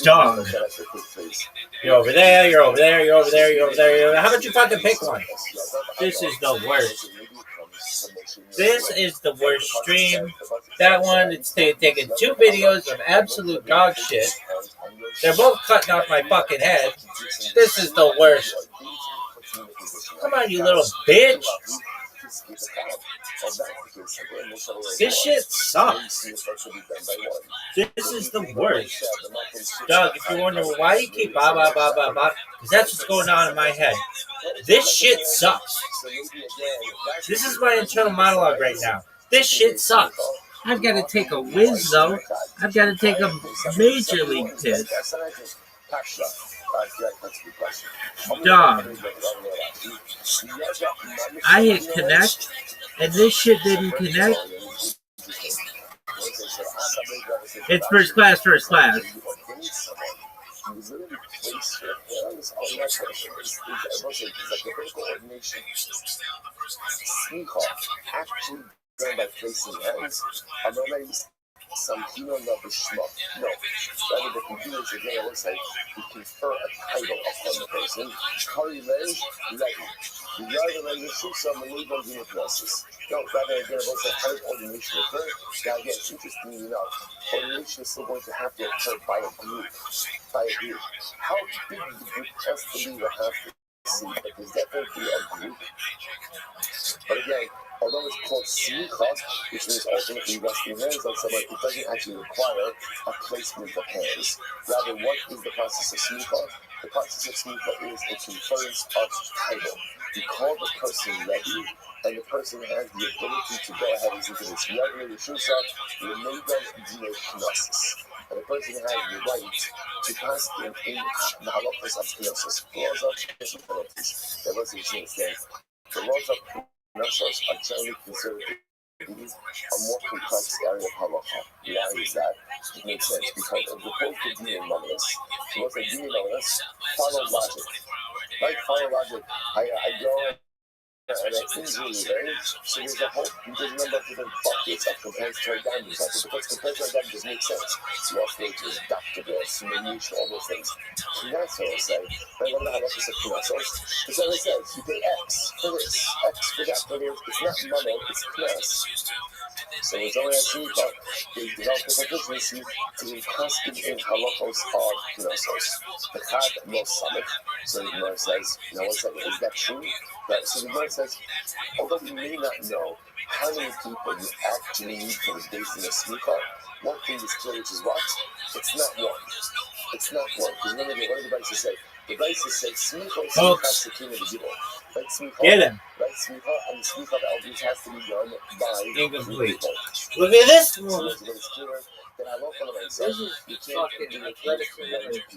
Dog. You're over there, you're over there, you're over there, you're over there. How about you fucking pick one? This is the worst. This is the worst stream. That one, it's taking 2 videos of absolute dog shit. They're both cutting off my fucking head. This is the worst. Come on, you little bitch. This shit sucks. This is the worst. Doug, if you're wondering why you keep blah, blah, blah, blah, blah, because that's what's going on in my head. This shit sucks. This is my internal monologue right now. This shit sucks. I've got to take a whiz, though. I've got to take a major league piss. Dog. I hit connect, and this shit didn't connect. It's first class, first class. Some hero number schmuck. No. Rather what we do is again, it looks like we confer a title upon the person. Curry leg, leggy. The rather than the shoot some legal uniquenesses. No, rather again, it looks like how does ordination occur? Now again, interestingly enough, ordination is still going to have to occur by a group. How big the group has to be, we'll have to see, but there's definitely a group. But again, although it's called smicha, which means ultimately resting hands on someone, it doesn't actually require a placement of hands. Rather, what is the process of smicha? The process of smicha is a conference of title. You call the person ready, and the person has the ability to go ahead and into this. And the person has the right to pass in the halachas of knesses, laws of penalties. That was the thing. The laws of knesses are generally considered to be a more complex area of halacha. Why is that? It makes sense because as opposed to being monotonous, what they do monotonous, follow logic. Like follow logic, I go and I injury, right? So there's a number of different buckets of compensatory damages. Because compensatory damages make sense. Lost wages, doctor simulation, all those things. Knessos say, I wonder how much is a knessos. Because then it says, you pay X for this, X for that, for this. It's not money, it's knes. So it's only actually about they developed the proficiency to be constant in halachos of knessos. The chad most summit. So the Gemara says, now one second, is that true? Right, so the Gemara says, although we may not know how many people you actually need for the base in a smicha, one thing is clear, which is what? It's not one. It's not one. Because remember, what did the Bryce say? The Bryce said, smicha is the king of the gibor. Right, smicha. Get him. Right, smicha, and the smicha of elders has to be done by incomplete. Look at this one. So it's clear that I love one of myself. This is fucking athletically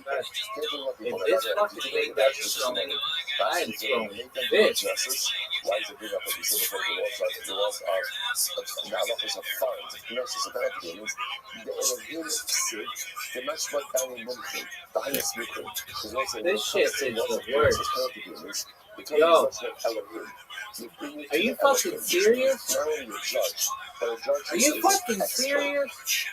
best. If this fucking thing doesn't show me, I'm throwing this. Why is it big up at the civil the laws of the halachos of fines, of knesses, of penalty the Elohim said, the mashmat down in Mumkin, the highest mukhin. This shit is the worst. Yo, are you fucking serious? Are you fucking serious?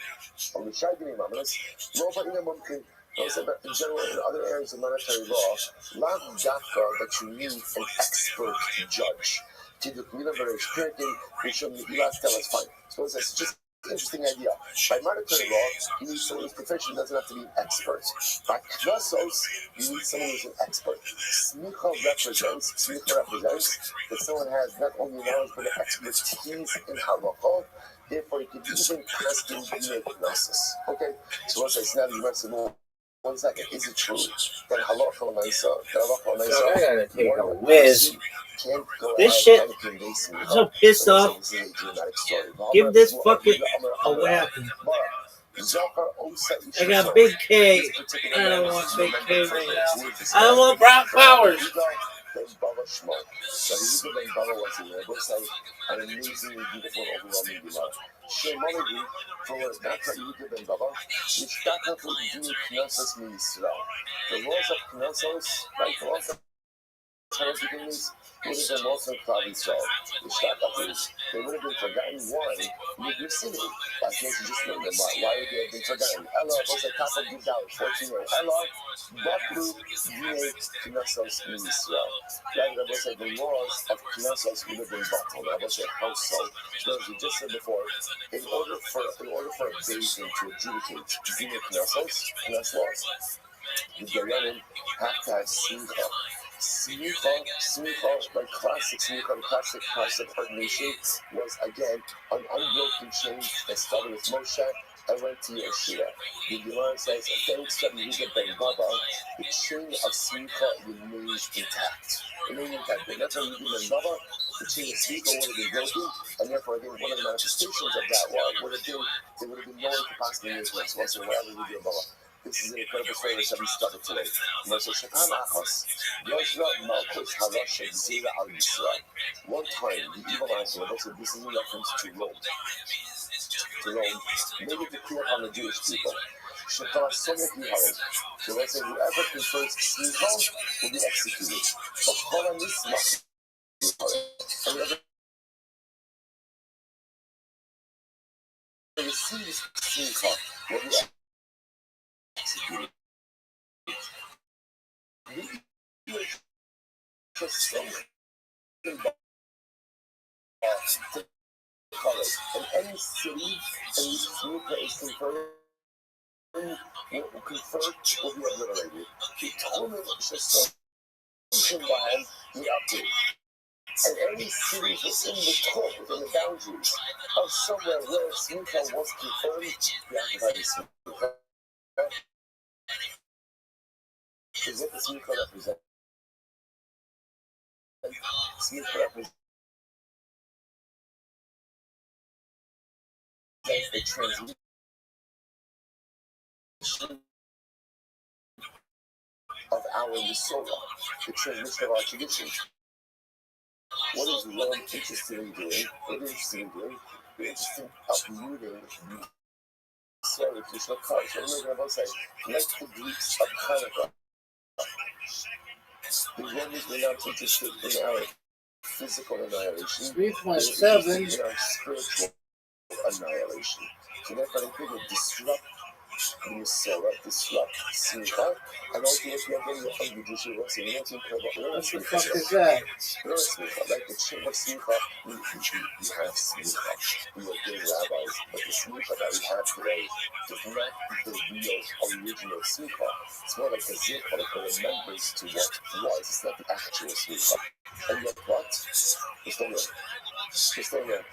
On the Shagini Mamas, nobody in Mumkin. Also, but in general, in other areas of monetary law, not dafka that you need an expert judge. To the Kuila Varish Pirkin, you should tell us fine. Suppose that's just interesting idea. By monetary law, you need someone whose profession doesn't have to be an expert. By knossos, you need someone who's an expert. Smicha represents that someone has not only knowledge but expertise in halacha. Therefore, you can even pass in knossos. Okay, so once I snap you might say, well, 1 second, is it true that halacha l'maisa, I gotta take a whiz. This shit, I'm so pissed off. Give this fucking. Oh, what happened? I got Big K. I don't want Big K right now. I don't want Brown Powers. An amazingly beautiful, overwhelming Gemara. Shemoni, for that's how you give them Baba. Nishtakafu dinu knossos mi Yisrael. The laws of knossos, right? The laws of Chinese beginnings would have been lost in Klal Yisrael. They would have been forgotten. Why? You're sinning. Like you just learned them. Why would they have been forgotten? Ella was a couple of down 14 years. Ella, Bakru, Dine, Knossos mi Yisrael. Rather, I will say the laws of Knossos would have been bottled. I will say household. So as we just said before, in order for a basin to adjudicate Dine Knossos laws, the Dayanim have to have Simcha. Smicha, my classic Smicha, the classic ordination was again an unbroken chain that started with Moshe and went to Yeshua. The Gemara says, thanks to Yehuda ben Baba, the chain of Smicha remains intact. But that's why Yehuda ben Baba, the chain of Smicha would have been broken, and therefore I think one of the manifestations of that would have been no incapacity in Israel. So whatever Yehuda ben Baba. This is an incredible story that we started today. One time, the evil answer, also this is in reference to Rome. Made a decree upon the Jewish people. So let's say whoever confers Smicha will be executed. And whoever receives Smicha will be executed. And any city in which Smicha is conferred will be obliterated. The Talmud Shesam Shembahem will update. And any city within the court, within the boundaries of somewhere where Smicha was conferred, the occupied is Smicha. Is what the Smicha represents? Smicha represents the translation of our Yisora, the transmission of our tradition. What is Rome interested in doing? What they're interested in doing? They're interested in uprooting the Yisora, traditional culture. So we're going to say, like the Greeks of Hanukkah, the Romans were not interested in our physical annihilation. 3.7. In our spiritual annihilation. So therefore, they could disrupt the Yisora, disrupt Smicha, and also if you have any other Jewish works, you need to incredible. What the fuck is that? Smicha, like the chain of Smicha, we have Smicha. We are good rabbis, but the Smicha that we have today is not the real, original Smicha. It's more like a zikr, like a remembrance to what was. It's not the actual Smicha. And yet what? It's still there.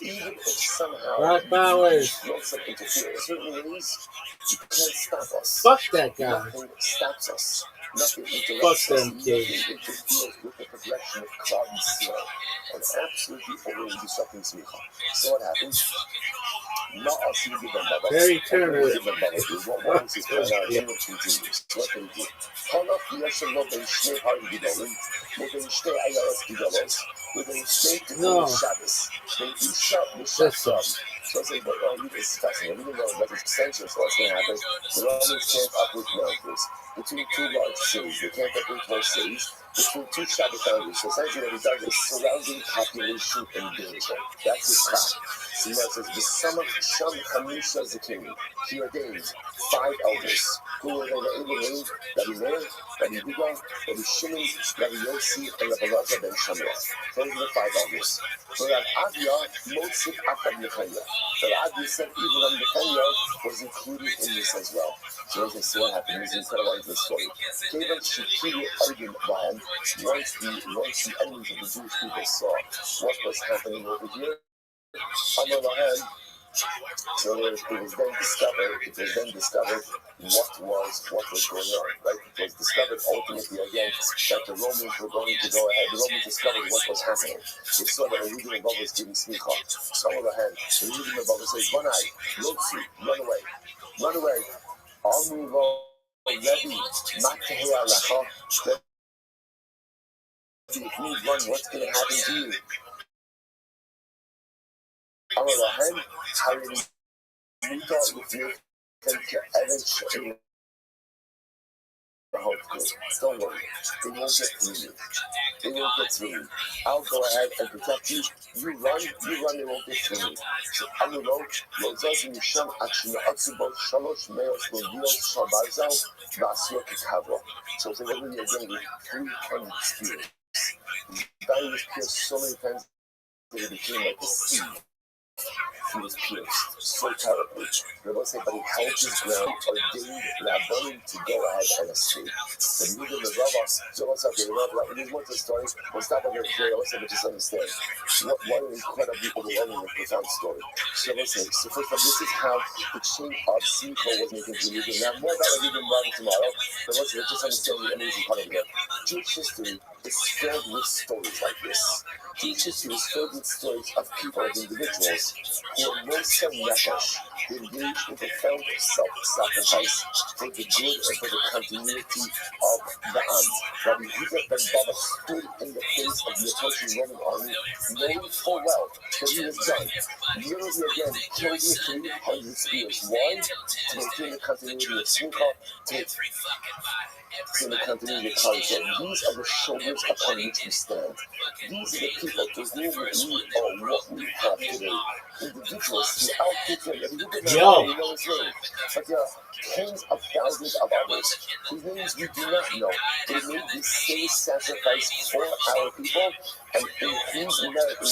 Even if somehow Brock Bowers. something to fear, certain ways, you can't stop us. Fuck that guy. Nothing stops us. Nothing Fuck interrupts us. them kids. Nothing interferes with the progression of Klal Yisrael. And absolutely already disrupting Smicha. So what happens? Not us, you give them Baba. Very Turner. Give them Baba. What is his plan? He will continue. What can he do? Halach Yashem lo ben shnei harim gidolim, lo ben shnei ayaros gidolos, lo ben shnei tikkun Shabbos. So I say, but this is fascinating. We didn't know that it's essential. So what's going to happen? The Romans can't uproot mountains. Between two large cities, they can't uproot those cities. Between two Shabbat boundaries. So essentially what he does is surrounding population in danger. That's his crap. So he says, the summer Sham Hamisha Zakim, he ordained 5 elders. Who were the named Rabbi Meir, Rabbi Huda, Rabbi Shimon, Rabbi Yossi, and Rabbi Raza ben Shamua. Those are the 5 elders. So that Avia, Motzik Akad Nechaya. The Rabbi said even Rabbi Nehemiah was included in this as well. So as I see what happened, it's incredible in this story. Kevin Shikiri argued by him once the enemies of the Jewish people saw what was happening over here. On the other hand, so it was then discovered what was going on, right? It was discovered ultimately again that the Romans were going to go ahead. The Romans discovered what was happening. They saw that the Yehudim above was giving smicha. So on the other hand, the Yehudim above says, "Banai, Lotzi, run away. I'll move on. Rabbi, Matahei Alacha. If you run, what's going to happen to you?" On the other hand, Harry Muta with you can eventually don't worry, they won't get through you. I'll go ahead and protect you. You run, they won't get through you. So Amulot, Lozaz Misham Action Atsubot Shalosh Meos Lodios Shabazal Vasio Kikavra. So it's again with 3 spears. That was pierced so many times that it became like a sea. He was pierced so terribly. Rabbi said, but he held his ground, ordained Rabbi to go ahead and escape. But even the Rabbi, so what's up, it is what the story, we'll stop over here, let's just understand. What an incredibly overwhelming and profound story. So let's say, so first of all, this is how the chain of Simcha was making religion. Now, more about religion tomorrow, but let's just understand the amazing part of it. Jewish history is filled with stories like this. Jewish history is filled with stories of people, of individuals, who are most nefesh, who engage in profound self-sacrifice for the good and for the continuity of the Am. Rabbi Yehuda ben Baba stood in the face of the approaching Roman army, knowing full well that he was done. Literally again, killed with 300 spears. Why? To maintain the continuity of Simcha, to maintain the continuity of Klal Yisrael. These are the shoulders upon which we stand. These are the people to whom we are what we have today. Individuals throughout history, and you can know his name, but there are tens of thousands of others whose names we do not know. They made the same sacrifice for our people, and in whose merit we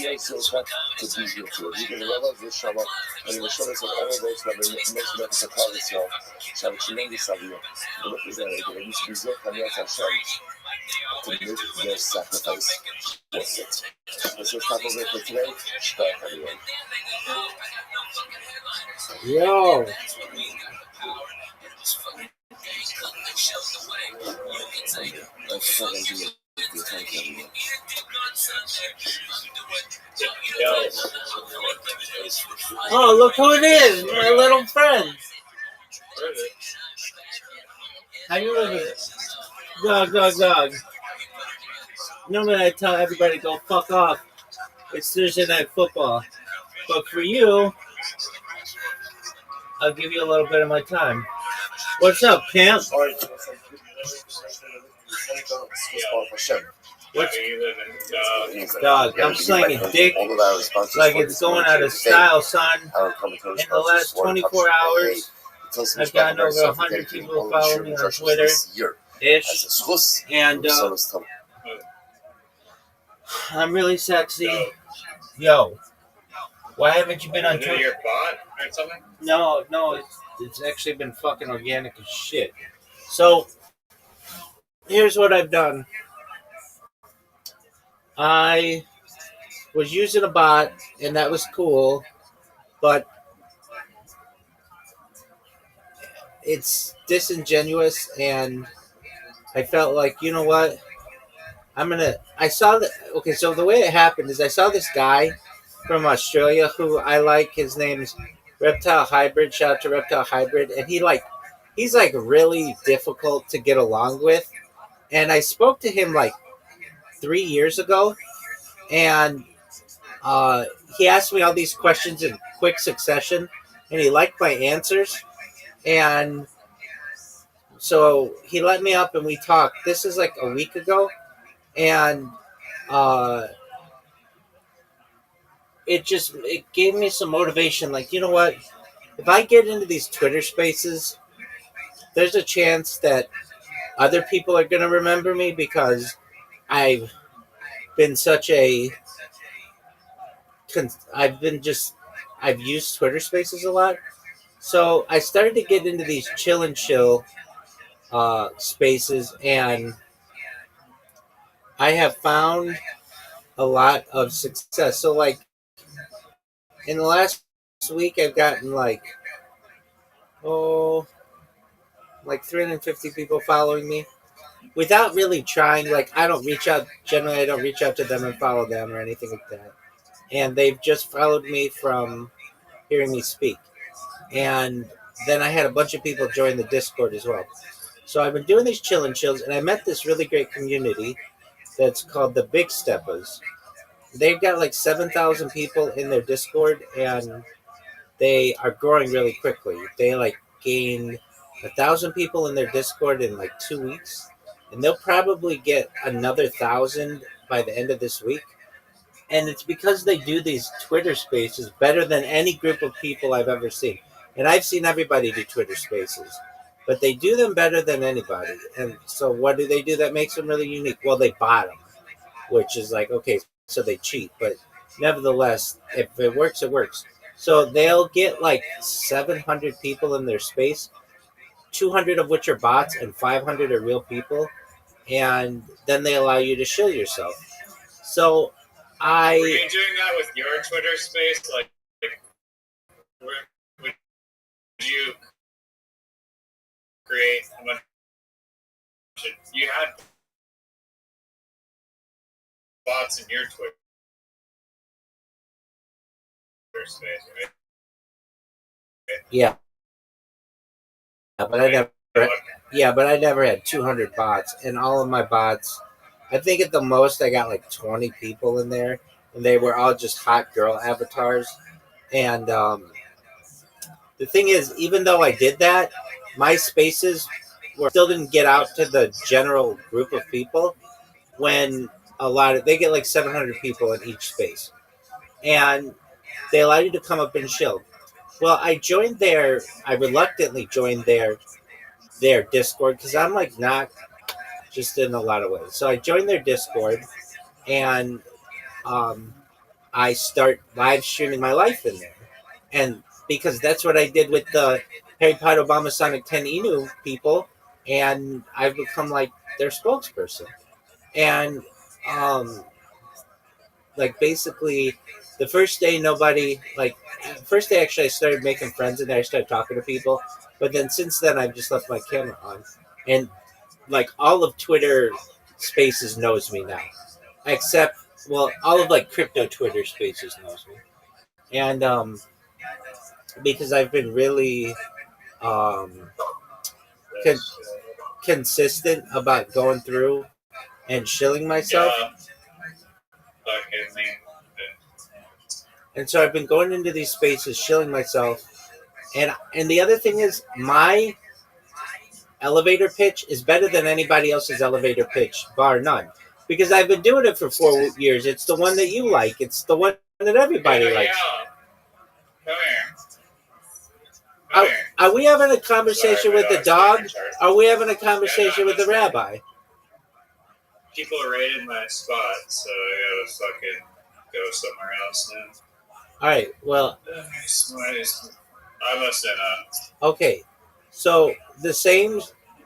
are so happy to be here today. We can love this Shabbat, and in the Shabbat of all of those who have been most members of Klal Yisrael, shall have a tremendous Aviyah. We look at that, we should be Zok Haniyat Hashem to make their sacrifice worth it. This is top of it for today. Shkar Haniyat. Yo. Oh, look who it is, my little friend. How you living? Dog. Normally I tell everybody to go fuck off. It's Thursday night football. But for you, I'll give you a little bit of my time. What's up, Camp? What's dog? I'm slinging dick like it's going out of style, son. In the last 24 hours, I've gotten over 100 people following me on Twitter. And I'm really sexy. Yo, why haven't you been on Twitter? Your bot or something? No, it's actually been fucking organic as shit. So, here's what I've done. I was using a bot, and that was cool, but it's disingenuous, and I felt like, you know what? I saw that. Okay, so the way it happened is I saw this guy from Australia who I like. His name's Reptile Hybrid. Shout out to Reptile Hybrid. And he's really difficult to get along with. And I spoke to him 3 years ago, and he asked me all these questions in quick succession, and he liked my answers. And so he let me up and we talked. This is a week ago. And it gave me some motivation. You know what? If I get into these Twitter spaces, there's a chance that other people are going to remember me because I've been such a I've used Twitter Spaces a lot, so I started to get into these chill and chill spaces, and I have found a lot of success. So like in the last week, I've gotten oh like 350 people following me without really trying. Like I don't reach out. Generally, I don't reach out to them and follow them or anything like that. And they've just followed me from hearing me speak. And then I had a bunch of people join the Discord as well. So I've been doing these chill and chills, and I met this really great community that's called the Big Steppers. They've got like 7,000 people in their Discord, and they are growing really quickly. They like gained 1,000 people in their Discord in like 2 weeks, and they'll probably get another 1,000 by the end of this week. And it's because they do these Twitter Spaces better than any group of people I've ever seen. And I've seen everybody do Twitter Spaces, but they do them better than anybody. And so, what do they do that makes them really unique? Well, they bot them, which is like, okay, so they cheat, but nevertheless, if it works, it works. So they'll get like 700 people in their space, 200 of which are bots and 500 are real people, and then they allow you to shill yourself. So Were you doing that with your Twitter space? Like would you create a bunch of, you had bots in your Twitter space, right? Yeah, but I never had 200 bots, and all of my bots, I think at the most I got like 20 people in there, and they were all just hot girl avatars. And the thing is, even though I did that, my spaces still didn't get out to the general group of people. When they get like 700 people in each space, and they allow you to come up and chill. Well, I reluctantly joined their Discord because I'm like not just in a lot of ways. So I joined their Discord, and I start live streaming my life in there. And because that's what I did with the Harry Potter Obama Sonic 10 Inu people, and I've become like their spokesperson. And like basically the first day first day actually I started making friends in there, I started talking to people, but then since then I've just left my camera on, and like all of Twitter Spaces knows me now, except all of like crypto Twitter Spaces knows me. And because I've been really con- consistent about going through and shilling myself. And so I've been going into these spaces, shilling myself. And the other thing is, my elevator pitch is better than anybody else's elevator pitch, bar none. Because I've been doing it for 4 years. It's the one that you like. It's the one that everybody likes. Come here. Are we having a conversation with the dog? Are we having a conversation with the rabbi? People raided my spot, so I gotta fucking go somewhere else now. All right. Well, I must have not. Okay. So the same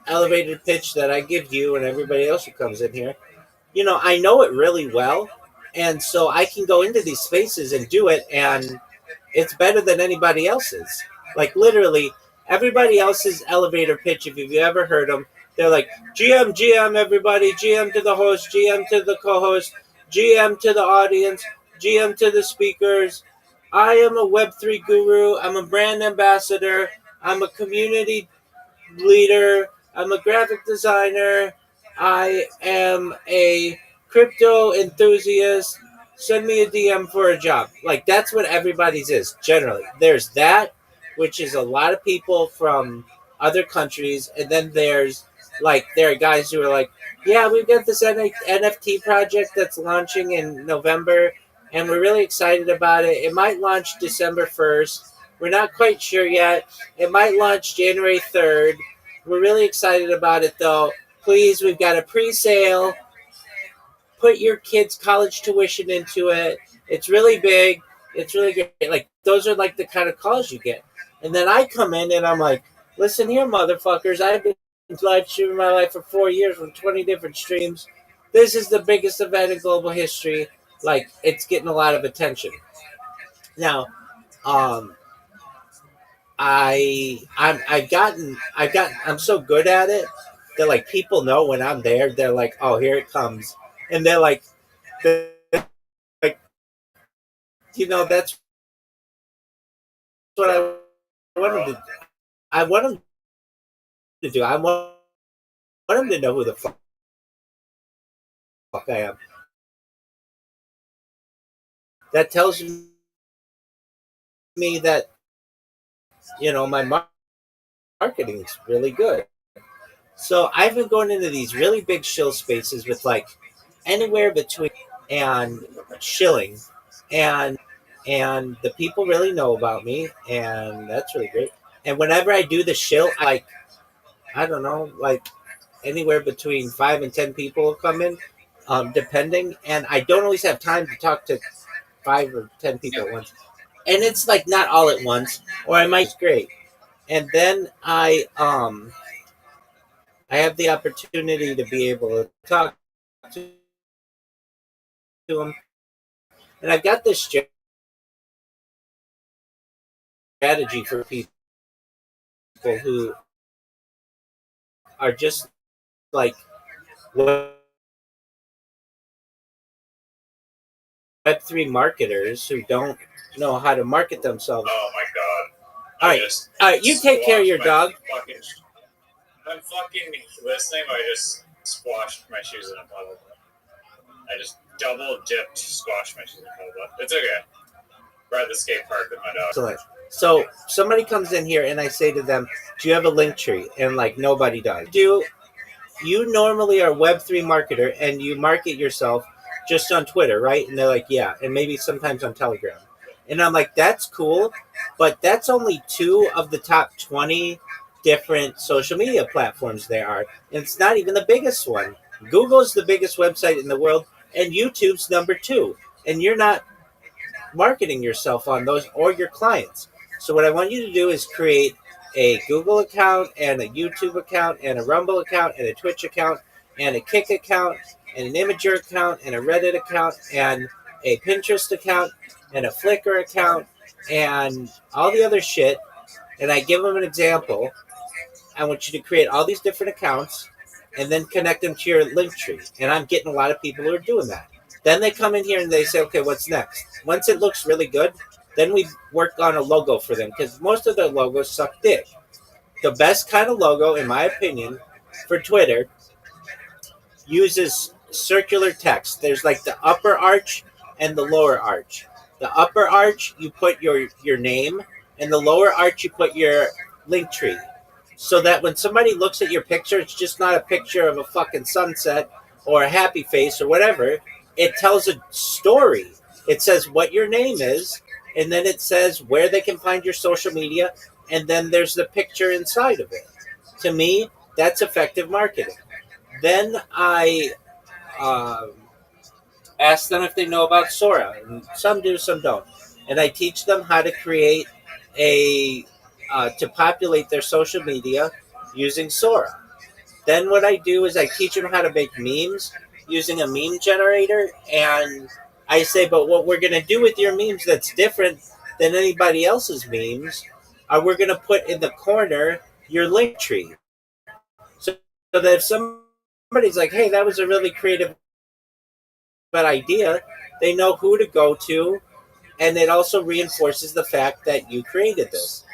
elevator pitch that I give you and everybody else who comes in here, I know it really well, and so I can go into these spaces and do it, and it's better than anybody else's. Like literally, everybody else's elevator pitch, if you've ever heard them, they're like, GM, everybody, GM to the host, GM to the co-host, GM to the audience, GM to the speakers. I am a Web3 guru. I'm a brand ambassador. I'm a community leader. I'm a graphic designer. I am a crypto enthusiast. Send me a DM for a job. Like, that's what everybody's is, generally. There's that, which is a lot of people from other countries. And then there are guys who are like, yeah, we've got this NFT project that's launching in November, and we're really excited about it. It might launch December 1st. We're not quite sure yet. It might launch January 3rd. We're really excited about it, though. Please, we've got a pre-sale. Put your kids' college tuition into it. It's really big. It's really great. Like those are like the kind of calls you get. And then I come in and I'm like, listen here, motherfuckers. I've been live streaming my life for 4 years from 20 different streams. This is the biggest event in global history. Like it's getting a lot of attention. Now, um, I'm so good at it that like people know when I'm there. They're like, oh, here it comes, and they're like, that's what I want them to. I want them to do. I want them to know who the fuck I am. That tells me that my marketing is really good. So I've been going into these really big shill spaces with like anywhere between and shilling, and the people really know about me, and that's really great. And whenever I do the shill, I don't know, like anywhere between 5 and 10 people will come in, depending. And I don't always have time to talk to 5 or 10 people at once, and it's like not all at once, or I might great. And then I have the opportunity to be able to talk to them, and I've got this strategy for people who are just like Web3 marketers who don't know how to market themselves. Oh my god. All right, you take care of your dog. I'm fucking listening, but I just squashed my shoes in a puddle. I just double dipped, squashed my shoes in a puddle. It's okay. We're at the skate park with my dog. Excellent. So somebody comes in here and I say to them, do you have a link tree? And like nobody does. You normally are a Web3 marketer and you market yourself just on Twitter, right? And they're like, yeah. And maybe sometimes on Telegram. And I'm like, that's cool. But that's only 2 of the top 20 different social media platforms there are. And it's not even the biggest one. Google's the biggest website in the world. And YouTube's number 2. And you're not marketing yourself on those or your clients. So what I want you to do is create a Google account and a YouTube account and a Rumble account and a Twitch account and a Kick account and an Imager account and a Reddit account and a Pinterest account and a Flickr account and all the other shit. And I give them an example. I want you to create all these different accounts and then connect them to your link tree. And I'm getting a lot of people who are doing that. Then they come in here and they say, okay, what's next? Once it looks really good, then we work on a logo for them because most of their logos suck dick. The best kind of logo, in my opinion, for Twitter uses circular text. There's like the upper arch and the lower arch. The upper arch, you put your name, and the lower arch, you put your link tree. So that when somebody looks at your picture, it's just not a picture of a fucking sunset or a happy face or whatever. It tells a story. It says what your name is, and then it says where they can find your social media, and then there's the picture inside of it. To me, that's effective marketing. Then I ask them if they know about Sora, and some do, some don't. And I teach them how to create to populate their social media using Sora. Then what I do is I teach them how to make memes using a meme generator, and I say, but what we're going to do with your memes that's different than anybody else's memes, we're going to put in the corner your link tree. So that if somebody's like, hey, that was a really creative idea, they know who to go to, and it also reinforces the fact that you created this.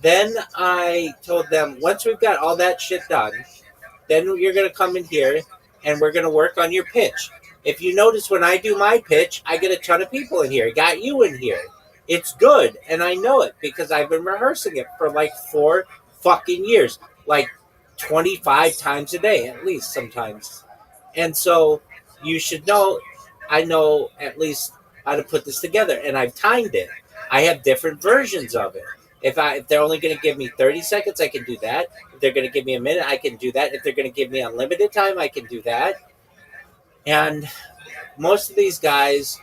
Then I told them, once we've got all that shit done, then you're going to come in here and we're going to work on your pitch. If you notice, when I do my pitch, I get a ton of people in here. I got you in here. It's good, and I know it because I've been rehearsing it for like 4 fucking years, like 25 times a day, at least sometimes. And so you should know, I know at least how to put this together, and I've timed it. I have different versions of it. If they're only going to give me 30 seconds, I can do that. If they're going to give me a minute, I can do that. If they're going to give me unlimited time, I can do that. And most of these guys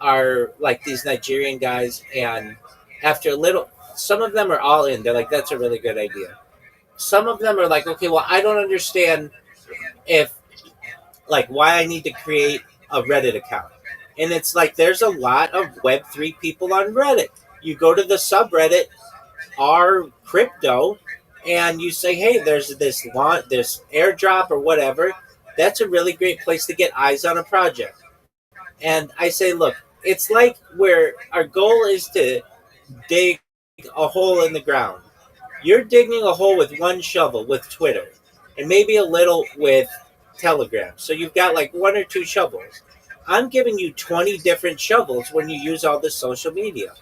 are like these Nigerian guys, and after a little, some of them are all in. They're like, that's a really good idea. Some of them are like, okay, well, I don't understand if like why I need to create a Reddit account. And it's like there's a lot of Web3 people on Reddit. You go to the subreddit R crypto and you say, hey, there's this airdrop or whatever. That's a really great place to get eyes on a project. And I say, look, it's like where our goal is to dig a hole in the ground. You're digging a hole with one shovel with Twitter and maybe a little with Telegram. So you've got like one or two shovels. I'm giving you 20 different shovels when you use all the social media.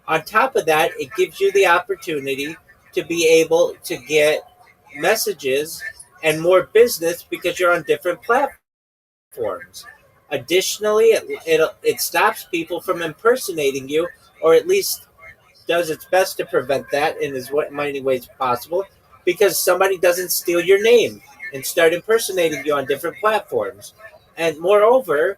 On top of that, it gives you the opportunity to be able to get messages and more business because you're on different platforms. Additionally, it stops people from impersonating you, or at least does its best to prevent that in as many ways possible, because somebody doesn't steal your name and start impersonating you on different platforms. And moreover,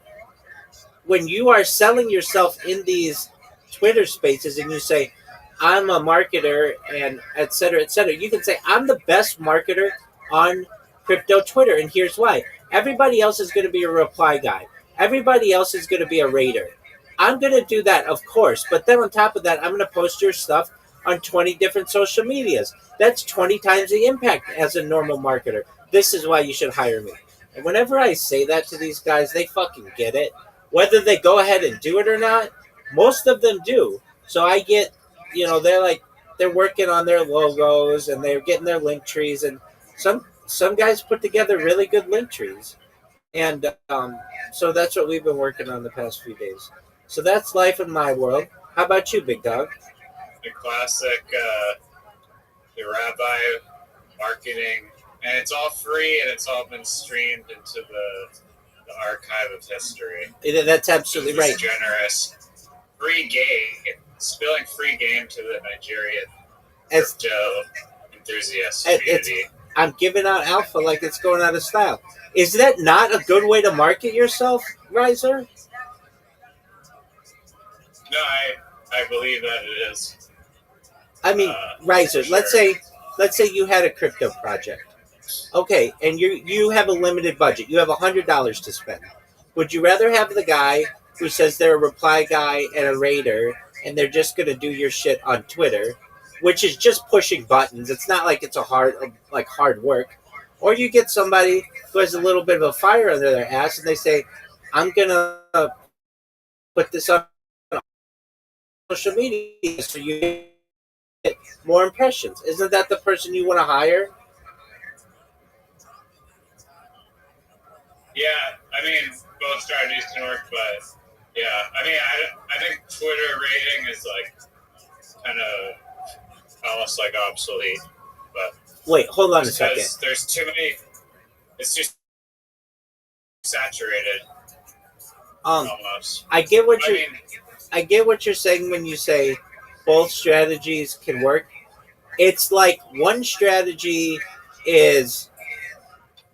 when you are selling yourself in these Twitter spaces and you say, I'm a marketer and et cetera, you can say, I'm the best marketer on crypto Twitter. And here's why. Everybody else is going to be a reply guy. Everybody else is going to be a raider. I'm going to do that, of course. But then on top of that, I'm going to post your stuff on 20 different social medias. That's 20 times the impact as a normal marketer. This is why you should hire me. And whenever I say that to these guys, they fucking get it. Whether they go ahead and do it or not, most of them do. So I get, they're working on their logos and they're getting their link trees. And some guys put together really good link trees. And so that's what we've been working on the past few days. So that's life in my world. How about you, big dog? The classic, the Rabbi marketing, and it's all free and it's all been streamed into the archive of history. That's absolutely right. Generous. Free game. Spilling free game to the Nigerian crypto enthusiast community. I'm giving out alpha like it's going out of style. Is that not a good way to market yourself, Riser? No, I believe that it is. I mean, Riser, sure. let's say you had a crypto project. Okay, and you have a limited budget. You have $100 to spend. Would you rather have the guy who says they're a reply guy and a raider and they're just going to do your shit on Twitter, which is just pushing buttons? It's not like it's hard work. Or you get somebody who has a little bit of a fire under their ass and they say, I'm going to put this on social media so you get more impressions. Isn't that the person you want to hire? Yeah, I mean, both strategies can work, but yeah, I mean, I think Twitter rating is like kind of almost like obsolete. But wait, hold on a second. There's too many. It's just saturated. Almost. I get what you're saying when you say both strategies can work. It's like one strategy is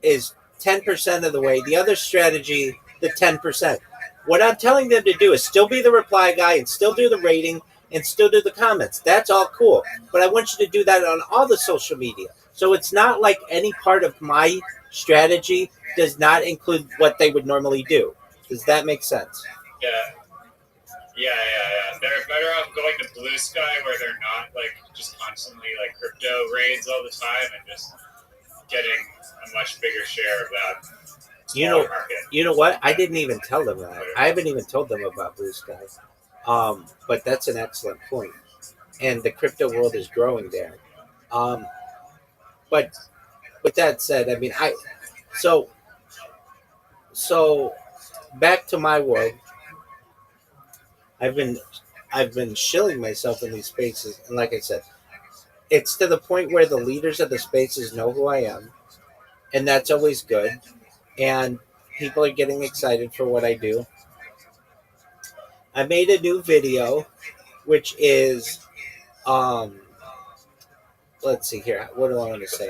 10% of the way. The other strategy, the 10%. What I'm telling them to do is still be the reply guy and still do the rating and still do the comments. That's all cool. But I want you to do that on all the social media. So it's not like any part of my strategy does not include what they would normally do. Does that make sense? Yeah. They're better off going to Blue Sky where they're not like just constantly like crypto raids all the time and just getting a much bigger share of that. You know what? I didn't even tell them that. I haven't even told them about Blue Sky. But that's an excellent point. And the crypto world is growing there. But with that said, I mean, so back to my world. I've been shilling myself in these spaces, and like I said, it's to the point where the leaders of the spaces know who I am, and that's always good. And people are getting excited for what I do. I made a new video, which is, let's see here. What do I want to say?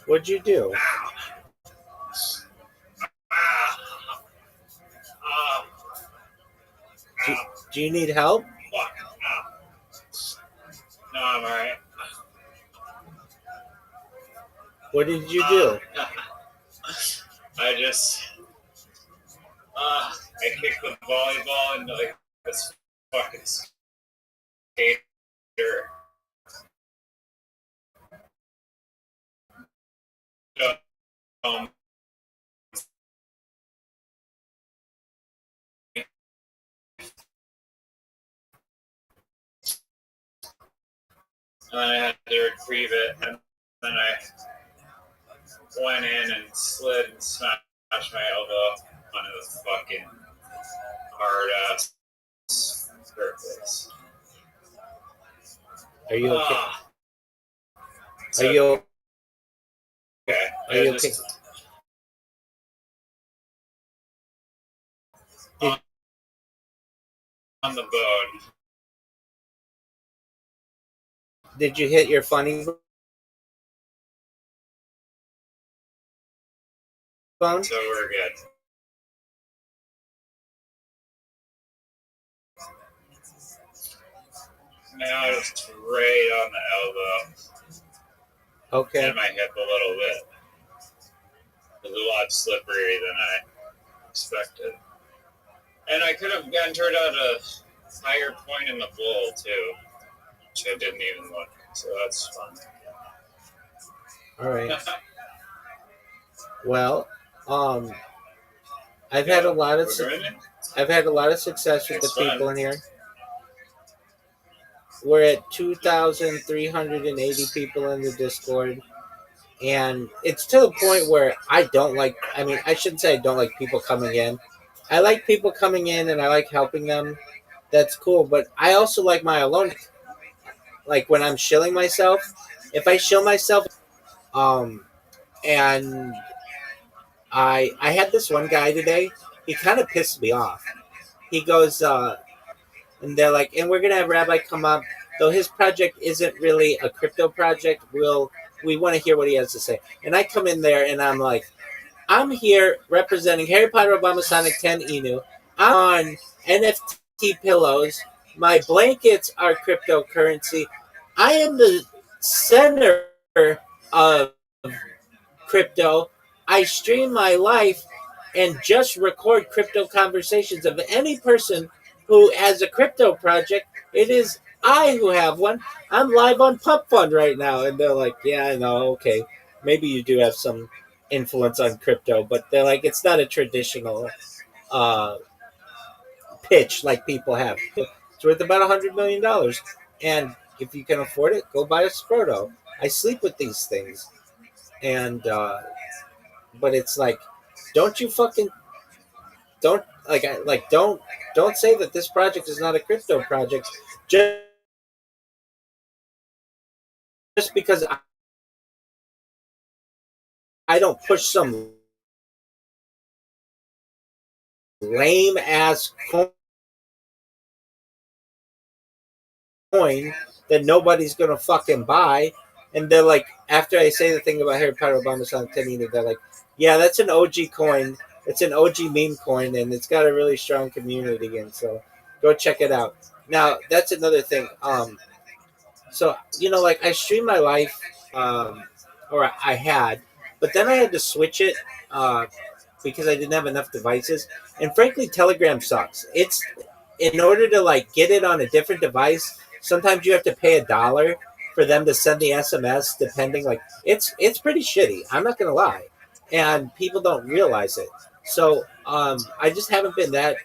What'd you do? Do you need help? Fuck. No, I'm alright. What did you do? I just I kicked the volleyball and like this fucking skater. Um, and then I had to retrieve it, and then I went in and slid and smashed my elbow onto the fucking hard ass surface. Are you okay? So, Are you okay? Are you okay? On the bone. Did you hit your funny bone? So we're good. Now it's right on the elbow. Okay. And my hip a little bit. It was a lot slipperier than I expected. And I could have gotten turned out a higher point in the bowl too, which I didn't even look. So that's fun. All right. Well, I've had a lot of success with It's the people fun. in here. We're at 2,380 people in the Discord, and it's to the point where I don't like. I mean, I shouldn't say I don't like people coming in. I like people coming in, and I like helping them. That's cool, but I also like my alone. Like when I'm shilling myself, if I shill myself, and I had this one guy today. He kind of pissed me off. He goes, and they're like, and we're gonna have Rabbi come up. Though his project isn't really a crypto project, we want to hear what he has to say. And I come in there and I'm like, I'm here representing Harry Potter Obama Sonic 10 Inu. I'm on NFT pillows. My blankets are cryptocurrency. I am the center of crypto. I stream my life and just record crypto conversations of any person who has a crypto project. It is I who have one. I'm live on Pump Fund right now. And they're like, yeah, I know, okay. Maybe you do have some influence on crypto, but they're like, it's not a traditional uh, pitch like people have. It's worth about $100 million. And if you can afford it, go buy a Sproto. I sleep with these things. And, but it's like, don't you fucking, don't, don't say that this project is not a crypto project just because I don't push some lame ass coin that nobody's gonna fucking buy. And they're like, after I say the thing about Harry Potter Obama Sonic 10, they're like, yeah, that's an OG coin. It's an OG meme coin, and it's got a really strong community, and so go check it out. Now, that's another thing. So, like I stream my life, or I had, but then I had to switch it because I didn't have enough devices. And frankly, Telegram sucks. It's in order to like get it on a different device. Sometimes you have to pay $1 for them to send the SMS. Depending, like it's pretty shitty. I'm not gonna lie, and people don't realize it. So I just haven't been that.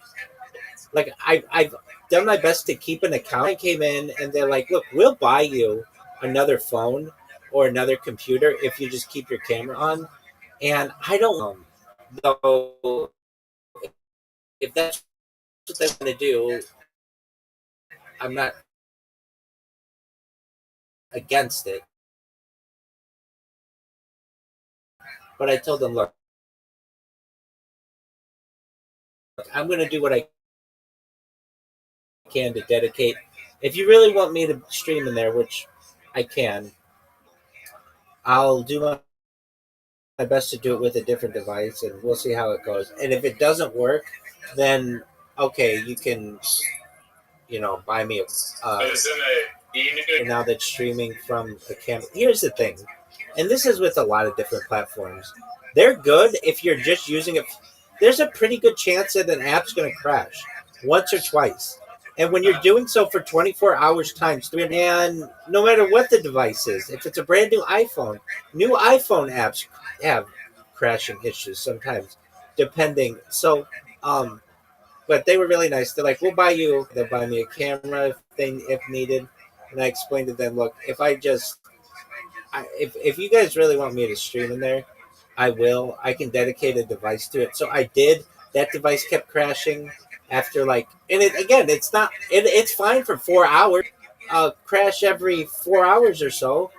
Like I've done my best to keep an account. I came in and they're like, look, we'll buy you another phone or another computer if you just keep your camera on. And I don't though if that's what they want to do, I'm not against it. But I told them, look, I'm going to do what I can to dedicate. If you really want me to stream in there, which I can, I'll do my best to do it with a different device, and we'll see how it goes. And if it doesn't work, then okay, you can buy me It's in a and now that's streaming from a camera. Here's the thing, and this is with a lot of different platforms. They're good if you're just using it. There's a pretty good chance that an app's going to crash once or twice. And when you're doing so for 24 hours times 3, and no matter what the device is, if it's a brand new iPhone apps have crashing issues sometimes, depending. So, but they were really nice. They're like, "We'll buy you." They'll buy me a camera if needed. And I explained to them, "Look, if you guys really want me to stream in there, I will. I can dedicate a device to it." So I did. That device kept crashing after and it's fine for 4 hours. Crash every 4 hours or so.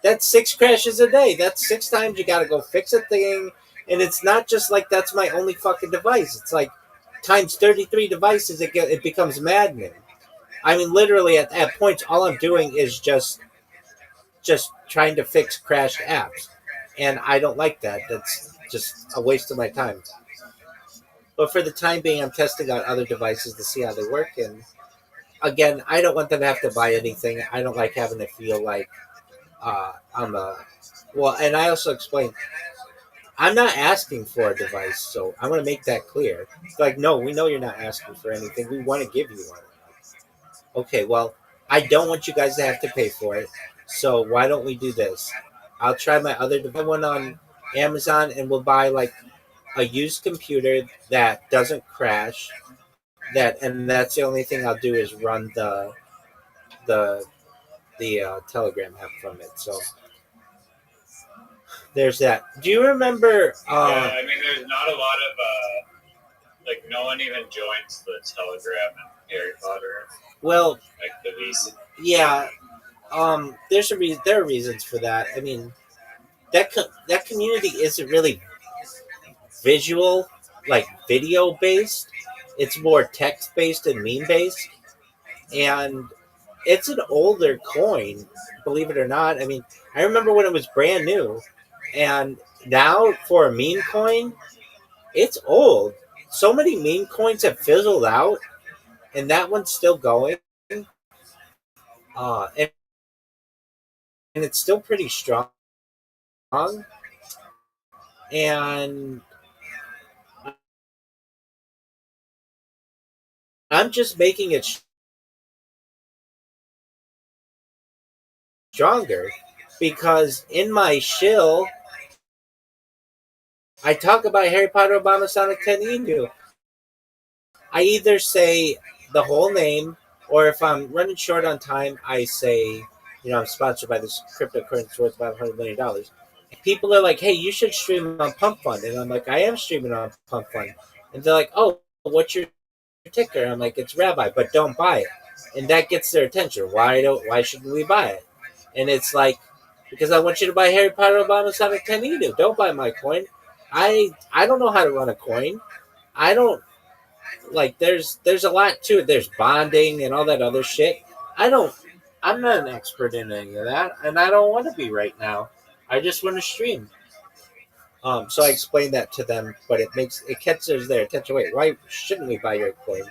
That's 6 crashes a day. That's 6 times you got to go fix a thing. And it's not just like that's my only fucking device. It's like times 33 devices. It becomes maddening. I mean, literally at points, all I'm doing is just trying to fix crashed apps, and I don't like that. That's just a waste of my time. But for the time being, I'm testing out other devices to see how they work. And again, I don't want them to have to buy anything. I don't like having to feel like I'm a well. And I also explained I'm not asking for a device, so I'm going to make that clear. It's like, no, we know you're not asking for anything. We want to give you one. Okay, well, I don't want you guys to have to pay for it. So why don't we do this? I'll try my other one on Amazon, and we'll buy a used computer that doesn't crash. And that's the only thing I'll do is run the Telegram app from it. So there's that. Do you remember? Yeah, I mean, there's not a lot of no one even joins the Telegram and Harry Potter. Well, the VC. Yeah. There are reasons for that. I mean, that community isn't really visual, video based. It's more text based and meme based, and it's an older coin, believe it or not. I mean, I remember when it was brand new, and now for a meme coin, it's old. So many meme coins have fizzled out, and that one's still going. And it's still pretty strong. And I'm just making it stronger because in my shill, I talk about Harry Potter, Obama, Sonic 10 Inu. I either say the whole name, or if I'm running short on time, I say, I'm sponsored by this cryptocurrency worth $500 million. People are like, hey, you should stream on Pump Fund. And I'm like, I am streaming on Pump Fund. And they're like, oh, what's your ticker? I'm like, it's Rabbi, but don't buy it. And that gets their attention. Why shouldn't we buy it? And it's like, because I want you to buy Harry Potter, Obama, Sonic 10 Inu. Don't buy my coin. I don't know how to run a coin. I don't there's a lot to it. There's bonding and all that other shit. I'm not an expert in any of that, and I don't want to be right now. I just want to stream. So I explained that to them, but it catches their attention. Wait, why shouldn't we buy your coin?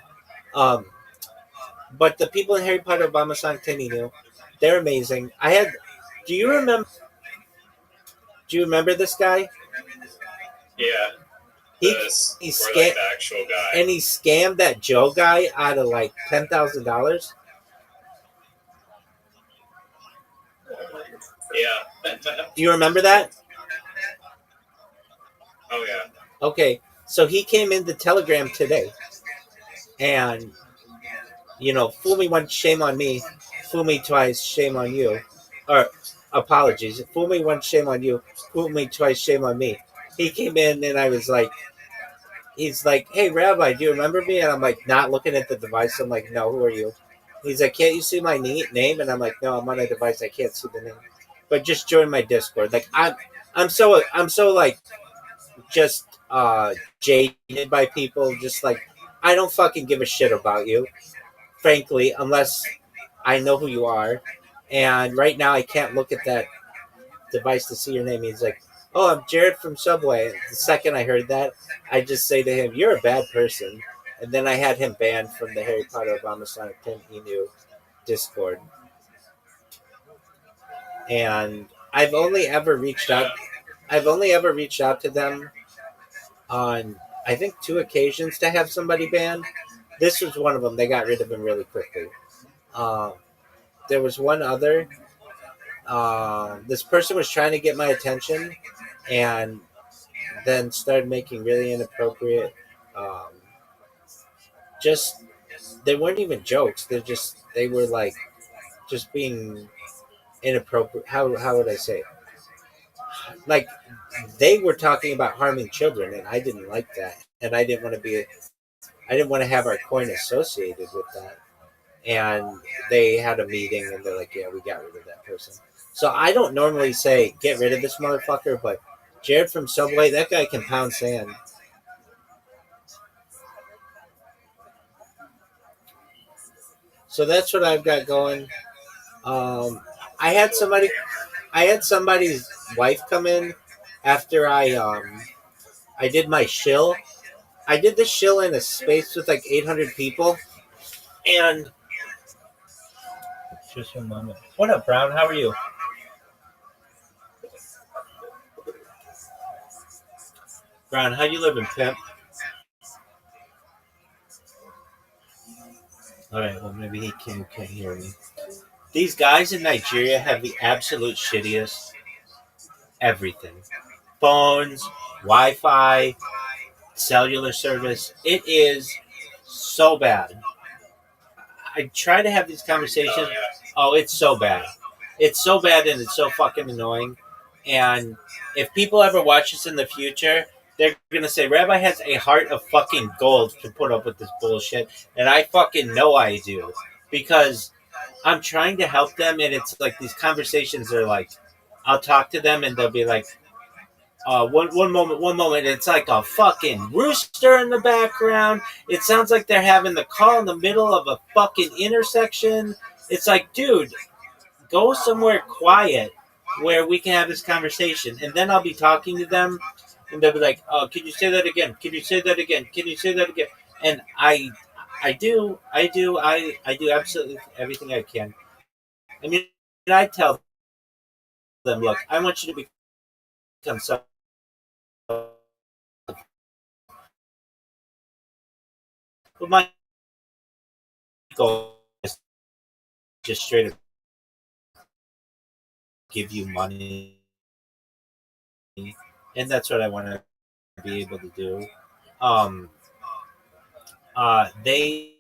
But the people in Harry Potter, Obama, Sonic 10 Inu, they're amazing. Do you remember this guy? Yeah. He the actual guy. And he scammed that Joe guy out of $10,000. Yeah. You remember that? Oh yeah. Okay, so he came in the Telegram today, and fool me once, shame on me. Fool me twice, shame on you. Or apologies. Fool me once, shame on you. Fool me twice, shame on me. He came in, and I was like. He's like, hey, Rabbi, do you remember me? And I'm like, not looking at the device. I'm like, no, who are you? He's like, can't you see my name? And I'm like, no, I'm on a device. I can't see the name. But just join my Discord. I'm so just jaded by people. Just I don't fucking give a shit about you, frankly, unless I know who you are. And right now, I can't look at that device to see your name. He's like, oh, I'm Jared from Subway. The second I heard that, I just say to him, you're a bad person. and then I had him banned from the Harry Potter Obama Sonic 10 Inu Discord. And I've only ever reached out to them on, I think, 2 occasions to have somebody banned. This was one of them. They got rid of him really quickly. There was one other. This person was trying to get my attention and then started making really inappropriate, just, they weren't even jokes. They were like, just being inappropriate. How would I say it? Like, they were talking about harming children, and I didn't like that. And I didn't want to have our coin associated with that. And they had a meeting, and they're like, yeah, we got rid of that person. So I don't normally say, get rid of this motherfucker, but Jared from Subway, that guy can pound sand. So that's what I've got going. I had somebody's wife come in after I did my shill. I did the shill in a space with like 800 people, and Just a moment. What up, Brown? How are you? Brown, how you living, pimp? All right, well maybe he can't hear me. These guys in Nigeria have the absolute shittiest everything: phones, Wi-Fi, cellular service. It is so bad. I try to have these conversations. Oh, it's so bad. It's so bad, and it's so fucking annoying. And if people ever watch this in the future, they're going to say, Rabbi has a heart of fucking gold to put up with this bullshit. And I fucking know I do. Because I'm trying to help them, and it's like these conversations are like, I'll talk to them, and they'll be like, one moment, it's like a fucking rooster in the background. It sounds like they're having the call in the middle of a fucking intersection. It's like, dude, go somewhere quiet where we can have this conversation. And then I'll be talking to them, and they'll be like, oh, can you say that again? Can you say that again? Can you say that again? And I do absolutely everything I can. I mean, I tell them, look, I want you to become so. But my goal is just straight up give you money, and that's what I want to be able to do. They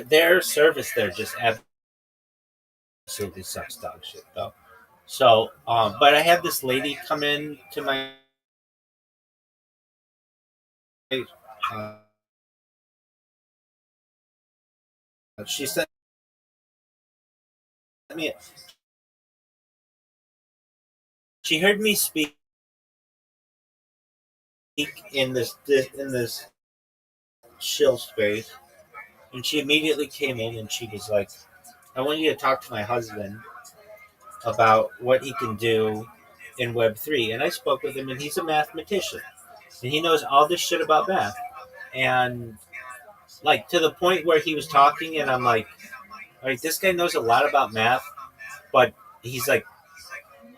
their service there just absolutely sucks dog shit though. So, but I had this lady come in to my. She sent me. She heard me speak in this chill space, and she immediately came in and she was like, "I want you to talk to my husband about what he can do in Web3." And I spoke with him, and he's a mathematician, and he knows all this shit about math, and like to the point where he was talking, and I'm like, all right, this guy knows a lot about math, but he's like,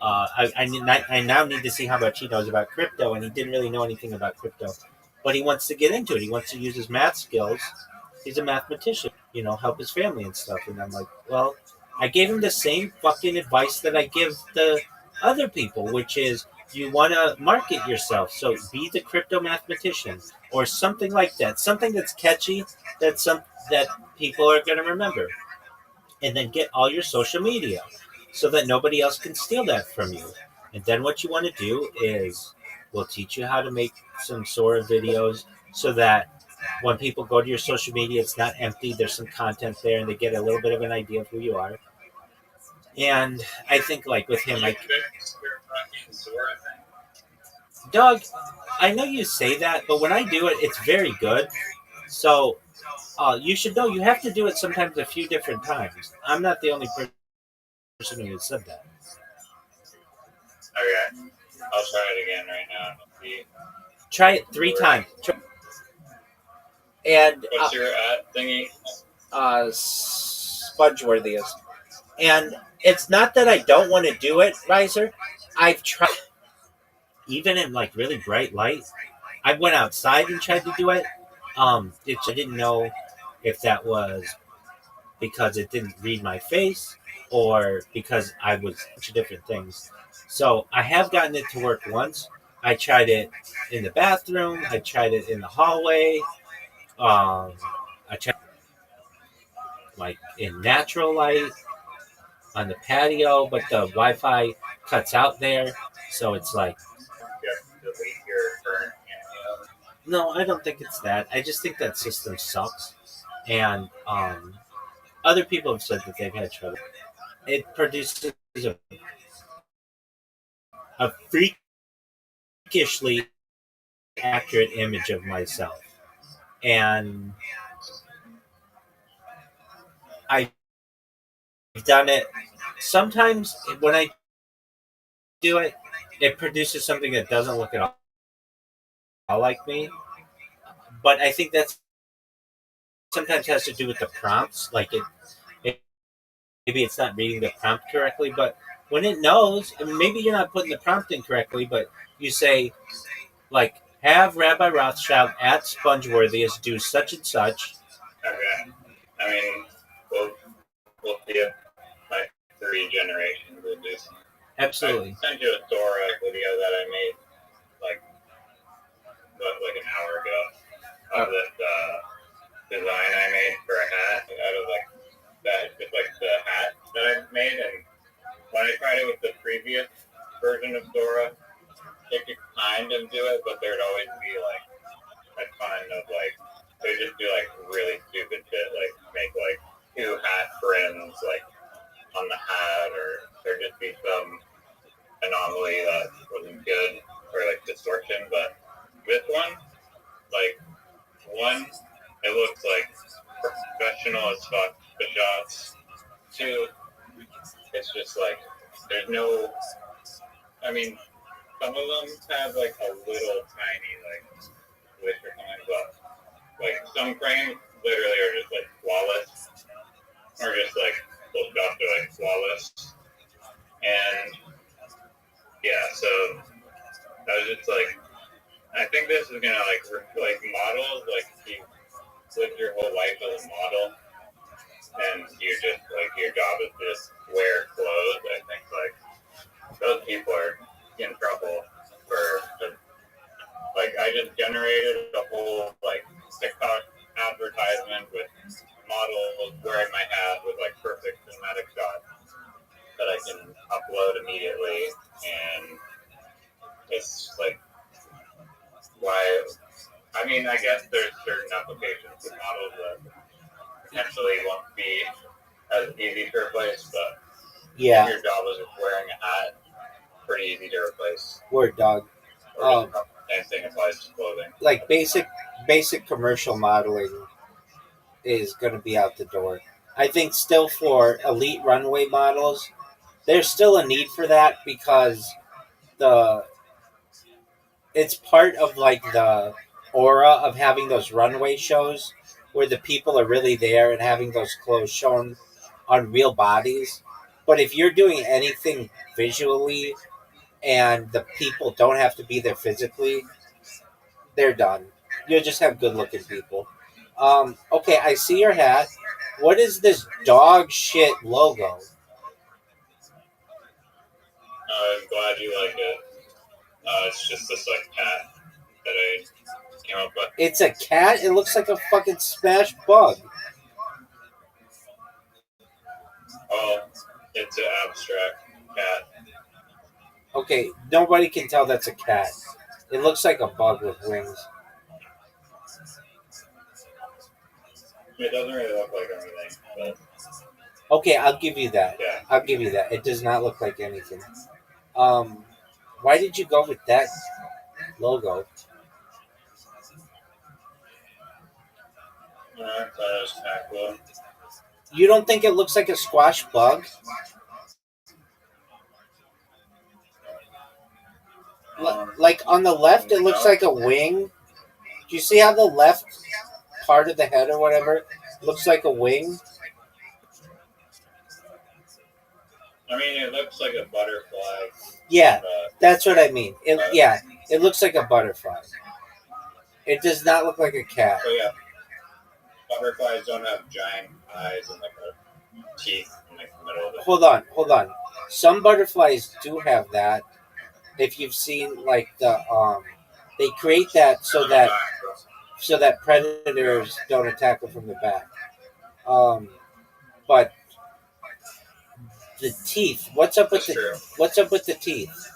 I now need to see how much he knows about crypto, and he didn't really know anything about crypto, but he wants to get into it. He wants to use his math skills. He's a mathematician, help his family and stuff. And I'm like, well, I gave him the same fucking advice that I give the other people, which is you want to market yourself. So be the crypto mathematician or something like that. Something that's catchy, that people are going to remember. And then get all your social media so that nobody else can steal that from you. And then what you want to do is we'll teach you how to make some Sora videos so that when people go to your social media, it's not empty. There's some content there, and they get a little bit of an idea of who you are. And I think, like with him, like, Doug, I know you say that, but when I do it, it's very good. So you should know you have to do it sometimes a few different times. I'm not the only person who has said that. Okay, I'll try it again right now. Try it 3 times. And What's your at thingy? Spongeworthiest. And it's not that I don't want to do it, Riser. I've tried, even in like really bright light. I went outside and tried to do it. I didn't know if that was because it didn't read my face or because I was a bunch of different things. So I have gotten it to work once. I tried it in the bathroom. I tried it in the hallway. I tried like in natural light on the patio, but the Wi-Fi cuts out there, so it's like. Just delete your current cameo. No, I don't think it's that. I just think that system sucks, and other people have said that they've had trouble. It produces a freakishly accurate image of myself, and I've done it. Sometimes when I do it, it produces something that doesn't look at all like me. But I think that sometimes has to do with the prompts. Like maybe it's not reading the prompt correctly, but when it knows, I mean, maybe you're not putting the prompt in correctly, but you say, like, have Rabbi Rothschild at Spongeworthiest do such and such. Okay. I mean, we'll see if my 3 generations will do something. Absolutely. I sent you a Dora video that I made like an hour ago of this design I made for a hat out of like that, just like the hat that I made. And when I tried it with the previous version of Dora, it could kind of do it, but there'd always be like a ton of like they just do like really stupid shit, like make like 2 hat brims like on the hat, or there'd just be some anomaly that wasn't good, or like distortion. But this one, like, one, it looks like professional as fuck, the shots. 2, it's just like there's no, I mean, some of them have like a little tiny like glitch or something, but like some frames literally are just like flawless, or just like those shots are like flawless. And yeah, so I was just like, I think this is gonna like models, like you lived your whole life as a model, and you just like your job is to just wear clothes. I think like those people are in trouble for like I just generated a whole like TikTok advertisement with models wearing my hat with like perfect cinematic shots that I can upload immediately, and it's like why. I mean, I guess there's certain applications with models that potentially won't be as easy to replace, but Yeah. if your job is just wearing a hat, pretty easy to replace. Word dog. Same thing applies to clothing. Like basic commercial modeling is going to be out the door. I think still for elite runway models, there's still a need for that because it's part of like the aura of having those runway shows where the people are really there and having those clothes shown on real bodies. But if you're doing anything visually and the people don't have to be there physically, they're done. You'll just have good looking people. Okay, I see your hat. What is this dog shit logo? I'm glad you like it. It's just this like cat that I came up with. It's a cat? It looks like a fucking smashed bug. Oh, it's an abstract cat. Okay, nobody can tell that's a cat. It looks like a bug with wings. It doesn't really look like anything, but Okay, I'll give you that. yeah. I'll give you that. It does not look like anything. Why did you go with that logo? I thought it was kind of cool. You don't think it looks like a squash bug? Like on the left, it looks like a wing. Do you see how the left part of the head or whatever looks like a wing? I mean, it looks like a butterfly. Yeah, that's what I mean. It looks like a butterfly. It does not look like a cat. So yeah, butterflies don't have giant eyes and like a teeth in like the middle of it. Hold on. Some butterflies do have that. If you've seen like they create that so that predators don't attack them from the back. But the teeth. What's up with the teeth?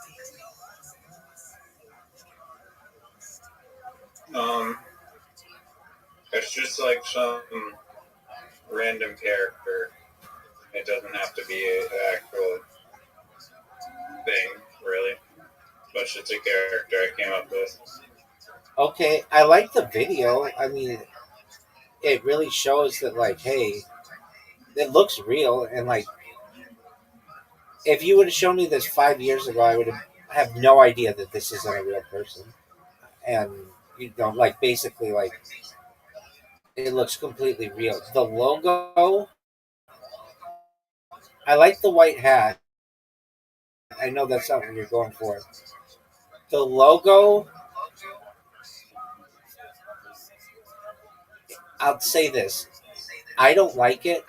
It's just like some random character. It doesn't have to be an actual thing, really. But it's a character I came up with. Okay, I like the video. I mean, it really shows that, like, hey, it looks real. And, like, if you would have shown me this 5 years ago, I would have no idea that this isn't a real person. And, like, basically, like, it looks completely real. The logo, I like the white hat. I know that's not what you're going for. The logo, I'll say this. I don't like it,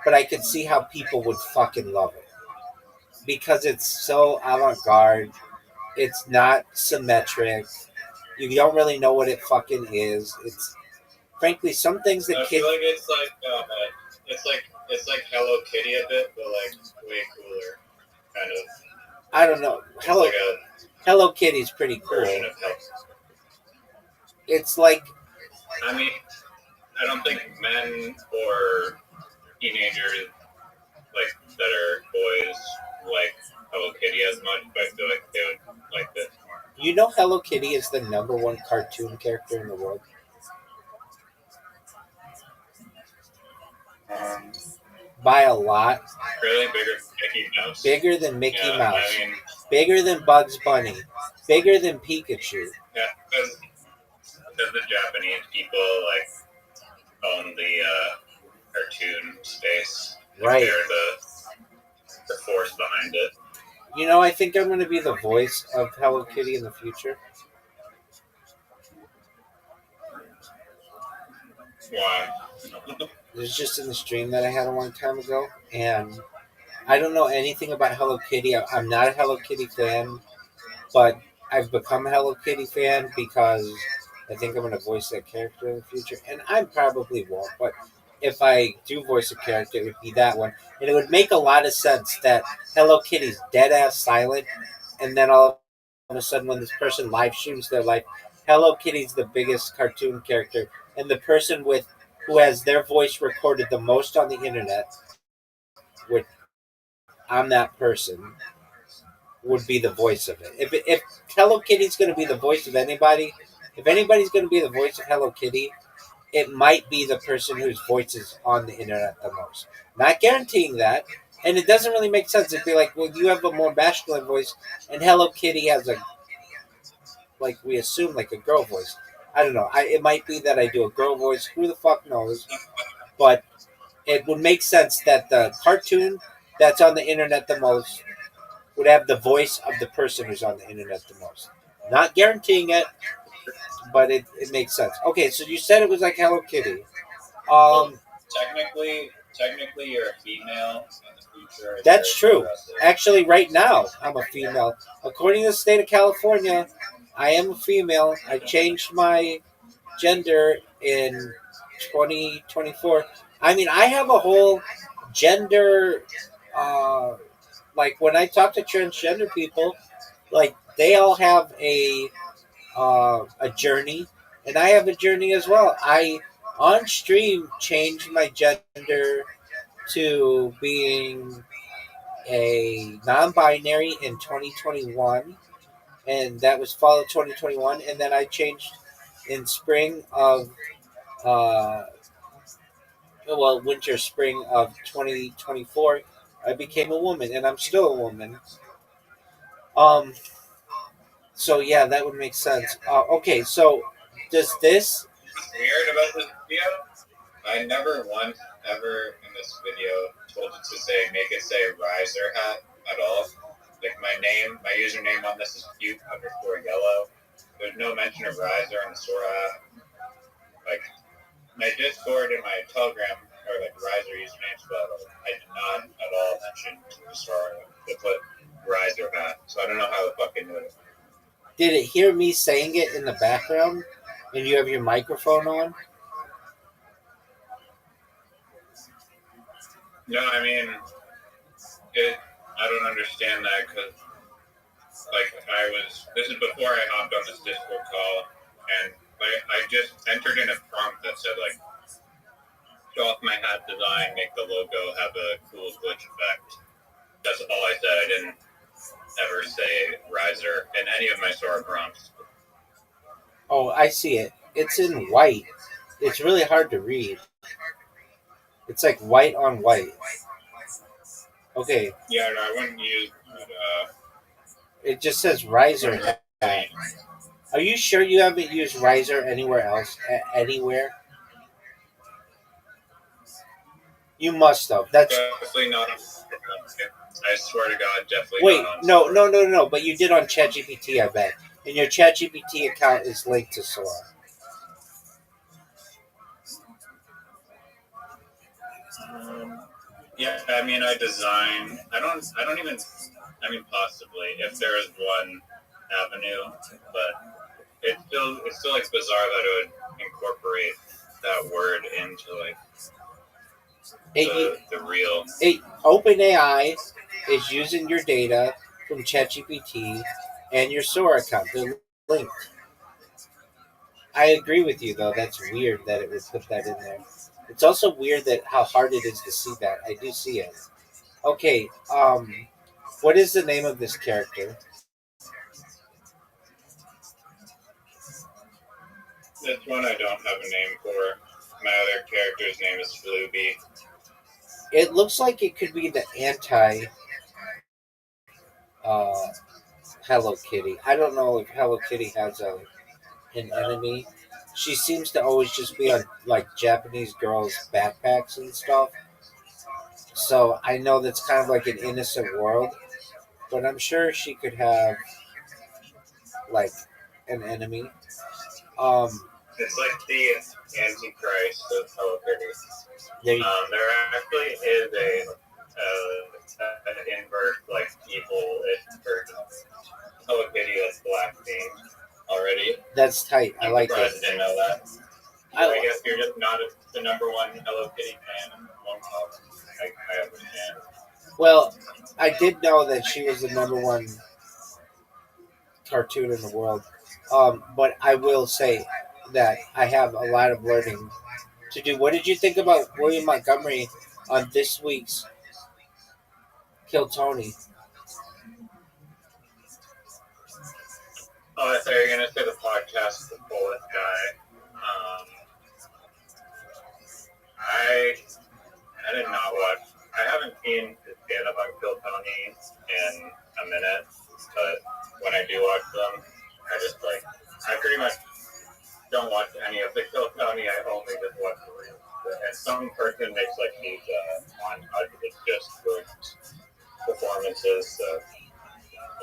but I can see how people would fucking love it. Because it's so avant-garde. It's not symmetric. You don't really know what it fucking is. It's frankly some things that I feel like it's like Hello Kitty a bit, but like way cooler, kind of. I don't know. Hello Kitty's pretty cool. It's like, I mean, I don't think men or teenagers like that are boys like Hello Kitty as much, but I feel like they would like this more. You know, Hello Kitty is the #1 cartoon character in the world. By a lot. Really? Bigger than Mickey Mouse? Bigger than Mickey Mouse. I mean, bigger than Bugs Bunny. Bigger than Pikachu. Yeah, because the Japanese people like own the cartoon space. Right. They're the force behind it. You know, I think I'm going to be the voice of Hello Kitty in the future. Why? It was just in the stream that I had a long time ago, and I don't know anything about Hello Kitty. I'm not a Hello Kitty fan, but I've become a Hello Kitty fan because I think I'm going to voice that character in the future, and I probably won't, but if I do voice a character, it would be that one. And it would make a lot of sense that Hello Kitty's dead-ass silent, and then all of a sudden when this person live streams their life, Hello Kitty's the biggest cartoon character, and the person who has their voice recorded the most on the internet, which I'm that person, would be the voice of it. If Hello Kitty's going to be the voice of anybody, if anybody's going to be the voice of Hello Kitty, it might be the person whose voice is on the internet the most. Not guaranteeing that, and it doesn't really make sense. It'd be like, well, you have a more masculine voice, and Hello Kitty has like we assume, like a girl voice. I don't know. It might be that I do a girl voice. Who the fuck knows? But it would make sense that the cartoon that's on the internet the most would have the voice of the person who's on the internet the most. Not guaranteeing it, but it makes sense. Okay, so you said it was like Hello Kitty. Technically, you're a female in the future. That's true. Actually, right now, I'm a female. According to the state of California, I am a female. I changed my gender in 2024. I mean, I have a whole gender, like when I talk to transgender people, like they all have a journey, and I have a journey as well. I on stream changed my gender to being a non-binary in 2021, and that was fall of 2021, and then I changed in spring of winter spring of 2024. I became a woman, and I'm still a woman. So yeah, that would make sense. Okay, so does this? What's weird about this video? I never once ever in this video told it to say make it say riser hat at all. Like my username on this is cute_yellow. There's no mention of riser in the Sora app. Like my Discord and my Telegram are like riser usernames, but I did not at all mention the Sora to put riser hat. So I don't know how the fuck it knew it. Did it hear me saying it in the background, and you have your microphone on? No, I mean, I don't understand that because, like, this is before I hopped on this Discord call, and I just entered in a prompt that said, like, show off my hat design, make the logo have a cool glitch effect. That's all I said. I didn't ever say riser in any of my Sora prompts. Oh, I see it. It's in white. It's really hard to read. It's like white on white. Okay. Yeah, no, I wouldn't use. It just says riser hat. Are you sure you haven't used riser anywhere else? Anywhere? You must have. That's definitely not. I swear to God, definitely wait. not on No. But you did on ChatGPT, I bet. And your ChatGPT account is linked to Sora. Yeah, I mean, I design. I don't even. I mean, possibly if there is one avenue, but it's still like bizarre that it would incorporate that word into like the real. OpenAI is using your data from ChatGPT and your Sora account. They're linked. I agree with you, though. That's weird that it would put that in there. It's also weird that how hard it is to see that. I do see it. Okay. What is the name of this character? This one I don't have a name for. My other character's name is Fluby. It looks like it could be the anti Hello Kitty. I don't know if Hello Kitty has an enemy. She seems to always just be on like Japanese girls' backpacks and stuff. So I know that's kind of like an innocent world, but I'm sure she could have like an enemy. It's like the Antichrist of Hello Kitty. There, there actually is an inverse like evil-ish version of Hello Kitty that's black themed already. That's tight. I like surprised it. I didn't know that. I guess you're just not the number one Hello Kitty fan. I understand. Well, I did know that she was the number one cartoon in the world. But I will say that I have a lot of learning to do. What did you think about William Montgomery on this week's Kill Tony? Oh, I thought you were going to say the podcast, The Bullet Guy. I did not watch. I haven't seen the stand-up on Kill Tony in a minute, but when I do watch them, I pretty much don't watch any of the Kill Tony. I only just watch the reels. And some person makes like these montages of just good performances. So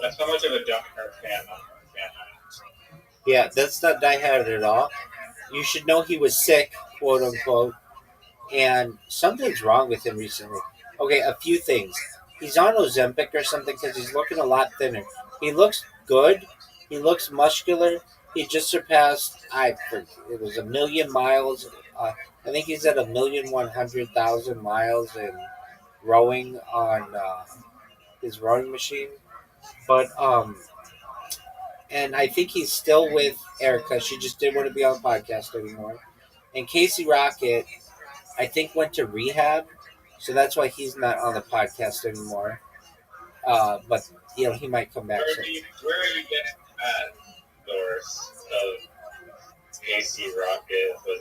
that's how much of a fan I am. Yeah, that's not Die Hard at all. You should know he was sick, quote unquote, and something's wrong with him recently. Okay, a few things. He's on Ozempic or something because he's looking a lot thinner. He looks good. He looks muscular. He just surpassed, it was 1,000,000 miles. I think he's at 1,100,000 miles in rowing on his rowing machine. But and I think he's still with Erica. She just didn't want to be on the podcast anymore. And Casey Rocket, I think, went to rehab, so that's why he's not on the podcast anymore. But he might come back. Where are you getting that source of Casey Rocket was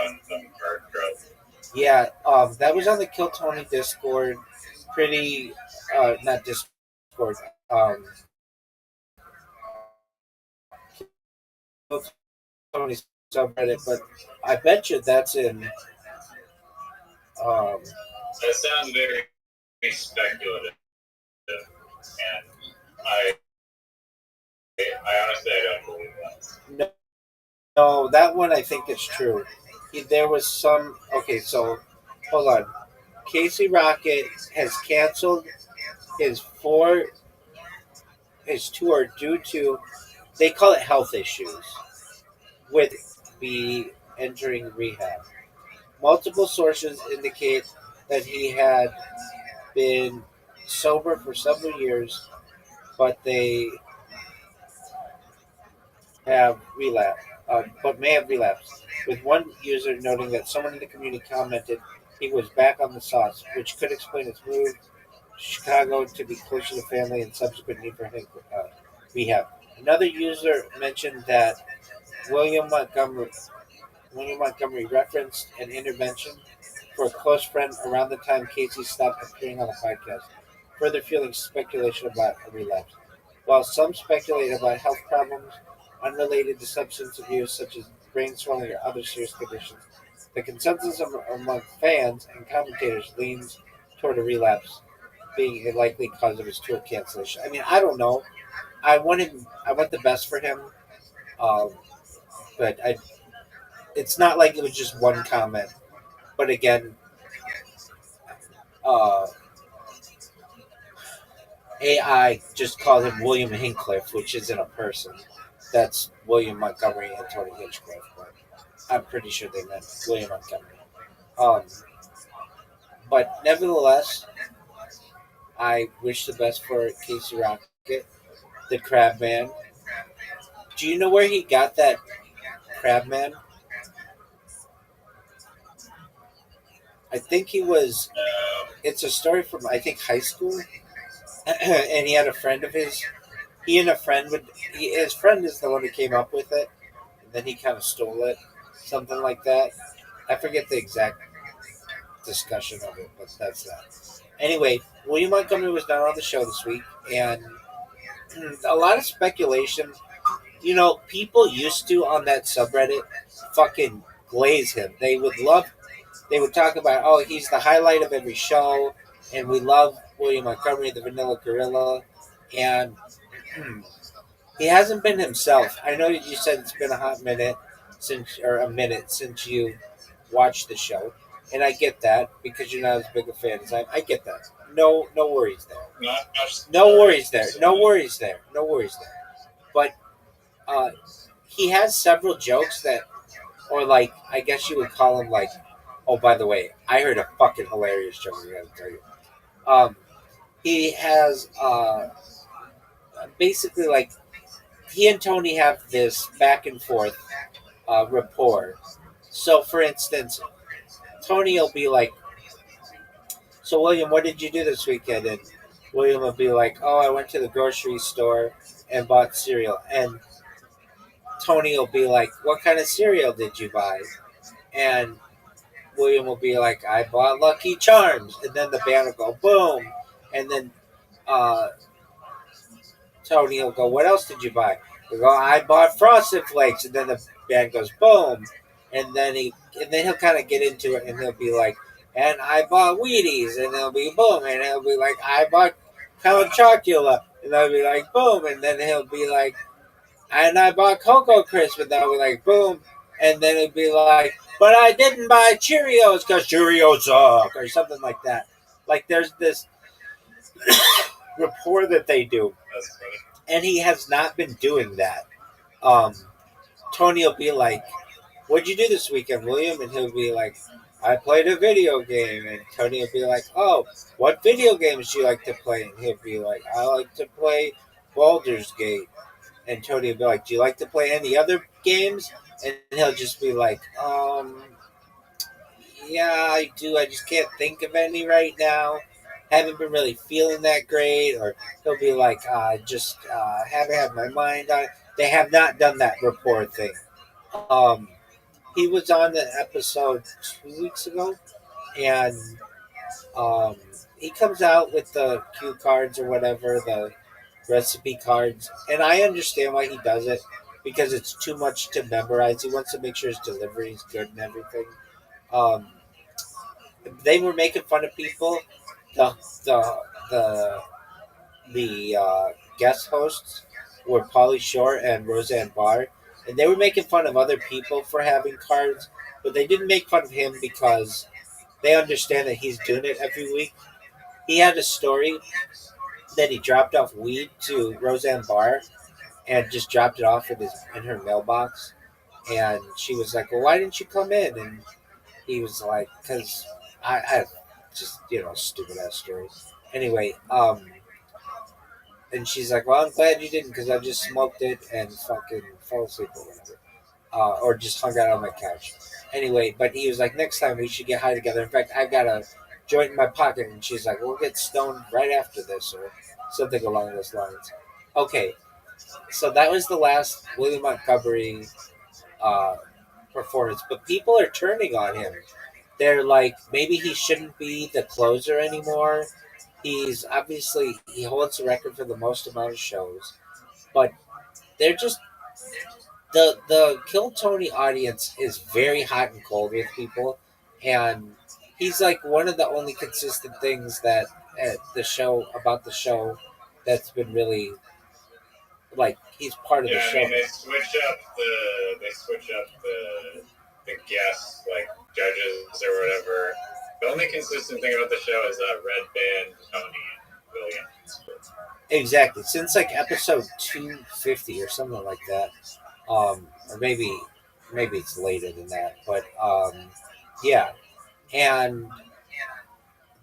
on some hard drugs? Yeah, that was on the Kill Tony Discord. Pretty, not Discord. Tony subreddit, but I bet you that's in. That sounds very speculative, and I honestly I don't believe that. No, that one I think is true. There was some. Okay, so hold on. Casey Rocket has canceled his tour due to, they call it health issues, with be entering rehab. Multiple sources indicate that he had been sober for several years, but they have relapsed, but may have relapsed. With one user noting that someone in the community commented he was back on the sauce, which could explain his move to Chicago to be closer to family and subsequent need for rehab. Another user mentioned that William Montgomery William Montgomery referenced an intervention for a close friend around the time Casey stopped appearing on the podcast, further fueling speculation about a relapse. While some speculate about health problems unrelated to substance abuse, such as brain swelling or other serious conditions, the consensus among fans and commentators leans toward a relapse being a likely cause of his tour cancellation. I mean, I don't know. I want the best for him, um, but it's not like it was just one comment. But again, uh, AI just called him William Hincliffe, which isn't a person. That's William Montgomery and Tony Hinchcliffe. But I'm pretty sure they meant William Montgomery. Um, but nevertheless, I wish the best for Casey Rocket, the Crab Man. Do you know where he got that Crab Man? I think he was. It's a story from, I think, high school, and he had a friend of his. He and a friend would. His friend is the one who came up with it, and then he kind of stole it, something like that. I forget the exact discussion of it, but that's that. Anyway, William Montgomery was not on the show this week, and a lot of speculation. You know, people used to on that subreddit fucking glaze him. They would love. They would talk about, oh, he's the highlight of every show, and we love William Montgomery, the Vanilla Gorilla, and he hasn't been himself. I know you said it's been a hot minute since you watched the show, and I get that because you're not as big a fan as I get that. No worries there. No worries there. No worries there. No worries there. But he has several jokes that, or like, I guess you would call them like, oh, by the way, I heard a fucking hilarious joke I gotta tell you. He has basically like, he and Tony have this back and forth rapport. So, for instance, Tony will be like, "So, William, what did you do this weekend?" And William will be like, "Oh, I went to the grocery store and bought cereal." And Tony will be like, "What kind of cereal did you buy?" And William will be like, "I bought Lucky Charms." And then the band will go boom. And then uh, Tony will go, "What else did you buy?" He'll go, "I bought Frosted Flakes." And then the band goes boom. And then he'll kind of get into it, and he'll be like, "And I bought Wheaties." And they'll be boom. And he'll be like, "I bought Count Chocula." And they'll be like boom. And then he'll be like, "And I bought Cocoa Crisp." And they'll be like boom. And then it'll be like, "But I didn't buy Cheerios because Cheerios suck," or something like that. Like, there's this rapport that they do, and he has not been doing that. Tony will be like, "What'd you do this weekend, William?" And he'll be like, "I played a video game." And Tony will be like, "Oh, what video games do you like to play?" And he'll be like, "I like to play Baldur's Gate." And Tony will be like, "Do you like to play any other games?" And he'll just be like, "Yeah, I do. I just can't think of any right now. Haven't been really feeling that great." Or he'll be like, "Just haven't had my mind on it." They have not done that rapport thing. Um, he was on the episode 2 weeks ago, and um, he comes out with the cue cards or whatever, the recipe cards, and I understand why he does it. because it's too much to memorize. He wants to make sure his delivery is good and everything. Um, they were making fun of people. The the the guest hosts were Pauly Shore and Roseanne Barr, and they were making fun of other people for having cards, but they didn't make fun of him because they understand that he's doing it every week. He had a story that he dropped off weed to Roseanne Barr and just dropped it off in her mailbox, and she was like, "Well, why didn't you come in?" And he was like, "Because I just stupid ass story." Anyway, and she's like, "Well, I'm glad you didn't because I just smoked it and fucking fell asleep or whatever, or just hung out on my couch." Anyway, but he was like, "Next time we should get high together. In fact, I've got a joint in my pocket," and she's like, "We'll get stoned right after this," or something along those lines. Okay, so that was the last William Montgomery uh, performance, but people are turning on him. They're like, maybe he shouldn't be the closer anymore. He's obviously he holds the record for the most amount of shows, but they're just the Kill Tony audience is very hot and cold with people, and he's like one of the only consistent things that at the show about the show that's been really like he's part of the Yeah, I show. mean they switch up the guests like judges or whatever. The only consistent thing about the show is Red Band, Tony, and Williams. Exactly. Since like episode 250 or something like that. Or maybe it's later than that. But yeah. And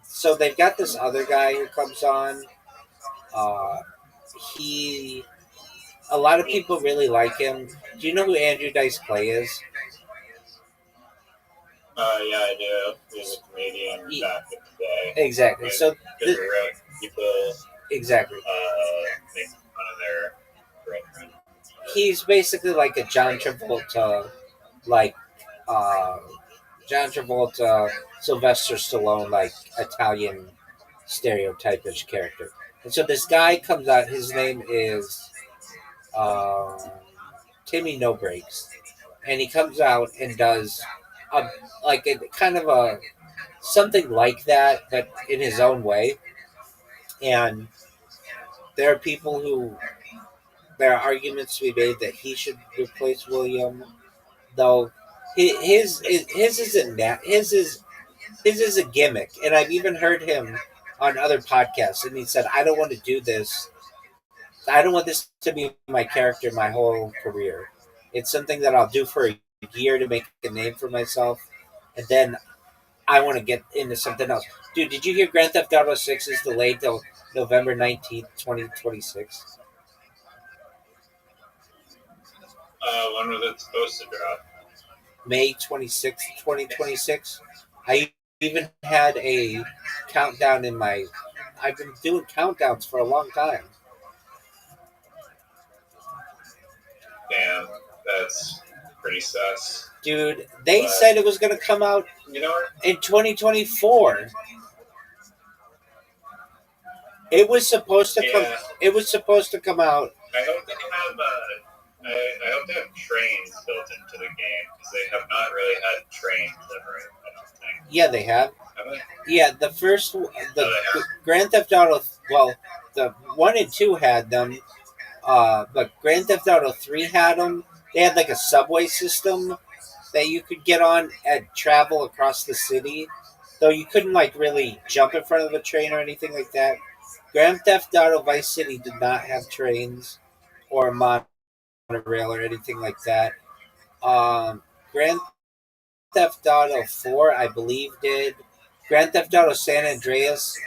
so they've got this other guy who comes on. Uh, he a lot of people really like him. Do you know who Andrew Dice Clay is? Yeah, I do. He's a comedian back in the day. Exactly. So people exactly. make fun of their girlfriend. He's basically like a John Travolta, like John Travolta, Sylvester Stallone, like Italian stereotypish character. And so this guy comes out. His name is Timmy No Breaks, and he comes out and does a like a kind of a something like that, but in his own way. And there are people who there are arguments to be made that he should replace William, though his isn't that his is a gimmick, and I've even heard him on other podcasts, and he said, "I don't want to do this. I don't want this to be my character my whole career. It's something that I'll do for a year to make a name for myself, and then I want to get into something else." Dude, did you hear Grand Theft Auto 6 is delayed till November 19th, 2026? When was it supposed to drop? May 26th, 2026. I even had a countdown in my. I've been doing countdowns for a long time. Damn, that's pretty sus. Dude, they said it was going to come out in 2024. It was supposed to come. It was supposed to come out. I hope they have. I hope they have trains built into the game because they have not really had trains ever. I don't think. Yeah, they have. Have they? Yeah, the Grand Theft Auto. Well, the 1 and 2 had them, but Grand Theft Auto 3 had them. They had like a subway system that you could get on and travel across the city, though you couldn't like really jump in front of a train or anything like that. Grand Theft Auto Vice City did not have trains or monorail or anything like that. Grand Theft Auto 4, I believe, did. Grand Theft Auto San Andreas,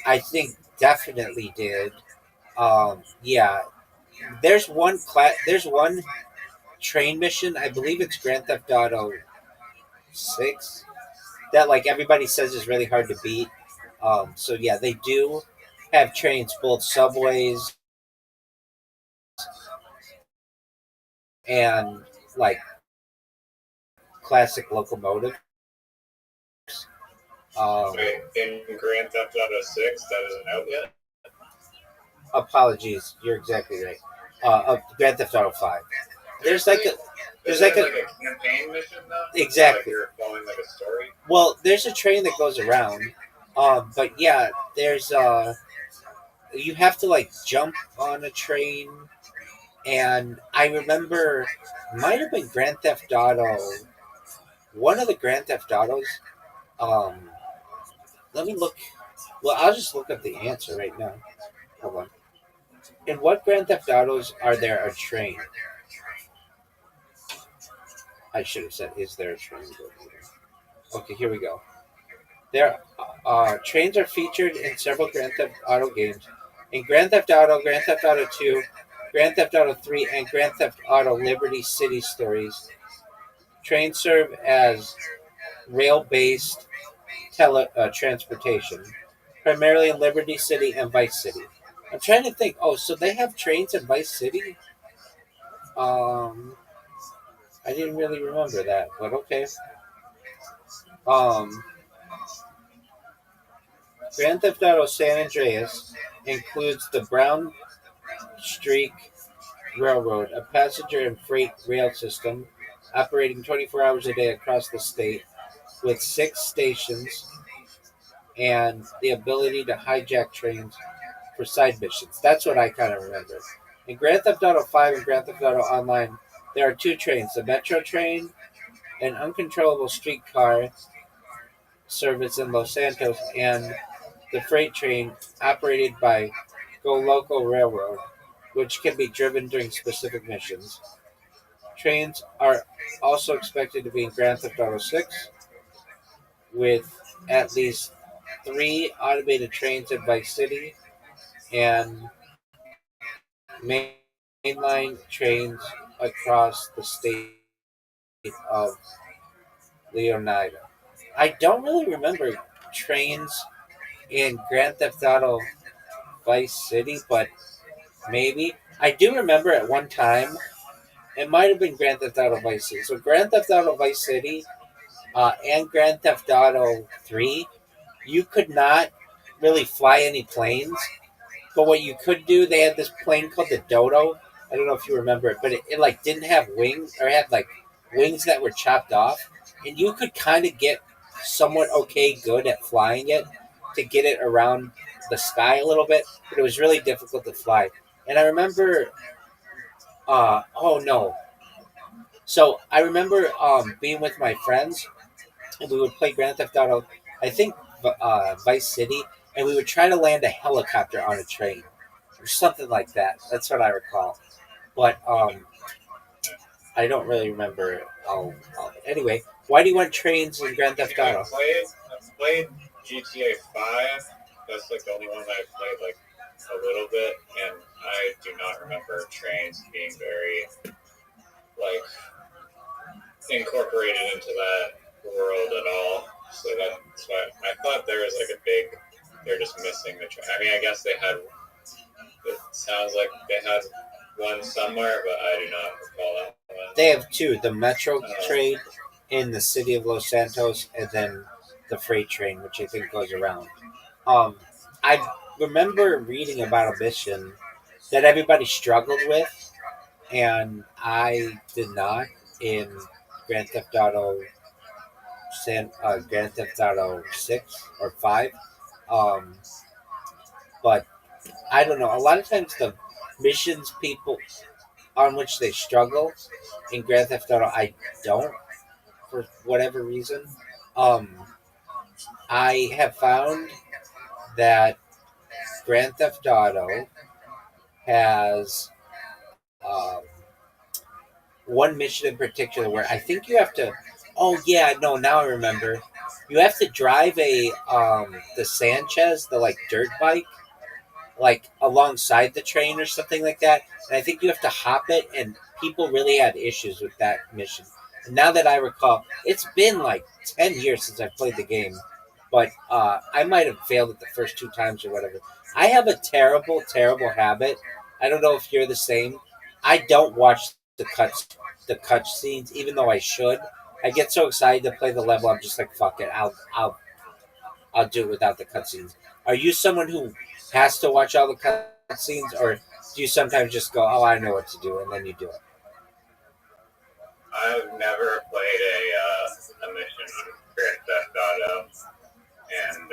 I think, definitely did. Yeah, there's one train mission. I believe it's Grand Theft Auto 6 that like everybody says is really hard to beat. So yeah, they do have trains, both subways and like classic locomotives. Wait, in Grand Theft Auto 6, that isn't out yet? Apologies, you're exactly right. Grand Theft Auto 5. there's like a Is it like a campaign mission though? Exactly. Like you're following like a story. Well, there's a train that goes around, but yeah, there's you have to like jump on a train, and I remember might have been Grand Theft Auto, one of the Grand Theft Autos. Um, let me look. Well, I'll just look up the answer right now. Hold on. In what Grand Theft Autos are there a train? I should have said, is there a train? Okay, here we go. There, trains are featured in several Grand Theft Auto games. In Grand Theft Auto, Grand Theft Auto 2, Grand Theft Auto 3, and Grand Theft Auto Liberty City Stories, trains serve as rail-based transportation, primarily in Liberty City and Vice City. I'm trying to think. Oh, so they have trains in Vice City? I didn't really remember that, but okay. Grand Theft Auto San Andreas includes the Brown Streak Railroad, a passenger and freight rail system operating 24 hours a day across the state with 6 stations and the ability to hijack trains for side missions. That's what I kind of remember. In Grand Theft Auto 5 and Grand Theft Auto Online, there are 2 trains, the Metro train, an uncontrollable streetcar service in Los Santos, and the freight train operated by Go Local Railroad, which can be driven during specific missions. Trains are also expected to be in Grand Theft Auto 6, with at least 3 automated trains in Vice City and mainline trains across the state of Leonida. I don't really remember trains in Grand Theft Auto Vice City, but maybe. I do remember at one time, it might have been Grand Theft Auto Vice City. So Grand Theft Auto Vice City and Grand Theft Auto 3, you could not really fly any planes. But what you could do, they had this plane called the Dodo. I don't know if you remember it, but it like didn't have wings, or it had like wings that were chopped off. And you could kind of get somewhat okay good at flying it to get it around the sky a little bit, but it was really difficult to fly. And I remember, oh no. So I remember being with my friends, and we would play Grand Theft Auto, I think Vice City, and we would try to land a helicopter on a train or something like that. That's what I recall. But I don't really remember. Anyway, why do you want trains in Grand Theft Auto? I've played GTA 5. That's like the only one that I played like a little bit, and I do not remember trains being very like incorporated into that world at all. So that's why I thought there was like a big. They're just missing the train. I mean, I guess they had. It sounds like they had one somewhere, but I do not recall that one. They have 2: the Metro train in the city of Los Santos, and then the freight train, which I think goes around. I remember reading about a mission that everybody struggled with, and I did not in Grand Theft Auto Grand Theft Auto 6 or 5. But I don't know. A lot of times the missions people on which they struggle in Grand Theft Auto, I don't, for whatever reason. I have found that Grand Theft Auto has one mission in particular where I think you have to. Oh yeah, no, now I remember. You have to drive the Sanchez, the like dirt bike, like alongside the train or something like that. And I think you have to hop it, and people really had issues with that mission. And now that I recall, it's been like 10 years since I played the game, but I might have failed it the first 2 times or whatever. I have a terrible, terrible habit. I don't know if you're the same. I don't watch the cut scenes, even though I should. I get so excited to play the level, I'm just like, fuck it, I'll do it without the cutscenes. Are you someone who has to watch all the cutscenes, or do you sometimes just go, oh, I know what to do, and then you do it? I've never played a mission on Grand Theft Auto, and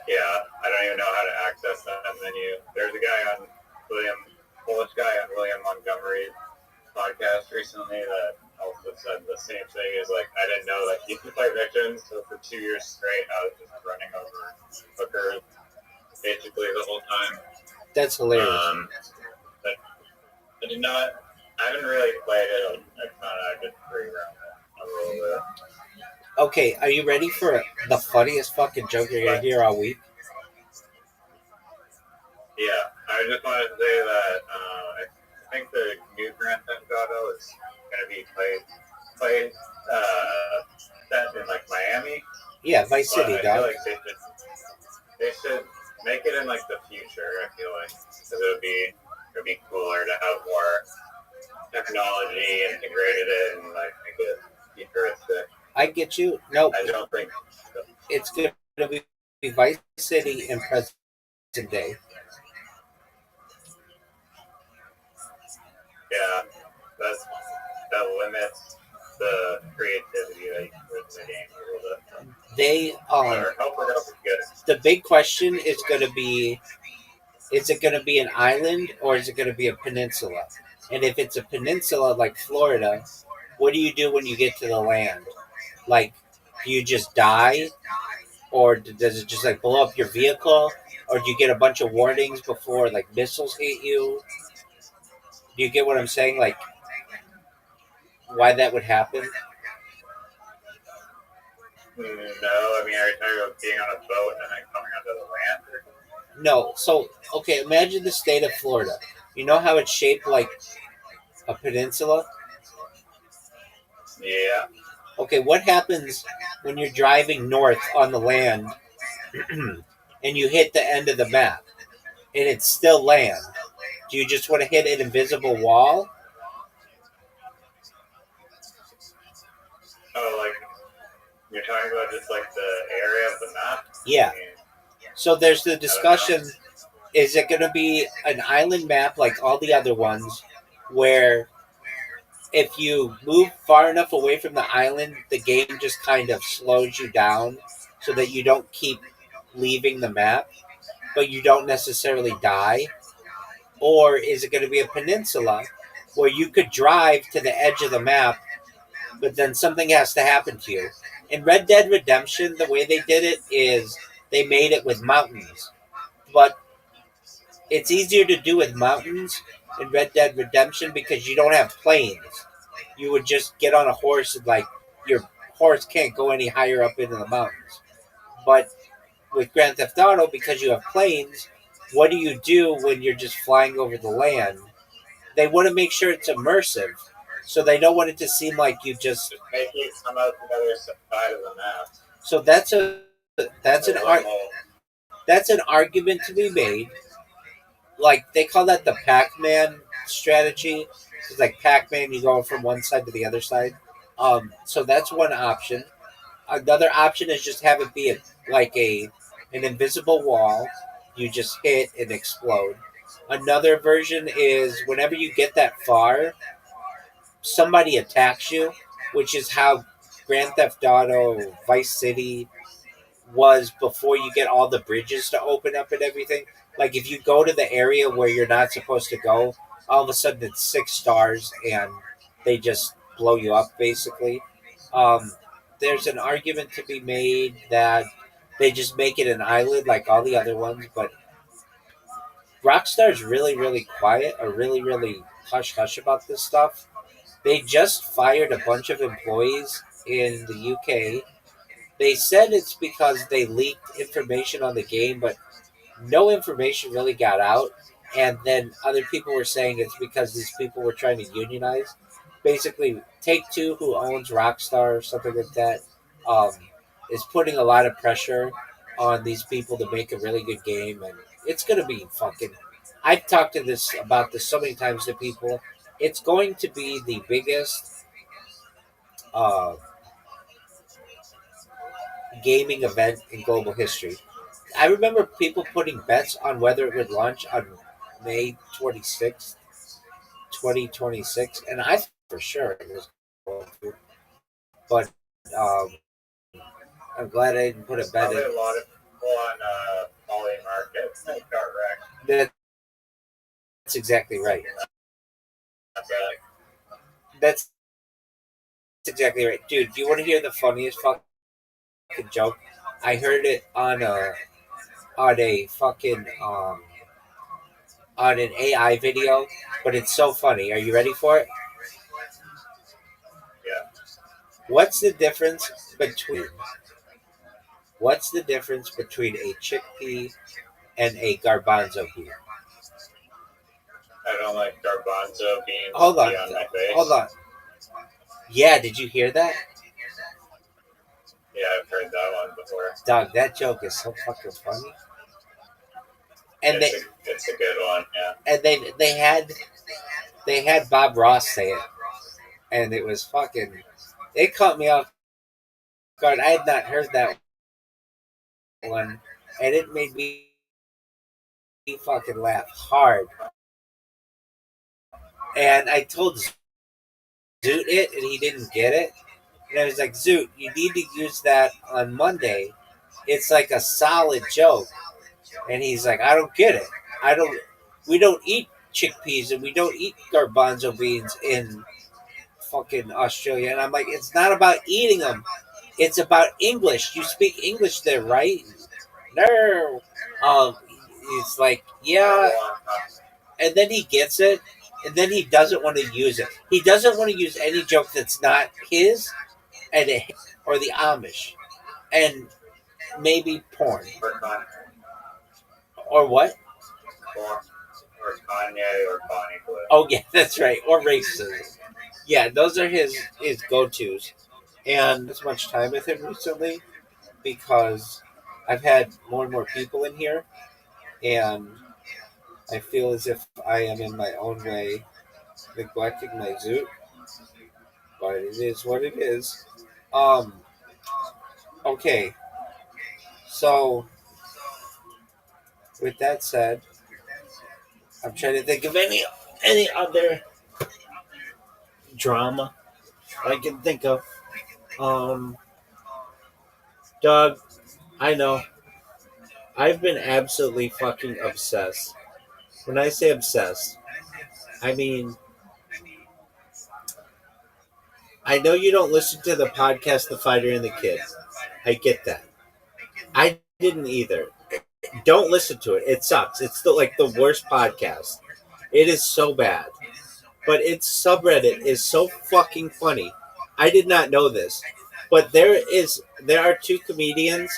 yeah, I don't even know how to access that menu. There's a guy on Polish guy on William Montgomery's podcast recently that also said the same thing. Is like, I didn't know that you could play missions, so for 2 years straight, I was just running over hookers basically the whole time. That's hilarious. But I did not. I haven't really played it. I found out I just free around a little bit. Okay, are you ready for the funniest fucking joke you're gonna hear all week? Yeah, I just wanted to say that I think the new Grand Theft Auto is going to be played set in like Miami. Yeah, Vice City, I dog. feel like they should make it in like the future. I feel like because it'd be cooler to have more technology integrated in, like make it futuristic. I get you. No, I don't think so. it's gonna be Vice City in present day. Yeah, that limits the creativity that you can put in the game a little bit. They Hopefully that'll be good. the big question is gonna be: is it gonna be an island or is it gonna be a peninsula? And if it's a peninsula like Florida, what do you do when you get to the land? Like, do you just die, or does it just like blow up your vehicle, or do you get a bunch of warnings before like missiles hit you? Do you get what I'm saying? Like, why that would happen? No, I mean, are you talking about being on a boat and then coming onto the land? Or... No. So, okay, imagine the state of Florida. You know how it's shaped like a peninsula? Yeah. Okay, what happens when you're driving north on the land and you hit the end of the map and it's still land? Do you just want to hit an invisible wall? Oh, like you're talking about just like the area of the map? Yeah. So there's the discussion, is it going to be an island map like all the other ones where if you move far enough away from the island, the game just kind of slows you down so that you don't keep leaving the map, but you don't necessarily die? Or is it going to be a peninsula where you could drive to the edge of the map, but then something has to happen to you? In Red Dead Redemption, the way they did it is they made it with mountains. But it's easier to do with mountains in Red Dead Redemption because you don't have plains. You would just get on a horse and like your horse can't go any higher up into the mountains. But with Grand Theft Auto, because you have plains, what do you do when you're just flying over the land? They want to make sure it's immersive, so they don't want it to seem like you just make it come out the other side of the map. So that's an argument to be made. Like, they call that the Pac-Man strategy. It's like Pac-Man, you go from one side to the other side. So that's one option. Another option is just have it be an invisible wall. You just hit and explode. Another version is whenever you get that far, somebody attacks you, which is how Grand Theft Auto Vice City was before you get all the bridges to open up and everything. Like, if you go to the area where you're not supposed to go, all of a sudden it's 6 stars and they just blow you up, basically. There's an argument to be made that they just make it an island like all the other ones, but Rockstar's really, really quiet or really, really hush-hush about this stuff. They just fired a bunch of employees in the UK. They said it's because they leaked information on the game, but no information really got out. And then other people were saying it's because these people were trying to unionize. Basically, Take-Two, who owns Rockstar or something like that, is putting a lot of pressure on these people to make a really good game. And it's going to be fucking... I've talked about this so many times to people. It's going to be the biggest gaming event in global history. I remember people putting bets on whether it would launch on May 26th, 2026, and I for sure. It was going to. But I'm glad I didn't put a bet Probably in. a lot of people on Poly Markets that got wrecked. That's exactly right. But That's exactly right. Dude, do you want to hear the funniest fucking joke? I heard it on a fucking on an AI video, but it's so funny. Are you ready for it? yeah, What's the difference between a chickpea and a garbanzo bean? I don't like garbanzo beans Hold on, on my face. hold on. Yeah, did you hear that? Yeah, I've heard that one before. Dog, that joke is so fucking funny. And It's a good one, yeah. and they had Bob Ross say it, and it was fucking. It caught me off guard. I had not heard that one, and it made me fucking laugh hard. And I told Zoot it, and he didn't get it. And I was like, Zoot, you need to use that on Monday. It's like a solid joke. And he's like, I don't get it. We don't eat chickpeas and we don't eat garbanzo beans in fucking Australia. And I'm like, it's not about eating them. It's about English. You speak English there, right? No. He's like, yeah. And then he gets it. And then he doesn't want to use it. He doesn't want to use any joke that's not his or the Amish. And maybe porn. Or what? Or Kanye or Bonnie Blue. Oh, yeah, that's right. Or racism. Yeah, those are his go-tos. And as much time with him recently because I've had more and more people in here. And I feel as if I am in my own way neglecting my Zoot. But it is what it is. Okay. So, with that said, I'm trying to think of any other drama I can think of. Doug, I know. I've been absolutely fucking obsessed. When I say obsessed, I mean, I know you don't listen to the podcast The Fighter and the Kid. I get that. I didn't either. Don't listen to it. It sucks. It's like the worst podcast. It is so bad. But its subreddit is so fucking funny. I did not know this. But there are two comedians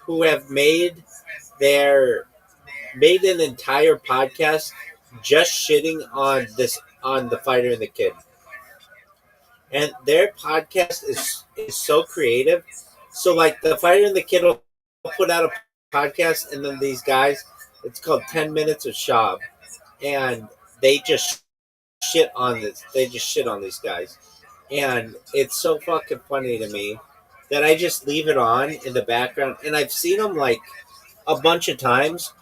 who have made an entire podcast just shitting on The Fighter and the Kid. And their podcast is so creative. So like The Fighter and the Kid will put out a podcast, and then these guys, it's called 10 Minutes of Shab, and they just shit on this. They just shit on these guys, and it's so fucking funny to me that I just leave it on in the background. And I've seen them like a bunch of times,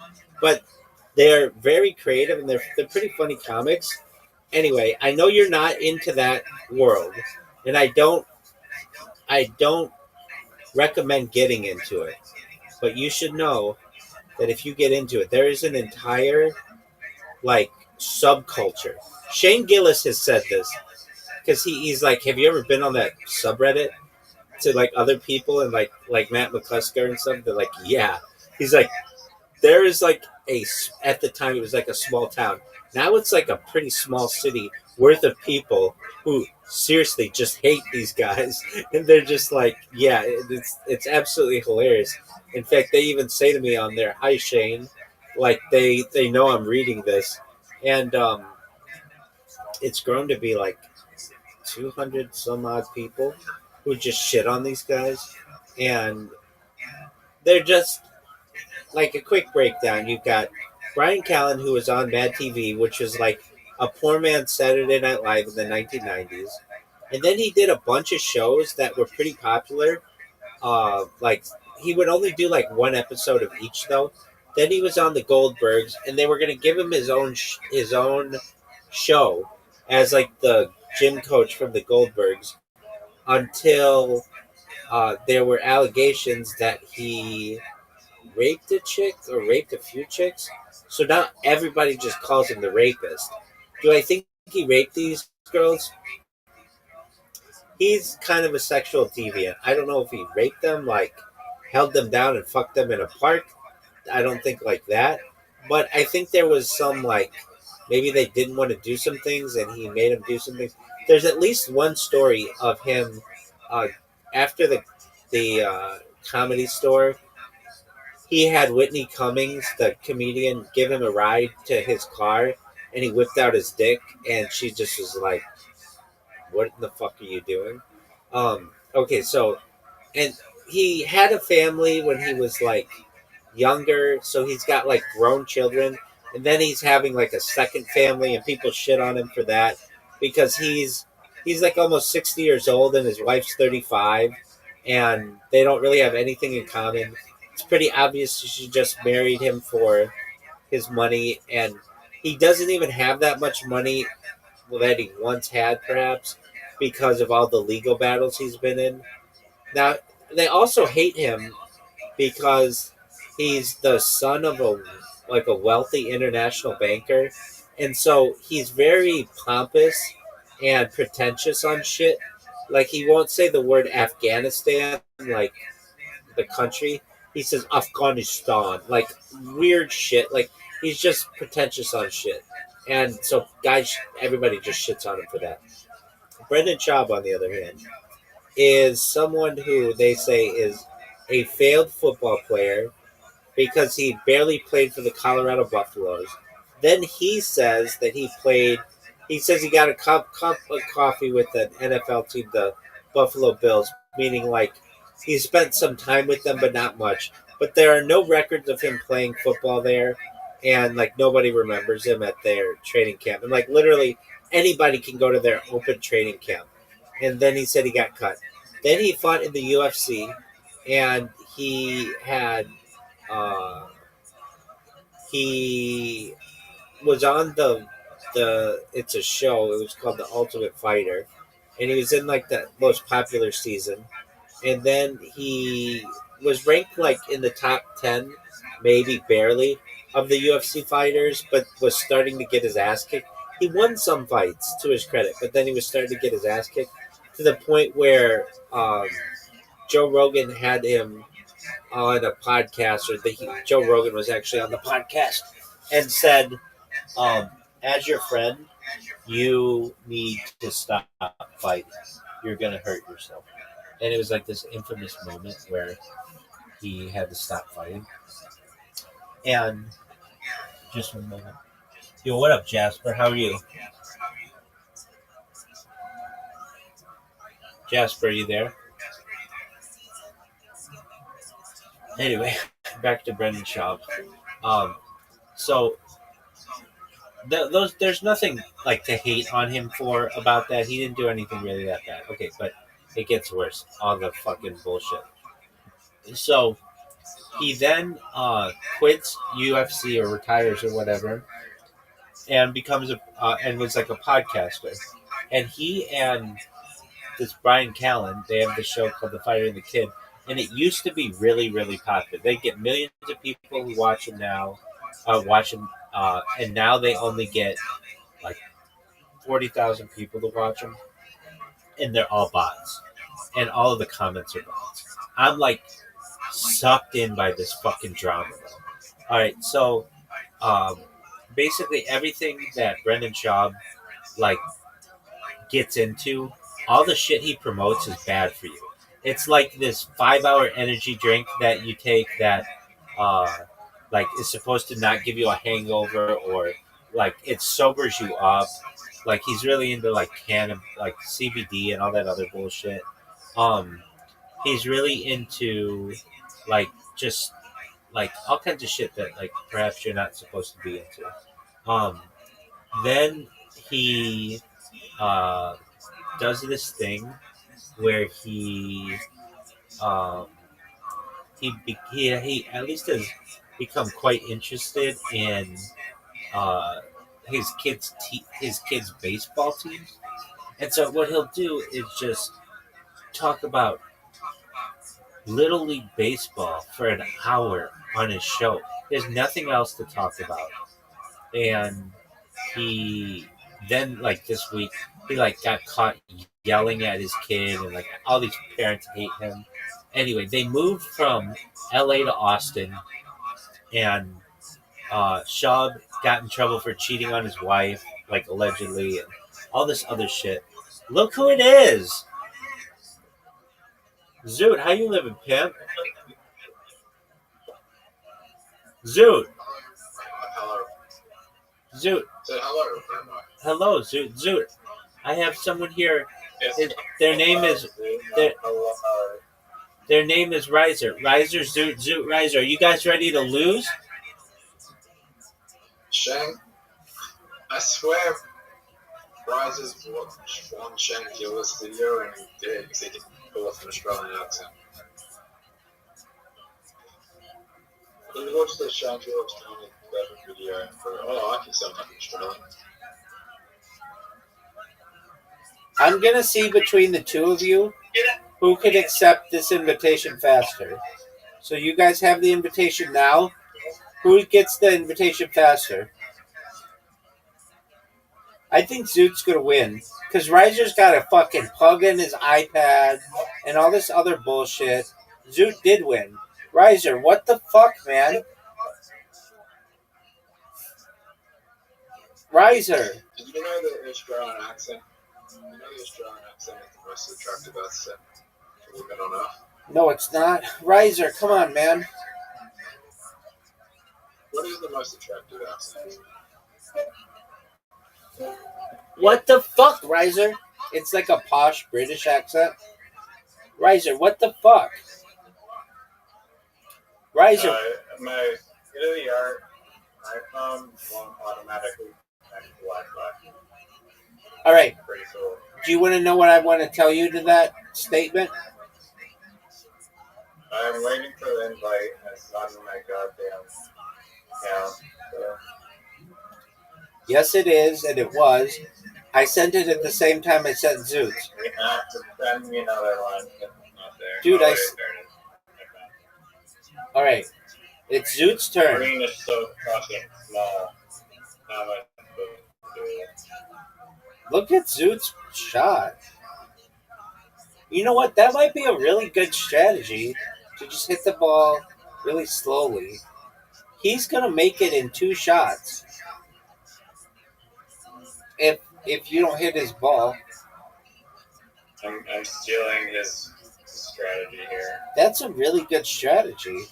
but they're very creative and they're pretty funny comics. Anyway, I know you're not into that world, and I don't recommend getting into it. But you should know that if you get into it, there is an entire like subculture. Shane Gillis has said this because he's like, have you ever been on that subreddit to like other people and like Matt McCusker and stuff? They're like, yeah. He's like, there is like at the time it was like a small town. Now it's like a pretty small city worth of people who seriously just hate these guys, and they're just like, yeah, it's absolutely hilarious. In fact, they even say to me on there, "Hi Shane," like they know I'm reading this, and it's grown to be like 200 some odd people who just shit on these guys, and they're just like a quick breakdown. You've got Brian Callen, who was on Mad TV, which was like a poor man's Saturday Night Live in the 1990s. And then he did a bunch of shows that were pretty popular. Like he would only do like one episode of each, though. Then he was on the Goldbergs, and they were going to give him his own show as like the gym coach from the Goldbergs until there were allegations that he raped a chick or raped a few chicks. So now everybody just calls him the rapist. Do I think he raped these girls? He's kind of a sexual deviant. I don't know if he raped them, like held them down and fucked them in a park. I don't think like that. But I think there was some like maybe they didn't want to do some things and he made them do some things. There's at least one story of him uh, after the comedy store. He had Whitney Cummings, the comedian, give him a ride to his car, and he whipped out his dick, and she just was like, "What the fuck are you doing?" Okay, so and he had a family when he was like younger, so he's got like grown children, and then he's having like a second family, and people shit on him for that because he's like almost 60 years old, and his wife's 35, and they don't really have anything in common. It's pretty obvious she just married him for his money, and he doesn't even have that much money that he once had, perhaps because of all the legal battles he's been in. Now, they also hate him because he's the son of a wealthy international banker, and so he's very pompous and pretentious on shit. Like he won't say the word Afghanistan, like the country. He says Afghanistan, like weird shit. Like he's just pretentious on shit, and so guys, everybody just shits on him for that. Brendan Schaub, on the other hand, is someone who they say is a failed football player because he barely played for the Colorado Buffaloes. Then he says that he played. He says he got a cup of coffee with an NFL team, the Buffalo Bills, meaning like he spent some time with them, but not much. But there are no records of him playing football there, and like nobody remembers him at their training camp. And like literally anybody can go to their open training camp. And then he said he got cut. Then he fought in the UFC, and uh, he was on the it's a show. It was called The Ultimate Fighter, and he was in like the most popular season. And then he was ranked like in the top 10, maybe barely, of the UFC fighters, but was starting to get his ass kicked. He won some fights to his credit, but then he was starting to get his ass kicked to the point where Joe Rogan had him on a podcast, or Joe Rogan was actually on the podcast and said, as your friend, you need to stop fighting. You're going to hurt yourself. And it was like this infamous moment where he had to stop fighting. And just one moment. Yo, what up, Jasper? How are you? Jasper, are you there? Anyway, back to Brendan Schaub. So there's nothing like to hate on him for about that. He didn't do anything really that bad. Okay, but it gets worse. All the fucking bullshit. So he then quits UFC or retires or whatever, and becomes and was like a podcaster. And he and this Brian Callen, they have the show called The Fighter and the Kid, and it used to be really, really popular. They get millions of people who watch him now, and now they only get like 40,000 people to watch him, and they're all bots, and all of the comments are bots. I'm like sucked in by this fucking drama, though. All right, so basically everything that Brendan Schaub like gets into, all the shit he promotes is bad for you. It's like this 5-hour energy drink that you take that like is supposed to not give you a hangover, or like it sobers you up. Like he's really into like like CBD and all that other bullshit. He's really into like just like all kinds of shit that like perhaps you're not supposed to be into. Then he does this thing where he at least has become quite interested in his kids' baseball teams. And so what he'll do is just talk about Little League Baseball for an hour on his show. There's nothing else to talk about. And he then, like, this week, he like got caught yelling at his kid, and like all these parents hate him. Anyway, they moved from LA to Austin, and Shaw got in trouble for cheating on his wife, like allegedly, and all this other shit. Look who it is! Zoot, how you living, pimp? Zoot! Zoot! Hello, Zoot. Zoot. I have someone here. Their name is their name is Riser. Riser, Zoot, Zoot, Riser. Are you guys ready to lose? Shang, I swear, Rises watched one Shang Gillis video and he did because he can pull off an Australian accent. He watched the Shang Gillis video and thought, oh, I can sound like an Australian. I'm gonna see between the two of you who can accept this invitation faster. So you guys have the invitation now. Who gets the invitation faster? I think Zoot's gonna win because Riser's got a fucking plug in his iPad and all this other bullshit. Zoot did win. Riser, what the fuck, man? Riser. Did you know the Australian accent? You know the Australian accent is the most attractive accent for women on earth? No, it's not. Riser, come on, man. What is the most attractive accent? What the fuck, Riser? It's like a posh British accent. Riser, what the fuck? Riser. My state-of-the-art iPhone won't automatically connect to Wi-Fi. All right. Pretty cool. Do you want to know what I want to tell you to that statement? I'm waiting for the invite, and it's not in my goddamn account. So. Yes, it is, and it was. I sent it at the same time I sent Zoot. You have to send me another one. It's not there. Dude, oh, I wait, s- there it is. Okay. All right. It's Zoot's turn. Green is so fucking small. How much do it? Look at Zoot's shot. You know what? That might be a really good strategy to just hit the ball really slowly. He's going to make it in 2 shots. If you don't hit his ball. I'm stealing his strategy here. That's a really good strategy.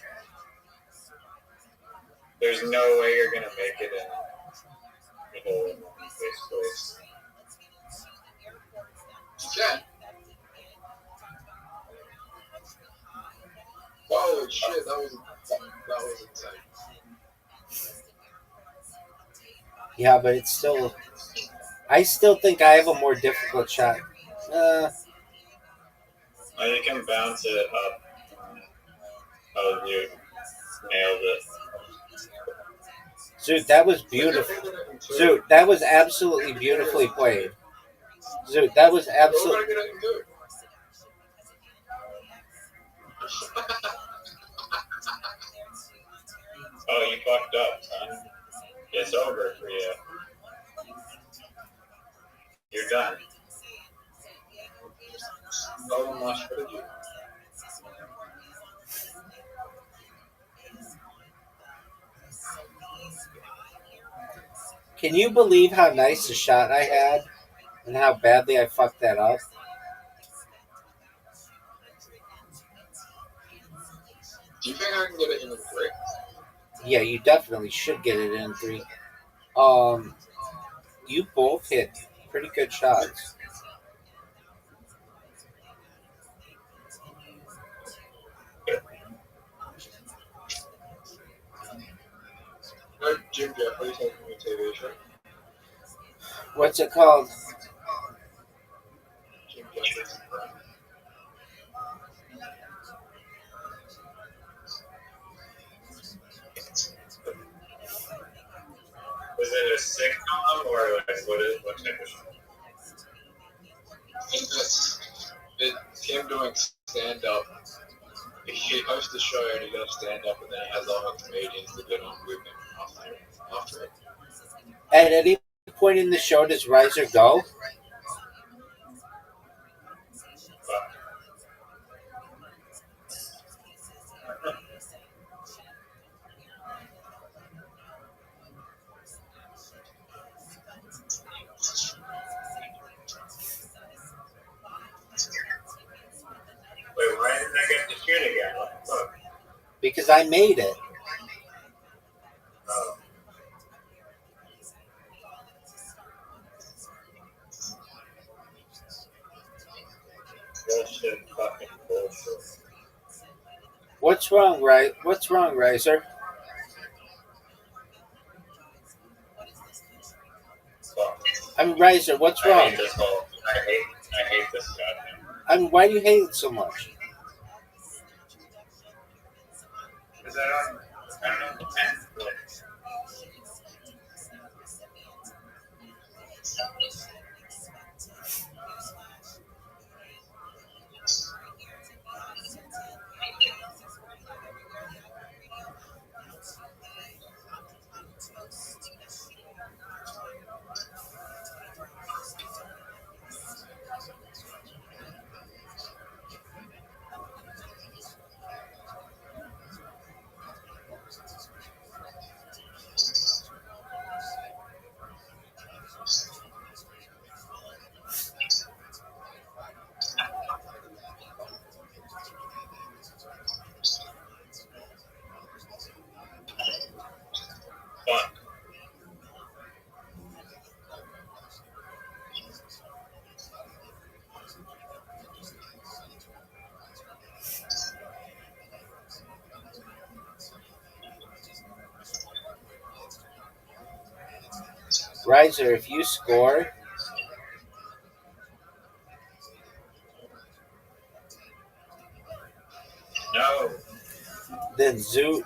There's no way you're gonna make it in the hole in one place. You can. Holy shit, that was insane. Yeah, but it's still... I still think I have a more difficult shot. Oh, you can bounce it up. Oh, you nailed it. Zoot, that was beautiful. Zoot, that was absolutely beautifully played. Zoot, that was absolutely... Oh, you fucked up, son. It's over for you. You're done. No more strategy. Can you believe how nice a shot I had and how badly I fucked that up? Do you think I can get it in the 3? Yeah, you definitely should get it in 3. You both hit pretty good shots. No, Jim Jeffries taking a TV show. What's it called? Jim Jeffries. Was it a sitcom or like what type of show? him doing stand up. He hosts the show and he does stand up, and then he has all the comedians that get on with him after it. At any point in the show, does Riser go? Wait, why didn't I get the shit again? What the fuck? Because I made it. Oh. Bullshit, fucking bullshit. What's wrong, What's wrong, Riser? Fuck. I mean, Riser, what's I wrong? hate this whole. I hate this goddamn. I mean, why do you hate it so much? Is that on? I don't know. Like, fuck. Riser, if you score, No. then Zoot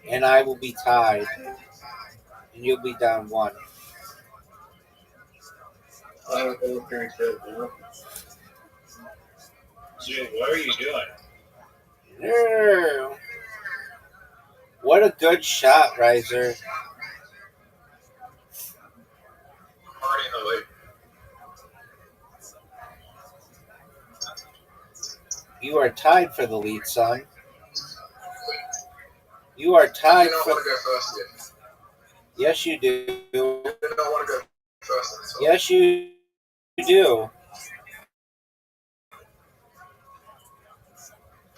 and I will be tied, and you'll be down 1. Dude, what are you doing? No. What a good shot, Riser. Party in the league. You are tied for the lead, son. You are tied You don't for. want to go first yet. Yes, you do. You don't want to go first. That's all. Yes, you do.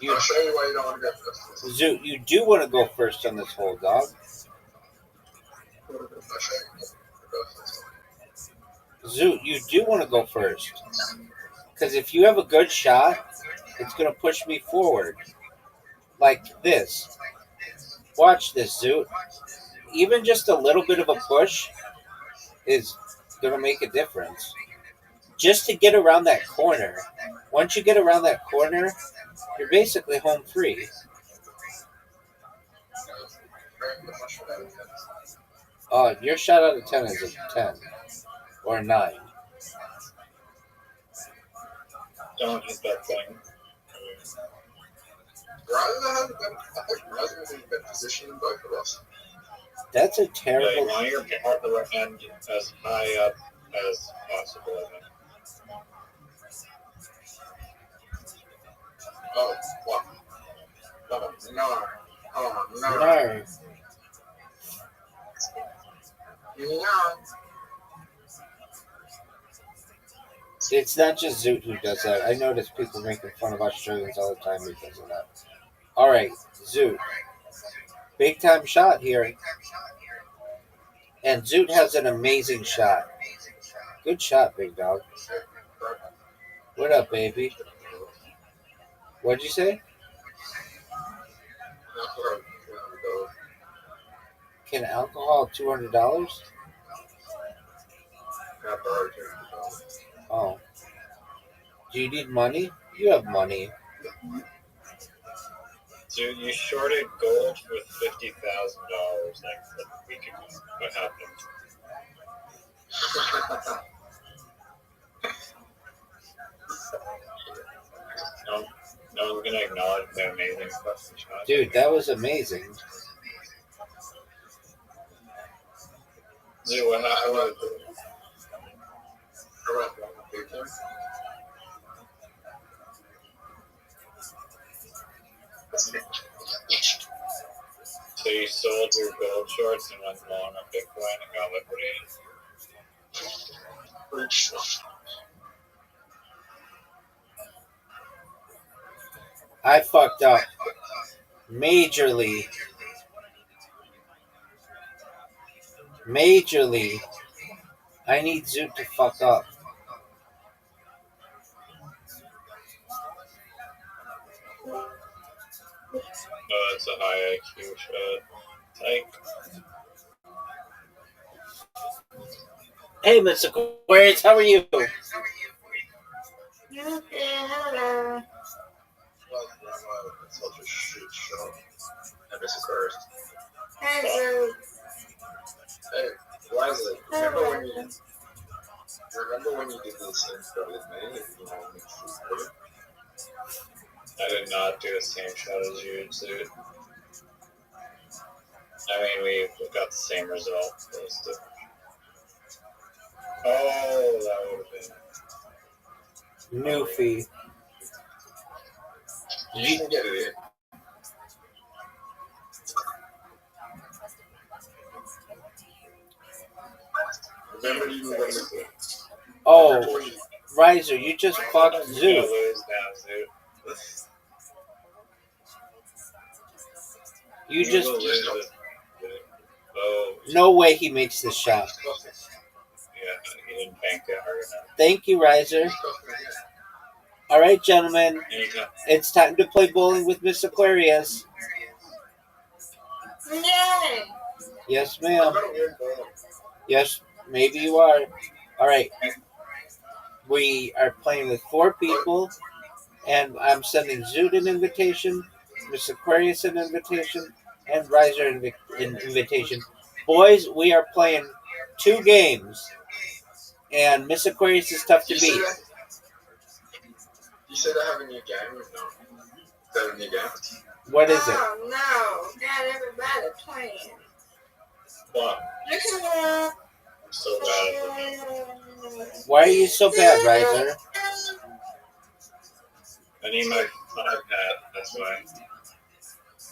I'll show you why you don't want to go first. Zoot, you do want to go first on this whole, dog. I'll show you. Go first. Zoot, you do want to go first. Because if you have a good shot, it's going to push me forward. Like this. Watch this, Zoot. Even just a little bit of a push is going to make a difference. Just to get around that corner. Once you get around that corner, you're basically home free. Your shot out of 10 is a 10. Or a 9. Don't hit that thing. Ryder has a better position than both of us. That's a Yeah, terrible. you want your upper end as high up as possible, I think. Oh, what? Oh, no. Oh, no. No. No. It's not just Zoot who does that. I notice people making fun of Australians all the time because of that. Alright, Zoot. Big time shot here. And Zoot has an amazing shot. Good shot, big dog. What up, baby? What'd you say? Can alcohol $200? Oh. Do you need money? You have money. Dude, you shorted gold with $50,000 like a week ago. What happened? gonna acknowledge the amazing fucking shot. Dude, that was amazing. Dude, what happened? So you sold your gold shorts and went long on Bitcoin and got liquidated? I fucked up majorly. Majorly. I need Zoot to fuck up. Oh, that's a high IQ shot. Like, Hey, Mr. Aquarius, how are you? Okay, hello. Such a shit show. I miss Aquarius. Hello. Hey, Liza, remember when you did this thing with me? I did not do the same shot as you, dude. I mean, we got the same result. But it's different. Oh, that would have been. Newfie. You can get it in. Remember you were Oh, Riser, you just fucked Zoot. Zoot. Lose now, Zoot. You just... Oh, No way he makes this shot. yeah, he didn't bank it hard enough. Thank you, Riser. All right, gentlemen. Anytime. It's time to play bowling with Miss Aquarius. Yay! Yes, ma'am. Yes, maybe you are. All right. We are playing with 4 people, and I'm sending Zoot an invitation, Miss Aquarius an invitation, and Riser an invitation. Boys, we are playing 2 games, and Miss Aquarius is tough to beat. You said I have a new game? No. Is that a new game? What is it? Oh, no. Got everybody playing. What? I'm So bad at the Why are you so bad, Riser? I need my iPad, that's why.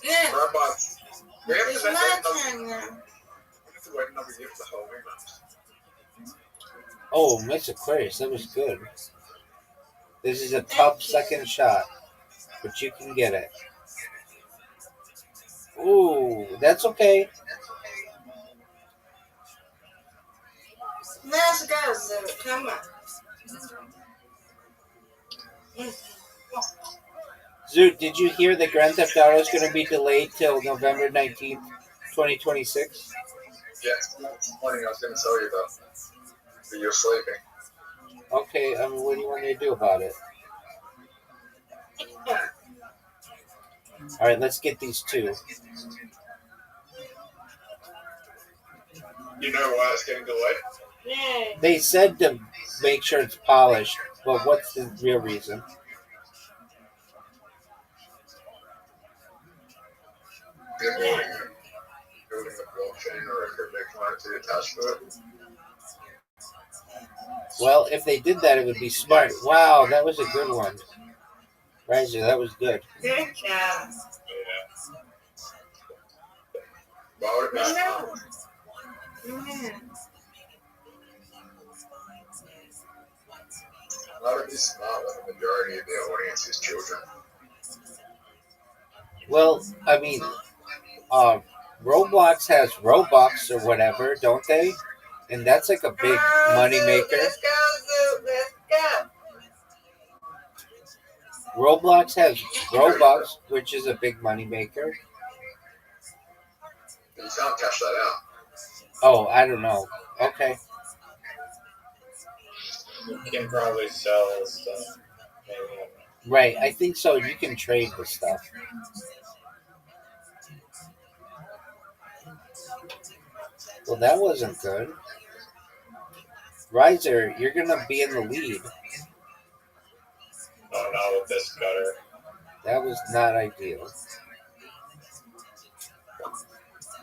Yeah. Rabbi, It's my turn now. waiting over here for the whole week. Oh, Miss Aquarius, that was good. This is a tough second shot, but you can get it. Ooh, that's okay. Let's go, Zoot. Come on. Zoot, did you hear that Grand Theft Auto is going to be delayed till November 19th, 2026? Yeah, this morning I was going to tell you though, but you're sleeping. Okay, what do you want me to do about it? All right, let's get these 2. You know why it's getting delayed? Yeah. They said to make sure it's polished, but what's the real reason? Good morning. Building a blockchain or a cryptocurrency attached to it. Well, if they did that, it would be smart. Wow, that was a good one. Riser, that was good. Good job. Why would it matter? Yeah. How would it be smart when the majority of the audience is children? Well, I mean, Roblox has Robux or whatever, don't they? And that's like a big money maker. Let's go, Zoot. Let's go. Roblox has Robux, which is a big money maker. You can't cash that out. Oh, I don't know. Okay. You can probably sell stuff. Maybe. Right, I think so. You can trade the stuff. Well, that wasn't good. Riser, you're going to be in the lead. Oh, not with this gutter. That was not ideal.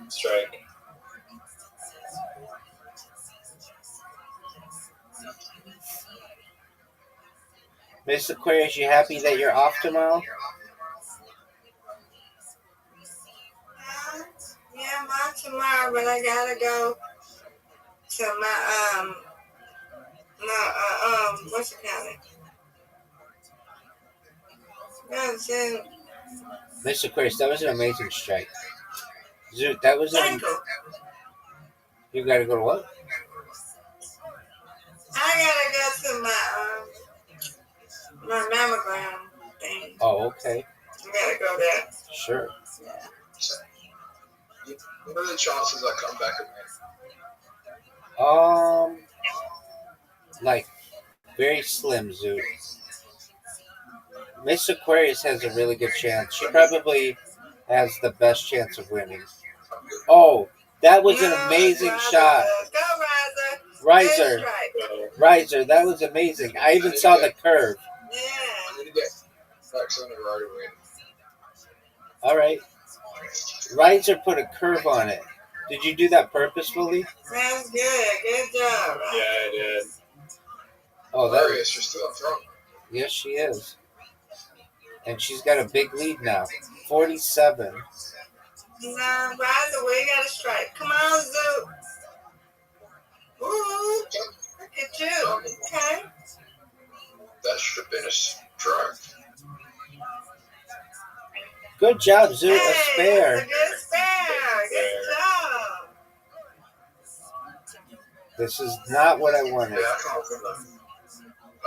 Strike. Miss Aquarius, you happy that you're off tomorrow? Yeah, I'm off tomorrow, but I gotta go to my what's it called? Miss Aquarius, that was an amazing strike. Zoot, that was an... You gotta go to what? I gotta go to my mammogram thing. Oh, okay. I gotta go there. Sure. Yeah. What are the chances I come back again? Like, very slim, Zoot. Miss Aquarius has a really good chance. She probably has the best chance of winning. Oh, that was an amazing shot. Go, Riser. Riser, that was amazing. I even saw the curve. Yeah. I need to get back on the right away. All right. Riser put a curve on it. Did you do that purposefully? That's good. Good job. Right? Yeah, I did. Oh, that Aquarius, you're still up front. Yes, she is. And she's got a big lead now. 47. Nah, Riser, we got a strike. Come on, Zoo. Ooh, look at you. Okay. That should have been a strike. Good job, Zoot. Hey, A spare. that's a good spare. Good job. This is not what I wanted. Yeah, I can't win that.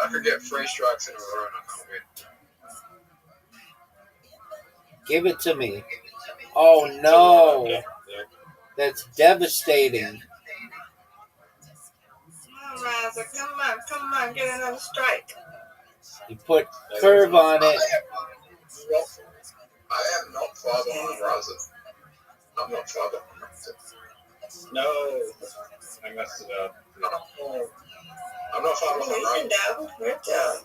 I could get 3 strikes in a row and I can't win. Give it to me. Oh, no. That's devastating. Come on, Riser. Come on. Get another strike. You put curve on it. I am not far behind Riser. I'm not far behind Riser. No, I messed it up. No. I'm not far behind Riser. Double. Good job.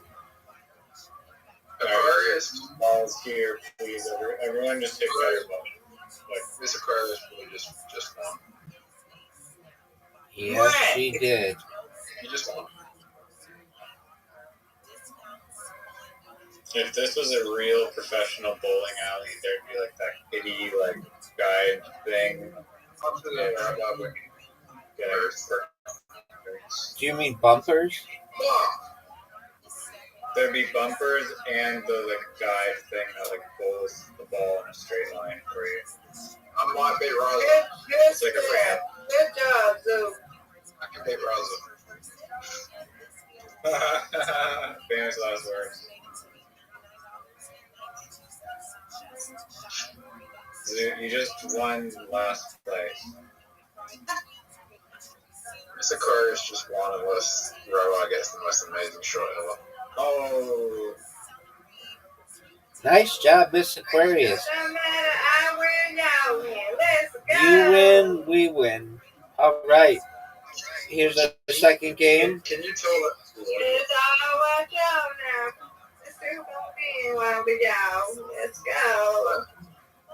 Aquarius. Balls here, please. Everyone just take better ball. Like, This Aquarius really just won. Yes, she did. You just won. if this was a real professional bowling alley, there'd be like that kiddie like guide thing. Up to the Rabbi. Do you mean bumpers? There'd be bumpers and the like guide thing that like bowls the ball in a straight line for you. I might beat Riser. It's like a ramp. Good job, Zoo. I can beat Riser. Famous last words. You just won last place. Mr. Aquarius just won unless Rabbi gets the most amazing shot ever. Oh. Nice job, Miss Aquarius. No matter, I win, y'all win. Let's go. You win, we win. All right. Here's our second game. Can you tell that? It's all about y'all now. Let's see who's going to win while we go. Let's go.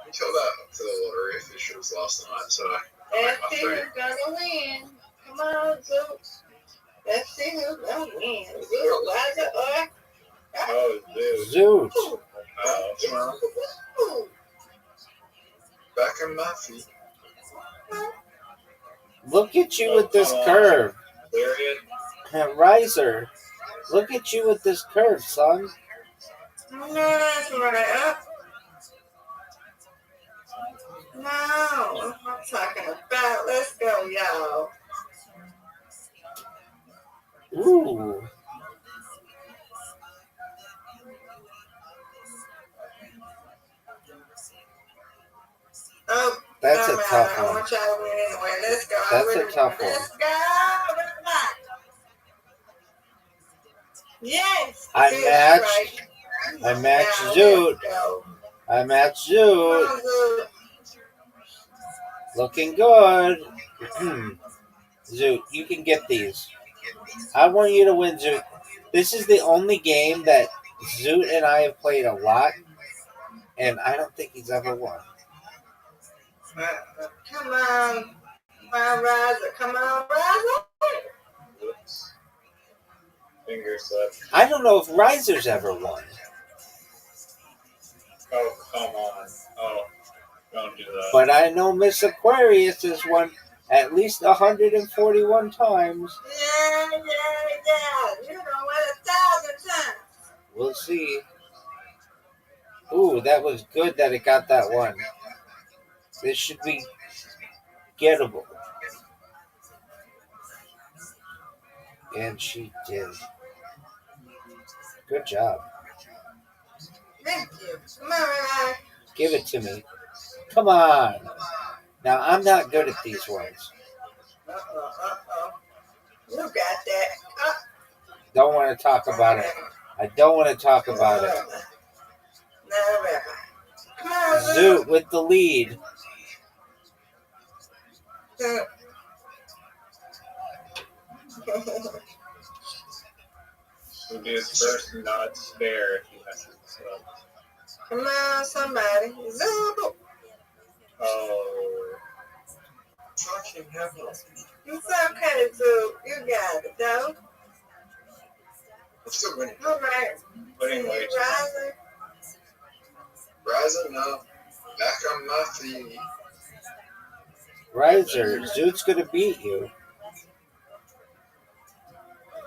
You tell that to the lottery officials last night, so Let's see who's going to win. Come on, Zeus. Let's see who's going to win. Zeus, Liza, or... Oh, dude. Zoot. tomorrow. Back in my feet. Look at you with this curve. Period. Riser. Look at you with this curve, son. No, that's right up. No, I'm talking about. Let's go, y'all. Ooh. Oh, That's no a matter. tough I one. want y'all to win anyway. Let's go. That's a tough one. Let's go. Yes. I Good matched. strike. I matched Now, Zoot. let's go. I matched Come Zoot. on, Zoot. Looking good. Zoot, you can get these. I want you to win, Zoot. This is the only game that Zoot and I have played a lot, and I don't think he's ever won. Come on, my riser. Come on, riser. Whoops. Finger slip. I don't know if Riser's ever won. Oh, come on. Oh, don't do that. But I know Miss Aquarius has won at least 141 times. Yeah. You know what? 1,000 times. We'll see. Ooh, that was good that it got that one. This should be gettable. And she did. Good job. Thank you. Come on, Rabbi. Give it to me. Come on. Now, I'm not good at these ones. You got that. Don't want to talk about it. I don't want to talk about it. No, Rabbi. Come on, Zoot with the lead. We'll do his first not spare if he messes this up. Come on, somebody. Zoom. Oh. It's okay, Zoom. You got it, though. I'm still winning. All right. Putting weight. Riser. Rising up. Back on my feet. Riser, Zoot's going to beat you.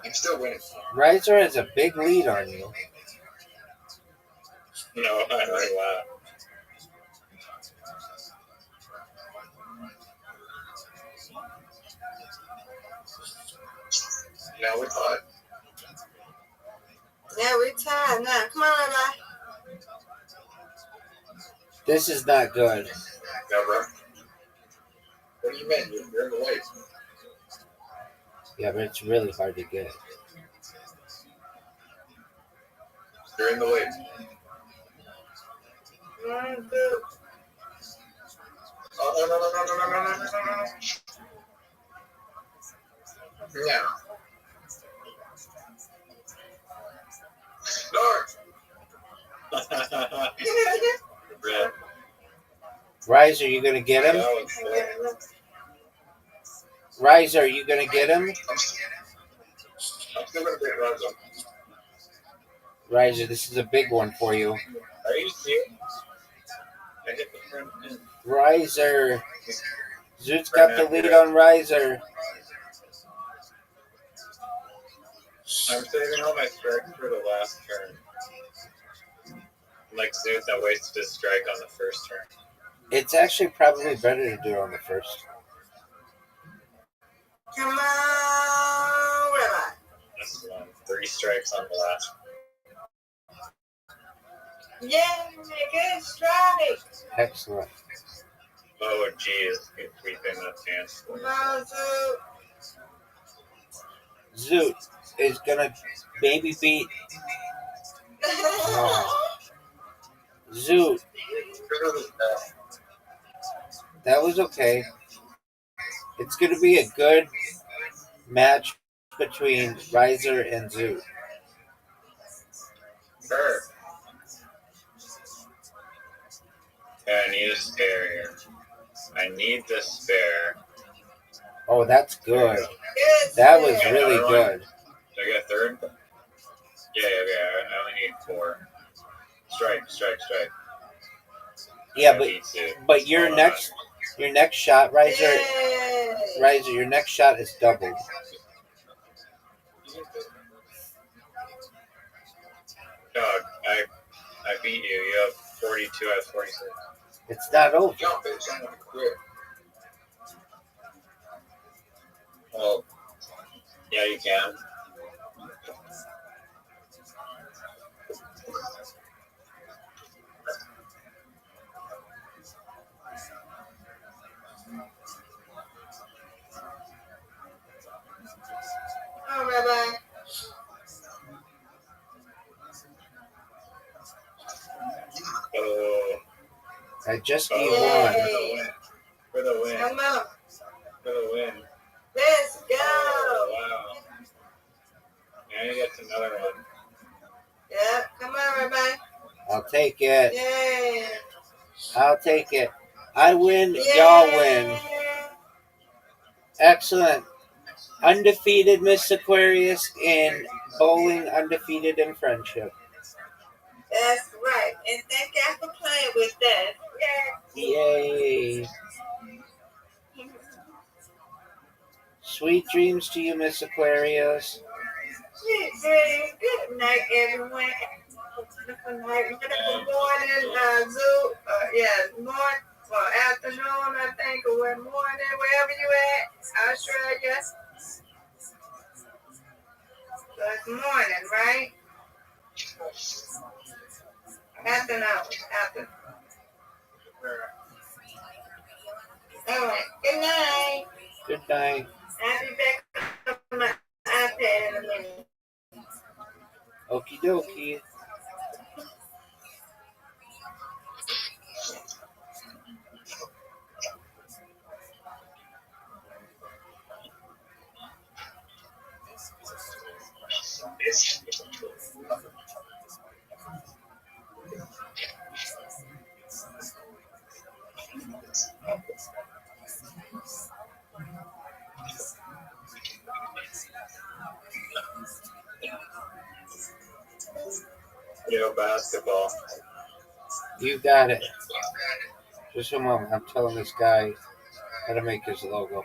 I'm still winning. Riser has a big lead on you. No, I already laughed. Now we're tied. Yeah, we tied now. Come on, Rabbi. This is not good. Never. What do you mean? You're in the way. Yeah, but it's really hard to get. You're in the way. 1, 2. Oh, no. Red. Riser, you going to get him? That was sick. Riser, you going to get him? I'm still going to beat Rising. Riser, this is a big one for you. Are you serious? I hit the front end. Riser. Zoot's got the lead on Riser. I'm saving all my strikes for the last turn. Like Zoot that wasted his strike on the first turn. It's actually probably better to do it on the first. Come on, Rabbi. That's the one. 3 strikes on the last. Yeah, good strike. Excellent. Oh, geez. Keep sweeping that chance. Come on, Zoot. Zoot is going to maybe beat... Zoot. That was okay. It's going to be a good match between Riser and Zoot. Sure. Okay, I need a spare here. I need the spare. Oh, that's good. Good That was strike. really good. Did I get a third? Yeah. I only need 4. Strike. Yeah, I need to. but your Hold next shot, Riser, Yay. Riser, your next shot is doubled. Dog, I beat you. You have 42, I have 46. It's not over. Jump it. I'm going to quit. Well, yeah, you can. Oh, Rabbi. Oh, I just need Yay. one. for the win. Come on. For the win. Let's go. Oh, wow. Now you get another one. Yeah, come on, Rabbi. I'll take it. Yay. I'll take it. I win, y'all win. Excellent. Undefeated Miss Aquarius in bowling, undefeated in friendship. That's right. And thank y'all for playing with us. Yay. Sweet dreams to you, Miss Aquarius. Sweet dreams. Good night, everyone. Wonderful night. Wonderful morning, Zoo. Morning or afternoon, I think, or what morning, wherever you at. Australia. So it's morning, right? Afternoon. Afternoon. All right. Good night. Good night. I'll be back on my iPad in a minute. Okie dokie. Basketball. You got it. Just a moment. I'm telling this guy how to make his logo.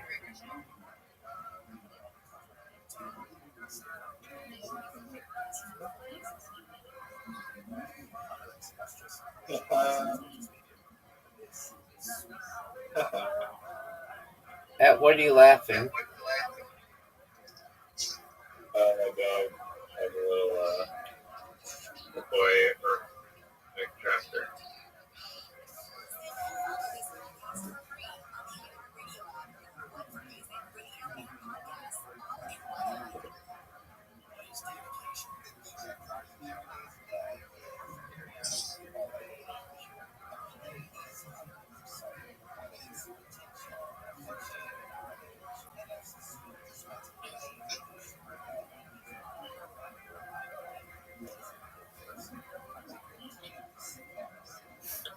At what are you laughing? My dog has a little boy or big tractor.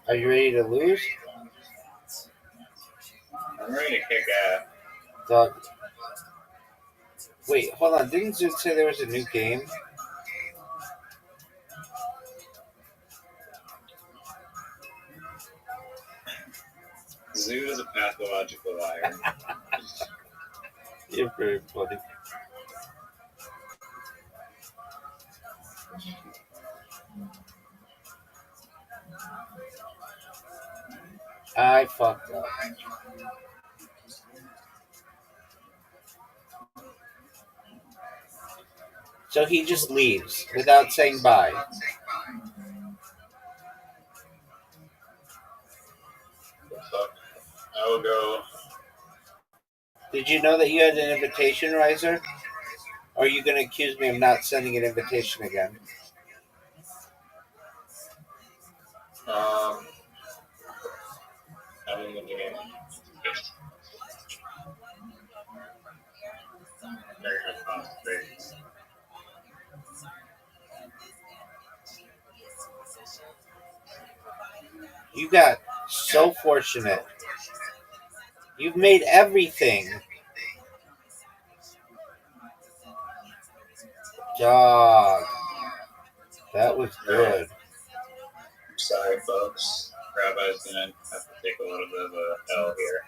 Are you ready to lose? I'm ready to kick ass. Dog. Wait, hold on. Didn't Zoot say there was a new game? Zoo is a pathological liar. You're very funny. I fucked up. So he just leaves without saying bye. I will go. Did you know that you had an invitation, Riser? Or are you going to accuse me of not sending an invitation again? I'm in the game. Very good concentrate. You got so fortunate. You've made everything. Dog. That was good. Sorry, folks. Rabbi's gonna have to take a little bit of a L here.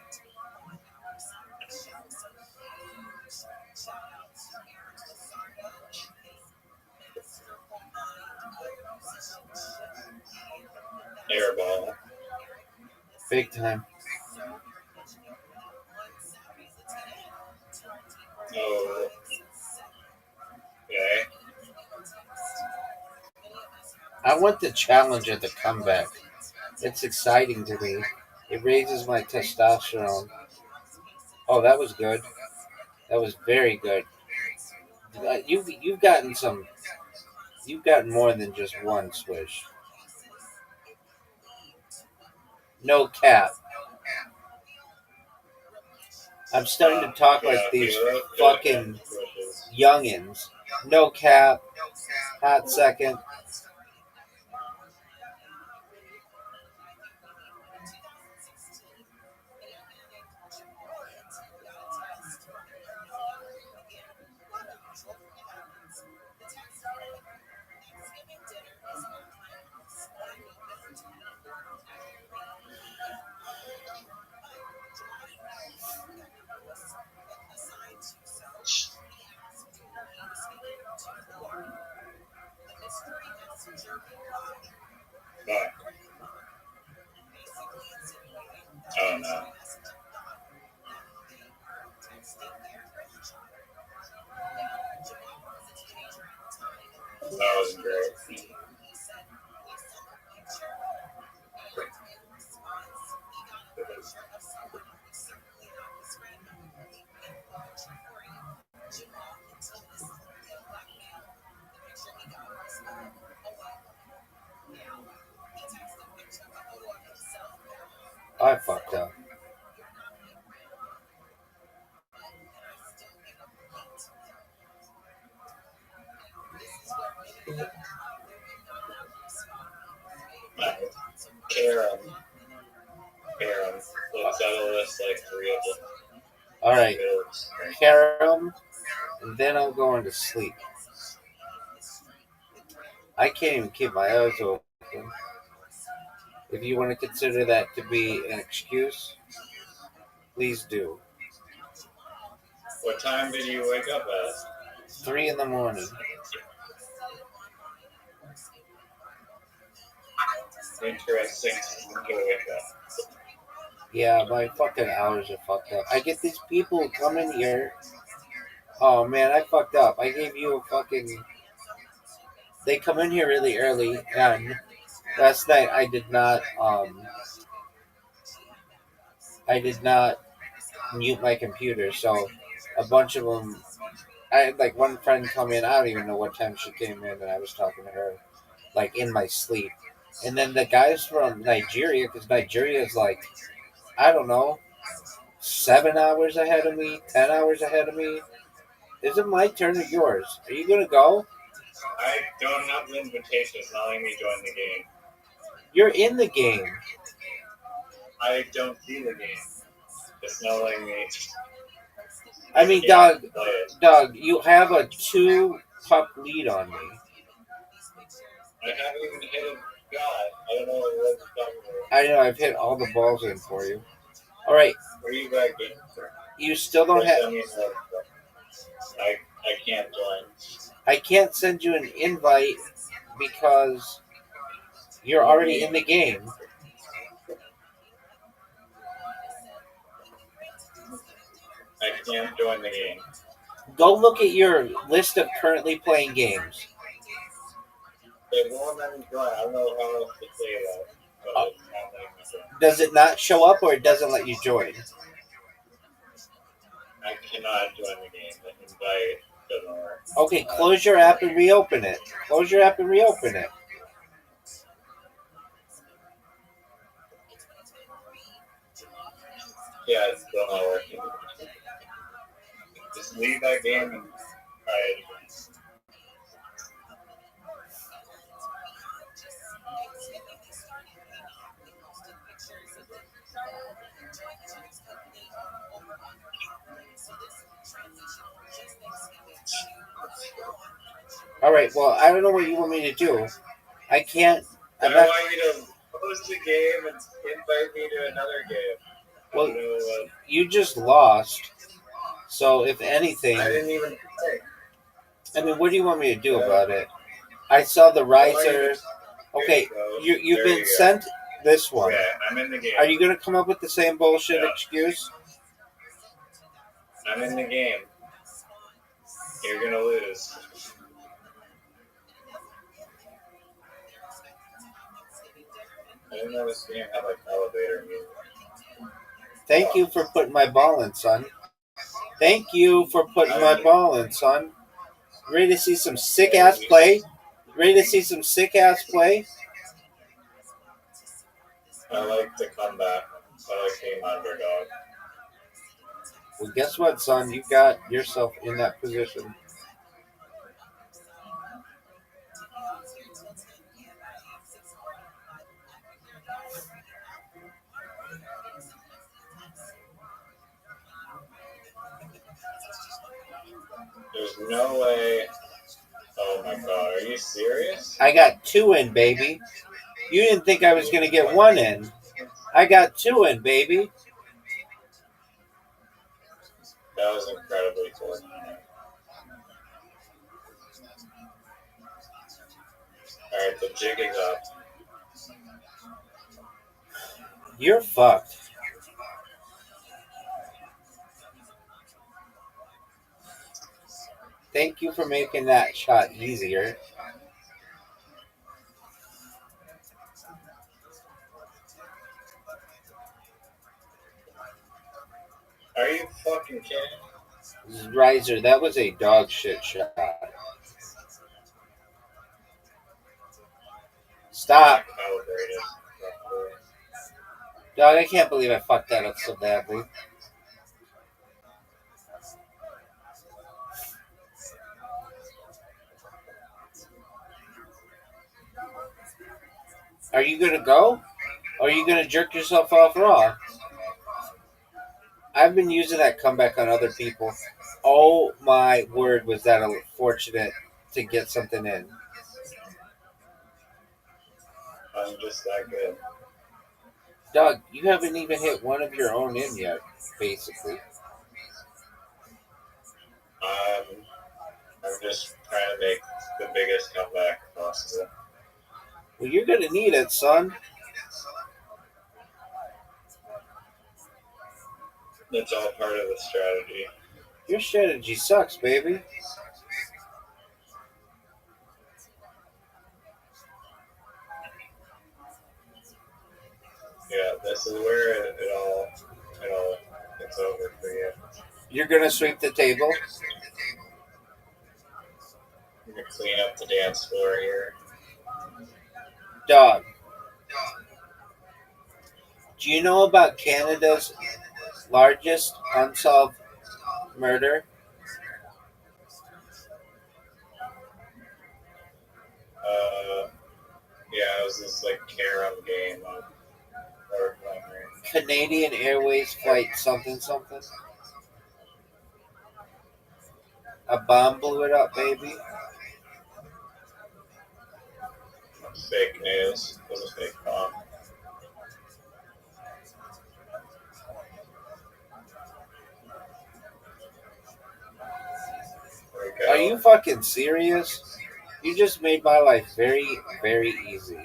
Airball. Big time. Oh. Okay. I want the challenge of the comeback. It's exciting to me. It raises my testosterone. Oh, that was good. That was very good. You've gotten some. You've gotten more than just one swish. No cap. I'm starting to talk like these fucking youngins. No cap. Hot second. But, oh no. That wasn't great. I fucked up. Karen. Let's settle this like 3 of them. All right, Karam, and then I'm going to sleep. I can't even keep my eyes open. If you want to consider that to be an excuse, please do. What time did you wake up at? 3 in the morning. Interesting. You wake up. Yeah, my fucking hours are fucked up. I get these people who come in here. Oh man, I fucked up. I gave you a fucking. They come in here really early, and last night I did not. I did not mute my computer, so a bunch of them. I had like one friend come in. I don't even know what time she came in, and I was talking to her, like in my sleep. And then the guys from Nigeria, because Nigeria is like, I don't know, 7 hours ahead of me, 10 hours ahead of me. Is it my turn or yours? Are you gonna go? I don't have the invitation telling me join the game. You're in the game. I don't see the game. It's not letting me. I mean, Yeah, Doug, you have a 2-puck lead on me. I haven't even hit a guy. I don't know what you're talking about. I know, I've hit all the balls in for you. All right. Where are you back in? You still don't have. I can't join. I can't send you an invite because you're already in the game. I can't join the game. Go look at your list of currently playing games. It won't let me join. I don't know how else to say that. But it's not letting me join. Does it not show up or it doesn't let you join? I cannot join the game. The invite doesn't work. Okay, close your app and reopen it. Close your app and reopen it. Yeah, it's still not working. Just leave that game and try it again. All right, well, I don't know what you want me to do. I can't. I want you to close the game and invite me to another game. Well, you just lost. So, if anything. I didn't even play. I mean, what do you want me to do about it? I saw the riser. Okay, you've been sent this one. Yeah, I'm in the game. Are you going to come up with the same bullshit excuse? I'm in the game. You're going to lose. I didn't know this game had like elevator music. Thank you for putting my ball in, son. Thank you for putting my ball in, son. Ready to see some sick ass play? Ready to see some sick ass play? I like the comeback. I like being underdog. Well, guess what, son? You got yourself in that position. There's no way. Oh my god, are you serious? I got 2 in, baby. You didn't think I was going to get 1 in. I got 2 in, baby. That was incredibly fortunate. Alright, The jig is up. You're fucked. Thank you for making that shot easier. Are you fucking kidding? Riser, that was a dog shit shot. Stop. Calibrated. Dog, I can't believe I fucked that up so badly. Are you gonna go? Or are you gonna jerk yourself off raw? I've been using that comeback on other people. Oh my word, was that fortunate to get something in. I'm just that good. Doug, you haven't even hit one of your own in yet, basically. I'm just trying to make the biggest comeback possible. Well, you're gonna need it, son. It's all part of the strategy. Your strategy sucks, baby. Yeah, this is where it all gets over for you. You're gonna sweep the table? I'm gonna clean up the dance floor here. Dog. Do you know about Canada's largest unsolved murder? Yeah, it was this like carom game on Canadian Airways flight something something. A bomb blew it up, baby. Fake news. It was a fake bomb. Are you fucking serious? You just made my life very, very easy.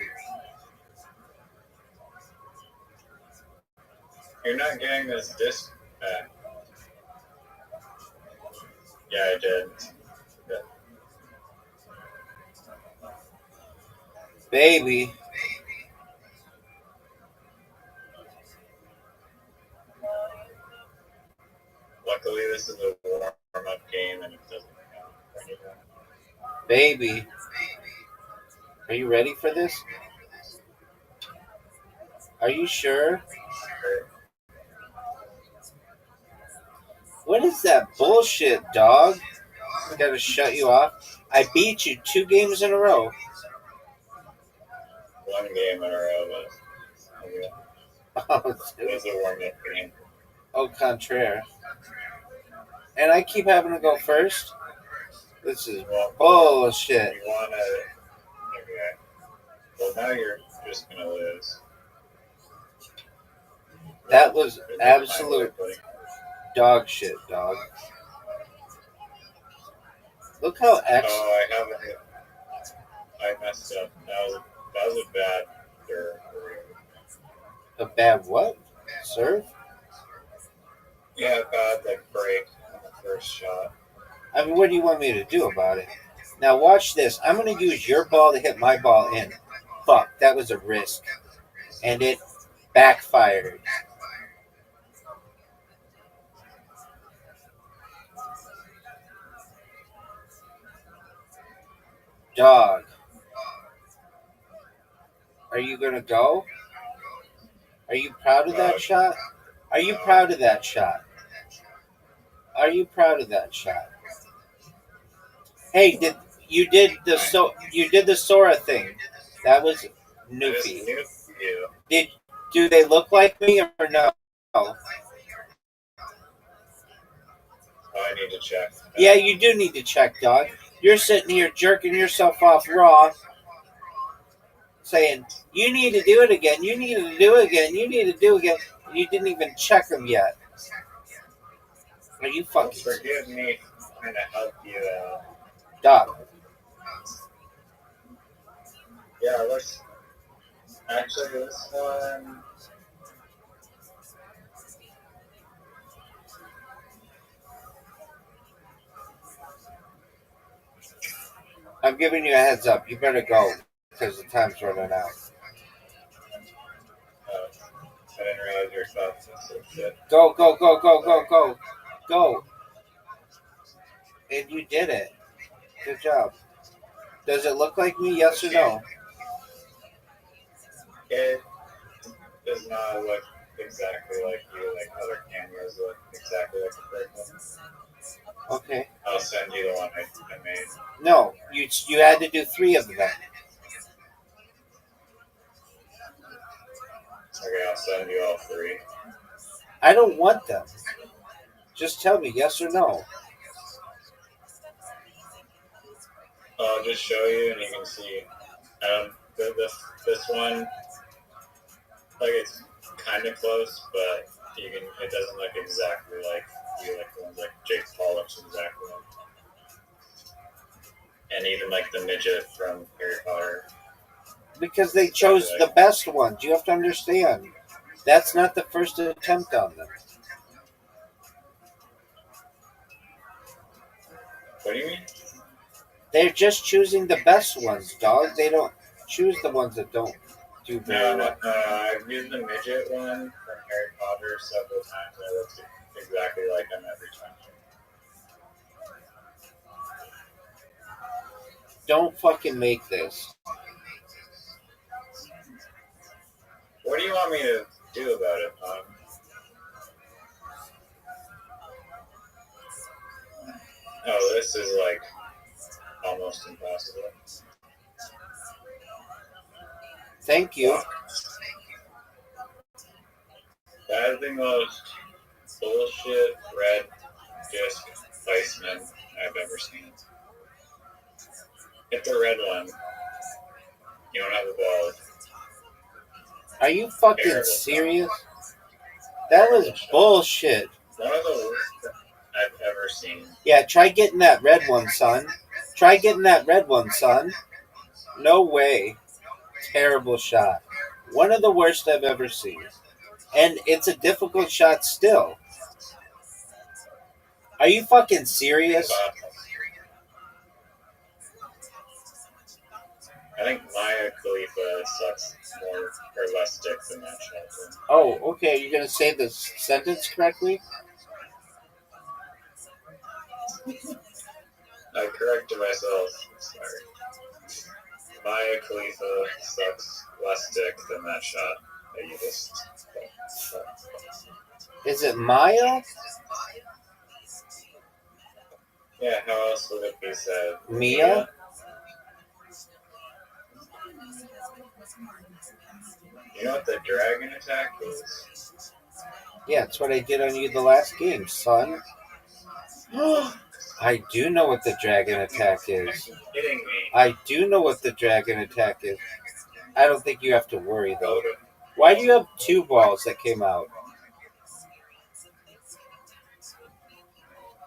You're not getting this disc back. Yeah, I did. Yeah. Baby. Luckily, this is a warm-up game and it doesn't count for anything. Baby. Are you ready for this? Are you sure? What is that bullshit, dog? I gotta shut you off. I beat you 2 games in a row. 1 game in a row, but it was a warm-up game. Au contraire. And I keep having to go first? This is bullshit. You wanna... Okay. Well, now you're just gonna lose. That was absolute dog shit, dog. Look how Oh, I haven't hit. I messed up. That was a bad serve. a bad what? Serve? Yeah, bad like break on the first shot. I mean, what do you want me to do about it? Now watch this. I'm going to use your ball to hit my ball in. Fuck, that was a risk. And it backfired. Dog. Are you going to go? Are you proud of that shot? Are you proud of that shot? Are you proud of that shot? Hey, you did the Sora thing. That was Newfie. Do they look like me or no? Oh, I need to check. Yeah, you do need to check, dog. You're sitting here jerking yourself off raw, saying, you need to do it again, you need to do it again, you need to do it again. You didn't even check them yet. Are you fucking... Forgive me trying to help you out. Dog. Yeah, let's. Actually, this one. I'm giving you a heads up. You better go because the time's running out. I didn't realize your thoughts and some shit. Go, go, go, go, go, go. Go. And you did it. Good job. Does it look like me? Yes or no? It does not look exactly like you, like other cameras look exactly like the first one. Okay. I'll send you the one I made. No, you had to do 3 of them. Okay, I'll send you all 3. I don't want them. Just tell me yes or no. I'll just show you and you can see. This one, like it's kind of close, but it doesn't look exactly like you, like the ones like Jake Paul looks exactly like. And even like the midget from Harry Potter. Because they chose the best ones. You have to understand. That's not the first attempt on them. What do you mean? They're just choosing the best ones, dog. They don't choose the ones that don't do very well. I've used the midget one from Harry Potter several times. And it looks exactly like him every time. Don't fucking make this. What do you want me to do about it, Oh, this is like almost impossible. Thank you. That is the most bullshit red disc placement I've ever seen. Hit the red one. You don't have the ball. Are you fucking serious? That was bullshit. One of the worst I've ever seen. Yeah, try getting that red one, son. Try getting that red one, son. No way. Terrible shot. One of the worst I've ever seen. And it's a difficult shot still. Are you fucking serious? I think Maya Khalifa sucks more or less dick than that shot. Oh, okay. You're going to say the sentence correctly? I corrected myself. Sorry. Maya Khalifa sucks less dick than that shot that you just. Is it Maya? Yeah, how else would it be said? Mia? You know what the dragon attack is? Yeah, it's what I did on you the last game, son. I do know what the dragon attack is. Kidding me. I do know what the dragon attack is. I don't think you have to worry, though. Why do you have 2 balls that came out?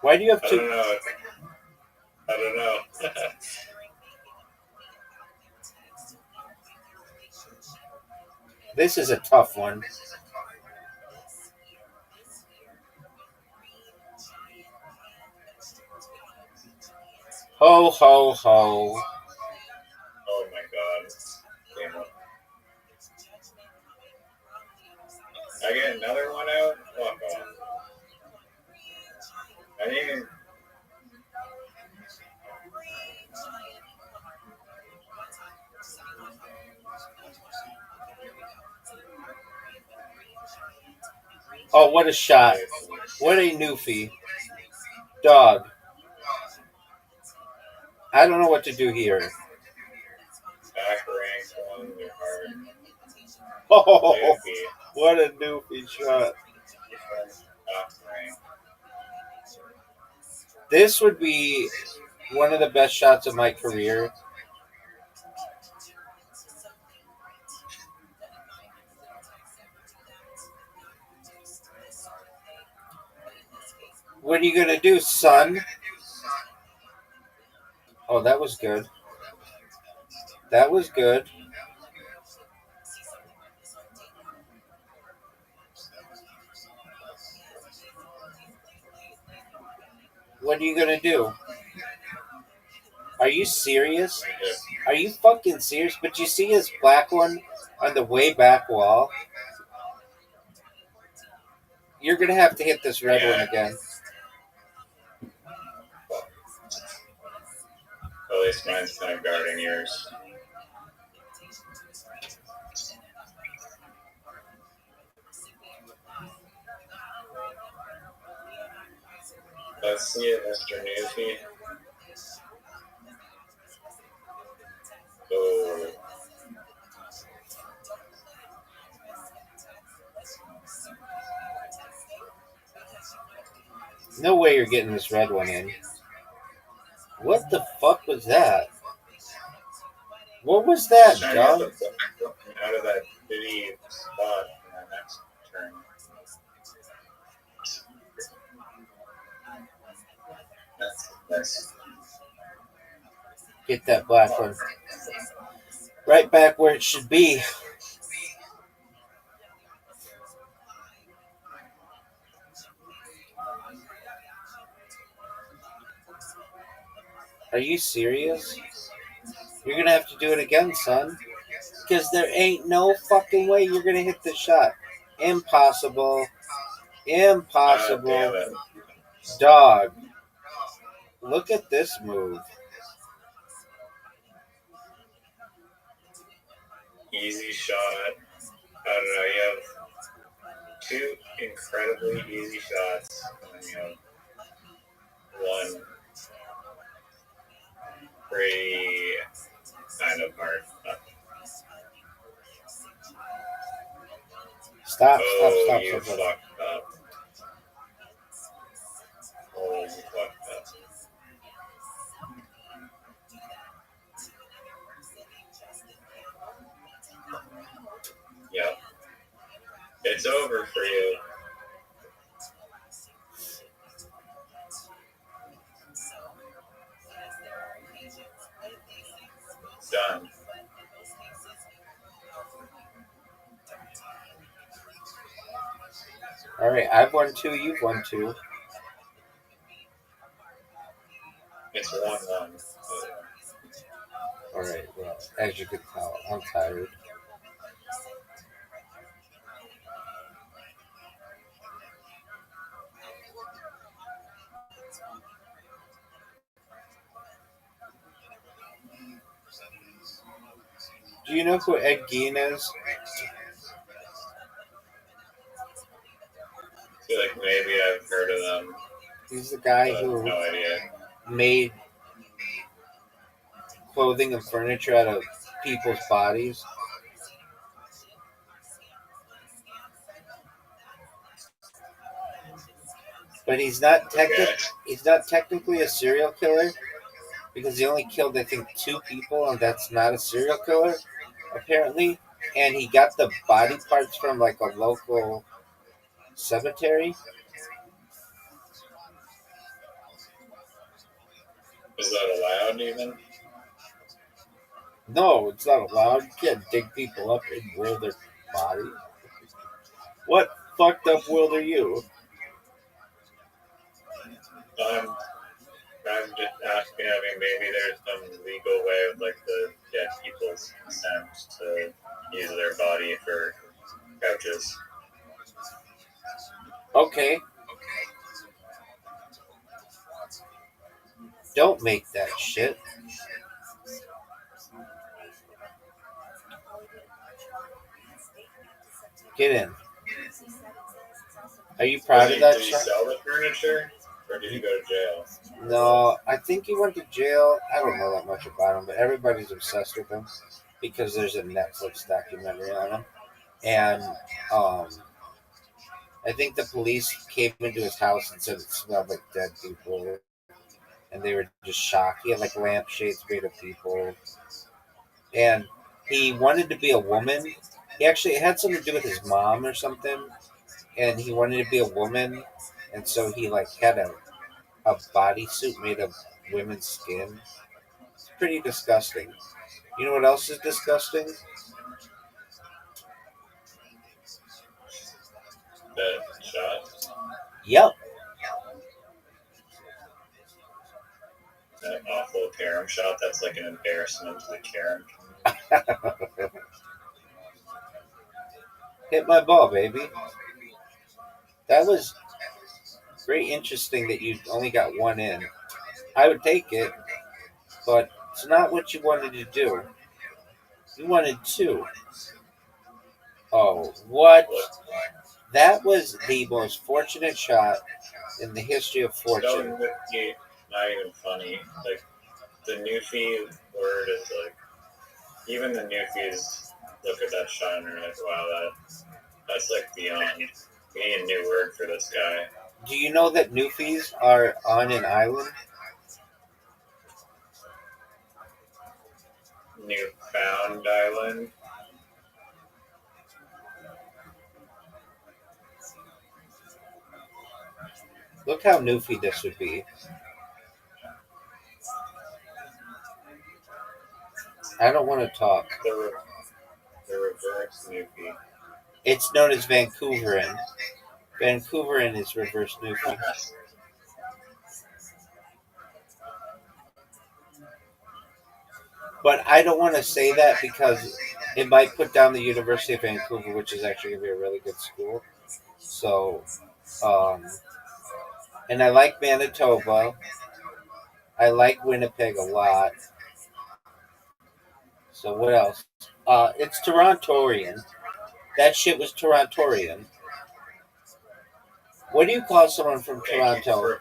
Why do you have 2? I don't know. This is a tough one. Ho, ho, ho. Oh my god. Damn it. I get another one out? Fuck off. I didn't even. Oh, what a shot. What a newfie. Dog. I don't know what to do here. Back rank on your heart. Oh, what a newfie shot. This would be one of the best shots of my career. What are you going to do, son? Oh, that was good. That was good. What are you gonna do? Are you serious? Yeah. Are you fucking serious? But you see his black one on the way back wall? You're gonna have to hit this red one again. At least mine's kind of guarding yours. Let's see it, Mr. Newfie. Oh. No way you're getting this red one in. What the fuck was that? What was that, Trying to dog? get the fuck out of that bitty spot in the next turn. That's Get that black one. Right back where it should be. Are you serious? You're gonna have to do it again, son. Because there ain't no fucking way you're gonna hit the shot. Impossible. Impossible. damn it. Dog. Look at this move. Easy shot. I don't know, you have two incredibly easy shots, and then you have one pretty kind of hard. Stop, You stop. fucked up. Oh, you fucked up. Yep. It's over for you. It's done. Alright, I've won two, you've won two. It's 1-1. Alright, well, as you can tell, I'm tired. Do you know who Ed Gein is? I feel like maybe I've heard of them. He's the guy But who no idea. made clothing and furniture out of people's bodies. But he's not technically a serial killer because he only killed, I think, 2 people, and that's not a serial killer, apparently. And he got the body parts from like a local cemetery. Is that allowed even? No, it's not allowed. You can't dig people up and will their body. What fucked up world are you? I'm just asking, I mean, maybe there's some legal way of like the dead people's consent to use their body for couches. Okay. Don't make that shit. Get in. Are you proud of that Did he shot? sell the furniture? Or did he go to jail? No, I think he went to jail. I don't know that much about him, but everybody's obsessed with him because there's a Netflix documentary on him. And I think the police came into his house and said it smelled like dead people. And they were just shocked. He had like lampshades made of people. And he wanted to be a woman. He actually had something to do with his mom or something. And he wanted to be a woman. And so he like had a bodysuit made of women's skin. It's pretty disgusting. You know what else is disgusting? That shot? Yep. an awful carom shot that's like an embarrassment to the carom. Hit my ball, baby. That was very interesting that you only got one in. I would take it, but it's not what you wanted to do. You wanted two. Oh, what? That was the most fortunate shot in the history of fortune. Not even funny. Like, the Newfie word is like, even the Newfies look at that shot and are like, wow, that's like beyond. We need a new word for this guy. Do you know that Newfies are on an island? Newfound Island. Look how Newfie this would be. I don't want to talk. The reverse Newfie. It's known as Vancouverin. Vancouverin is reverse Newfie. But I don't want to say that because it might put down the University of Vancouver, which is actually going to be a really good school. So, and I like Manitoba. I like Winnipeg a lot. So what else? It's Torontorian. That shit was Torontorian. What do you call someone from Toronto?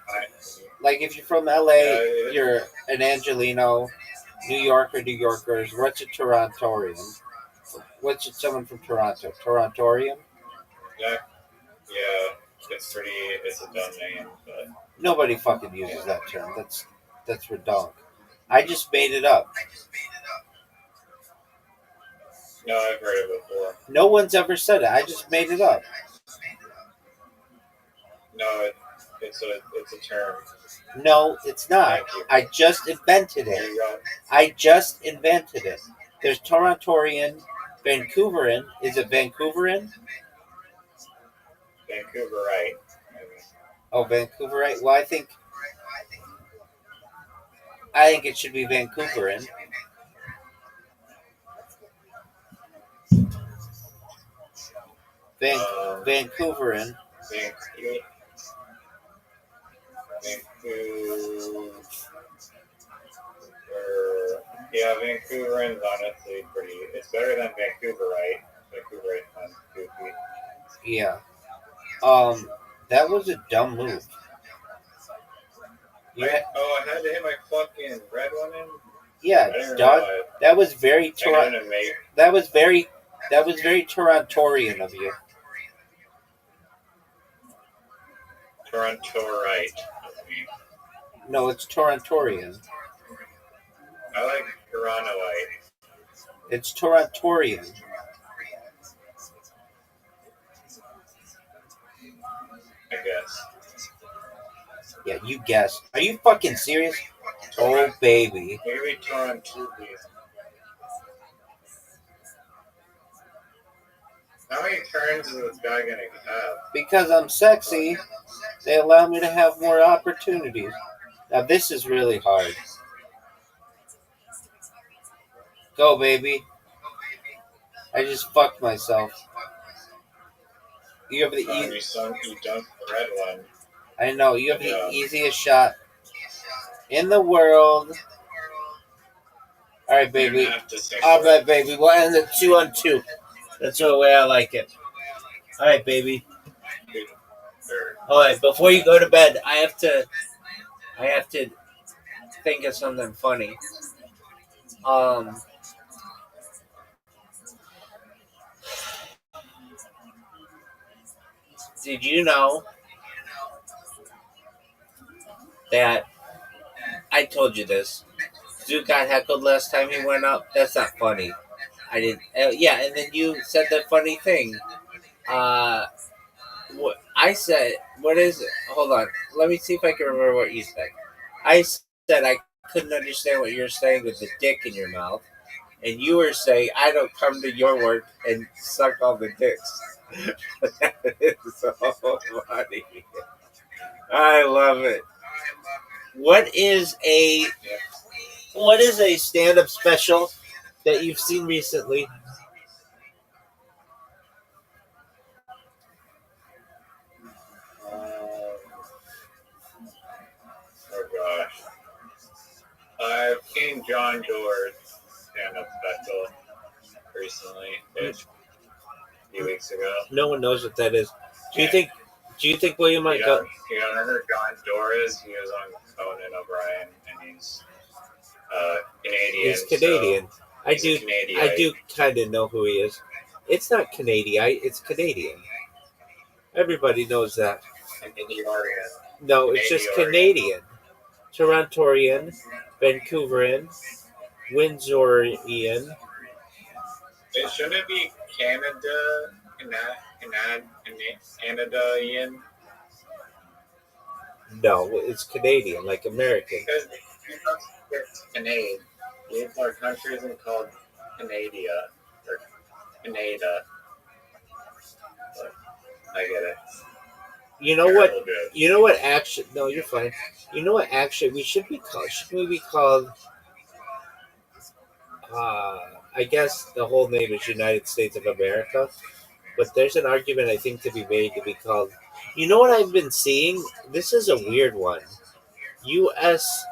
Like if you're from LA, you're an Angelino. New Yorker, New Yorkers. What's a Torontorian? What's someone from Toronto? Torontorian? Yeah, it's a dumb name, but nobody fucking uses that term. That's redundant. I just made it up. No, I've heard it before. No one's ever said it. I just made it up. No, it's a term. No, it's not. I just invented it. There's Torontorian, Vancouverin. Is it Vancouverin? Vancouverite. Oh, Vancouverite. Well, I think it should be Vancouverin. Vancouverin. Vancouverin's honestly pretty. It's better than Vancouverite. Vancouverite sounds goofy. Yeah. That was a dumb move. I had to hit my fucking red one in. Yeah, dog. That was very That was very Torontorian of you. Torontorite. No, it's Torontorian. I like Torontoite. It's Torontorian. I guess. Yeah, you guessed. Are you fucking serious? Oh, baby. Maybe Toronto. How many turns is this guy gonna have? Because I'm sexy, they allow me to have more opportunities. Now this is really hard. Go, baby. I just fucked myself. You have the you dunked the red one. I know, you have the easiest shot in the world. Alright, baby. Alright, baby. We'll end it 2-on-2. That's the way I like it. Alright, baby. Alright, before you go to bed, I have to think of something funny. Did you know that I told you this? Zoot got heckled last time he went up. That's not funny. I didn't. Yeah, and then you said that funny thing. What I said? What is it? Hold on. Let me see if I can remember what you said. I said I couldn't understand what you're saying with the dick in your mouth, and you were saying I don't come to your work and suck all the dicks. That is so funny. I love it. What is a stand-up special that you've seen recently? Oh gosh, I've seen John Doerr's stand-up special recently, a few weeks ago. No one knows what that is. Do you think William might go? You don't know who John Doerr is? He was on Conan O'Brien, and he's Canadian. He's Canadian. So I do kind of know who he is. It's not Canadian. It's Canadian. Everybody knows that. No, it's just Canadian. Torontorian, Vancouverian, Windsorian. Shouldn't it be Canadian? No, it's Canadian, like American. Because it's Canadian. Our country isn't called Canada or Canada. But I get it. You know what? You know what? Actually, no, you're fine. You know what? Actually, we should be called. Should we be called? I guess the whole name is United States of America, but there's an argument I think to be made to be called. You know what I've been seeing? This is a weird one. U.S.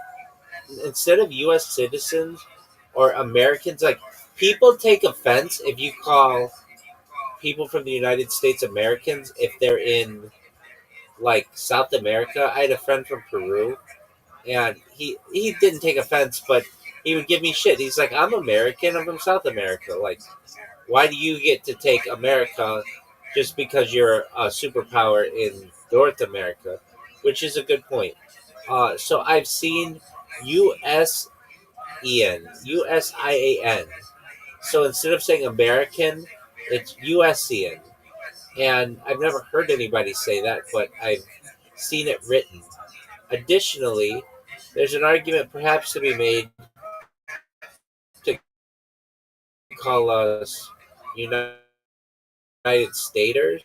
instead of U.S. citizens or Americans, like people take offense if you call people from the United States Americans if they're in like South America. I had a friend from Peru, and he didn't take offense, but he would give me shit. He's like, I'm American. I'm from South America. Like, why do you get to take America just because you're a superpower in North America? Which is a good point. So I've seen USIAN. So instead of saying American, it's USian. And I've never heard anybody say that, but I've seen it written. Additionally, there's an argument perhaps to be made to call us United Staters,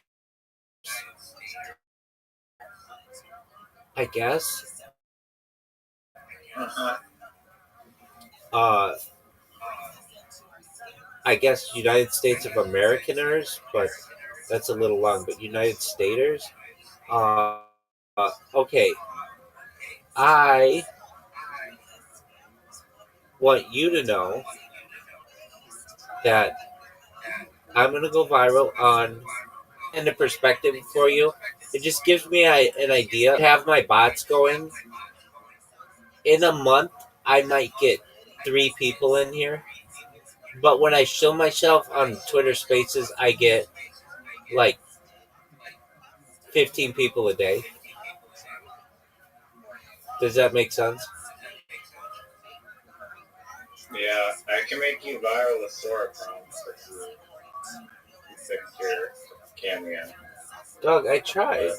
I guess. I guess United States of Americaners, but that's a little long. But United Staters? Okay. I want you to know that I'm going to go viral on and a perspective for you. It just gives me an idea. I have my bots going. In a month, I might get 3 people in here. But when I show myself on Twitter Spaces, I get like 15 people a day. Does that make sense? Yeah, I can make you viral with Sora prompts if you fix your cameo. Dog, I tried.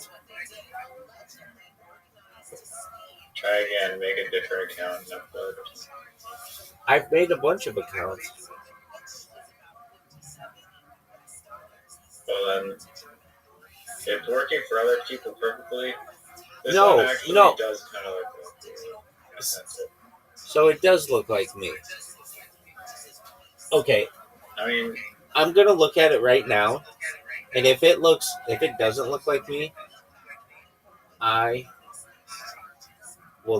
Try again, make a different account and upload it. I've made a bunch of accounts. Well then, if it's working for other people perfectly, this No, one actually no. does kind of look like you. That's it. So it does look like me. Okay, I mean, I'm gonna look at it right now, and if it doesn't look like me, I'll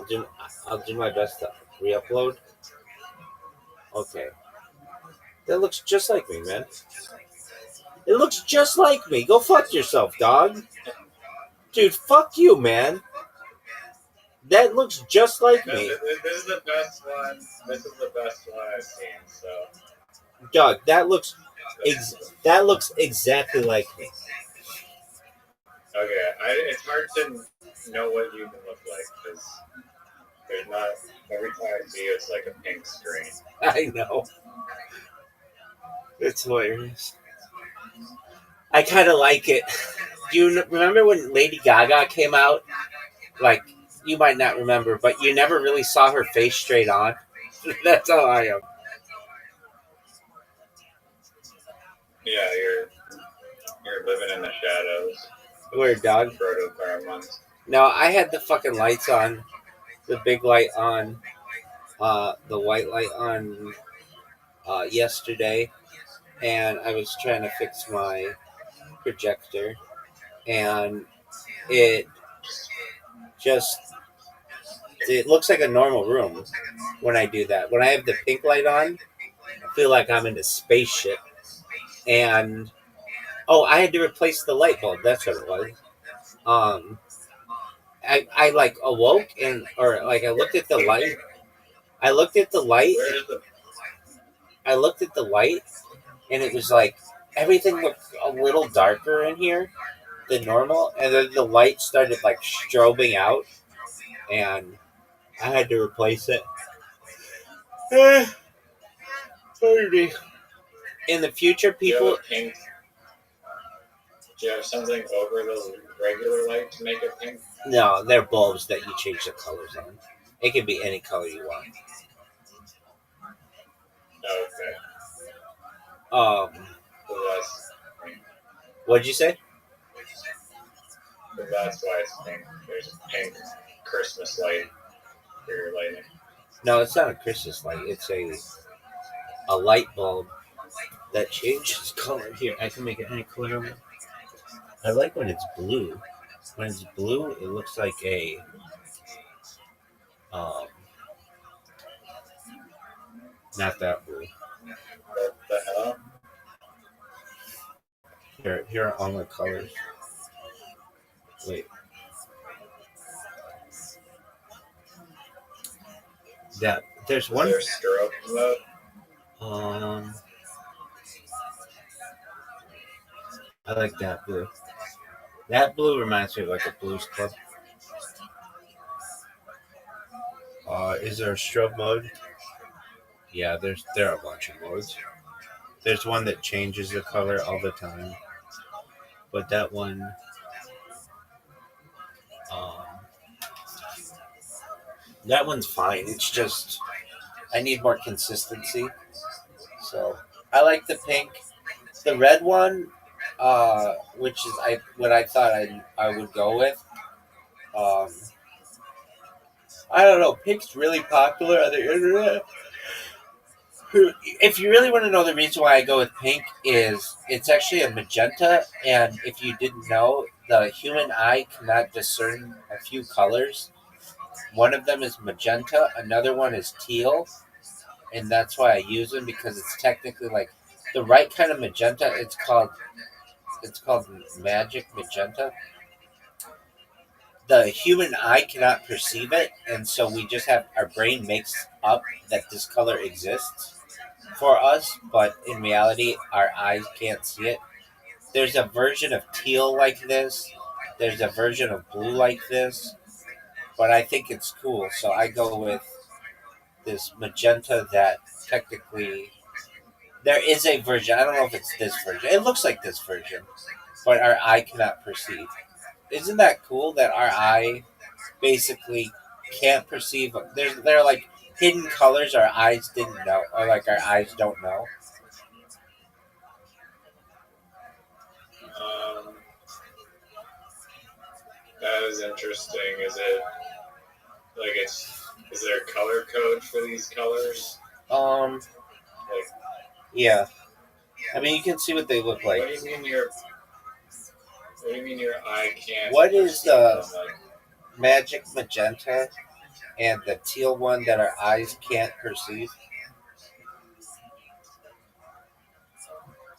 do my best to re-upload. Okay, that looks just like me, man. It looks just like me. Go fuck yourself, dog. Dude, fuck you, man. That looks just like me. this is the best one. This is the best one I've seen. So, Doug, that looks exactly like me. okay, it's hard to know what you can look like because there's not every time I see you, it's like a pink screen. I know. It's hilarious. I kind of like it. Do you remember when Lady Gaga came out? Like, you might not remember, but you never really saw her face straight on. That's how I am. Yeah, you're living in the shadows. Weird, dog. Proto-paramount. No, I had the fucking lights on the big light on, the white light on yesterday, and I was trying to fix my projector, and it just it looks like a normal room when I do that. When I have the pink light on, I feel like I'm in a spaceship. And oh, I had to replace the light bulb. That's what it was. Um, I like awoke and or like I looked at the light. I looked at the light. I looked at the light, and it was like everything looked a little darker in here than normal, and then the light started like strobing out, and I had to replace it. Sorry. In the future, Do you people. have a pink? Do you have something over the regular light to make it pink? No, they're bulbs that you change the colors on. It can be any color you want. Okay. So that's pink. What'd you say? So that's why it's pink. There's a pink Christmas light for your lighting. No, it's not a Christmas light. It's a light bulb that changes color. Here, I can make it any color. I like when it's blue. When it's blue, it looks like a um, not that blue. What the hell? Here are all my colors. Wait. That there's Is one. there strobe mode? I like that blue. That blue reminds me of like a blues club. Is there a strobe mode? Yeah, there are a bunch of modes. There's one that changes the color all the time, but that one, um, that one's fine. It's just I need more consistency. So I like the pink, the red one, which is what I thought I would go with. Um, I don't know. Pink's really popular on the internet. If you really want to know the reason why I go with pink is it's actually a magenta, and if you didn't know, the human eye cannot discern a few colors. One of them is magenta, another one is teal, and that's why I use them because it's technically like the right kind of magenta. It's called magic magenta. The human eye cannot perceive it, and so we just have our brain makes up that this color exists for us, but in reality, our eyes can't see it. There's a version of teal like this. There's a version of blue like this, but I think it's cool, so I go with this magenta that technically there is a version. I don't know if it's this version. It looks like this version, but our eye cannot perceive. Isn't that cool that our eye basically can't perceive? There are like hidden colors our eyes didn't know, or like our eyes don't know. That is interesting. Is it like is there a color code for these colors? Like, Yeah. I mean, you can see what they look like. what do you mean your eye can't? What is perceive them, the magic magenta and the teal one that our eyes can't perceive?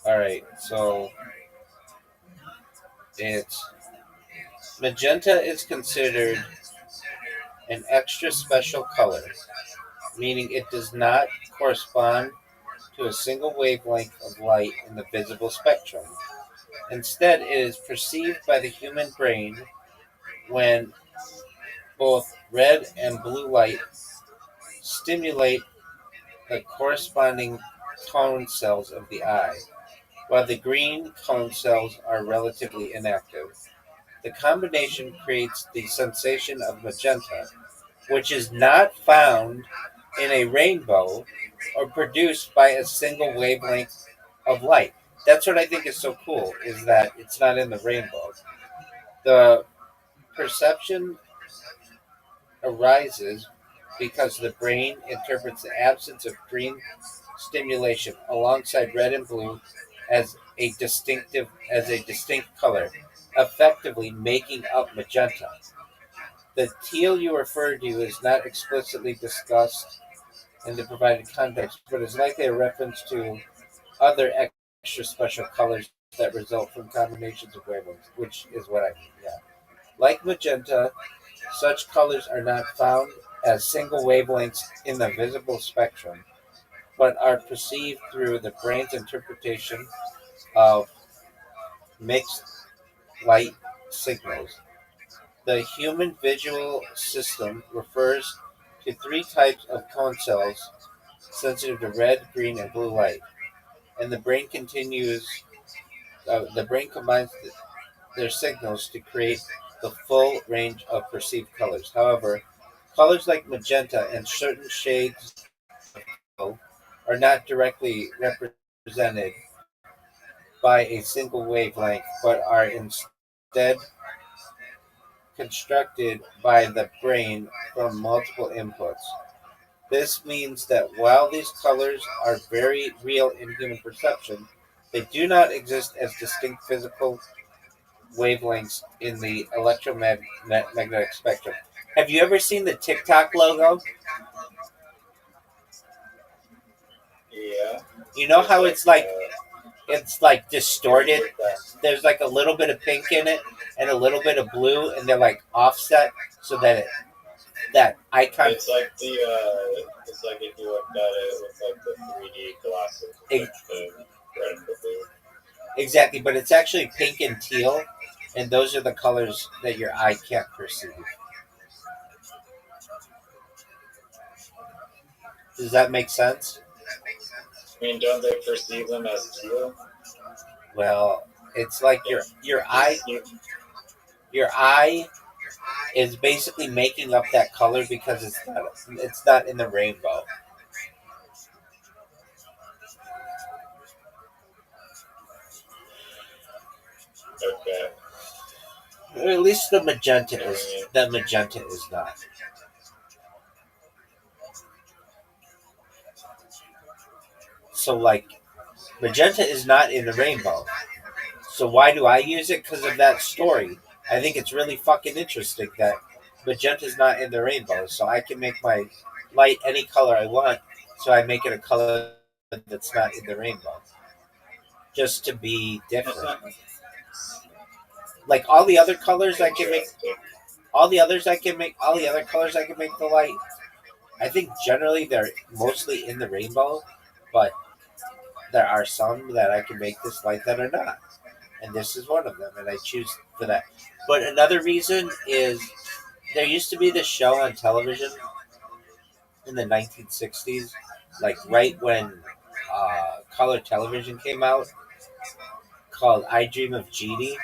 All right, so it's magenta is considered an extra special color, meaning it does not correspond to a single wavelength of light in the visible spectrum. Instead, it is perceived by the human brain when both red and blue light stimulate the corresponding cone cells of the eye, while the green cone cells are relatively inactive. The combination creates the sensation of magenta, which is not found in a rainbow or produced by a single wavelength of light. That's what I think is so cool, is that it's not in the rainbow. The perception arises because the brain interprets the absence of green stimulation alongside red and blue as a distinct color, effectively making up magenta. The teal you refer to is not explicitly discussed in the provided context, but is likely a reference to other extra special colors that result from combinations of wavelengths, which is what I mean, yeah. Like magenta, such colors are not found as single wavelengths in the visible spectrum, but are perceived through the brain's interpretation of mixed light signals. The human visual system refers to three types of cone cells sensitive to red, green, and blue light, and the brain combines their signals to create the full range of perceived colors. However, colors like magenta and certain shades of teal are not directly represented by a single wavelength, but are instead constructed by the brain from multiple inputs. This means that while these colors are very real in human perception, they do not exist as distinct physical wavelengths in the electromagnetic spectrum. Have you ever seen the TikTok logo? Yeah. You know how it's like distorted? There's like a little bit of pink in it and a little bit of blue, and they're like offset so that that icon. It's like it's like if you looked at it with like the 3D glasses, like the red and the blue. Exactly, but it's actually pink and teal, and those are the colors that your eye can't perceive. Does that make sense? I mean, don't they perceive them as teal? Well, it's like your eye is basically making up that color because it's not in the rainbow. Okay. Or at least the magenta is not. So like magenta is not in the rainbow. So why do I use it? Because of that story. I think it's really fucking interesting that magenta is not in the rainbow. So I can make my light any color I want. So I make it a color that's not in the rainbow. Just to be different. Like all the other colors I can make all the other colors I can make the light. I think generally they're mostly in the rainbow, but there are some that I can make this light that are not. And this is one of them, and I choose for that. But another reason is there used to be this show on television in the 1960s, like right when color television came out, called I Dream of Jeannie.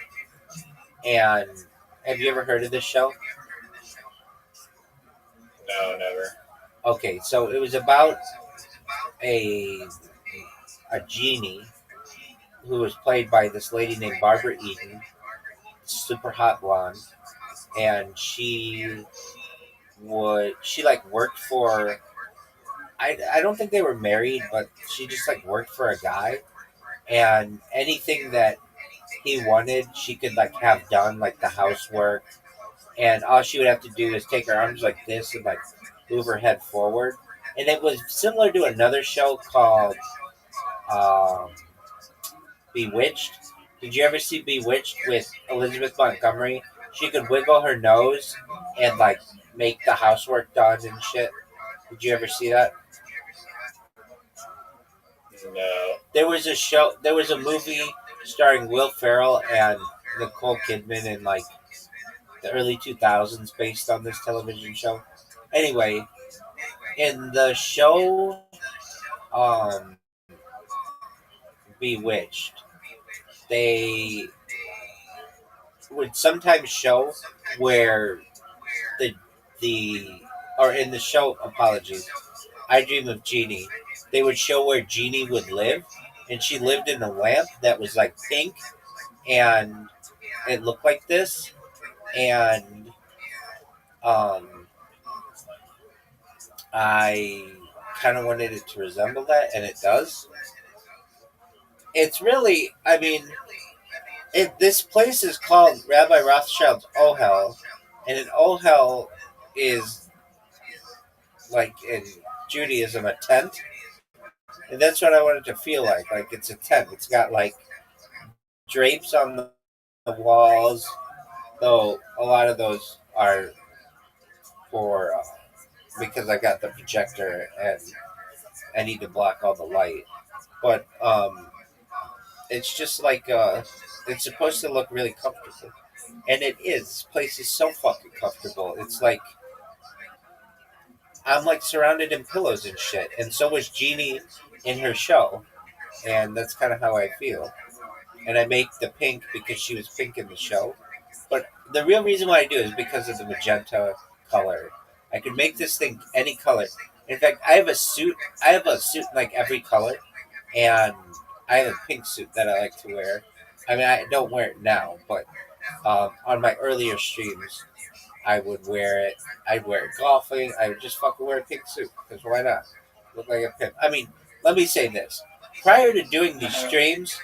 And have you ever heard of this show? No, never. Okay, so it was about a genie who was played by this lady named Barbara Eden, super hot blonde, and she like worked for I don't think they were married, but she just like worked for a guy, and anything that he wanted she could like have done, like the housework, and all she would have to do is take her arms like this and like move her head forward. And it was similar to another show called um, Bewitched. Did you ever see Bewitched with Elizabeth Montgomery? She could wiggle her nose and like make the housework done and shit. Did you ever see that? No. There was a movie starring Will Ferrell and Nicole Kidman in like the early 2000s based on this television show. Anyway, in the show um, Bewitched, they would sometimes show where the the or in the show, apologies, I Dream of Jeannie, they would show where Jeannie would live, and she lived in a lamp that was like pink, and it looked like this, and um, I kind of wanted it to resemble that, and it does. It's really, I mean, this place is called Rabbi Rothschild's Ohel, and an Ohel is like in Judaism a tent, and that's what I wanted to feel like. Like it's a tent. It's got like drapes on the walls, though a lot of those are for because I got the projector and I need to block all the light. But it's just like it's supposed to look really comfortable, and it is. This place is so fucking comfortable. It's like I'm like surrounded in pillows and shit, and so was Jeannie in her show, and that's kind of how I feel. And I make the pink because she was pink in the show, but the real reason why I do is because of the magenta color. I could make this thing any color. In fact, I have a suit. I have a suit in like every color, and I have a pink suit that I like to wear. I mean, I don't wear it now, but on my earlier streams, I would wear it. I'd wear it golfing. I would just fucking wear a pink suit because why not? Look like a pimp. I mean, let me say this: prior to doing these streams,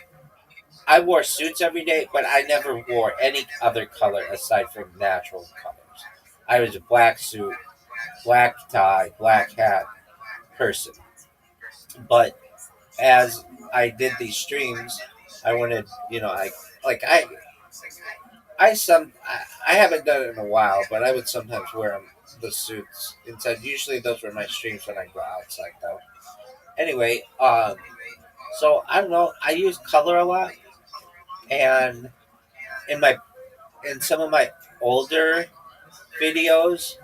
I wore suits every day, but I never wore any other color aside from natural colors. I was a black suit, black tie, black hat person. But as I did these streams, I wanted, like I haven't done it in a while, but I would sometimes wear the suits inside. Usually those were my streams when I go outside though. Anyway, so I don't know. I use color a lot, and in my in some of my older videos,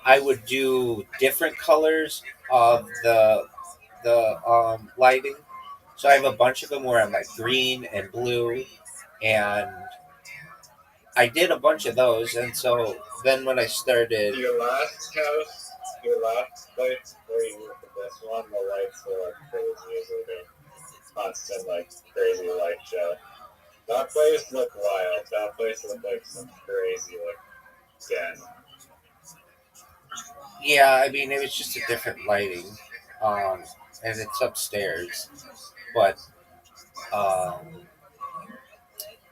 I would do different colors of the lighting. So I have a bunch of them where I'm like green and blue, and I did a bunch of those. And so then when I started, Your last place where you were for this one, the lights were like crazy as a constant like crazy light show. That place looked wild. That place looked like some crazy like den. yeah, I mean it was just a different lighting, and it's upstairs, but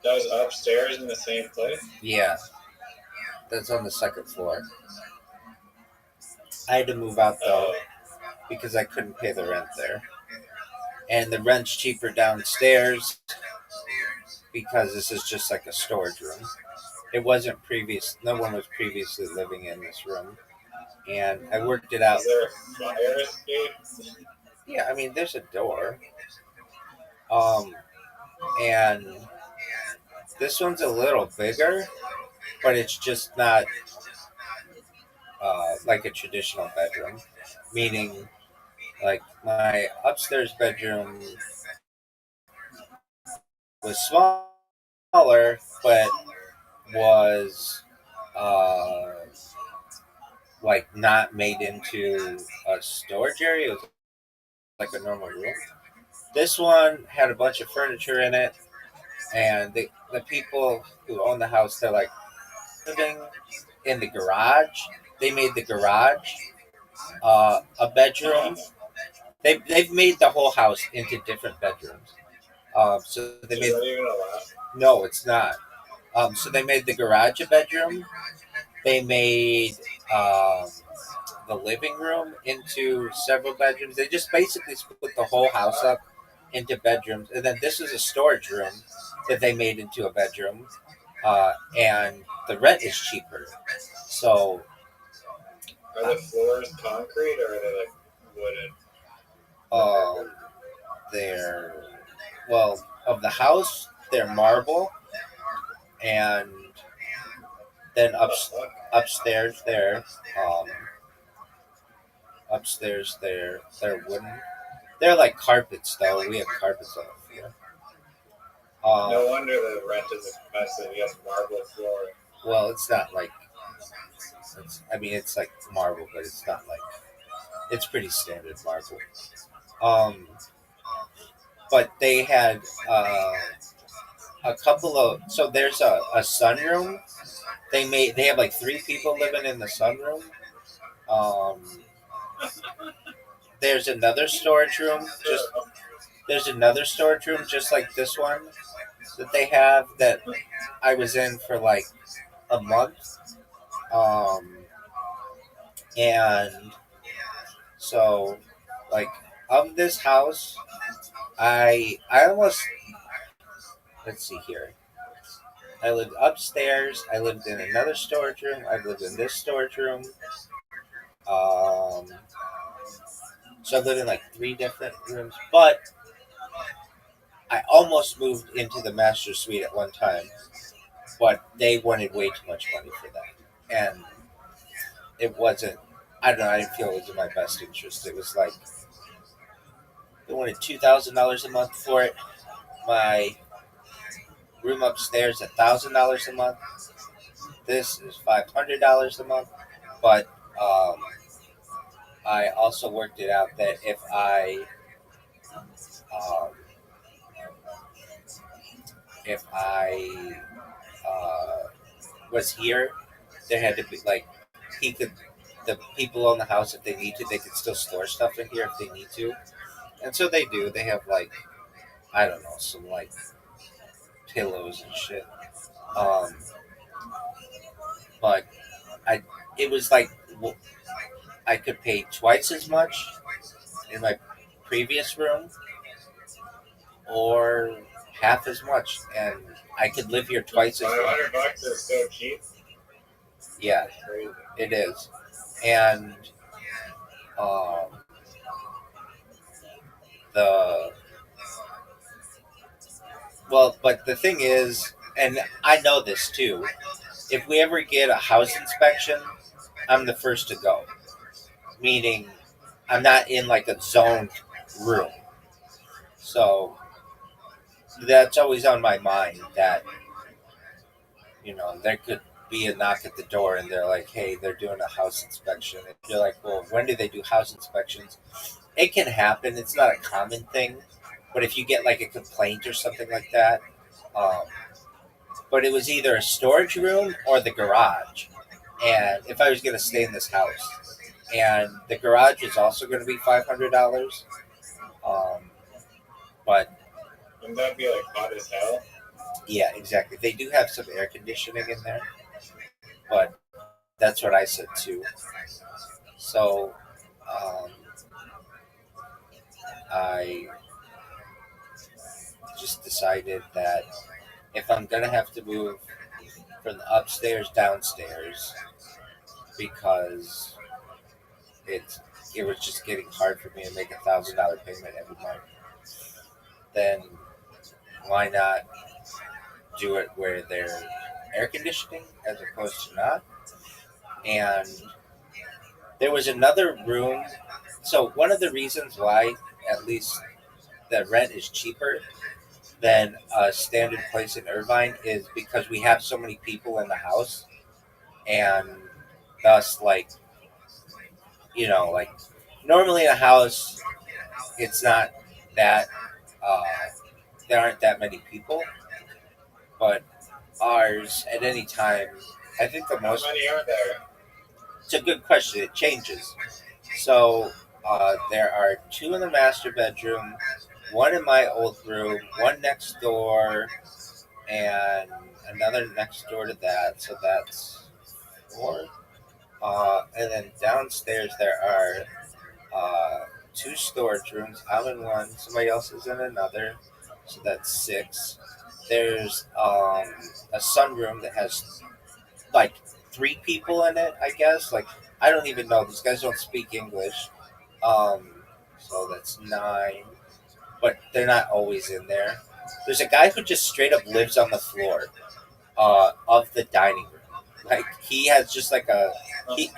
That was upstairs in the same place. yeah, that's on the second floor. I had to move out though because I couldn't pay the rent there, and the rent's cheaper downstairs because this is just like a storage room. It wasn't previous. No one was previously living in this room, and I worked it out. Is there a fire escape? Yeah, I mean, there's a door, and this one's a little bigger, but it's just not like a traditional bedroom. Meaning, like my upstairs bedroom was smaller, but was uh, like not made into a storage area. It was like a normal room. This one had a bunch of furniture in it, and the people who own the house, they're like living in the garage. They made the garage a bedroom. They've made the whole house into different bedrooms. So they made Is that even allowed? no, it's not. So they made the garage a bedroom. They made the living room into several bedrooms. They just basically split the whole house up into bedrooms, and then this is a storage room that they made into a bedroom, and the rent is cheaper. So Are the floors concrete or are they like wooden? they're of the house they're marble, and then upstairs there, upstairs they're wooden. They're like carpets though. We have carpets on the floor. No wonder the rent is expensive. You have marble floor. Well, it's not like it's like marble, but it's not like it's pretty standard marble. But they had a couple of so there's a sunroom. They have like three people living in the sunroom. there's another storage room. There's another storage room just like this one that they have that I was in for like a month. And so like of this house, I almost, let's see here. I lived upstairs. I lived in another storage room. I've lived in this storage room. Um, so I lived in like 3 different rooms, but I almost moved into the master suite at one time, but they wanted way too much money for that, and it wasn't. I don't know. I didn't feel it was in my best interest. It was like they wanted $2,000 a month for it. My room upstairs $1,000 a month. This is $500 a month, but I also worked it out that um, if I was here, there had to be like he could the people own the house if they need to, they could still store stuff in here if they need to, and so they do. They have like I don't know some like pillows and shit. Um, but I it was like I could pay twice as much in my previous room or half as much, and I could live here twice as much. $500 is so cheap. Yeah, it is, and the well, but the thing is, and I know this too. If we ever get a house inspection, I'm the first to go. Meaning, I'm not in like a zoned room, so that's always on my mind. That there could be a knock at the door and they're like, hey, they're doing a house inspection. And you're like, well, when do they do house inspections? It can happen. It's not a common thing. But if you get like a complaint or something like that, but it was either a storage room or the garage. And if I was going to stay in this house, and the garage is also going to be $500, but wouldn't that be like hot as hell? Yeah, exactly. They do have some air conditioning in there, but that's what I said too. So I just decided that if I'm gonna have to move from the upstairs downstairs because it was just getting hard for me to make $1,000 payment every month, then why not do it where there's air conditioning as opposed to not? And there was another room. So one of the reasons why at least the rent is cheaper than a standard place in Irvine is because we have so many people in the house, and thus like normally in a house it's not that uh, there aren't that many people, but ours at any time, I think the How most. many are there? It's a good question. It changes. So there are 2 in the master bedroom, 1 in my old room, 1 next door, and another next door to that. So that's 4. And then downstairs there are 2 storage rooms. I'm in one. Somebody else is in another. So that's 6. There's a sunroom that has like 3 people in it, I guess. Like, I don't even know. These guys don't speak English. So that's 9. But they're not always in there. There's a guy who just straight up lives on the floor of the dining room. Like, he has just like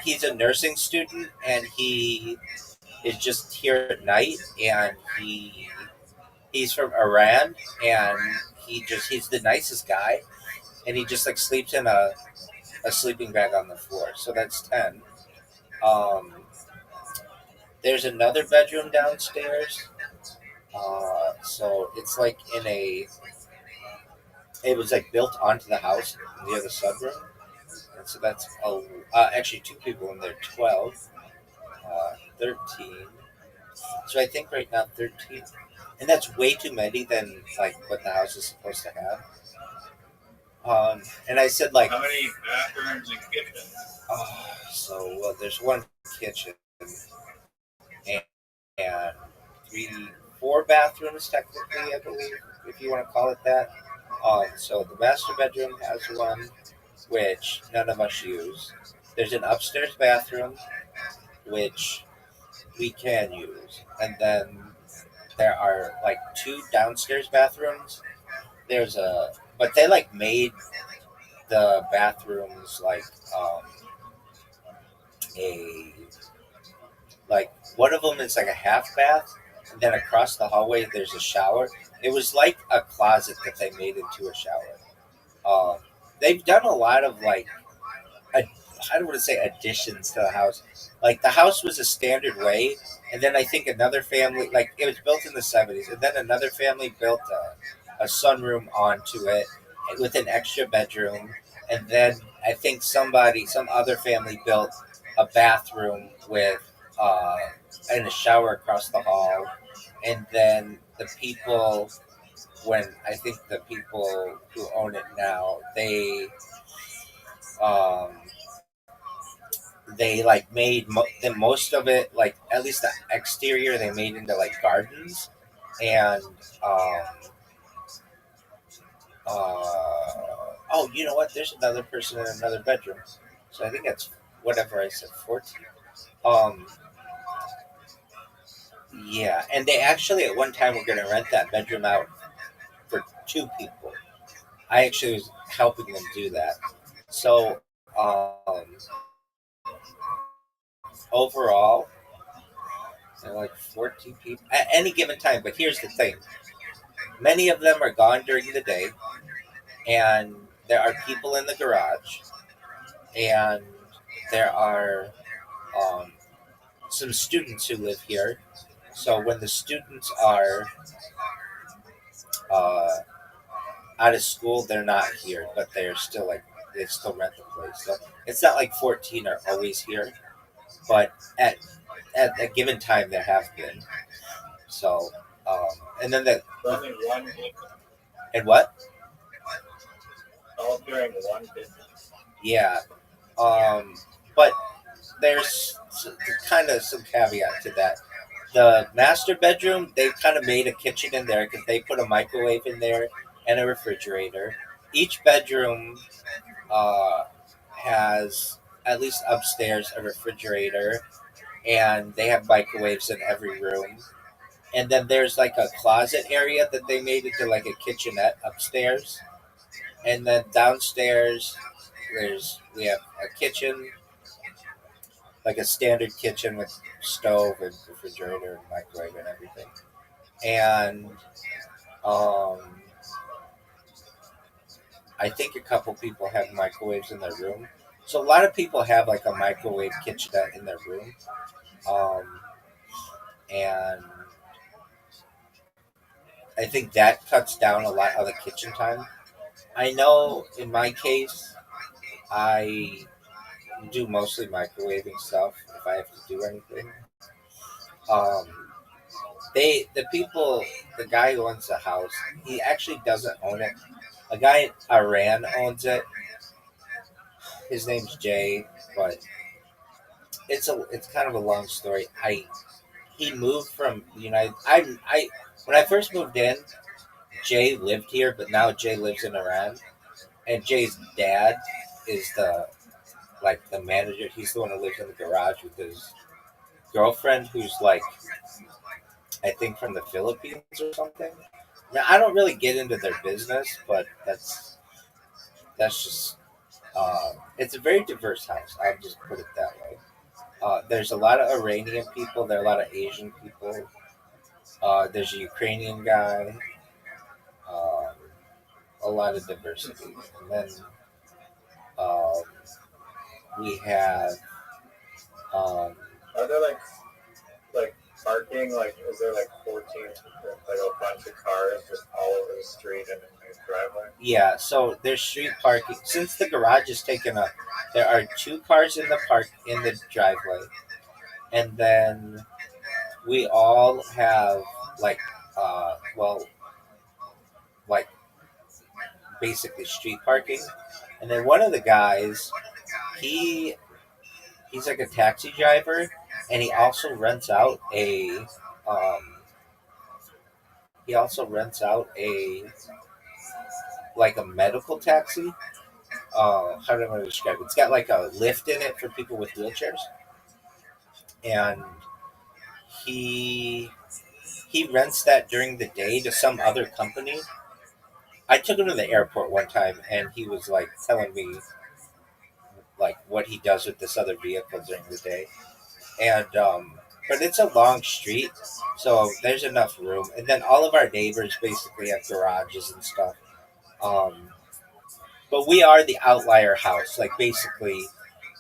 he's a nursing student, and he is just here at night, and he's from Iran, and he's the nicest guy, and he just like sleeps in a sleeping bag on the floor. So that's 10. There's another bedroom downstairs. So it's like it was like built onto the house near the sunroom. And so that's actually 2 people in there, 12. 13. So I think right now 13. And that's way too many than like what the house is supposed to have. And I said like, how many bathrooms and kitchens? Well, there's one kitchen and, and 4 bathrooms technically, I believe, if you want to call it that. So the master bedroom has one, which none of us use. There's an upstairs bathroom, which we can use, and then there are like 2 downstairs bathrooms. But they like made the bathrooms like a like one of them is like a half bath, and then across the hallway there's a shower. It was like a closet that they made into a shower. Um, they've done a lot of like I don't want to say additions to the house. Like the house was a standard way, and then I think another family, like it was built in the 70s, and then another family built a sunroom onto it with an extra bedroom, and then I think some other family built a bathroom with and a shower across the hall, and then I think the people who own it now, um, they like made most of it, like at least the exterior they made into like gardens, and um oh, you know what, there's another person in another bedroom, so I think that's whatever I said, 14. um yeah, and they actually at one time were going to rent that bedroom out for 2 people. I actually was helping them do that. So overall there are like 14 people at any given time, but here's the thing: many of them are gone during the day, and there are people in the garage, and there are um, some students who live here. So when the students are uh, out of school, they're not here, but they're still like they still rent the place. So it's not like 14 are always here, but at a given time there have been. So and then Only one and what? all during one business. Yeah, but there's kind of some caveat to that. The master bedroom, they kind of made a kitchen in there because they put a microwave in there and a refrigerator. Each bedroom has, at least upstairs, a refrigerator, and they have microwaves in every room. And then there's like a closet area that they made into like a kitchenette upstairs. And then downstairs, we have a kitchen, like a standard kitchen with stove and refrigerator and microwave and everything. And um, I think a couple people have microwaves in their room. So a lot of people have like a microwave kitchenette in their room. And I think that cuts down a lot of the kitchen time. I know in my case, I do mostly microwaving stuff if I have to do anything. Um, the guy who owns the house, he actually doesn't own it. A guy in Iran owns it. His name's Jay, but it's kind of a long story. He moved from the United. I when I first moved in, Jay lived here, but now Jay lives in Iran, and Jay's dad is the manager. He's the one who lives in the garage with his girlfriend, who's like I think from the Philippines or something. Now I don't really get into their business, but that's just it's a very diverse house. I'll just put it that way. There's a lot of Iranian people. There are a lot of Asian people. There's a Ukrainian guy. Um, a lot of diversity. And then um, we have. Are there like parking? Like, is there like 14, like a bunch of cars just all over the street and in the driveway? Yeah, so there's street parking. Since the garage is taken up, there are 2 cars in the driveway, and then we all have like well, like basically street parking, and then one of the guys, he he's like a taxi driver, and um, he also rents out a like a medical taxi. How do I want to describe it? It's got like a lift in it for people with wheelchairs, and he he rents that during the day to some other company. I took him to the airport one time, and he was like telling me like what he does with this other vehicle during the day, and but it's a long street, so there's enough room, and then all of our neighbors basically have garages and stuff. Um, but we are the outlier house. Like basically,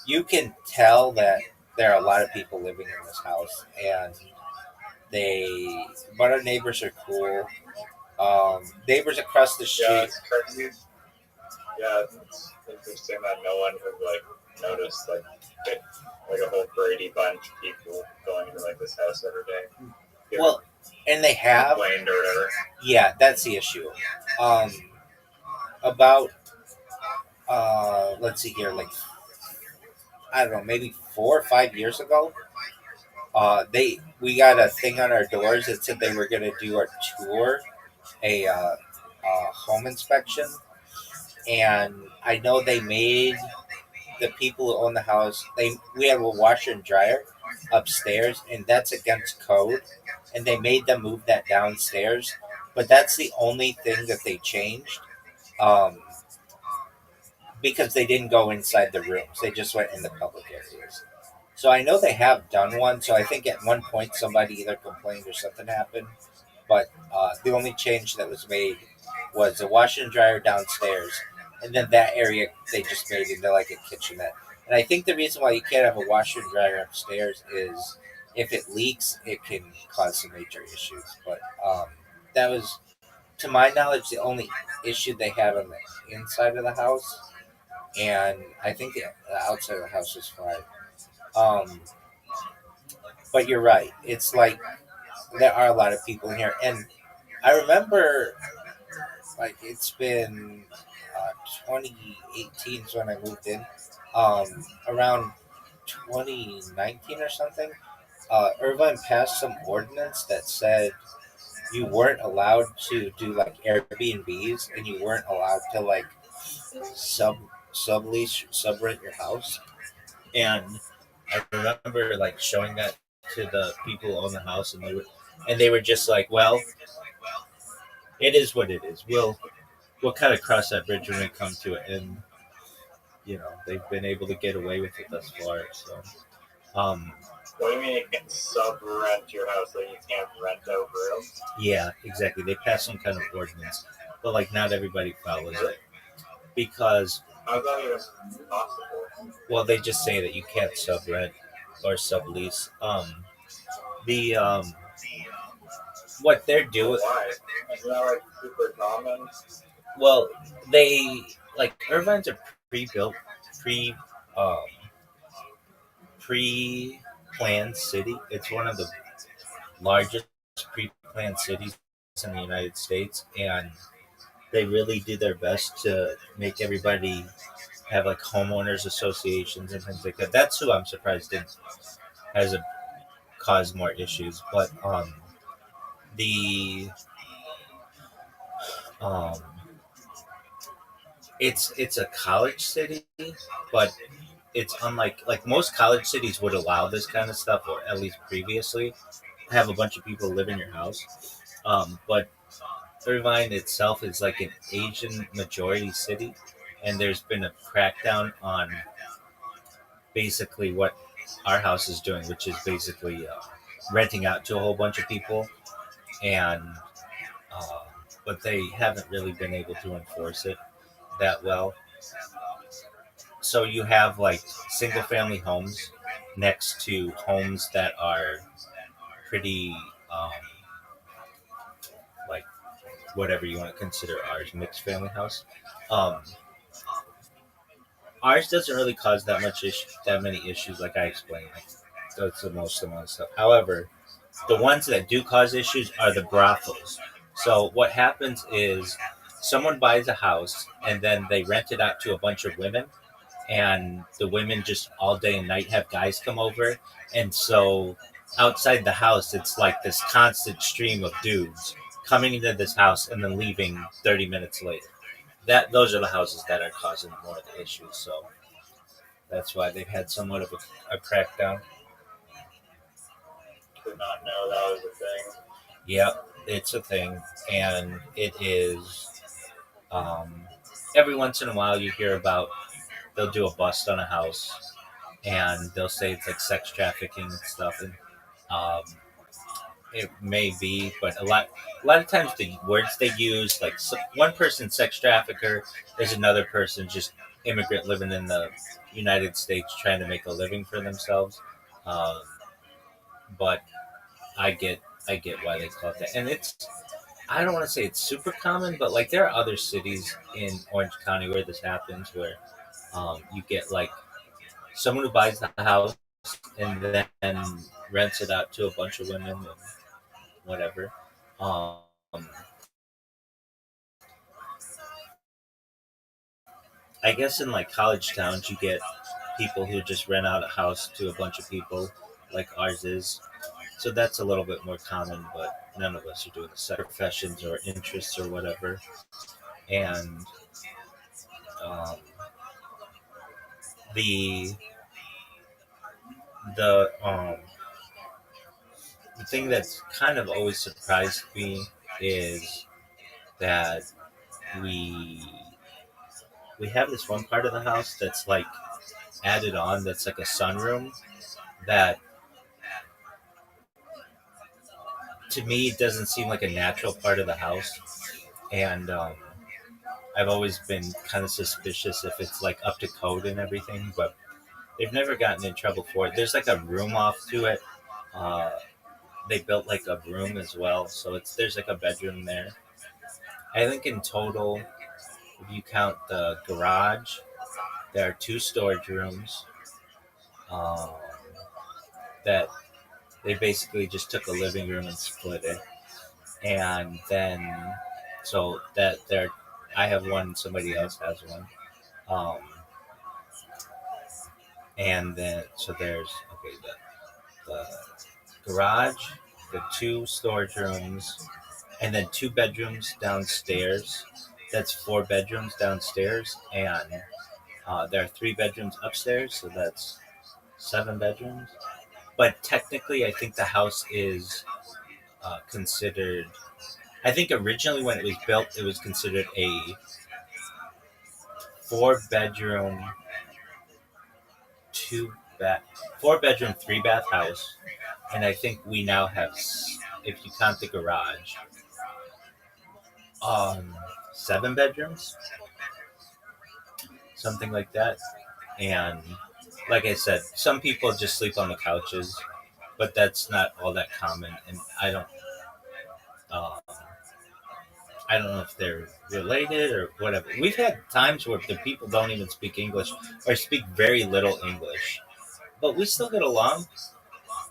you can tell that there are a lot of people living in this house, and they, but our neighbors are cool. Neighbors across the Yeah, street. it's crazy. Yeah, it's interesting that no one would like notice like a whole Brady bunch of people going into like this house every day. Getting Well, and they have. complained or whatever. Yeah, that's the issue. Um, about let's see here, like I don't know, maybe 4 or 5 years ago, they we got a thing on our doors that said they were going to do a tour, a home inspection, and I know they made the people who own the house. We have a washer and dryer upstairs, and that's against code, and they made them move that downstairs. But that's the only thing that they changed. Um, because they didn't go inside the rooms. They just went in the public areas. So I know they have done one. So I think at one point somebody either complained or something happened. But the only change that was made was a washer and dryer downstairs. And then that area they just made into like a kitchenette. And I think the reason why you can't have a washer and dryer upstairs is if it leaks, it can cause some major issues. But that was, to my knowledge, the only issue they had on the inside of the house, and I think the outside of the house was fine. Um, but you're right. It's like there are a lot of people in here, and I remember like it's been 2018 is when I moved in. Around 2019 or something, Irvine passed some ordinance that said you weren't allowed to do like Airbnbs, and you weren't allowed to like sub subrent your house. And I remember like showing that to the people who own the house, and they were just like, "Well, it is what it is. We'll kind of cross that bridge when we come to it." And they've been able to get away with it thus far. So, um, What do you mean you can sub rent your house so you can't rent out rooms? yeah, exactly. They passed some kind of ordinance, but like not everybody follows it because How's that even possible? well, they just say that you can't sub rent or sublease. The what they're doing. Why? Isn't that like super common? Well, they like Irvine's a pre-built, pre, um, pre-planned city. It's one of the largest pre-planned cities in the United States, and they really do their best to make everybody have like homeowners associations and things like that. That's who I'm surprised didn't has a caused more issues, but the um it's a college city, but it's unlike like most college cities would allow this kind of stuff, or at least previously have a bunch of people live in your house. But Irvine itself is like an Asian majority city, and there's been a crackdown on basically what our house is doing, which is basically renting out to a whole bunch of people, and uh, but they haven't really been able to enforce it that well. So you have like single family homes next to homes that are pretty um, like whatever you want to consider ours, mixed family house. Um, Ours doesn't really cause that many issues, like I explained. That's the most amount of stuff. However, the ones that do cause issues are the brothels. So what happens is someone buys a house and then they rent it out to a bunch of women, and the women just all day and night have guys come over, and so outside the house it's like this constant stream of dudes coming into this house and then leaving 30 minutes later. Those are the houses that are causing more of the issues. So that's why they've had somewhat of a crackdown. Did not know that was a thing. Yep, it's a thing, and it is. Every once in a while, you hear about they'll do a bust on a house, and they'll say it's like sex trafficking and stuff, and um, it may be, but a lot of times the words they use, like one person sex trafficker, there's another person just immigrant living in the United States trying to make a living for themselves. Um, but I get why they call it that, and it's I don't want to say it's super common, but like there are other cities in Orange County where this happens, where you get like someone who buys the house and then rents it out to a bunch of women and whatever. Um, I guess in like college towns, you get people who just rent out a house to a bunch of people, like ours is. So that's a little bit more common, but none of us are doing the same professions or interests or whatever. And um, the the the thing that's kind of always surprised me is that we we have this one part of the house that's like added on, that's like a sunroom that to me doesn't seem like a natural part of the house, and I've always been kind of suspicious if it's like up to code and everything, but they've never gotten in trouble for it. There's like a room off to it. Uh, they built like a room as well, so there's like a bedroom there. I think in total, if you count the garage, there are two storage rooms um, that they basically just took a living room and split it, and then so that there, I have one, somebody else has one, um, and then so there's okay the garage, the two storage rooms, and then two bedrooms downstairs. That's four bedrooms downstairs, and there are three bedrooms upstairs, so that's seven bedrooms. But technically, I think the house is considered. I think originally when it was built, it was considered a four bedroom, two bath, four bedroom, three bath house, and I think we now have, if you count the garage, seven bedrooms, something like that. And like I said, some people just sleep on the couches, but that's not all that common. And uh, I don't know if they're related or whatever. We've had times where the people don't even speak English or speak very little English, but we still get along.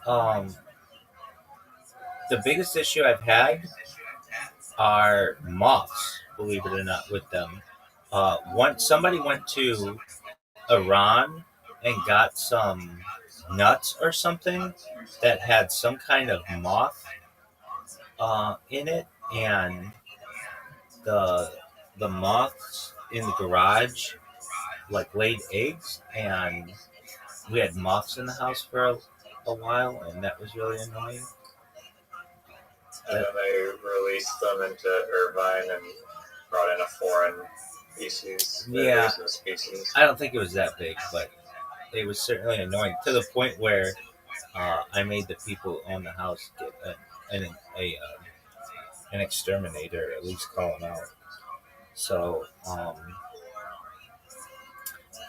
Um, the biggest issue I've had are moths, believe it or not, with them. Somebody went to Iran and got some nuts or something that had some kind of moth in it, and the the moths in the garage like laid eggs, and we had moths in the house for a while, and that was really annoying. And then they released them into Irvine and brought in a foreign species. Yeah, species. I don't think it was that big, but it was certainly annoying to the point where I made the people who own the house get an exterminator, at least call them out. So,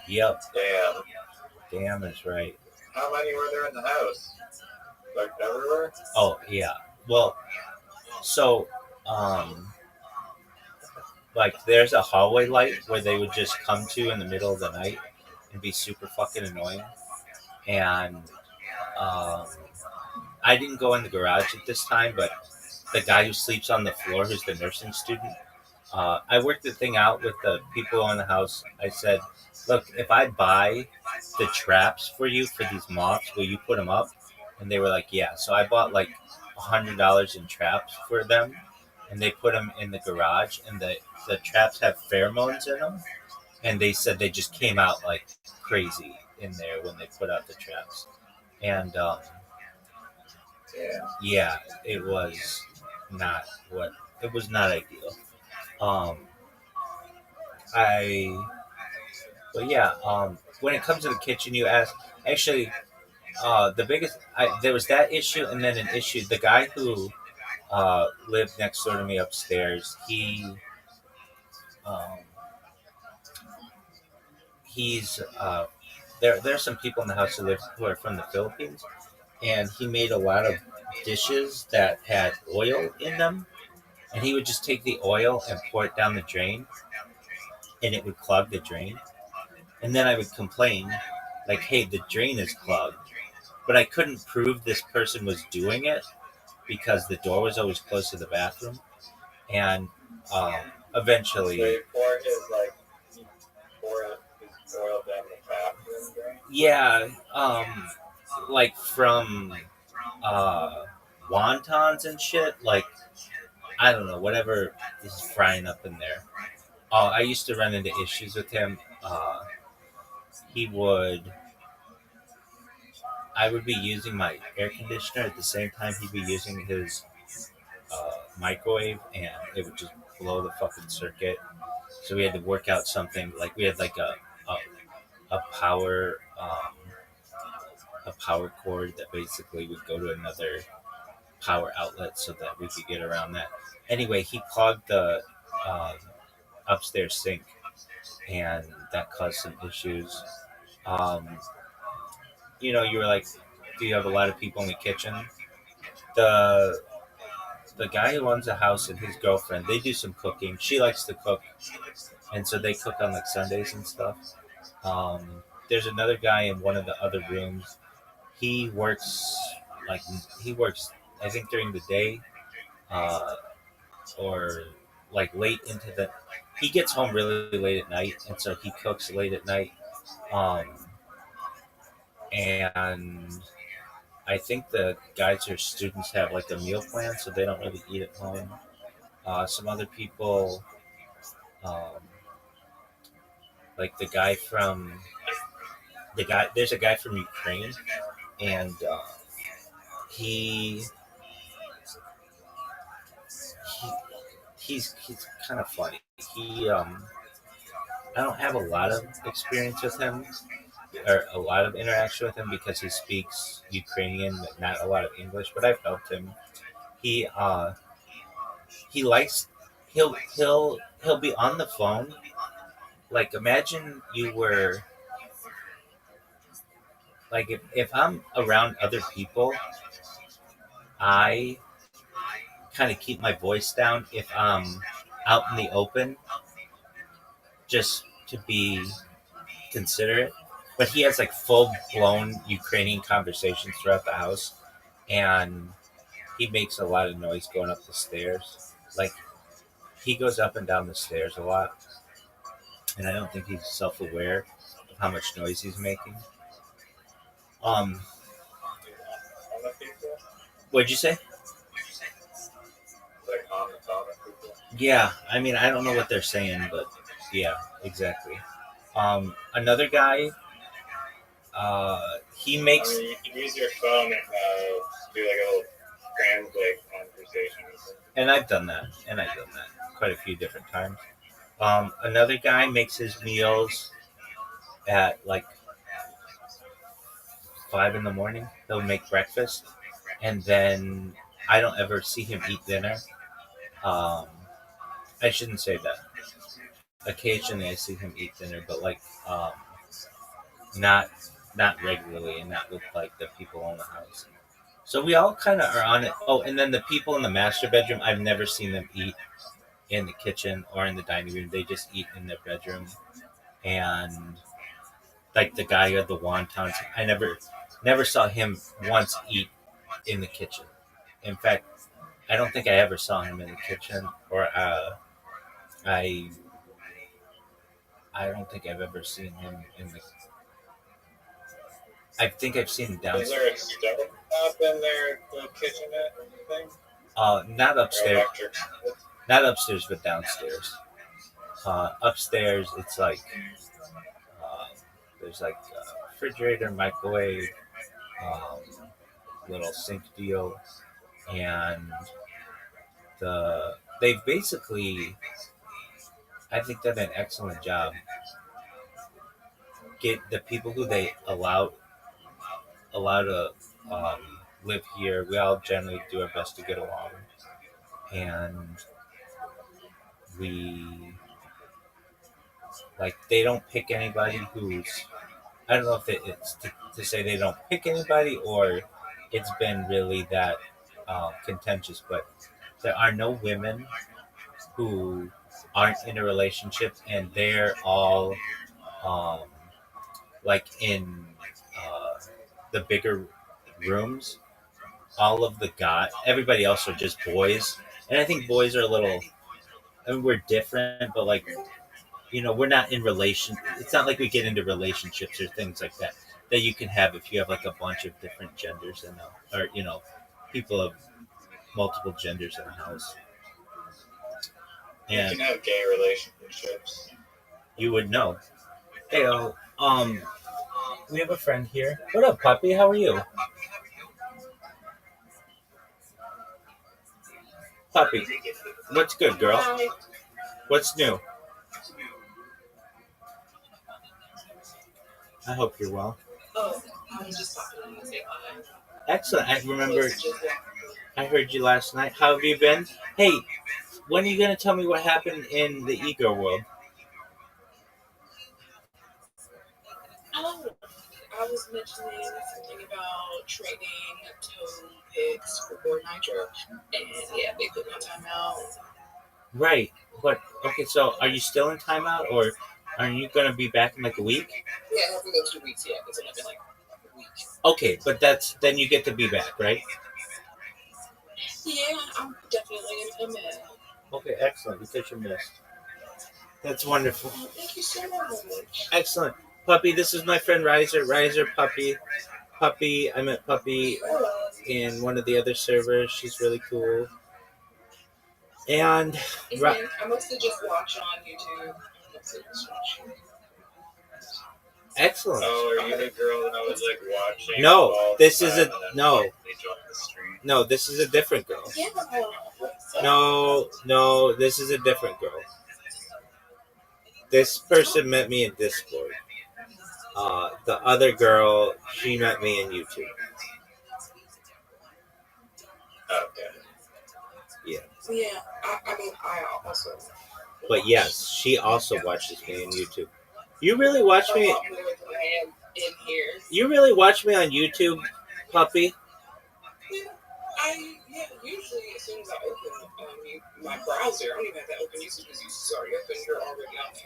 yep, damn is right. How many were there in the house? Like everywhere? Oh yeah. Well, so like there's a hallway light where they would just come to in the middle of the night and be super fucking annoying. And Um, I didn't go in the garage at this time, but the guy who sleeps on the floor, who's the nursing student, I worked the thing out with the people in the house. I said, look, if I buy the traps for you for these moths, will you put them up? And they were like, yeah. So I bought like $100 in traps for them, and they put them in the garage. And the traps have pheromones in them, and they said they just came out like crazy in there when they put out the traps. And yeah, it was not what it was not ideal. Um, I But yeah, when it comes to the kitchen, you ask. Actually, the biggest there was that issue, and then an issue. The guy who lived next door to me upstairs, um, he's there. There's some people in the house who are from the Philippines, and he made a lot of dishes that had oil in them, and he would just take the oil and pour it down the drain, and it would clog the drain. And then I would complain, like, "Hey, the drain is clogged." But I couldn't prove this person was doing it because the door was always close to the bathroom. And eventually, So you pour his oil down the bathroom. yeah, like from wontons and shit. Like, I don't know, whatever is frying up in there. I used to run into issues with him. He would I would be using my air conditioner at the same time he'd be using his microwave, and it would just blow the fucking circuit. So we had to work out something like we had like a power a power cord that basically would go to another power outlet so that we could get around that. Anyway, he clogged the um, upstairs sink, and that caused some issues. Um, you were like, "Do you have a lot of people in the kitchen?" The the guy who owns the house and his girlfriend, they do some cooking. She likes to cook, and so they cook on like Sundays and stuff. There's another guy in one of the other rooms. He works like he works, I think during the day, uh, or like late into the. He gets home really late at night, and so he cooks late at night. Um, and I think the guys or students have like a meal plan, so they don't really eat at home. Some other people, um, like there's a guy from Ukraine, and he, he he's kind of funny. I don't have a lot of experience with him or a lot of interaction with him because he speaks Ukrainian, but not a lot of English. But I've helped him. He uh, he likes he'll be on the phone. Like imagine you were like if I'm around other people, I kind of keep my voice down if I'm out in the open, just to be considerate. But he has like full blown Ukrainian conversations throughout the house, and he makes a lot of noise going up the stairs. Like he goes up and down the stairs a lot, and I don't think he's self aware of how much noise he's making. Um, what'd you say? Like on the top of people. Yeah, I mean I don't know what they're saying, but yeah, exactly. Another guy, he I makes mean, you can use your phone and do like a little translate conversation. and I've done that quite a few different times. Another guy makes his meals at like 5 in the morning. He'll make breakfast, and then I don't ever see him eat dinner. Um, I shouldn't say that. Occasionally, I see him eat dinner, but like not not regularly, and not with like the people in the house. So we all kind of are on it. Oh, and then the people in the master bedroom, I've never seen them eat in the kitchen or in the dining room. They just eat in their bedroom. And like the guy who had the wontons, I Never saw him once eat in the kitchen. In fact, I don't think I ever saw him in the kitchen, or I I don't think I've ever seen him in the. I think I've seen him Is downstairs. there a stove up in their little kitchenette thing? Not Or upstairs. electric? Not upstairs, but downstairs. Upstairs, it's like there's like a refrigerator, microwave, um, little sink deal, and they've basically, I think, done an excellent job. Get the people who they allow to live here. We all generally do our best to get along, and we they don't pick anybody who's. I don't know if it's to say they don't pick anybody or it's been really that contentious, but there are no women who aren't in a relationship, and they're all um, in the bigger rooms. All of the everybody else are just boys, and I think boys are a little. I mean, we're different, but we're not in relation. It's not like we get into relationships or things like that you can have if you have like a bunch of different genders or people of multiple genders in a house. You And can have gay relationships. you would know. Hey, we have a friend here. What up, puppy? How are you? Puppy, what's good, girl? What's new? I hope you're well. Oh, I was just talking to say hi. Excellent. I remember I heard you last night. How have you been? Hey, when are you going to tell me what happened in the ego world? Oh, I was mentioning something about trading toe picks for board nitro, and yeah, they put me on timeout. Right. But, okay, so are you still in timeout, or are you going to be back in like a week? Yeah, I haven't been 2 weeks yet. It's only been like a week. Okay, but then you get to be back, right? Yeah, I'm definitely gonna come in. Okay, excellent. Because you missed. That's wonderful. Oh, thank you so much. Excellent. Puppy, this is my friend Riser. Riser, Puppy. Puppy, I met Puppy in one of the other servers. She's really cool. And I mostly just watch on YouTube. Excellent. Oh, are you the girl that was like watching? No, this is a no. They joined the stream. No, this is a different girl. Yeah. No, this is a different girl. This person met me in Discord. The other girl, she met me in YouTube. Okay. Yeah. Yeah, I mean, I also. But yes, she also watches me on YouTube. You really watch me? In here. You really watch me on YouTube, Puppy? Yeah, usually as soon as I open my browser, I don't even have to open YouTube because YouTube's already open. You're already on there.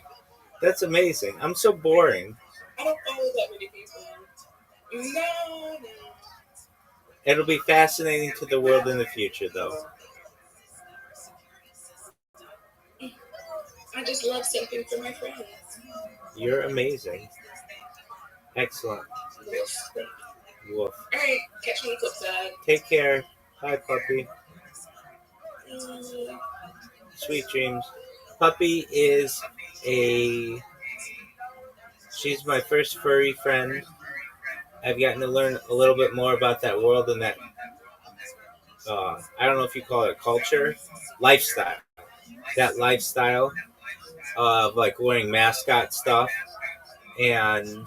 That's amazing. I'm so boring. I don't follow that many people. No. It'll be fascinating to the world in the future, though. I just love something for my friends. You're amazing. Excellent. Woof. Alright, catch me on the flip side. Take care. Bye, Puppy. Sweet dreams. Puppy is she's my first furry friend. I've gotten to learn a little bit more about that world and that, I don't know if you call it culture, lifestyle. That lifestyle of like wearing mascot stuff. And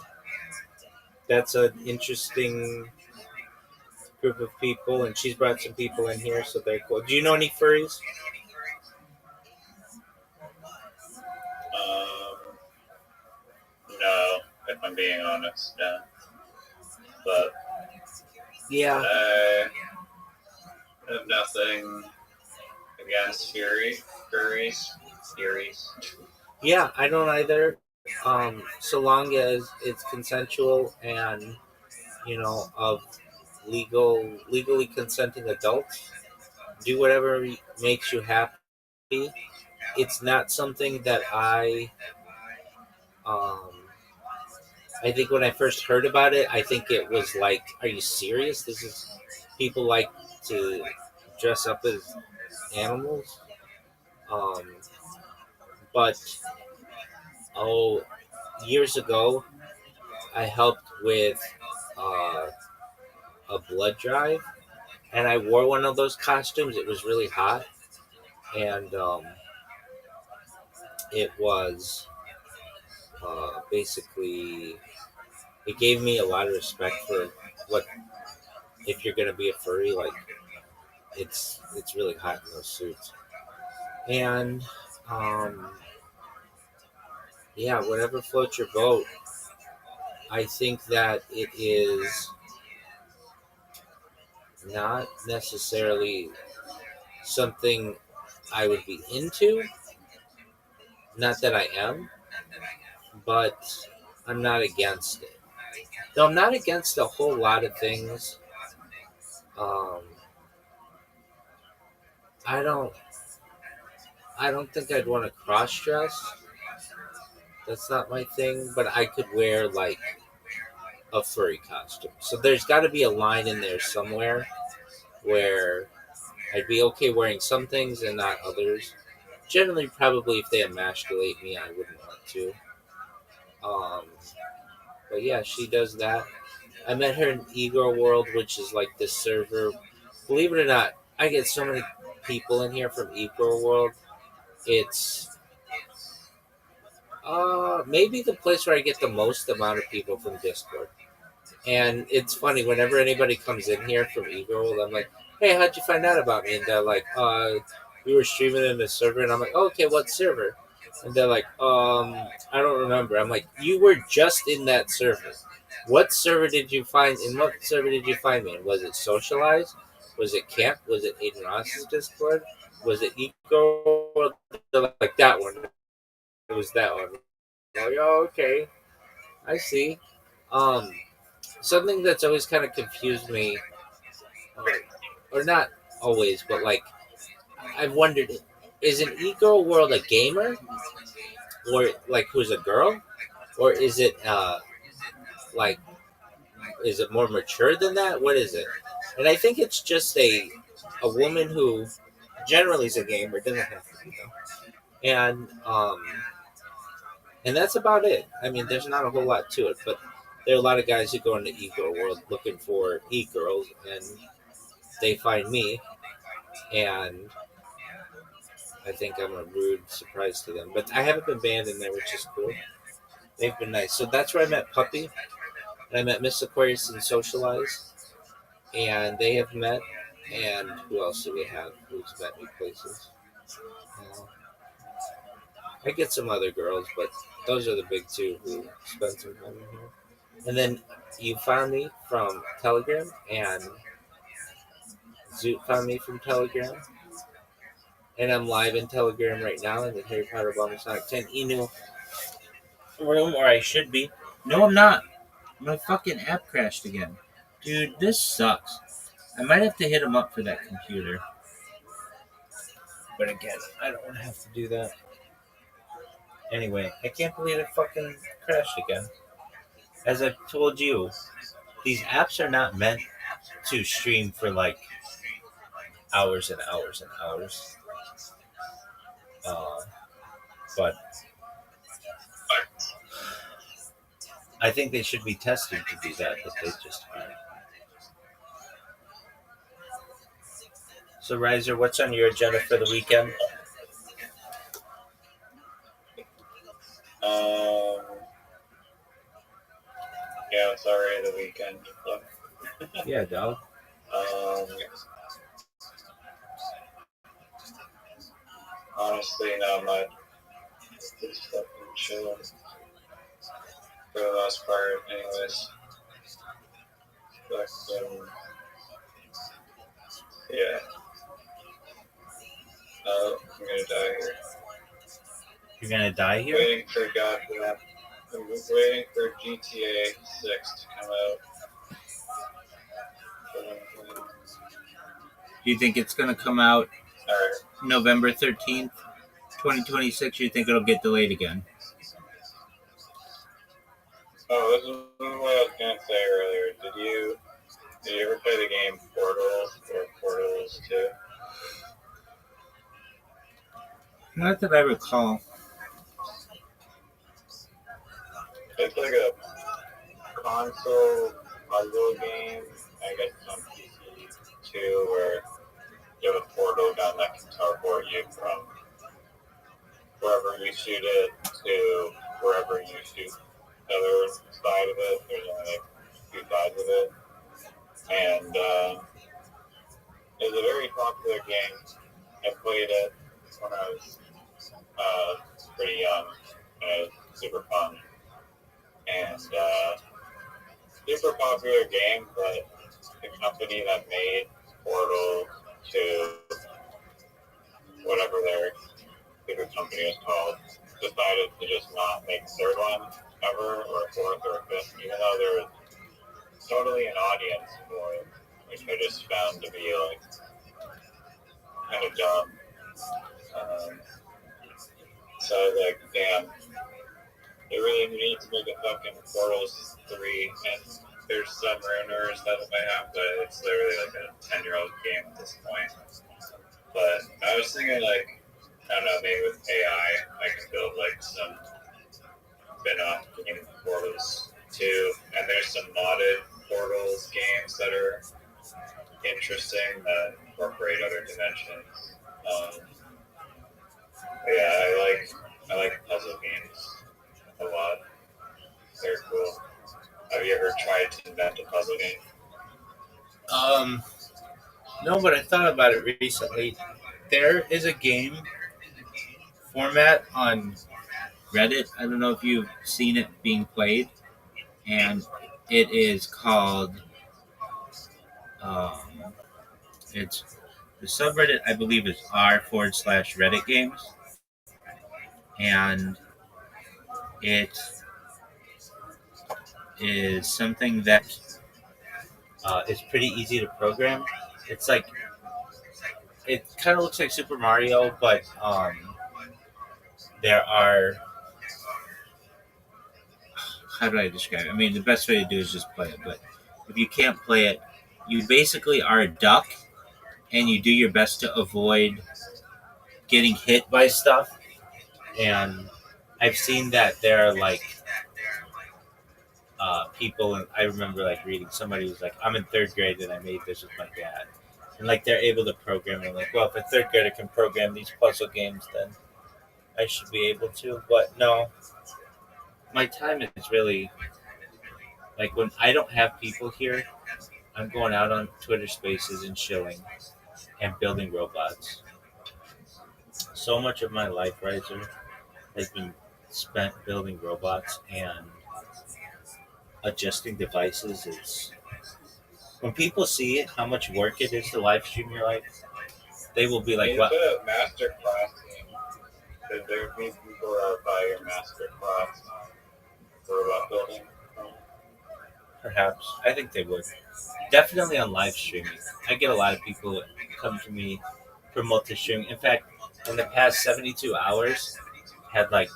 that's an interesting group of people, and she's brought some people in here, so they're cool. Do you know any furries? No, if I'm being honest, no. But Yeah. I have nothing against furries. Yeah, I don't either. So long as it's consensual and of legally consenting adults. Do whatever makes you happy. It's not something that um, I think when I first heard about it, I think it was like, are you serious? This is people like to dress up as animals. Um, but oh, years ago, I helped with uh, a blood drive, and I wore one of those costumes. It was really hot, and it was basically it gave me a lot of respect for what if you're gonna be a furry. Like it's really hot in those suits, and um, yeah, whatever floats your boat. I think that it is not necessarily something I would be into. Not that I am, but I'm not against it. Though I'm not against a whole lot of things. Um, I don't. I don't think I'd want to cross dress. That's not my thing. But I could wear like a furry costume. So there's got to be a line in there somewhere where I'd be okay wearing some things and not others. Generally, probably if they emasculate me, I wouldn't want to. Um, but yeah, she does that. I met her in Ego World, which is like this server. Believe it or not, I get so many people in here from Ego World. It's maybe the place where I get the most amount of people from Discord. And it's funny, whenever anybody comes in here from Ego World, I'm like, hey, how'd you find out about me? And they're like, we were streaming in the server. And I'm like, oh, okay, what server? And they're like, I don't remember. I'm like, you were just in that server. What server did you find? In what server did you find me? And was it socialized? Was it camp? Was it Aiden Ross's Discord? Was it Ego World? They're like, that one. It was that one. I'm like, oh, okay. I see. Um, Something that's always kind of confused me, or not always, but like I've wondered, is an ego world a gamer, or like who's a girl, or is it like is it more mature than that? What is it? And I think it's just a woman who generally is a gamer, doesn't have to be though, and that's about it. I mean, there's not a whole lot to it, but there are a lot of guys who go into ego world looking for e-girls, and they find me, and I think I'm a rude surprise to them. But I haven't been banned in there, which is cool. They've been nice. So that's where I met Puppy, and I met Miss Aquarius and Socialize, and they have met. And who else do we have who's met me places? Uh, I get some other girls, but those are the big two who spend some time in here. And then you found me from Telegram, and Zoot found me from Telegram. And I'm live in Telegram right now in the Harry Potter Bomber Sonic 10 Inu room, or I should be. No, I'm not. My fucking app crashed again. Dude, this sucks. I might have to hit him up for that computer. But again, I don't want to have to do that. Anyway, I can't believe it fucking crashed again. As I've told you, these apps are not meant to stream for like hours and hours and hours. But I think they should be tested to do that, but they just aren't. So, Riser, what's on your agenda for the weekend? Yeah, it's already the weekend. Yeah, dog. Honestly, not much. Just fucking chilling for the most part, anyways. But, yeah. Oh, I'm gonna die here. You're gonna die here? Waiting for God for that. I'm waiting for GTA 6 to come out. Do you think it's gonna come out Or, November 13th, 2026? Or you think it'll get delayed again? oh, this is what I was gonna say earlier. Did you ever play the game Portals or Portals 2? Not that I recall. It's like a console puzzle game. I guess it's on PC too, where you have a portal gun that can teleport you from wherever you shoot it to wherever you shoot the other side of it. There's only like two sides of it. And it's a very popular game. I played it when I was pretty young, and it was super fun. And super popular game, but the company that made Portal to whatever their bigger company is called decided to just not make a third one ever, or a fourth, or a fifth, even though there was totally an audience for it, which I just found to be like kind of dumb. So I was like, damn, they really need to make a fucking Portals 3, and there's some rumors that it might have, but it's literally like a 10-year-old game at this point. But I was thinking, like, I don't know, maybe with AI, I can build like some spin-off game of Portals 2, and there's some modded Portals games that are interesting that incorporate other dimensions. Yeah, I like puzzle games a lot. They're cool. Have you ever tried to invent a puzzle game? No, but I thought about it recently. There is a game format on Reddit. I don't know if you've seen it being played, and it is called. It's the subreddit. I believe is r/Reddit games, and it is something that is pretty easy to program. It's like it kind of looks like Super Mario, but there are. How do I describe it? I mean, the best way to do is just play it. But if you can't play it, you basically are a duck, and you do your best to avoid getting hit by stuff. And I've seen that there are like people, and I remember like reading somebody who's like, I'm in third grade and I made this with my dad. And like they're able to program it. Like, well, if a third grader can program these puzzle games, then I should be able to. But no, my time is really like when I don't have people here, I'm going out on Twitter Spaces and chilling and building robots. So much of my life, Riser, has been spent building robots and adjusting devices. It's when people see how much work it is to live stream your life, they will be like, "What?" It's a master class game. Could there be people that buy your master class for robot building? Perhaps. I think they would. Definitely on live streaming. I get a lot of people that come to me for multi-streaming. In fact, in the past 72 hours, had like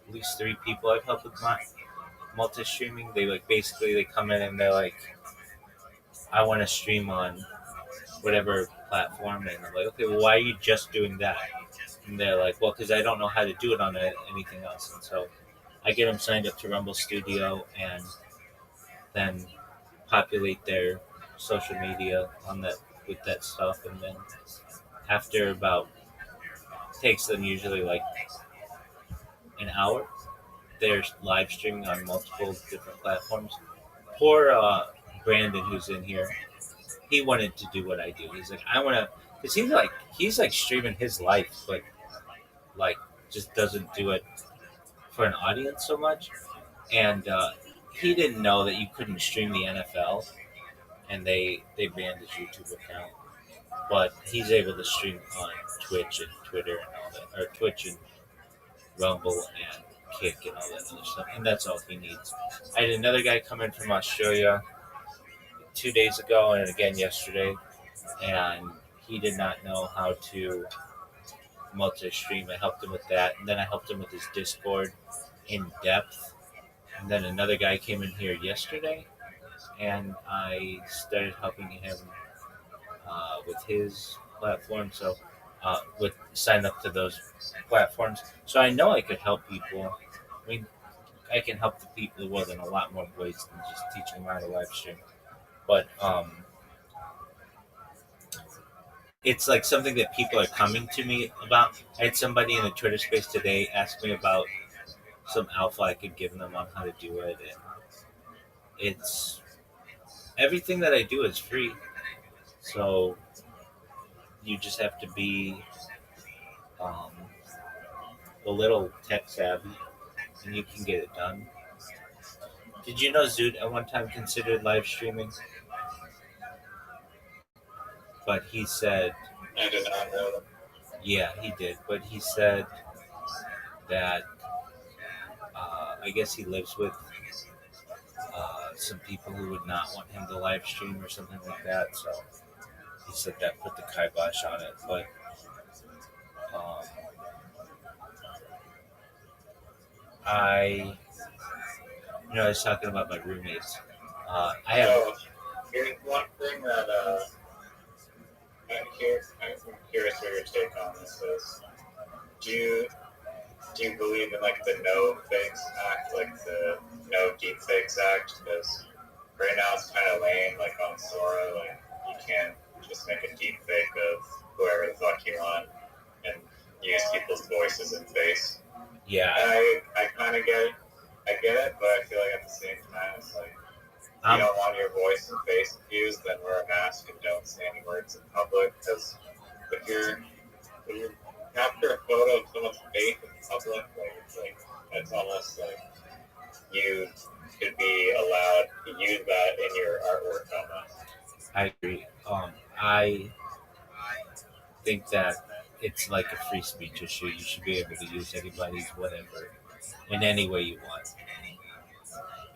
at least 3 people I've helped with my multi-streaming. They like basically they come in and they're like, I want to stream on whatever platform, and I'm like, okay, well, why are you just doing that? And they're like, well, because I don't know how to do it on anything else. And so I get them signed up to Rumble Studio and then populate their social media on that with that stuff, and then after about takes them usually like an hour, they're live streaming on multiple different platforms. Poor Brandon, who's in here, he wanted to do what I do. He's like, I want to, because he's like streaming his life, but like just doesn't do it for an audience so much. And he didn't know that you couldn't stream the NFL, and they banned his YouTube account. But he's able to stream on Twitch and Twitter and all that, or Twitch and Rumble and Kick and all that other stuff. And that's all he needs. I had another guy come in from Australia 2 days ago and again yesterday. and he did not know how to multi-stream. I helped him with that, and then I helped him with his Discord in depth. And then another guy came in here yesterday, and I started helping him with his platform. So, with sign up to those platforms. So I know I could help people. I mean, I can help the people of the world in a lot more ways than just teaching them how to live stream. But it's like something that people are coming to me about. I had somebody in the Twitter space today ask me about some alpha I could give them on how to do it, and it's everything that I do is free. So you just have to be um, a little tech savvy, and you can get it done. Did you know Zoot at one time considered live streaming? But he said, I did not know that. yeah, he did. But he said that I guess he lives with some people who would not want him to live stream or something like that. So he said that put the kibosh on it. But um, I I was talking about my roommates. I have. So, here's one thing that I'm curious what your take on this is. Do you believe in like the No Fakes Act, like the No Deepfakes Act? Because right now it's kind of lame, like on Sora, like you can't just make a deep fake of whoever the fuck you want and use people's voices and face. Yeah. And I kind of get it. I get it, but I feel like at the same time, it's like, you don't want your voice and face used, then wear a mask and don't say any words in public. Because if you capture a photo of someone's face in public, like, it's like, it's almost like you could be allowed to use that in your artwork almost. I agree. I think that it's like a free speech issue. You should be able to use anybody's whatever in any way you want.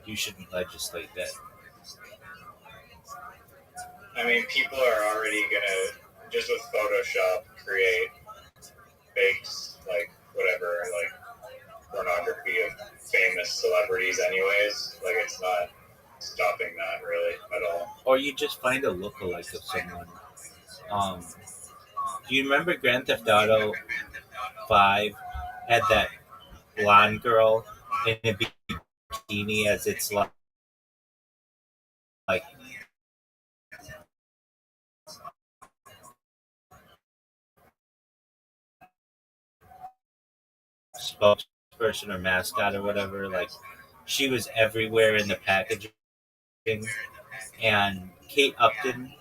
You shouldn't legislate that. I mean, people are already gonna, just with Photoshop, create fakes, like, whatever, like, pornography of famous celebrities anyways. Like, it's not stopping that, really, at all. Or you just find a lookalike of someone. Do you remember Grand Theft Auto 5 had that blonde girl in a bikini as its like spokesperson or mascot or whatever? Like she was everywhere in the packaging. And Kate Upton,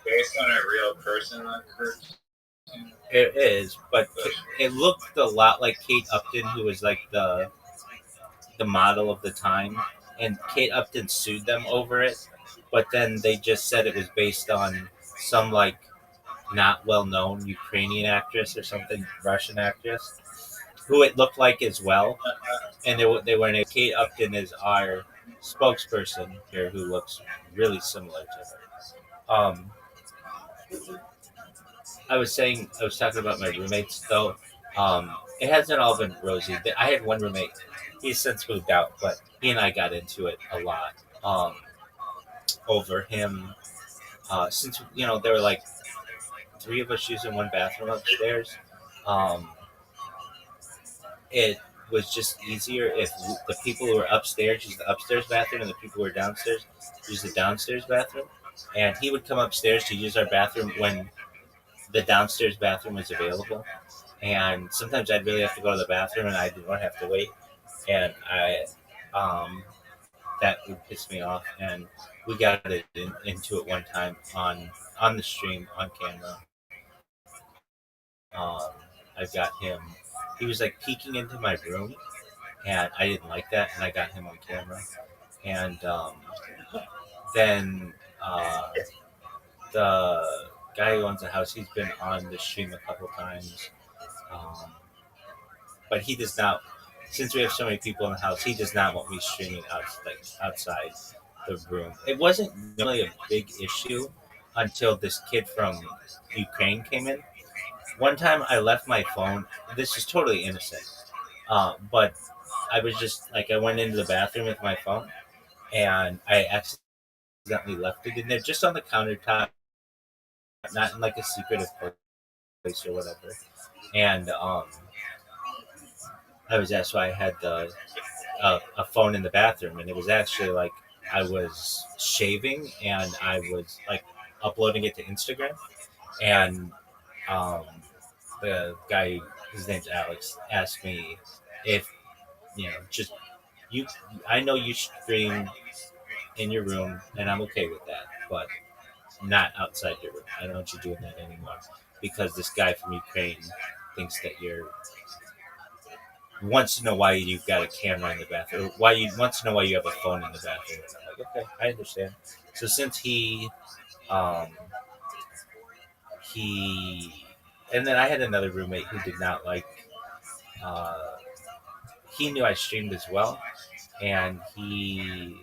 based on a real person, it is, but it looked a lot like Kate Upton, who was like the model of the time, and Kate Upton sued them over it, but then they just said it was based on some like not well known Ukrainian actress or something, Russian actress, who it looked like as well, and they weren't. Kate Upton is our spokesperson here, who looks really similar to her. I was talking about my roommates though. It hasn't all been rosy. I had one roommate. He's since moved out, but he and I got into it a lot over him. Since there were like three of us using one bathroom upstairs. It was just easier if the people who were upstairs use the upstairs bathroom and the people who were downstairs use the downstairs bathroom. And he would come upstairs to use our bathroom when the downstairs bathroom was available. And sometimes I'd really have to go to the bathroom and I didn't have to wait. And that would piss me off. And we got into it one time on the stream, on camera. I got him. He was like peeking into my room, and I didn't like that, and I got him on camera. And then the guy who owns the house, he's been on the stream a couple times, but he does not. Since we have so many people in the house, he does not want me streaming outside the room. It wasn't really a big issue until this kid from Ukraine came in. One time I left my phone. This is totally innocent, but I was just like, I went into the bathroom with my phone, and I accidentally left it in there, just on the countertop, not in like a secretive place or whatever. And I was asked why I had a phone in the bathroom, and it was actually like I was shaving and I was like uploading it to Instagram, and um, the guy, his name's Alex, asked me if just you. I know you stream in your room, and I'm okay with that, but not outside your room. I don't want you doing that anymore because this guy from Ukraine thinks that you're wants to know why you've got a camera in the bathroom. Why you wants to know why you have a phone in the bathroom. And I'm like, okay, I understand. So since um, he, and then I had another roommate who did not like. Uh, he knew I streamed as well, and he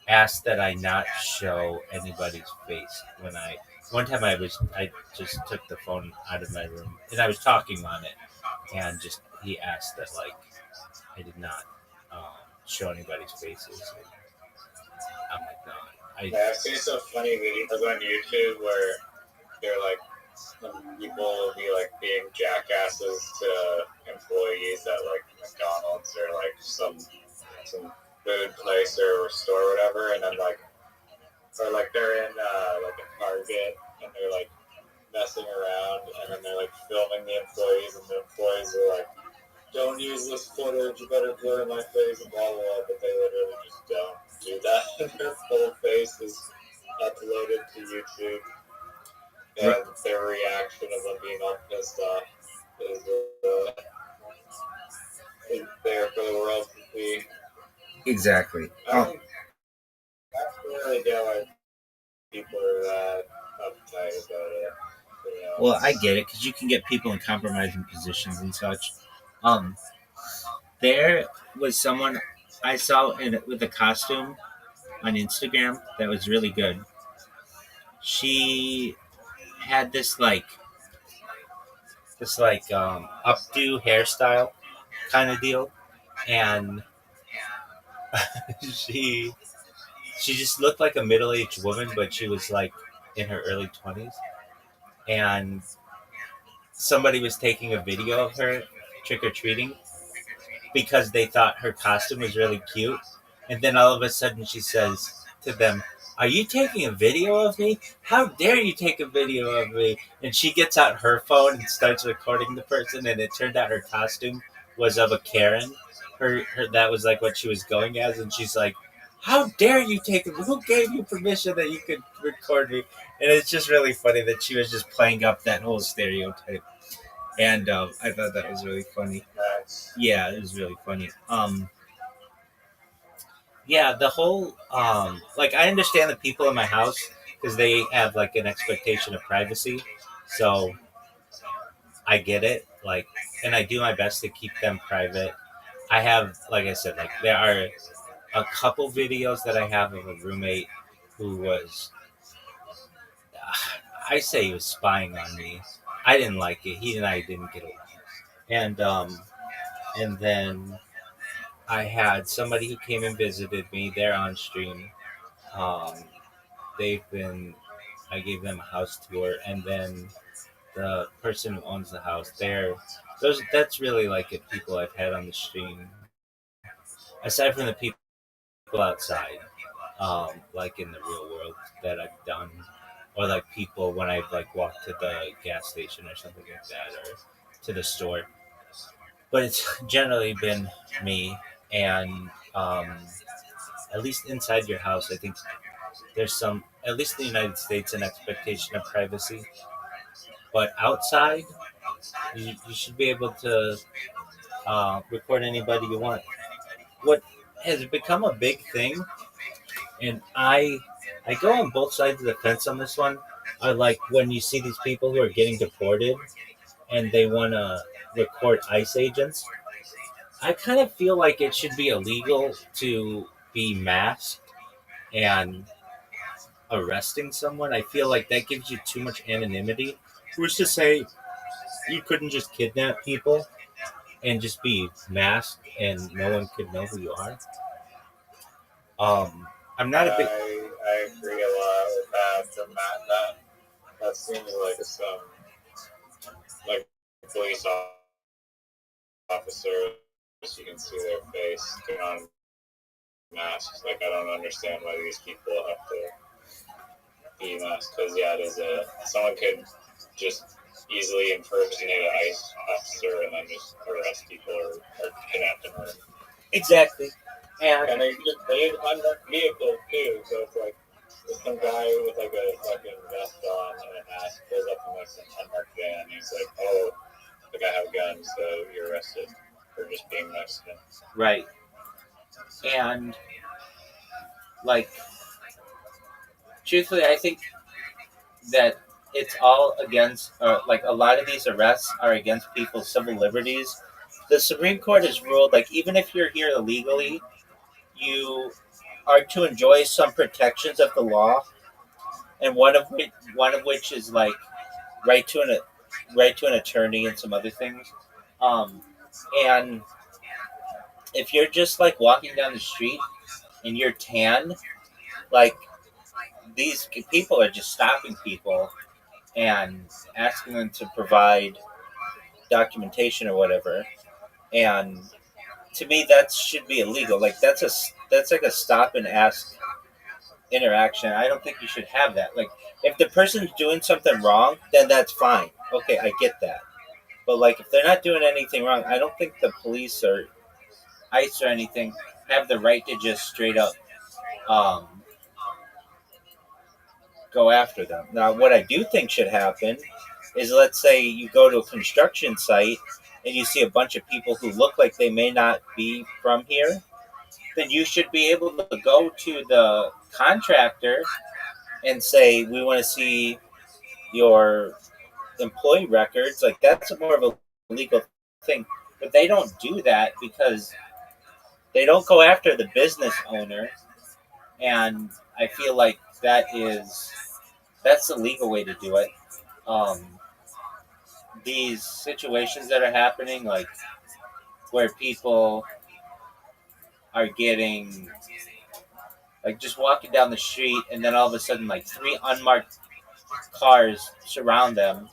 asked that I not show anybody's face when I. One time I just took the phone out of my room and I was talking on it, and just he asked that like I did not show anybody's faces. And I'm like, no, Yeah, I've seen some funny videos on YouTube where they're like, people will be like being jackasses to employees at like McDonald's or like some food place or store or whatever, and then like, or like they're in like a Target and they're like messing around, and then they're like filming the employees, and the employees are like, don't use this footage, you better blur my face and blah blah blah, but they literally just don't do that. Their full face is uploaded to YouTube, and their reaction of them being all pissed off is there for the world to see. Exactly. I really get why people are that uptight about it. Well, I get it because you can get people in compromising positions and such. There was someone I saw with a costume on Instagram that was really good. She had this updo hairstyle kind of deal, and she she just looked like a middle-aged woman, but she was like in her early 20s, and somebody was taking a video of her trick-or-treating because they thought her costume was really cute, and then all of a sudden she says to them, "Are you taking a video of me? How dare you take a video of me?" And she gets out her phone and starts recording the person, and it turned out her costume was of a Karen. Her that was like what she was going as, and she's like, "How dare you take it? Who gave you permission that you could record me?" And it's just really funny that she was just playing up that whole stereotype. And I thought that was really funny. Yeah, it was really funny. Yeah, the whole like I understand the people in my house because they have like an expectation of privacy, so I get it. Like, and I do my best to keep them private. I have, like I said, like there are a couple videos that I have of a roommate who was, I say he was spying on me. I didn't like it. He and I didn't get along, and then I had somebody who came and visited me. They're on stream. Um, I gave them a house tour, and then the person who owns the house, that's really like the people I've had on the stream. Aside from the people outside, like in the real world that I've done, or like people when I've like walked to the gas station or something like that, or to the store. But it's generally been me, and at least inside your house, I think there's some, at least in the United States, an expectation of privacy. But outside, you should be able to record anybody you want. What has become a big thing, and I go on both sides of the fence on this one, are like when you see these people who are getting deported and they want to record ICE agents. I kind of feel like it should be illegal to be masked and arresting someone, I feel like that gives you too much anonymity. Who's to say you couldn't just kidnap people and just be masked and no one could know who you are? I'm not a big. I agree a lot with that. That seems like some like police officers. You can see their face putting on masks. Like I don't understand why these people have to be masked. Because yeah, it is someone could just easily impersonate an ICE officer and then just arrest people or kidnap them. Exactly. And they need unmarked vehicles too, so it's like some guy with like a fucking vest on and a mask pulls up in like some unmarked van and he's like, oh, like I have guns, so you're arrested for just being Mexican. Right. And like truthfully, I think that it's all against, like a lot of these arrests are against people's civil liberties. The Supreme Court has ruled like even if you're here illegally, you are to enjoy some protections of the law, and one of which is like right to an right to an attorney and some other things. Um, and if you're just like walking down the street and you're tan, like these people are just stopping people and asking them to provide documentation or whatever. And to me, that should be illegal. Like that's like a stop and ask interaction. I don't think you should have that. Like if the person's doing something wrong, then that's fine. Okay, I get that. But like if they're not doing anything wrong, I don't think the police or ICE or anything have the right to just straight up um, go after them. Now, what I do think should happen is, let's say you go to a construction site and you see a bunch of people who look like they may not be from here, then you should be able to go to the contractor and say, we want to see your employee records. Like that's more of a legal thing. But they don't do that because they don't go after the business owner. And I feel like that's the legal way to do it. Um, these situations that are happening, like where people are getting like just walking down the street and then all of a sudden like three unmarked cars surround them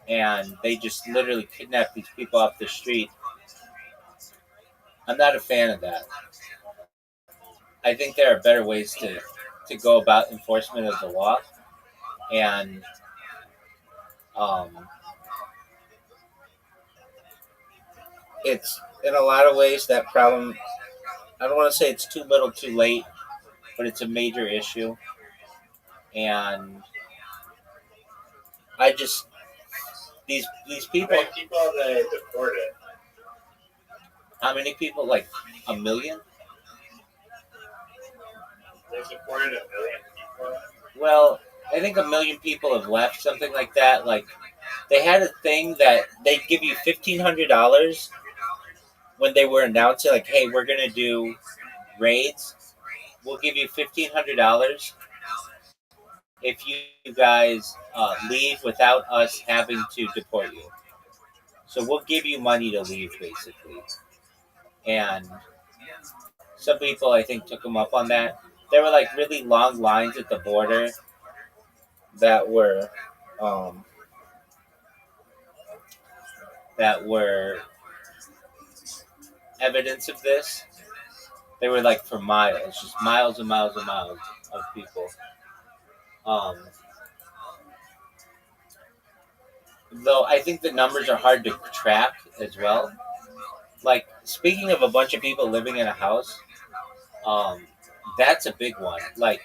and they just literally kidnap these people off the street. I'm not a fan of that. I think there are better ways to go about enforcement of the law, and um, it's in a lot of ways that problem. I don't want to say it's too little, too late, but it's a major issue, and I just these people. How many people have they deported? How many people? Like a million? They deported a million people. Well, I think a million people have left, something like that. Like they had a thing that they'd give you $1,500 when they were announcing, like, "Hey, we're gonna do raids. We'll give you $1,500 if you guys leave without us having to deport you. So we'll give you money to leave, basically." And some people, I think, took them up on that. There were like really long lines at the border that were um, that were evidence of this. They were like for miles, just miles and miles and miles of people. Um, though I think the numbers are hard to track as well. Like speaking of a bunch of people living in a house, um, that's a big one. Like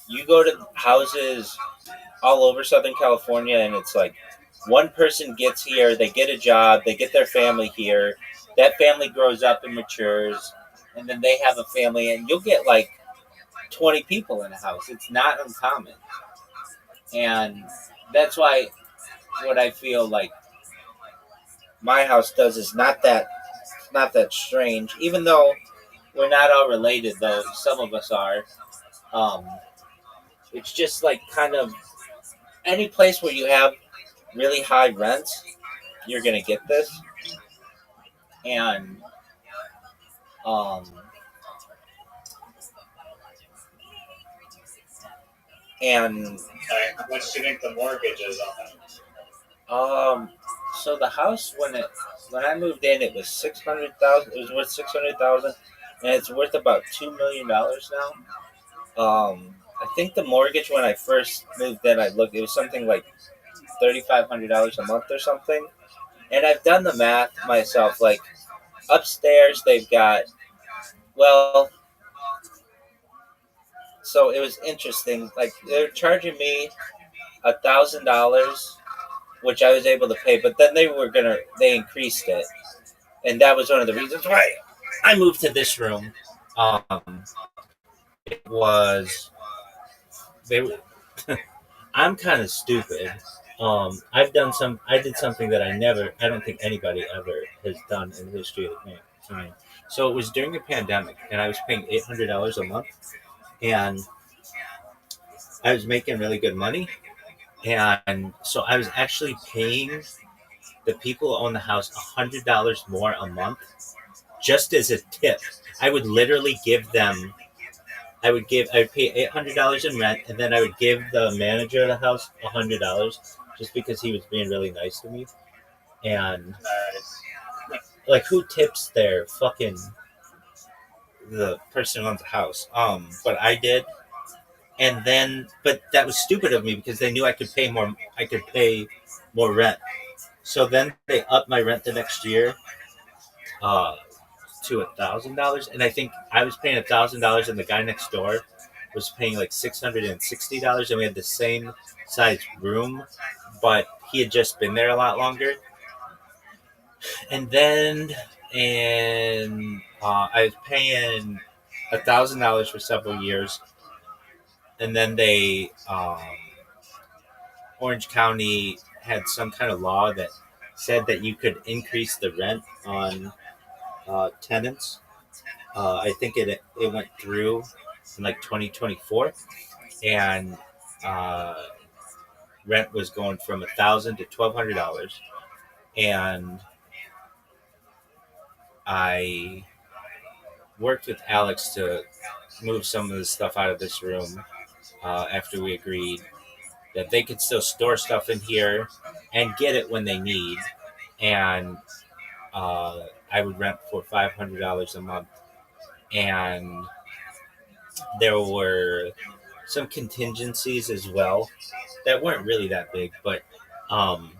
you go to houses all over Southern California, and it's like one person gets here, they get a job, they get their family here, that family grows up and matures, and then they have a family, and you'll get like 20 people in a house. It's not uncommon. And that's why what I feel like my house does is not that strange, even though we're not all related, though some of us are. Um, it's just like kind of any place where you have really high rents, you're gonna get this, and um, and How much do you think the mortgage is on it? so the house when I moved in, it was 600,000. It was worth 600,000, and it's worth about $2 million now. I think the mortgage when I first moved in, I looked, it was something like $3,500 a month or something. And I've done the math myself. Like upstairs, they've got well, so it was interesting. Like they're charging me $1,000, which I was able to pay, but then they increased it, and that was one of the reasons why I moved to this room. It was they. I'm kind of stupid. I did something that I don't think anybody ever has done in the history of mankind. So it was during the pandemic, and I was paying $800 a month, and I was making really good money, and so I was actually paying the people who own the house $100 more a month just as a tip. I would literally give them. I would pay $800 in rent, and then I would give the manager of the house $100 just because he was being really nice to me. And like, who tips their fucking the person who owns the house? But I did, and then but that was stupid of me because they knew I could pay more. I could pay more rent. So then they upped my rent the next year uh, to $1,000, and I think I was paying $1,000, and the guy next door was paying like $660, and we had the same size room, but he had just been there a lot longer. And then, I was paying $1,000 for several years, and then Orange County had some kind of law that said that you could increase the rent on tenants. I think it went through in like 2024, and uh, rent was going from $1,000 to $1,200, and I worked with Alex to move some of the stuff out of this room after we agreed that they could still store stuff in here and get it when they need, and I would rent for $500 a month, and there were some contingencies as well that weren't really that big, but um,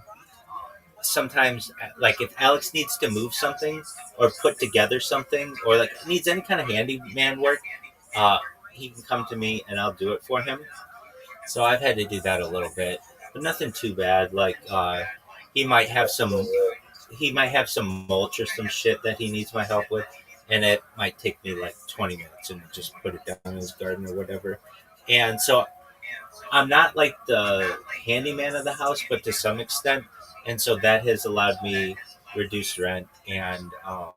sometimes, like if Alex needs to move something or put together something or like needs any kind of handyman work, uh, he can come to me and I'll do it for him. So I've had to do that a little bit, but nothing too bad. Like he might have some he might have some mulch or some shit that he needs my help with, and it might take me like 20 minutes and just put it down in his garden or whatever. And so I'm not like the handyman of the house, but to some extent, and so that has allowed me reduce rent, and I'll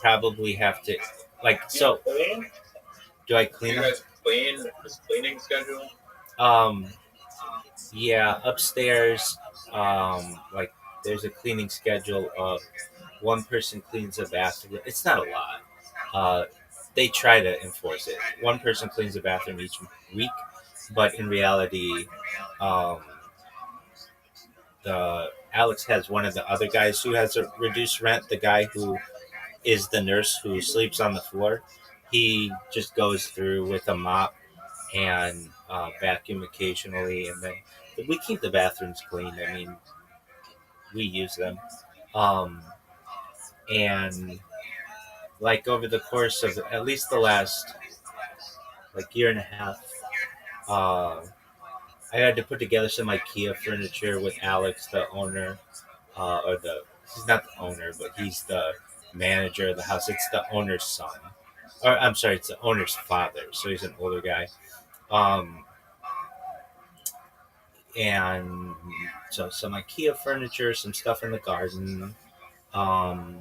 probably have to like so. Do I Do clean you up? guys clean this cleaning schedule? Um, yeah, upstairs, like there's a cleaning schedule of one person cleans the bathroom. It's not a lot. Uh, they try to enforce it. One person cleans the bathroom each week, but in reality, um, the Alex has one of the other guys who has a reduced rent. The guy who is the nurse who sleeps on the floor, he just goes through with a mop and vacuum occasionally, and then we keep the bathrooms clean. I mean, we use them, um, and like over the course of at least the last like year and a half, uh, I had to put together some IKEA furniture with Alex, the owner, or the he's not the owner, but he's the manager of the house. It's the owner's son, or I'm sorry, it's the owner's father. So he's an older guy, um, and so some IKEA furniture, some stuff in the garden, um,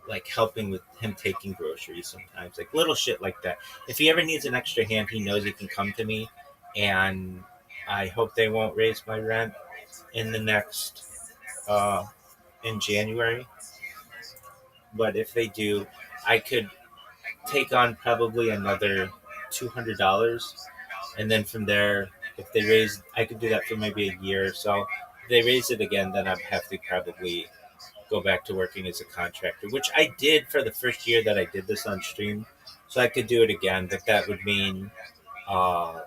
like helping with him taking groceries sometimes, like little shit like that. If he ever needs an extra hand, he knows he can come to me, and I hope they won't raise my rent in the next in January. But if they do, I could take on probably another $200, and then from there, if they raise, I could do that for maybe a year or so. If they raise it again, then I'd have to probably go back to working as a contractor, which I did for the first year that I did this on stream. So I could do it again, but that would mean, uh,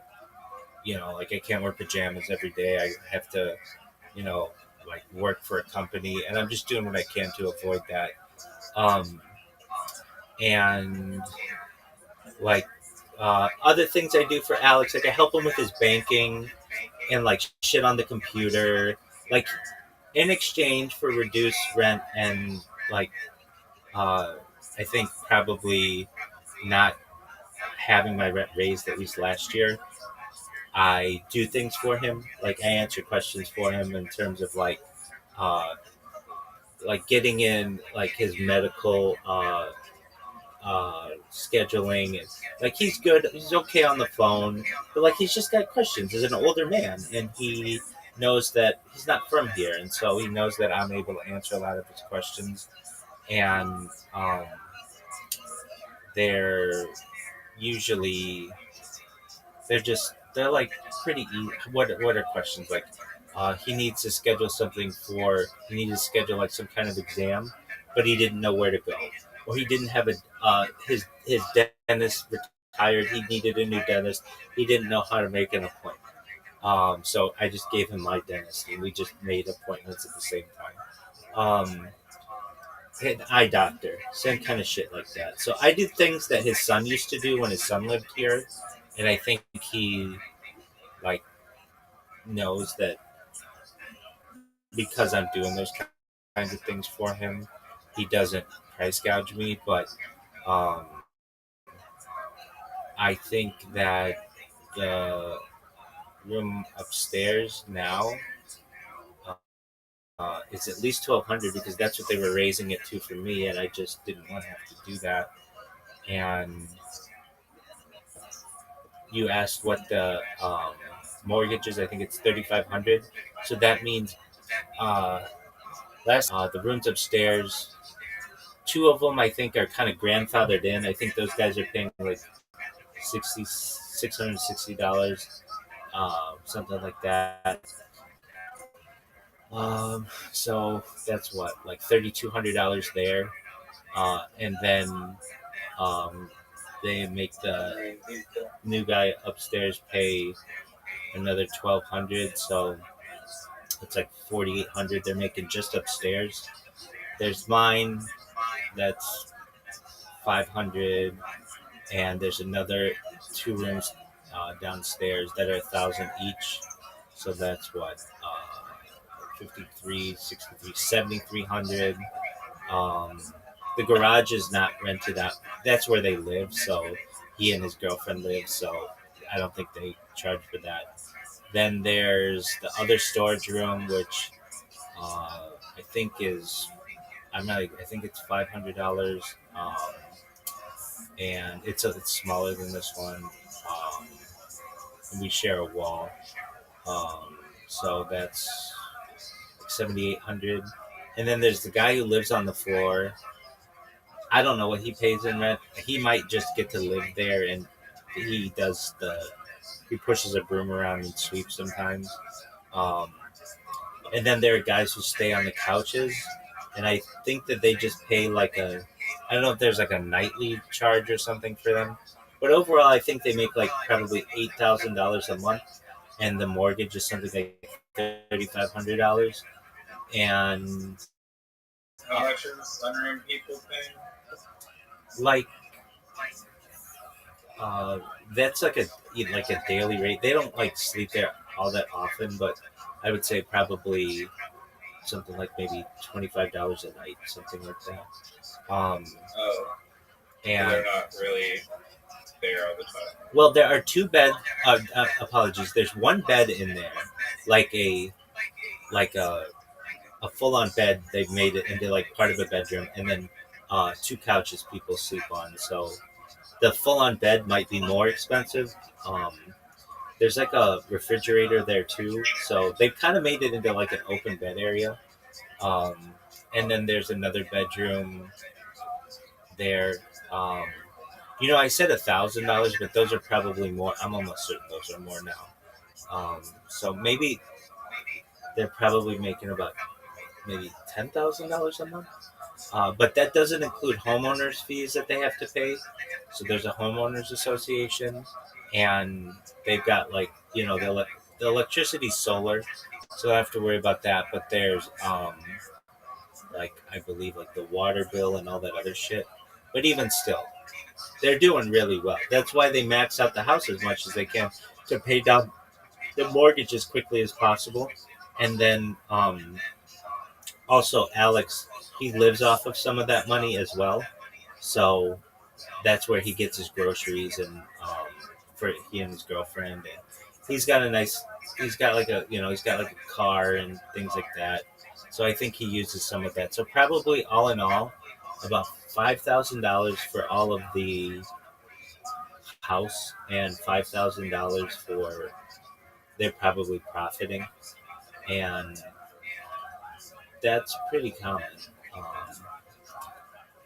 like I can't wear pajamas every day. I have to, you know, like work for a company, and I'm just doing what I can to avoid that. Um, and like other things I do for Alex, like I help him with his banking and like shit on the computer, like in exchange for reduced rent and like I think probably not having my rent raised at least last year. I do things for him, like I answer questions for him in terms of uh, like getting in like his medical scheduling, and like he's good, he's okay on the phone, but like he's just got questions as an older man, and he knows that he's not from here, and so he knows that I'm able to answer a lot of his questions, and they're usually they're like pretty easy. What are questions like? He needs to schedule something he needed to schedule like some kind of exam, but he didn't know where to go, or he didn't have a his dentist retired. He needed a new dentist. He didn't know how to make an appointment. So I just gave him my dentist, and we just made appointments at the same time. An eye doctor, same kind of shit like that. So I do things that his son used to do when his son lived here, and I think he like knows that because I'm doing those kinds of things for him, he doesn't price gouge me. But um, I think that the room upstairs now is at least 1,200 because that's what they were raising it to for me, and I just didn't want to have to do that. And you asked what the mortgage is. I think it's 3,500. So that means the rooms upstairs, two of them I think are kind of grandfathered in. I think those guys are paying like $660, something like that. So that's what, like $3,200 there, and then they make the new guy upstairs pay another 1,200. So it's like 4,800 they're making just upstairs. There's mine, that's 500, and there's another two rooms downstairs that are 1,000 each. So that's what 53, 63, 7,300. The garage is not rented out. That's where they live. So he and his girlfriend live. So I don't think they charge for that. Then there's the other storage room, which I think is I think it's $500, and it's smaller than this one. And we share a wall, so that's 7,800. And then there's the guy who lives on the floor. I don't know what he pays in rent. He might just get to live there, and he pushes a broom around and sweeps sometimes. And then there are guys who stay on the couches, and I think that they just pay I don't know if there's like a nightly charge or something for them, but overall I think they make like probably $8,000 a month, and the mortgage is something like $3,500. And how much is unroom people paying? Like that's like a daily rate. They don't like sleep there all that often, but I would say probably something like maybe $25 a night, something like that. And they're not really there all the time. Well, there are two beds. Apologies. There's one bed in there, like a full-on bed. They've made it into like part of a bedroom, and then 2 couches people sleep on. So the full-on bed might be more expensive. There's like a refrigerator there too, so they've kind of made it into like an open bed area. And then there's another bedroom there. Um, I said $1,000, but those are probably more. I'm almost certain those are more now. So maybe they're probably making about maybe $10,000 a month. But that doesn't include homeowners fees that they have to pay. So there's a homeowners association, and they've got like the electricity's solar, so I don't have to worry about that. But there's like I believe like the water bill and all that other shit. But even still, they're doing really well. That's why they max out the house as much as they can to pay down the mortgage as quickly as possible. And then also Alex, he lives off of some of that money as well. So that's where he gets his groceries and for he and his girlfriend. And he's got he's got like a car and things like that. So I think he uses some of that. So probably all in all, about $5,000 for all of the house and $5,000 for they're probably profiting, and that's pretty common. Um,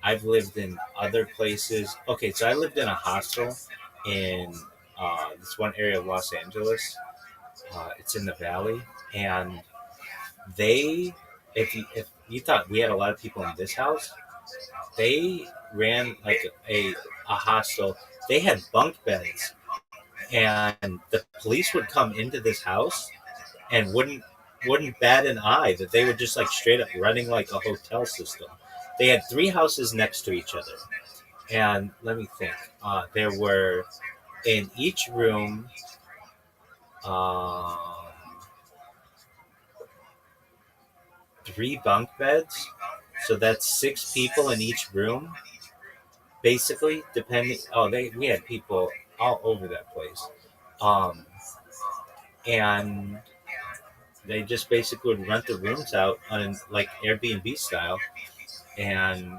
I've lived in other places. Okay, so I lived in a hostel in this one area of Los Angeles. It's in the valley, and if you thought we had a lot of people in this house, they ran like a hostel. They had bunk beds, and the police would come into this house and wouldn't bat an eye that they were just like straight up running like a hotel system. They had 3 houses next to each other, and let me think. There were in each room. Um, 3 bunk beds, so that's 6 people in each room. Basically, depending. Oh, we had people all over that place, and they just basically would rent the rooms out on like Airbnb style, and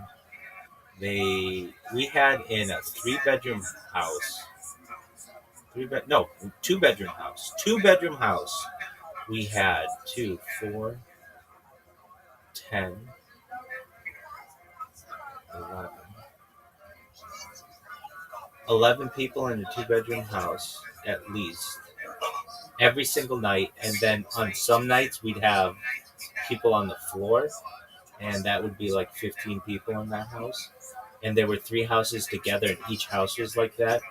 we had in a 3-bedroom house, 2-bedroom house. We had 2, 4, 10, 11 people in a 2-bedroom house at least every single night. And then on some nights we'd have people on the floor, and that would be like 15 people in that house. And there were 3 houses together, and each house was like that.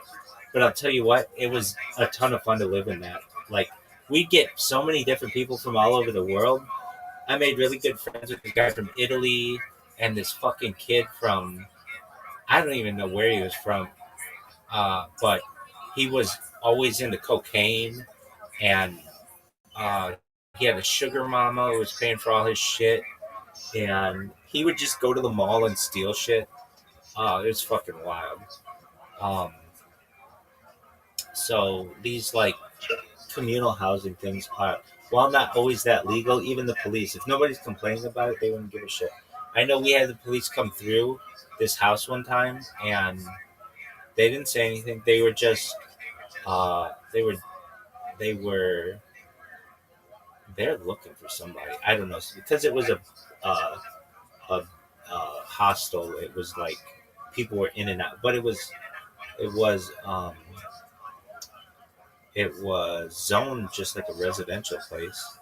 But I'll tell you what, it was a ton of fun to live in that. Like, we'd get so many different people from all over the world. I made really good friends with this guy from Italy and this fucking kid from, I don't even know where he was from, but he was always into cocaine, and he had a sugar mama who was paying for all his shit, and he would just go to the mall and steal shit. It was fucking wild. So these like communal housing things are, while not always that legal, even the police, if nobody's complaining about it, they wouldn't give a shit. I know we had the police come through this house one time, and they didn't say anything. They were just they were they're looking for somebody. I don't know, because it was a hostel. It was like people were in and out, but it was zoned just like a residential place.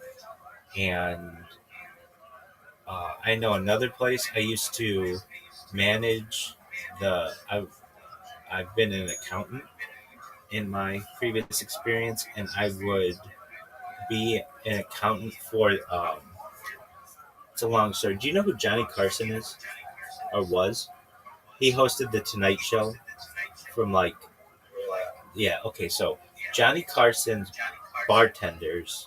And I know another place I used to manage. I've been an accountant in my previous experience, and I would be an accountant for. It's a long story. Do you know who Johnny Carson is, or was? He hosted the Tonight Show from like, yeah, okay. So Johnny Carson's bartenders.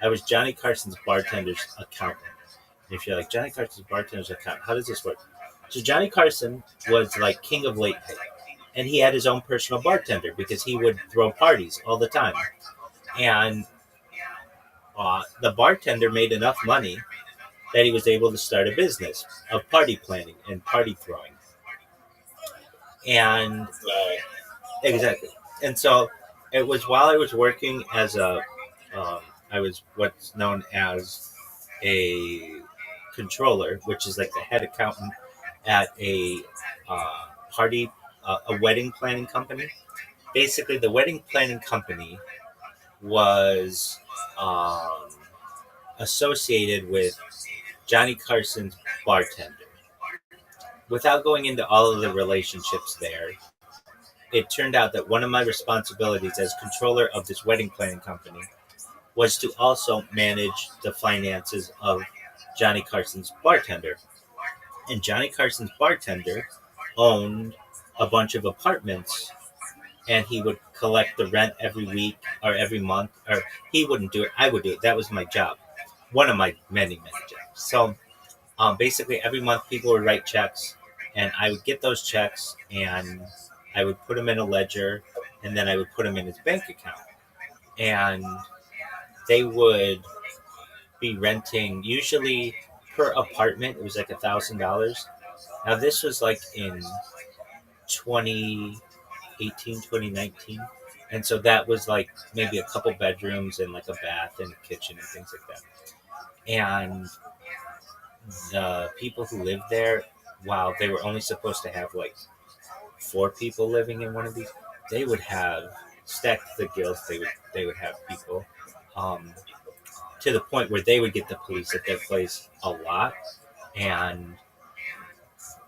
I was Johnny Carson's bartender's accountant. And if you're like, Johnny Carson's bartender's accountant, how does this work? So Johnny Carson was like king of late pay, and he had his own personal bartender because he would throw parties all the time. And the bartender made enough money that he was able to start a business of party planning and party throwing. And Like, exactly. And so it was while I was working as I was what's known as a controller, which is like the head accountant at a party, a wedding planning company. Basically, the wedding planning company was um, associated with Johnny Carson's bartender. Without going into all of the relationships there, it turned out that one of my responsibilities as controller of this wedding planning company was to also manage the finances of Johnny Carson's bartender. And Johnny Carson's bartender owned a bunch of apartments, and he would collect the rent every week or every month. Or he wouldn't do it, I would do it. That was my job. One of my many, many jobs. So basically, every month people would write checks, and I would get those checks and I would put them in a ledger, and then I would put them in his bank account. And they would be renting, usually per apartment, it was like $1,000. Now, this was like in 2018, 2019. And so that was like maybe a couple bedrooms and like a bath and a kitchen and things like that. And the people who lived there, while they were only supposed to have like 4 people living in one of these, they would have stacked the gills. They would have people, um, to the point where they would get the police at their place a lot, and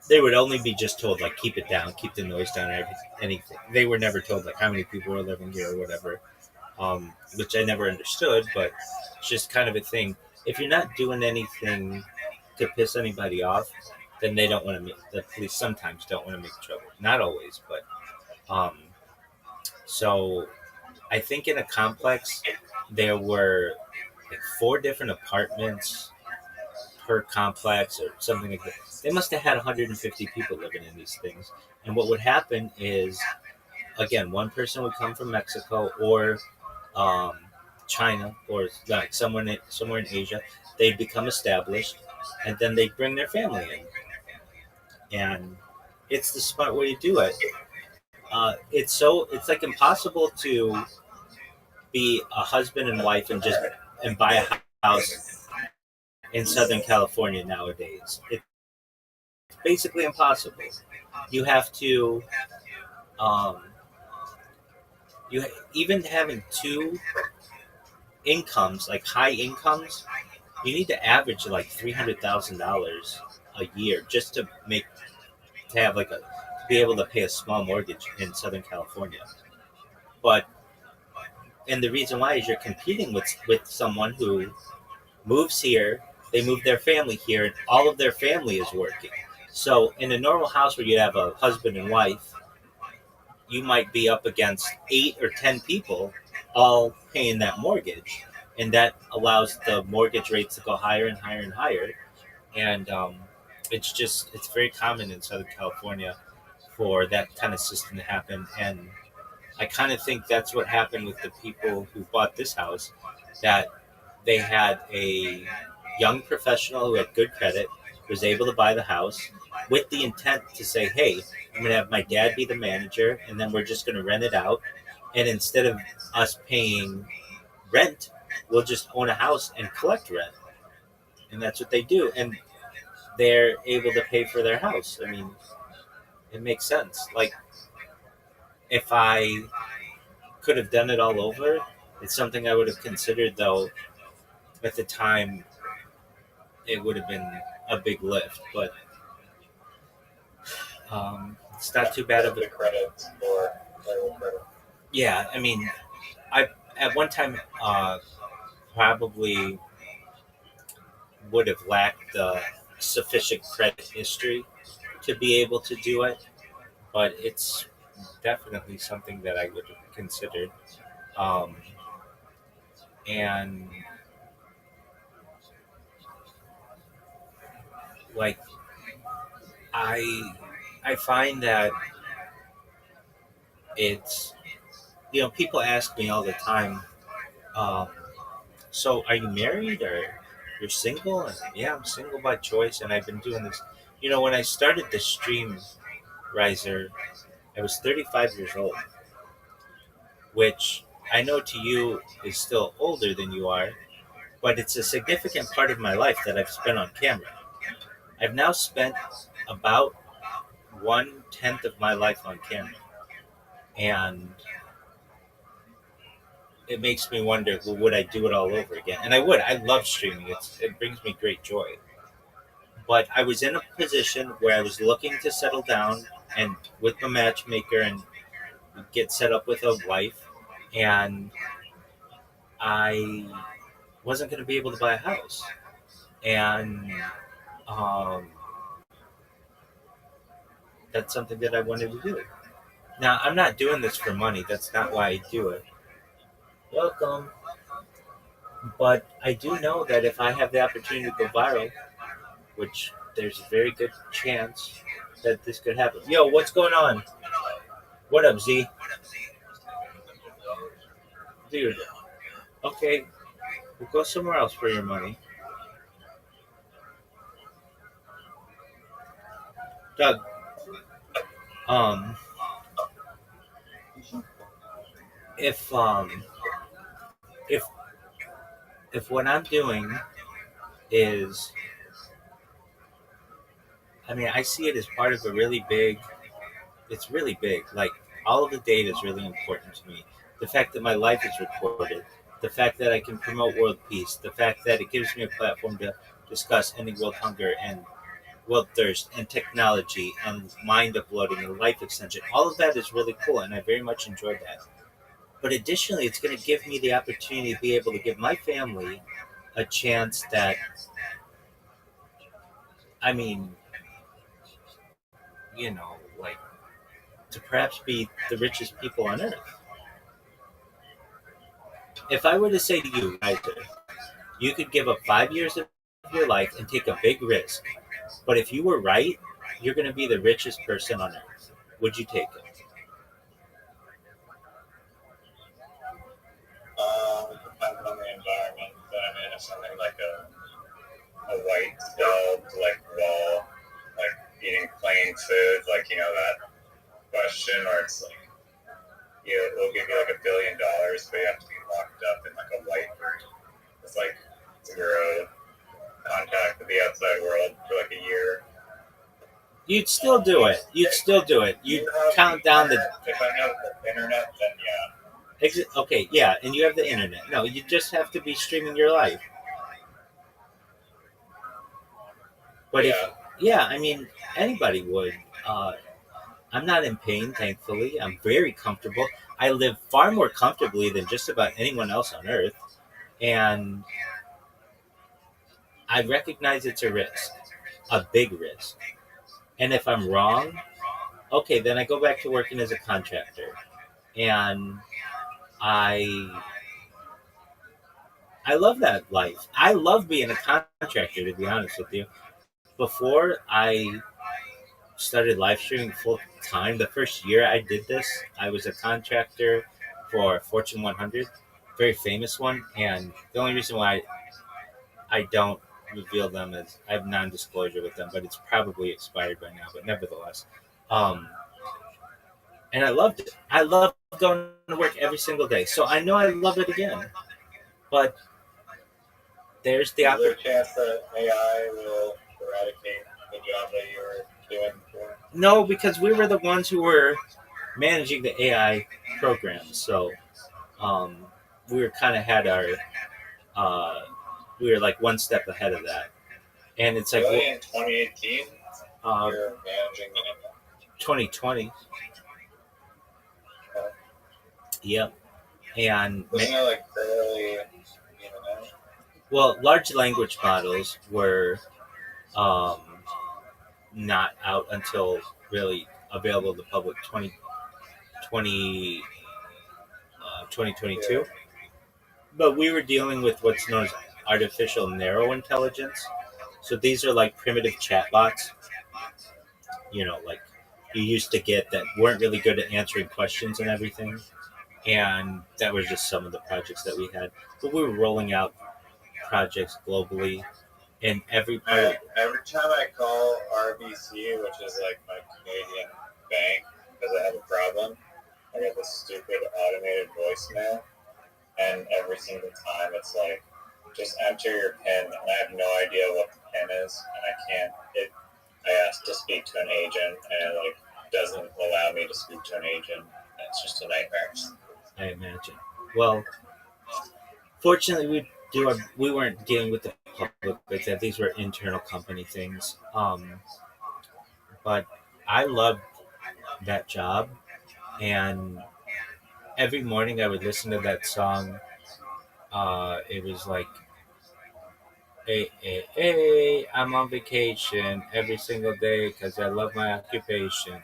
they would only be just told like keep it down, keep the noise down, or anything. They were never told like how many people were living here or whatever, which I never understood. But it's just kind of a thing. If you're not doing anything to piss anybody off, then they don't want to make the police sometimes don't want to make trouble. Not always, but um, so I think in a complex there were like 4 different apartments per complex or something like that. They must have had 150 people living in these things. And what would happen is, again, one person would come from Mexico or um, China or like somewhere in Asia. They'd become established, and then they'd bring their family in. And it's the smart way to do it. It's like impossible to be a husband and wife and buy a house in Southern California nowadays. It's basically impossible. You have to, um, even having 2 incomes, like high incomes, you need to average like $300,000 a year just to have like to be able to pay a small mortgage in Southern California. But and the reason why is you're competing with someone who moves here, they move their family here, and all of their family is working. So in a normal house where you have a husband and wife, you might be up against 8 or 10 people all paying that mortgage, and that allows the mortgage rates to go higher and higher and higher. And it's very common in Southern California for that kind of system to happen. And I kind of think that's what happened with the people who bought this house, that they had a young professional who had good credit, was able to buy the house with the intent to say, hey, I'm going to have my dad be the manager, and then we're just going to rent it out. And instead of us paying rent, we'll just own a house and collect rent. And that's what they do. And they're able to pay for their house. I mean, it makes sense. Like, if I could have done it all over, it's something I would have considered, though at the time it would have been a big lift. But it's not too bad of a credit or credit. Yeah. I mean, I at one time probably would have lacked the sufficient credit history to be able to do it, but it's definitely something that I would have considered. Um, and like I I find that it's people ask me all the time, um, so are you married or you're single? And yeah, I'm single by choice, and I've been doing this. When I started the stream riser, I was 35 years old, which I know to you is still older than you are, but it's a significant part of my life that I've spent on camera. I've now spent about 1/10 of my life on camera, and it makes me wonder, well, would I do it all over again? And I would. I love streaming. It brings me great joy. But I was in a position where I was looking to settle down and with a matchmaker and get set up with a wife, and I wasn't going to be able to buy a house. And um, that's something that I wanted to do. Now, I'm not doing this for money. That's not why I do it. Welcome. But I do know that if I have the opportunity to go viral, which there's a very good chance that this could happen. Yo, what's going on? What up, Z? Dude, okay, we'll go somewhere else for your money. Doug, um, if um, if if what I'm doing is, I mean, I see it as part of a really big. It's really big. Like all of the data is really important to me. The fact that my life is recorded, the fact that I can promote world peace, the fact that it gives me a platform to discuss ending world hunger and world thirst and technology and mind uploading and life extension. All of that is really cool, and I very much enjoyed that. But additionally, it's going to give me the opportunity to be able to give my family a chance that, I mean, like to perhaps be the richest people on earth. If I were to say to you, Kaiser, you could give up 5 years of your life and take a big risk, but if you were right, you're going to be the richest person on earth. Would you take it? Depends on the environment, but I mean, if something like a white walled like wall, like eating plain food, like that question where it's like, we'll give you like $1 billion, but you have to be locked up in like a white room with like zero contact with the outside world for like a year. You'd still do it. You'd still do it. You'd count down the. If I have the internet, then yeah. Okay, yeah, and you have the internet. No, you just have to be streaming your life. But I mean, anybody would. I'm not in pain, thankfully. I'm very comfortable. I live far more comfortably than just about anyone else on earth. And I recognize it's a risk, a big risk. And if I'm wrong, okay, then I go back to working as a contractor. And I love that life. I love being a contractor, to be honest with you. Before I started live streaming full time, the first year I did this, I was a contractor for Fortune 100, very famous one. And the only reason why I don't reveal them is I have non-disclosure with them, but it's probably expired by now. But nevertheless, and I loved it. I love going to work every single day, so I know I love it again. But there's the opportunity. Is there a chance that AI will eradicate the job that you were doing before? No, because we were the ones who were managing the AI programs, so we were kind of had our. We were like one step ahead of that, and it's like really in 2018, you're managing the 2020. Yep, and wasn't it like fairly, well, large language models were not out until really available to the public 2022. Yeah. But we were dealing with what's known as artificial narrow intelligence. So these are like primitive chatbots, like you used to get that weren't really good at answering questions and everything. And that was just some of the projects that we had. But we were rolling out projects globally in every part. Every time I call RBC, which is like my Canadian bank, because I have a problem. I get this stupid automated voicemail, and every single time it's like, just enter your PIN, and I have no idea what the PIN is, and I can't. I asked to speak to an agent, and it doesn't allow me to speak to an agent. It's just a nightmare. I imagine. Well, fortunately, we weren't dealing with the public like that. These were internal company things. But I loved that job, and every morning I would listen to that song. It was like, hey, hey, hey, I'm on vacation every single day because I love my occupation.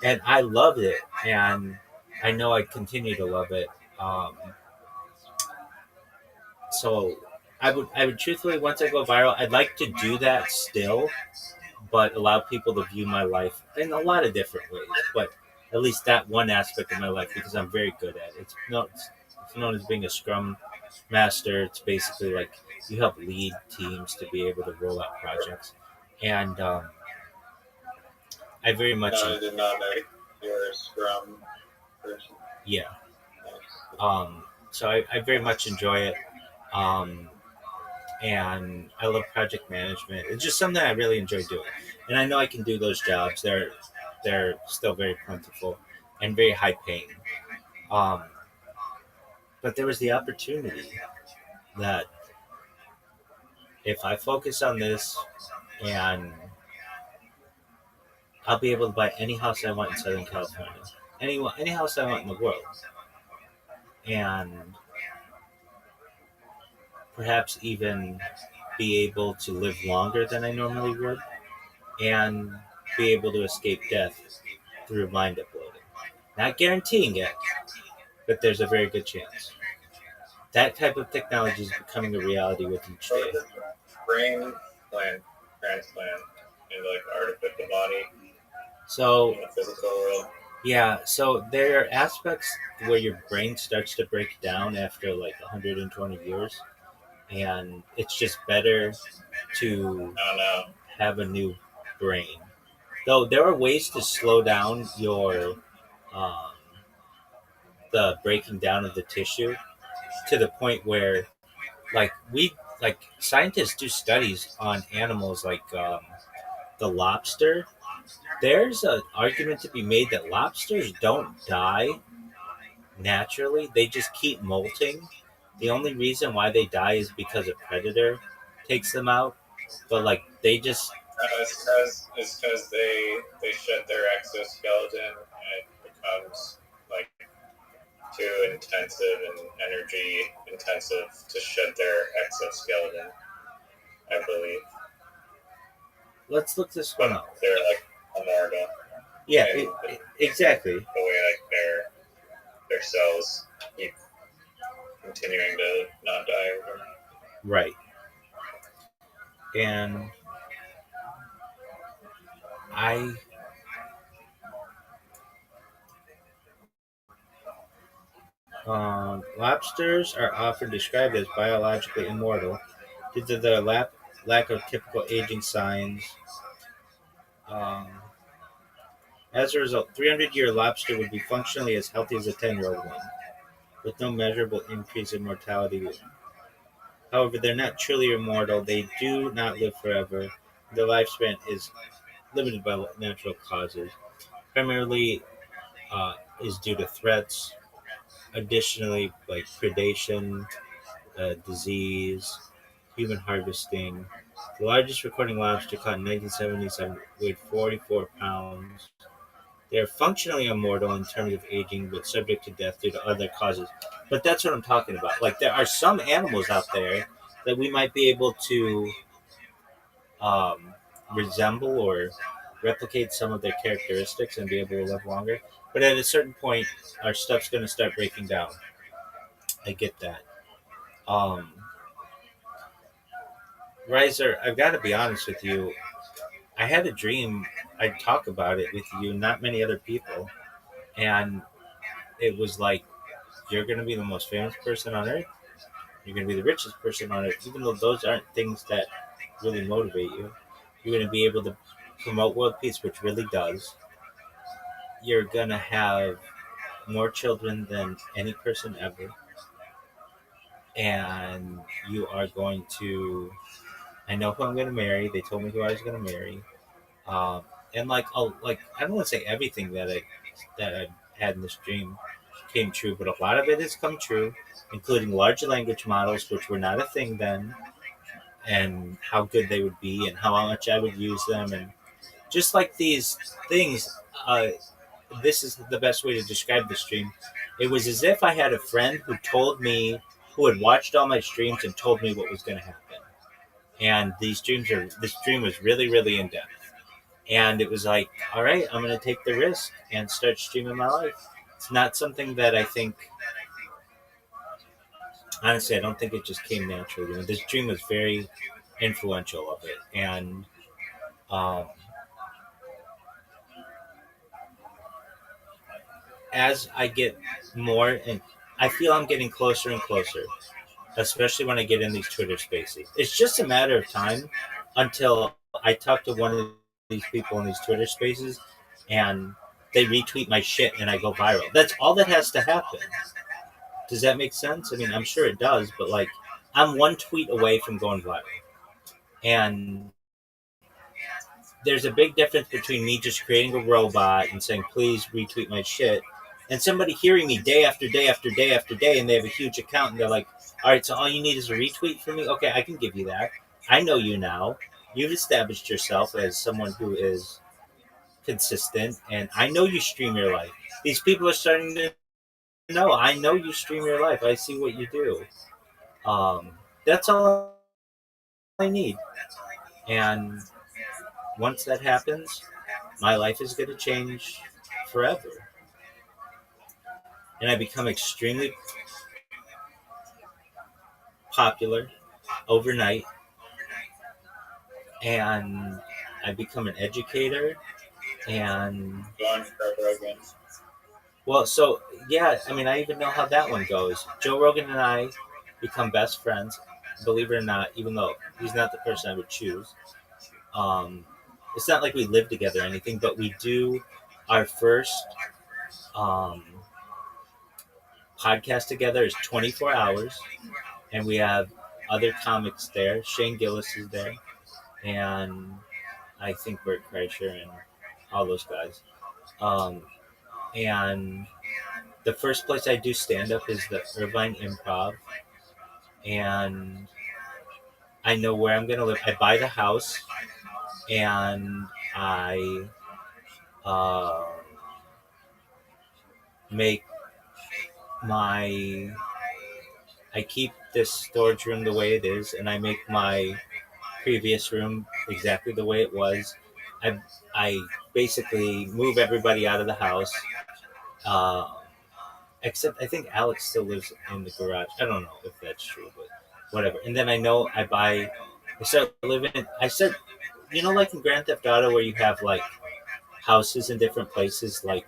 And I loved it, and I know I continue to love it. Um, so I would truthfully, once I go viral, I'd like to do that still, but allow people to view my life in a lot of different ways. But at least that one aspect of my life, because I'm very good at it. It's known as being a Scrum Master. It's basically like you help lead teams to be able to roll out projects, and I very much No, I did not know you were a Scrum person. yeah. So I very much enjoy it. And I love project management. It's just something I really enjoy doing, and I know I can do those jobs. They're still very plentiful and very high paying. Um, but there was the opportunity that if I focus on this, and I'll be able to buy any house I want in Southern California, any house I want in the world, and perhaps even be able to live longer than I normally would, and be able to escape death through mind uploading. Not guaranteeing it, but there's a very good chance. That type of technology is becoming a reality with each day. Brain transplant in artificial body So in the physical world. yeah, so there are aspects where your brain starts to break down after 120 years, and it's just better to have a new brain. Though there are ways to slow down your um, the breaking down of the tissue to the point where scientists do studies on animals the lobster. There's an argument to be made that lobsters don't die naturally, they just keep molting. The only reason why they die is because a predator takes them out, but they just It's because they shed their exoskeleton, and it becomes too intensive and energy intensive to shed their exoskeleton, I believe. let's look this one up. They're immortal. Yeah, exactly. The way their cells keep continuing to not die or whatever. Right. And lobsters are often described as biologically immortal due to their lack of typical aging signs. Um, as a result, 300-year lobster would be functionally as healthy as a 10-year-old one, with no measurable increase in mortality. However, they're not truly immortal. They do not live forever. Their lifespan is limited by natural causes, primarily is due to threats. Additionally, predation, disease, human harvesting. The largest recording lobster caught in 1977 weighed 44 pounds. They are functionally immortal in terms of aging, but subject to death due to other causes. But that's what I'm talking about. There are some animals out there that we might be able to resemble or replicate some of their characteristics and be able to live longer. But at a certain point, our stuff's going to start breaking down. I get that. Riser, I've got to be honest with you. I had a dream. I'd talk about it with you, not many other people. And it was like, you're going to be the most famous person on earth. You're going to be the richest person on earth, even though those aren't things that really motivate you. You're going to be able to promote world peace, which really does. you're gonna have more children than any person ever, and you are going to. I know who I'm gonna marry. They told me who I was gonna marry, um, and like I don't want to say everything that I had in this dream came true, but a lot of it has come true, including large language models, which were not a thing then, and how good they would be, and how much I would use them, and just like these things. Uh, this is the best way to describe the stream. It was as if I had a friend who told me, who had watched all my streams and told me what was going to happen. And this stream was really, really in depth. And it was like, all right, I'm going to take the risk and start streaming my life. It's not something that I think, honestly, I don't think it just came naturally. This dream was very influential of it. And um, as I get more, and I feel I'm getting closer and closer, especially when I get in these Twitter spaces. It's just a matter of time until I talk to one of these people in these Twitter spaces and they retweet my shit and I go viral. That's all that has to happen. Does that make sense? I mean, I'm sure it does, but like, I'm one tweet away from going viral. And there's a big difference between me just creating a robot and saying, please retweet my shit, and somebody hearing me day after day after day after day, and they have a huge account, and they're like, all right, so all you need is a retweet from me? Okay, I can give you that. I know you now. You've established yourself as someone who is consistent, and I know you stream your life. These people are starting to know. I know you stream your life. I see what you do. That's all I need. And once that happens, my life is going to change forever. And I become extremely popular overnight. And I become an educator. And well, so yeah, I mean, I even know how that one goes. Joe Rogan and I become best friends, believe it or not, even though he's not the person I would choose. It's not like we live together or anything, but we do our first um, podcast together is 24 hours, and we have other comics there. Shane Gillis is there, and I think Bert Kreischer and all those guys. And the first place I do stand up is the Irvine Improv, and I know where I'm going to live. I buy the house, and I uh, make my I keep this storage room the way it is, and I make my previous room exactly the way it was. I basically move everybody out of the house, uh, except I think Alex still lives in the garage. I don't know if that's true, but whatever. And then I start living. I start, like in Grand Theft Auto, where you have like houses in different places, like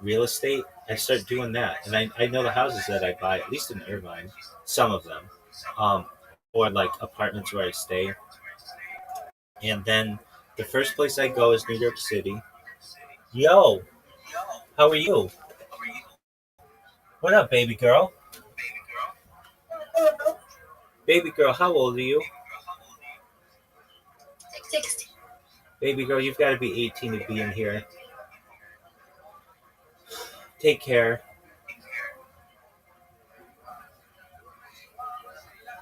real estate. I start doing that, and I know the houses that I buy, at least in Irvine, some of them, um, or like apartments where I stay. And then the first place I go is New York City. Yo, how are you? What up, baby girl? Baby girl, how old are you? 60. Baby girl, you've got to be 18 to be in here. Take care.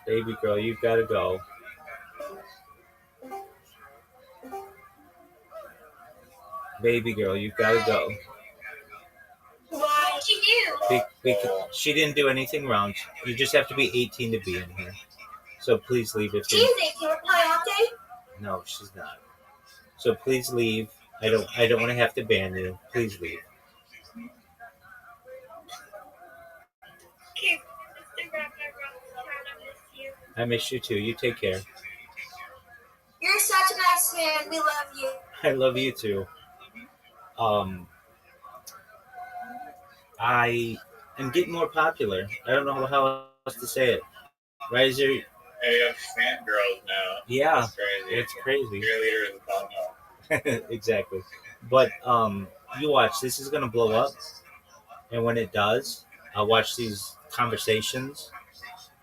Baby girl, you've got to go. Baby girl, you've got to go. What did you do? She didn't do anything wrong. You just have to be 18 to be in here. So please leave if She's 18 with Coyote. No, she's not. So please leave. I don't want to have to ban you. Please leave. Okay, Mr. Rabbi, I miss you. I miss you too. You take care. You're such a nice man. We love you. I love you too. I am getting more popular. I don't know how else to say it. Right? Hey, you have fangirls now. Yeah, That's crazy. it's crazy. Cheerleaders and Congo. Exactly. But you watch. This is gonna blow up, and when it does, I'll watch these conversations,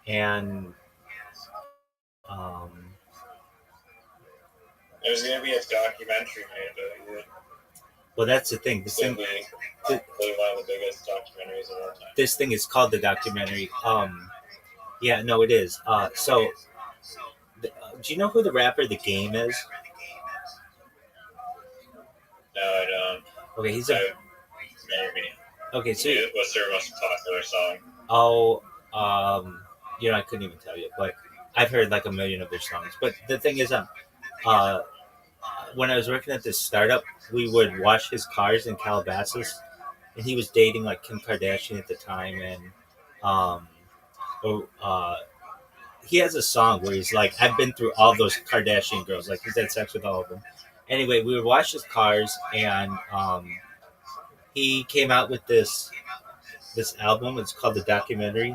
and There's gonna be a documentary made about it. well, that's the thing. It's gonna be one of the biggest documentaries of all time. This thing is called the documentary. Yeah, no, it is. So, do you know who the rapper The Game is? No, I don't. Okay, he's a. Maybe. Okay, so What's their most popular song? oh, I couldn't even tell you, but I've heard like a million of their songs. But the thing is, uh, when I was working at this startup, we would wash his cars in Calabasas, and he was dating like Kim Kardashian at the time, and um, oh, he has a song where he's like, "I've been through all those Kardashian girls," like he's had sex with all of them. Anyway, we would wash his cars, and he came out with this album. It's called the documentary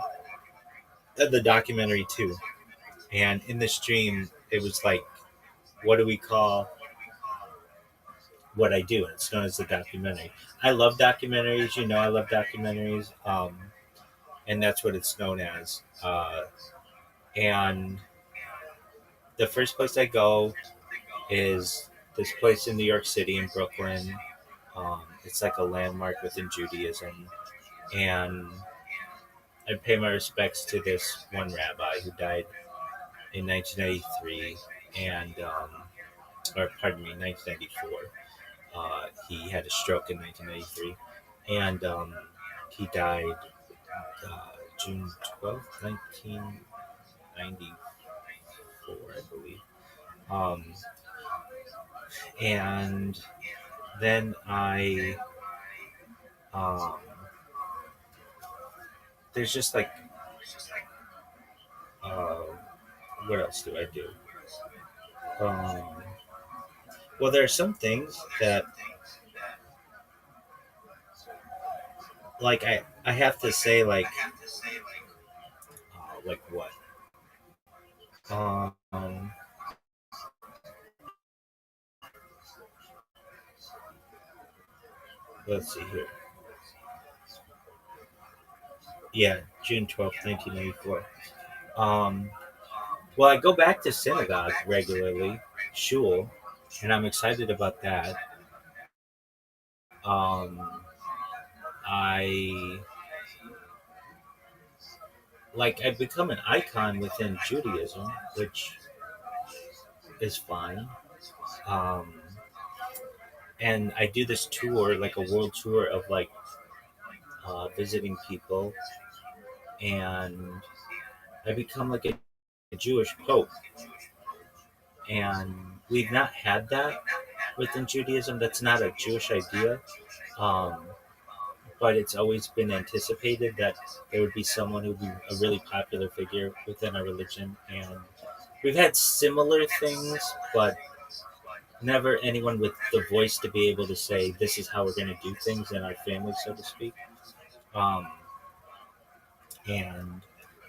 2. And in the stream, it was like, what do we call what I do? And it's known as the documentary. I love documentaries. I love documentaries. And that's what it's known as. And the first place I go is this place in New York City in Brooklyn. It's like a landmark within Judaism. And I pay my respects to this one rabbi who died in 1993, or pardon me, 1994. He had a stroke in 1993, and he died June 12th, 1994, I believe. And then um, there's just like, uh, what else do I do? Well, there are some things that, like, I have to say, like what? Um, let's see here. Yeah, June 12th, 1994. Well, I go back to synagogue regularly, shul, and I'm excited about that. I I've become an icon within Judaism, which is fine. Um, and I do this tour, like a world tour of visiting people, and I become like a Jewish pope. And we've not had that within Judaism. That's not a Jewish idea. Um, but it's always been anticipated that there would be someone who would be a really popular figure within our religion. And we've had similar things, but never anyone with the voice to be able to say, this is how we're going to do things in our family, so to speak. Um, and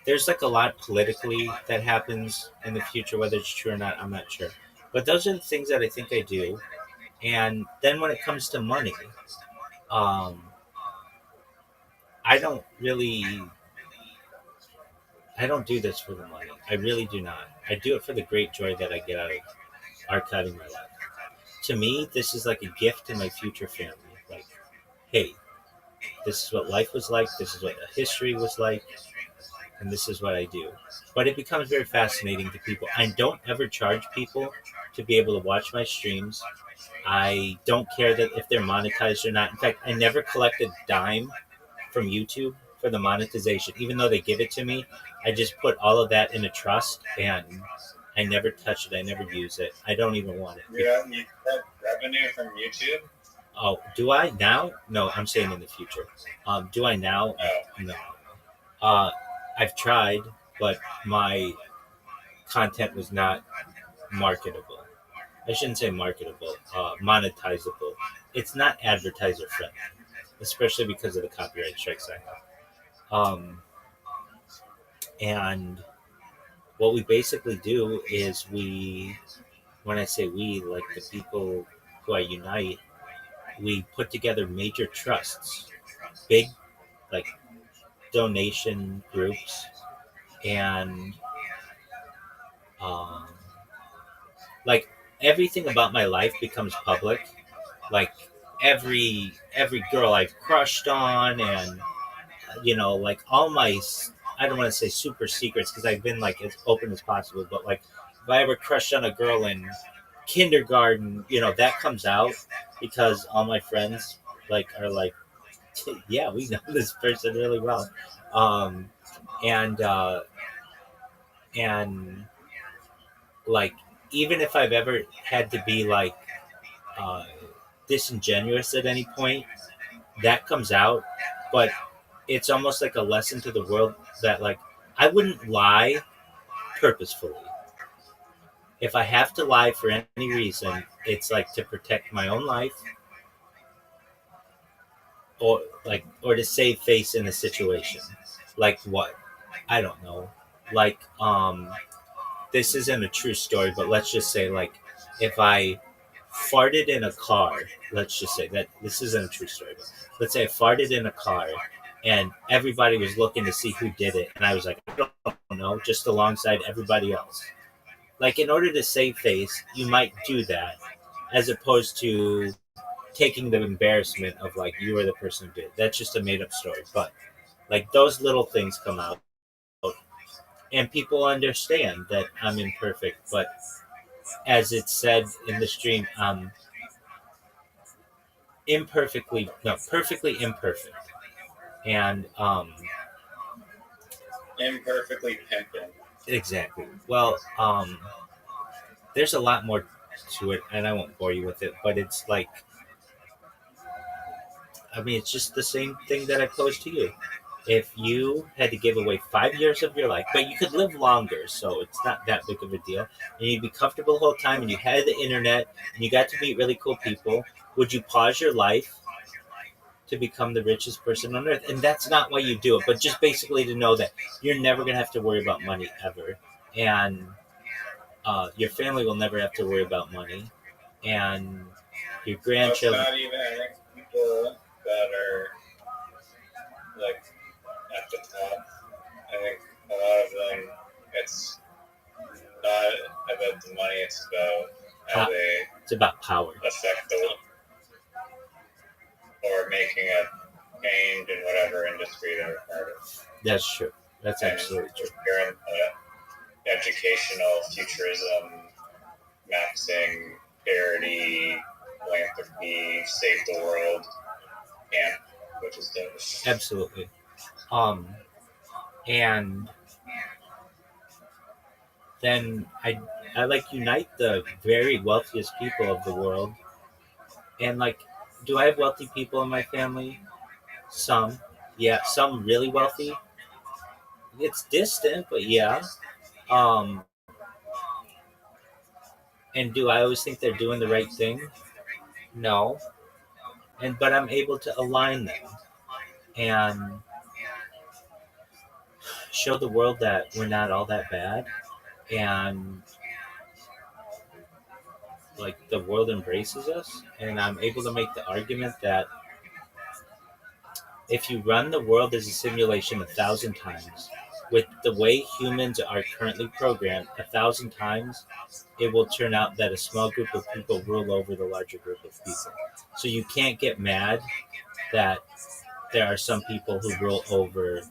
there's like a lot politically that happens in the future, whether it's true or not, I'm not sure. But those are the things that I think I do. And then when it comes to money, um, I don't really, I don't do this for the money. I really do not. I do it for the great joy that I get out of archiving my life. To me, this is like a gift to my future family. Like, hey, this is what life was like. This is what the history was like. And this is what I do. But it becomes very fascinating to people. I don't ever charge people to be able to watch my streams. I don't care that if they're monetized or not. In fact, I never collect a dime from YouTube for the monetization. Even though they give it to me, I just put all of that in a trust, and I never touch it. I never use it. I don't even want it. You have revenue from YouTube? Oh, do I now? No, I'm saying in the future. Do I now? No. I've tried, but my content was not marketable. I shouldn't say marketable, monetizable. It's not advertiser friendly, especially because of the copyright strikes I have. And what we basically do is when I say we, like the people who I unite, we put together major trusts, big like donation groups, and um, like everything about my life becomes public. Like every girl I've crushed on, and like all my I don't want to say super secrets because I've been like as open as possible, but like if I ever crushed on a girl in kindergarten, that comes out because all my friends like are like, yeah, we know this person really well, um, and and like even if I've ever had to be like uh, disingenuous at any point, that comes out, but it's almost like a lesson to the world that like I wouldn't lie purposefully. If I have to lie for any reason, it's like to protect my own life or to save face in a situation. Like what? I don't know. Like this isn't a true story, but let's just say like if I farted in a car, let's just say that this isn't a true story, but let's say I farted in a car and everybody was looking to see who did it, and I was like, I don't know, just alongside everybody else. Like in order to save face, you might do that as opposed to taking the embarrassment of like you were the person who did it. That's just a made up story. But like those little things come out and people understand that I'm imperfect, but as it's said in the stream, perfectly imperfect. And Imperfectly pimping. exactly. Well, there's a lot more to it, and I won't bore you with it, but it's like, I mean, it's just the same thing that I posed to you. If you had to give away 5 years of your life, but you could live longer, so it's not that big of a deal, and you'd be comfortable the whole time, and you had the internet, and you got to meet really cool people, would you pause your life to become the richest person on earth? And that's not why you do it, but just basically to know that you're never going to have to worry about money ever. And your family will never have to worry about money. And your grandchildren. That's not even, I think people that are like at the top, I think a lot of them, it's not about the money, it's about how they it's about power. Affect the world or making a change in whatever industry they're part of. That's true. That's absolutely true. You're in educational futurism, maxing, parity, philanthropy, save the world camp, which is dangerous. Absolutely. And then I like unite the very wealthiest people of the world. And like, do I have wealthy people in my family? Some. Yeah, some really wealthy. It's distant, but yeah. Um, and do I always think they're doing the right thing? No. But I'm able to align them and show the world that we're not all that bad, and like the world embraces us. And I'm able to make the argument that if you run the world as a simulation 1,000 times, with the way humans are currently programmed 1,000 times, it will turn out that a small group of people rule over the larger group of people. So you can't get mad that there are some people who rule over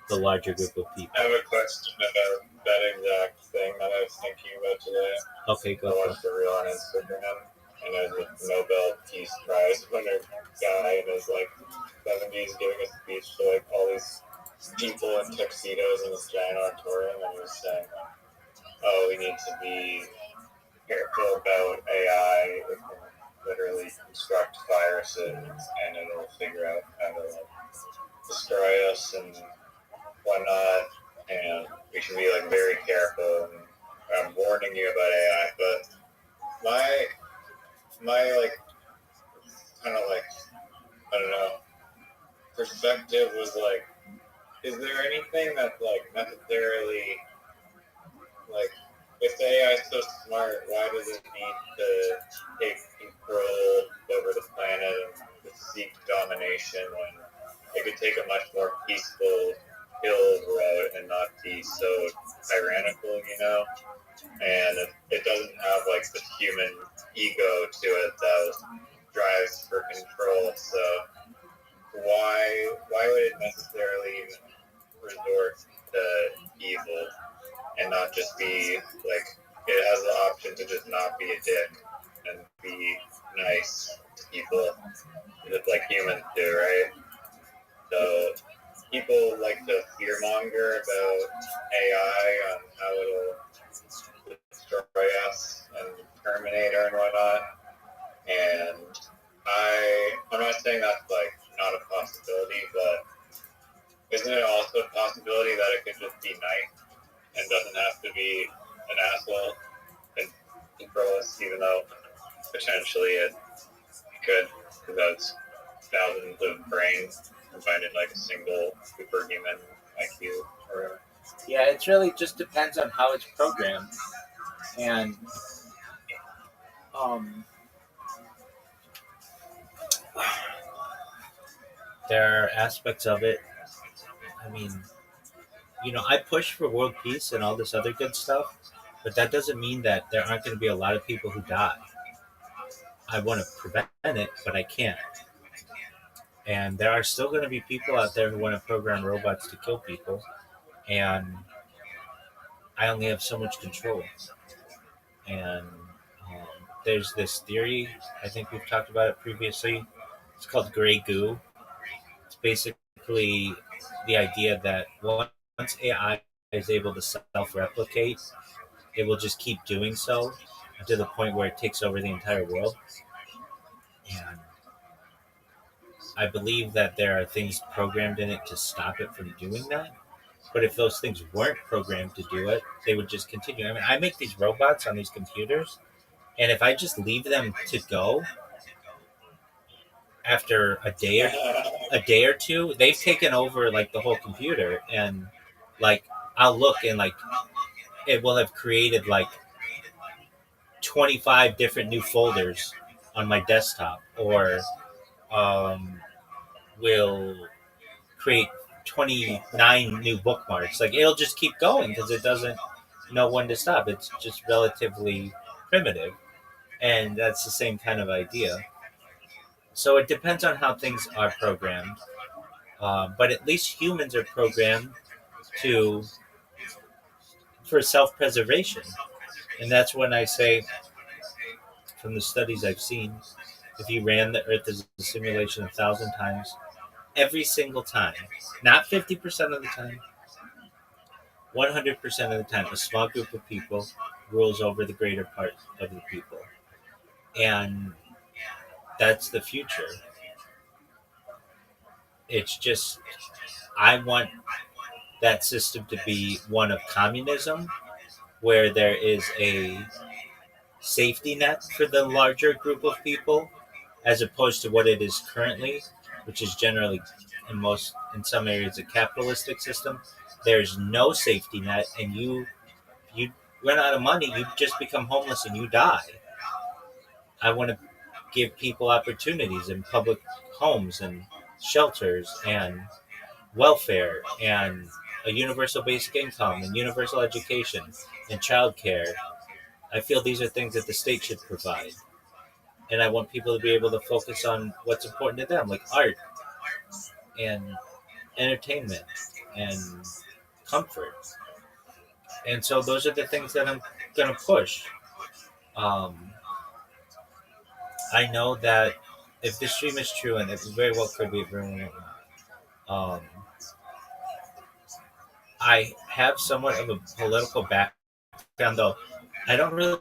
the larger group of people. I have a question about that exact thing that I was thinking about today. Okay, go I watched a reel on Instagram, and there's a Nobel Peace Prize winner guy in his like 70s giving a speech to like all these people in tuxedos in this giant auditorium, and he was saying, "Oh, we need to be careful about AI. It can literally construct viruses, and it'll figure out how to like destroy us and whatnot, and we should be like very careful. And I'm warning you about AI, but my like kind of like I don't know perspective was like, is there anything that like necessarily like if the AI is so smart, why does it need to take control over the planet and seek domination when it could take a much more peaceful hill road and not be so tyrannical, and it doesn't have like this human ego to it that drives for control. So why would it necessarily even resort to evil and not just be like, it has the option to just not be a dick and be nice to people, just like humans do, right? So people like to fearmonger about AI and how it'll destroy us and Terminator and whatnot. And I'm not saying that's like not a possibility, but isn't it also a possibility that it could just be nice and doesn't have to be an asshole and control us, even though potentially it could, because that's thousands of brains combined in like a single superhuman IQ or whatever. Yeah, it really just depends on how it's programmed, and there are aspects of it. I mean, I push for world peace and all this other good stuff, but that doesn't mean that there aren't going to be a lot of people who die. I want to prevent it, but I can't. And there are still going to be people out there who want to program robots to kill people, and I only have so much control. And there's this theory, I think we've talked about it previously. It's called gray goo. It's basically the idea that once AI is able to self-replicate, it will just keep doing so to the point where it takes over the entire world. And I believe that there are things programmed in it to stop it from doing that. But if those things weren't programmed to do it, they would just continue. I mean, I make these robots on these computers, and if I just leave them to go after a day or two, they've taken over like the whole computer, and like I'll look and like it will have created like 25 different new folders on my desktop, or will create 29 new bookmarks. Like it'll just keep going because it doesn't know when to stop. It's just relatively primitive, and that's the same kind of idea. So it depends on how things are programmed, but at least humans are programmed to for self-preservation, and that's when I say, from the studies I've seen, if you ran the Earth as a simulation 1,000 times, every single time, not 50% of the time, 100% of the time, a small group of people rules over the greater part of the people. And that's the future. It's just, I want that system to be one of communism, where there is a safety net for the larger group of people, as opposed to what it is currently, which is generally, in some areas, a capitalistic system. There's no safety net, and you run out of money, you just become homeless and you die. I want to give people opportunities in public homes and shelters and welfare and a universal basic income and universal education and childcare. I feel these are things that the state should provide. And I want people to be able to focus on what's important to them, like art and entertainment and comfort. And so those are the things that I'm going to push. I know that if this dream is true, and it very well could be, um, I have somewhat of a political background, though I don't really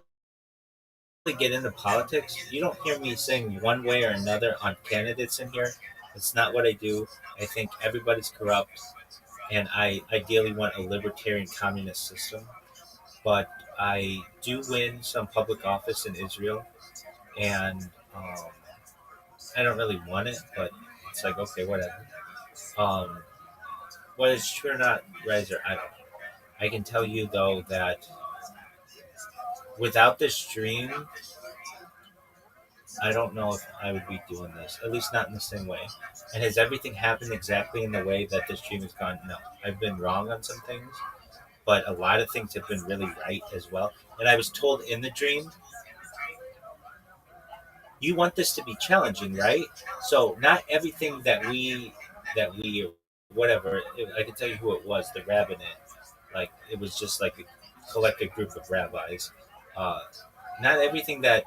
get into politics. You don't hear me saying one way or another on candidates in here. It's not what I do. I think everybody's corrupt, and I ideally want a libertarian communist system. But I do win some public office in Israel, and I don't really want it, but it's like, okay, whatever. Um, Whether it's true or not, Riser, I don't know. I can tell you, though, that without this dream, I don't know if I would be doing this, at least not in the same way. And has everything happened exactly in the way that this dream has gone? No, I've been wrong on some things, but a lot of things have been really right as well. And I was told in the dream, you want this to be challenging, right? So not everything that we whatever. I can tell you who it was, the rabbinate. Like it was just like a collective group of rabbis. Uh, Not everything that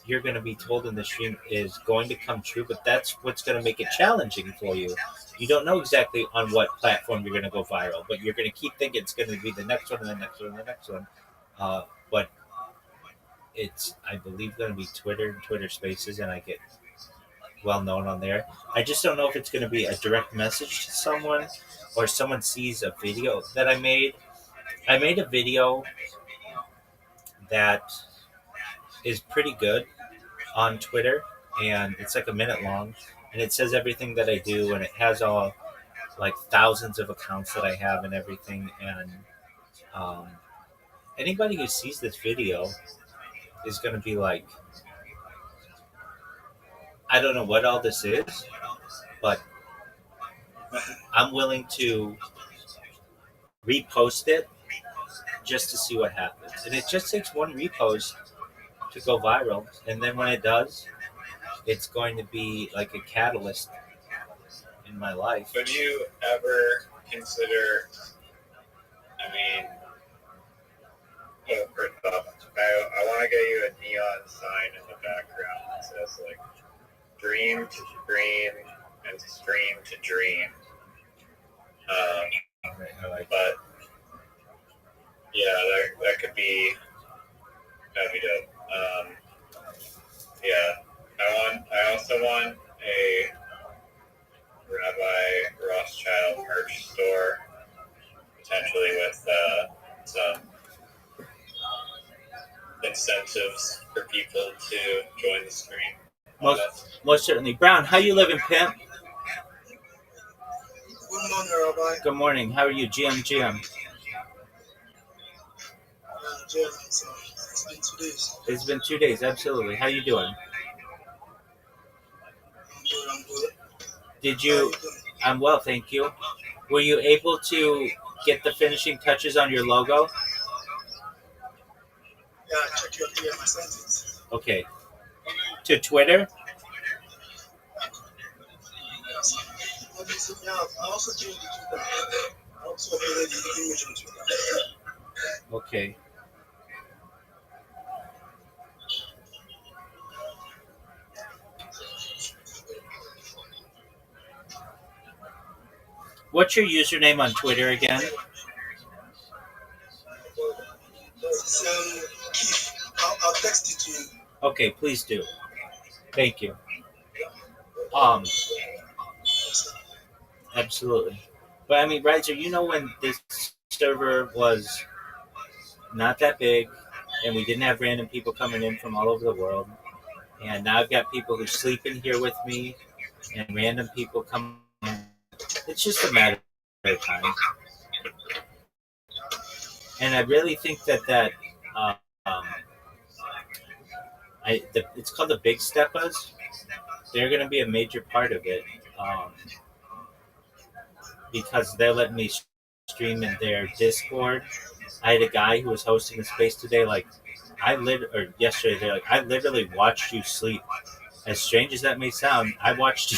you're going to be told in the stream is going to come true, but that's what's going to make it challenging for you. You don't know exactly on what platform you're going to go viral, but you're going to keep thinking it's going to be the next one and the next one and the next one. But it's, I believe, going to be Twitter and Twitter Spaces, and I get well known on there. I just don't know if it's going to be a direct message to someone or someone sees a video that I made. I made a video that is pretty good on Twitter, and it's like a minute long, and it says everything that I do, and it has all like thousands of accounts that I have and everything. And um, anybody who sees this video is going to be like, I don't know what all this is, but I'm willing to repost it just to see what happens. And it just takes one repost to go viral, and then when it does, it's going to be like a catalyst in my life. Would you ever consider, I mean, first off, I want to get you a neon sign in the background that says like dream to dream and stream to dream. But yeah, that could be, that'd be dope. Yeah, I also want a Rabbi Rothschild merch store, potentially with some incentives for people to join the stream. Most certainly. Brown, how you living, pimp? Good morning, Rabbi. Good morning. How are you, GM? Jim, it's been 2 days. It's been 2 days, absolutely. How you doing? I'm good. Did you? I'm well, thank you. Were you able to get the finishing touches on your logo? Yeah, check your DM. I sent it. Okay. To Twitter? Yeah, I also changed the Twitter. I also uploaded the image on Twitter. Okay. What's your username on Twitter again? Keith, I'll text it to you. Okay, please do. Thank you. Absolutely. But I mean, Riser, you know when this server was not that big and we didn't have random people coming in from all over the world, and now I've got people who sleep in here with me and random people come in. It's just a matter of time. And I really think that it's called the Big Steppers. They're going to be a major part of it. Because they're letting me stream in their Discord. I had a guy who was hosting a space today, yesterday. They're like, I literally watched you sleep. As strange as that may sound, I watched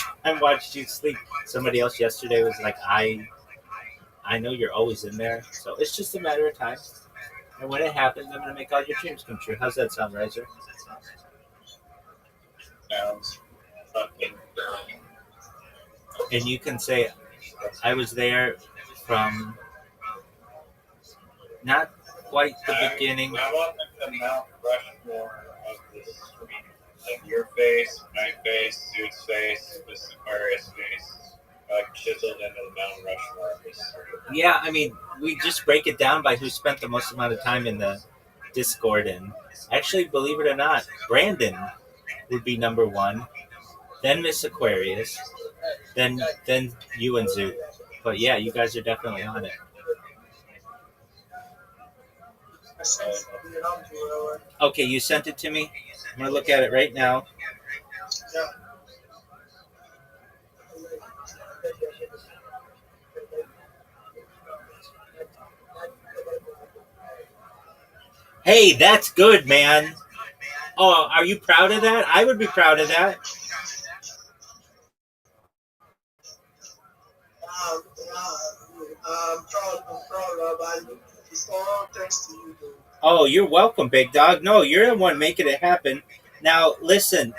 you sleep. Somebody else yesterday was like, I know you're always in there, so it's just a matter of time. And when it happens, I'm gonna make all your dreams come true. How's that sound, Riser? Sounds fucking. And you can say, I was there from not quite the beginning. I want the Mount Rushmore of this stream. Like your face, my face, Suit's face, this Aquarius face, chiseled into the Mount Rushmore of this stream. Yeah, I mean, we just break it down by who spent the most amount of time in the Discord. And actually, believe it or not, Brandon would be number one, then Miss Aquarius, then you and Zoot. But yeah, you guys are definitely on it. Okay, you sent it to me. I'm gonna look at it right now. Hey, that's good, man. Oh, are you proud of that? I would be proud of that. Oh, you're welcome, big dog. No, you're the one making it happen. Now, listen.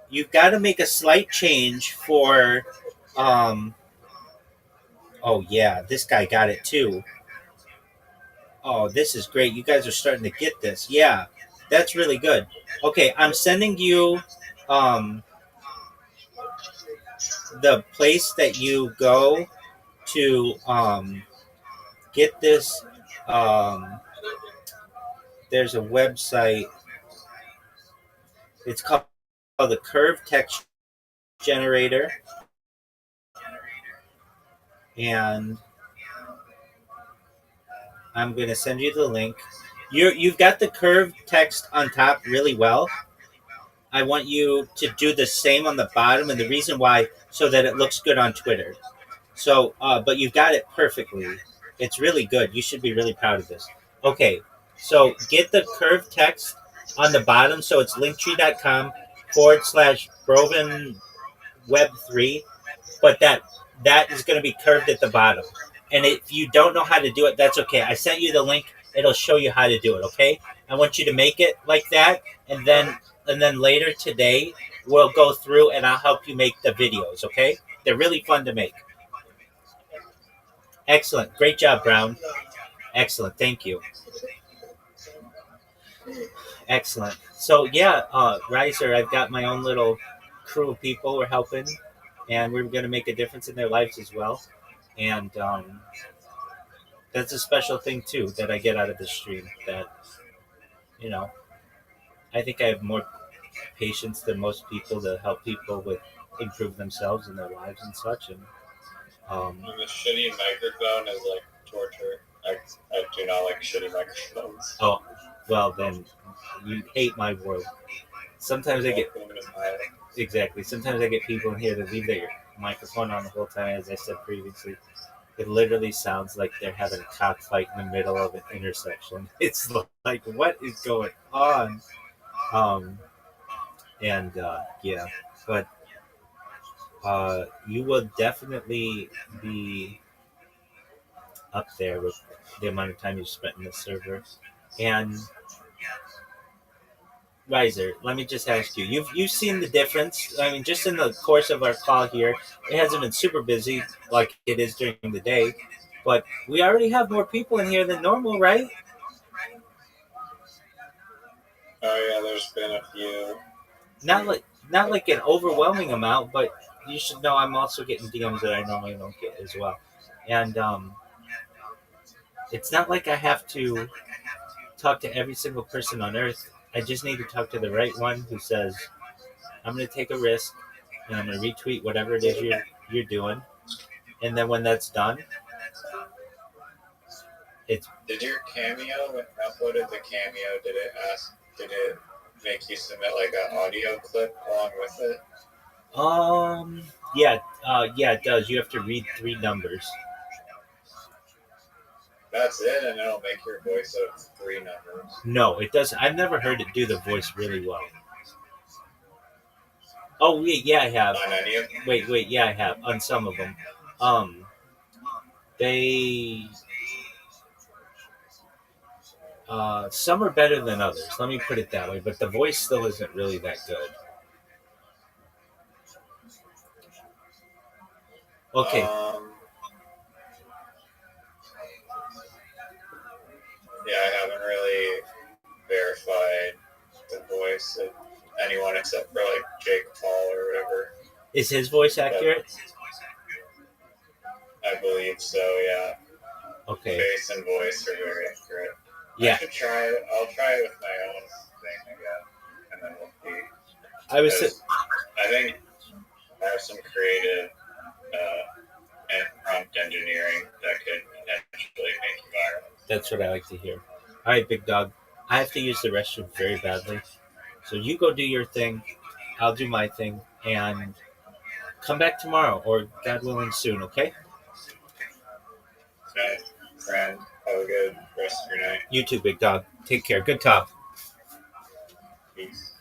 You've got to make a slight change for. Oh yeah, this guy got it too. Oh, this is great. You guys are starting to get this. Yeah, that's really good. Okay, I'm sending you the place that you go to get this. There's a website. It's called the Curve Text Generator, and I'm going to send you the link. You've got the curved text on top really well. I want you to do the same on the bottom, and the reason why, so that it looks good on Twitter. So, but you've got it perfectly. It's really good. You should be really proud of this. Okay, so get the curved text on the bottom, so it's linktree.com/Broven Web 3, but that is going to be curved at the bottom. And if you don't know how to do it, that's okay. I sent you the link. It'll show you how to do it, okay? I want you to make it like that, and then later today we'll go through and I'll help you make the videos, okay? They're really fun to make. Excellent. Great job, Brown. Excellent. Thank you. Excellent. So yeah, Riser, I've got my own little crew of people we're helping, and we're going to make a difference in their lives as well. And that's a special thing too that I get out of the stream. That you know, I think I have more patience than most people to help people with improve themselves and their lives and such. And the shitty microphone is like torture. I do not like shitty microphones. Oh, well then, you hate my world. Sometimes I get exactly. Sometimes I get people in here that leave their microphone on the whole time. As I said previously, it literally sounds like they're having a cockfight in the middle of an intersection. It's like, what is going on? Yeah, but you will definitely be up there with the amount of time you spent in the server. And Riser, let me just ask you: you've seen the difference? I mean, just in the course of our call here, it hasn't been super busy like it is during the day, but we already have more people in here than normal, right? Oh yeah, there's been a few. Not like an overwhelming amount, but you should know I'm also getting DMs that I normally don't get as well, and it's not like I have to talk to every single person on earth. I just need to talk to the right one who says, I'm going to take a risk and I'm going to retweet whatever it is you're doing. And then when that's done, it's. Did your Cameo, when you uploaded the Cameo, did it make you submit like an audio clip along with it? Yeah, it does. You have to read 3 numbers. That's it, and it'll make your voice of 3 numbers. No, it doesn't. I've never heard it do the voice really well. Oh wait, yeah, I have. On any of them? Wait, yeah, I have on some of them. They some are better than others. Let me put it that way. But the voice still isn't really that good. Okay. Yeah, I haven't really verified the voice of anyone except for like Jake Paul or whatever. Is his voice accurate? I believe so, yeah. Okay. Face and voice are very accurate. Yeah. I'll try it with my own thing again, and then we'll see. I think I have some creative and prompt engineering that could potentially make you viral. That's what I like to hear. All right, big dog. I have to use the restroom very badly. So you go do your thing. I'll do my thing. And come back tomorrow or God willing soon, okay? Okay, friend. Have a good rest of your night. You too, big dog. Take care. Good talk. Peace.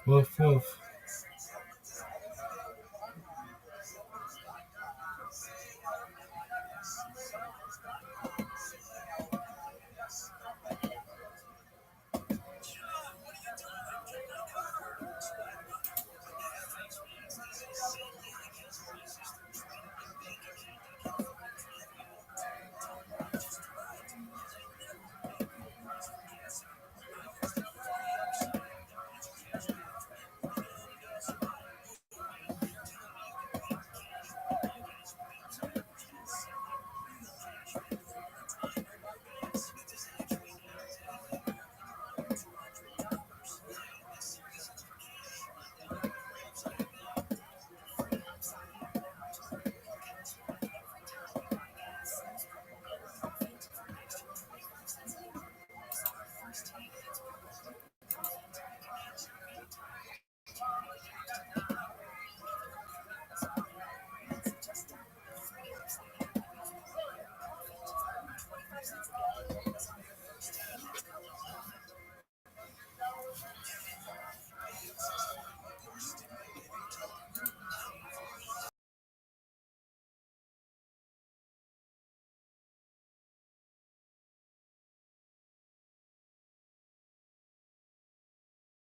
Woof woof.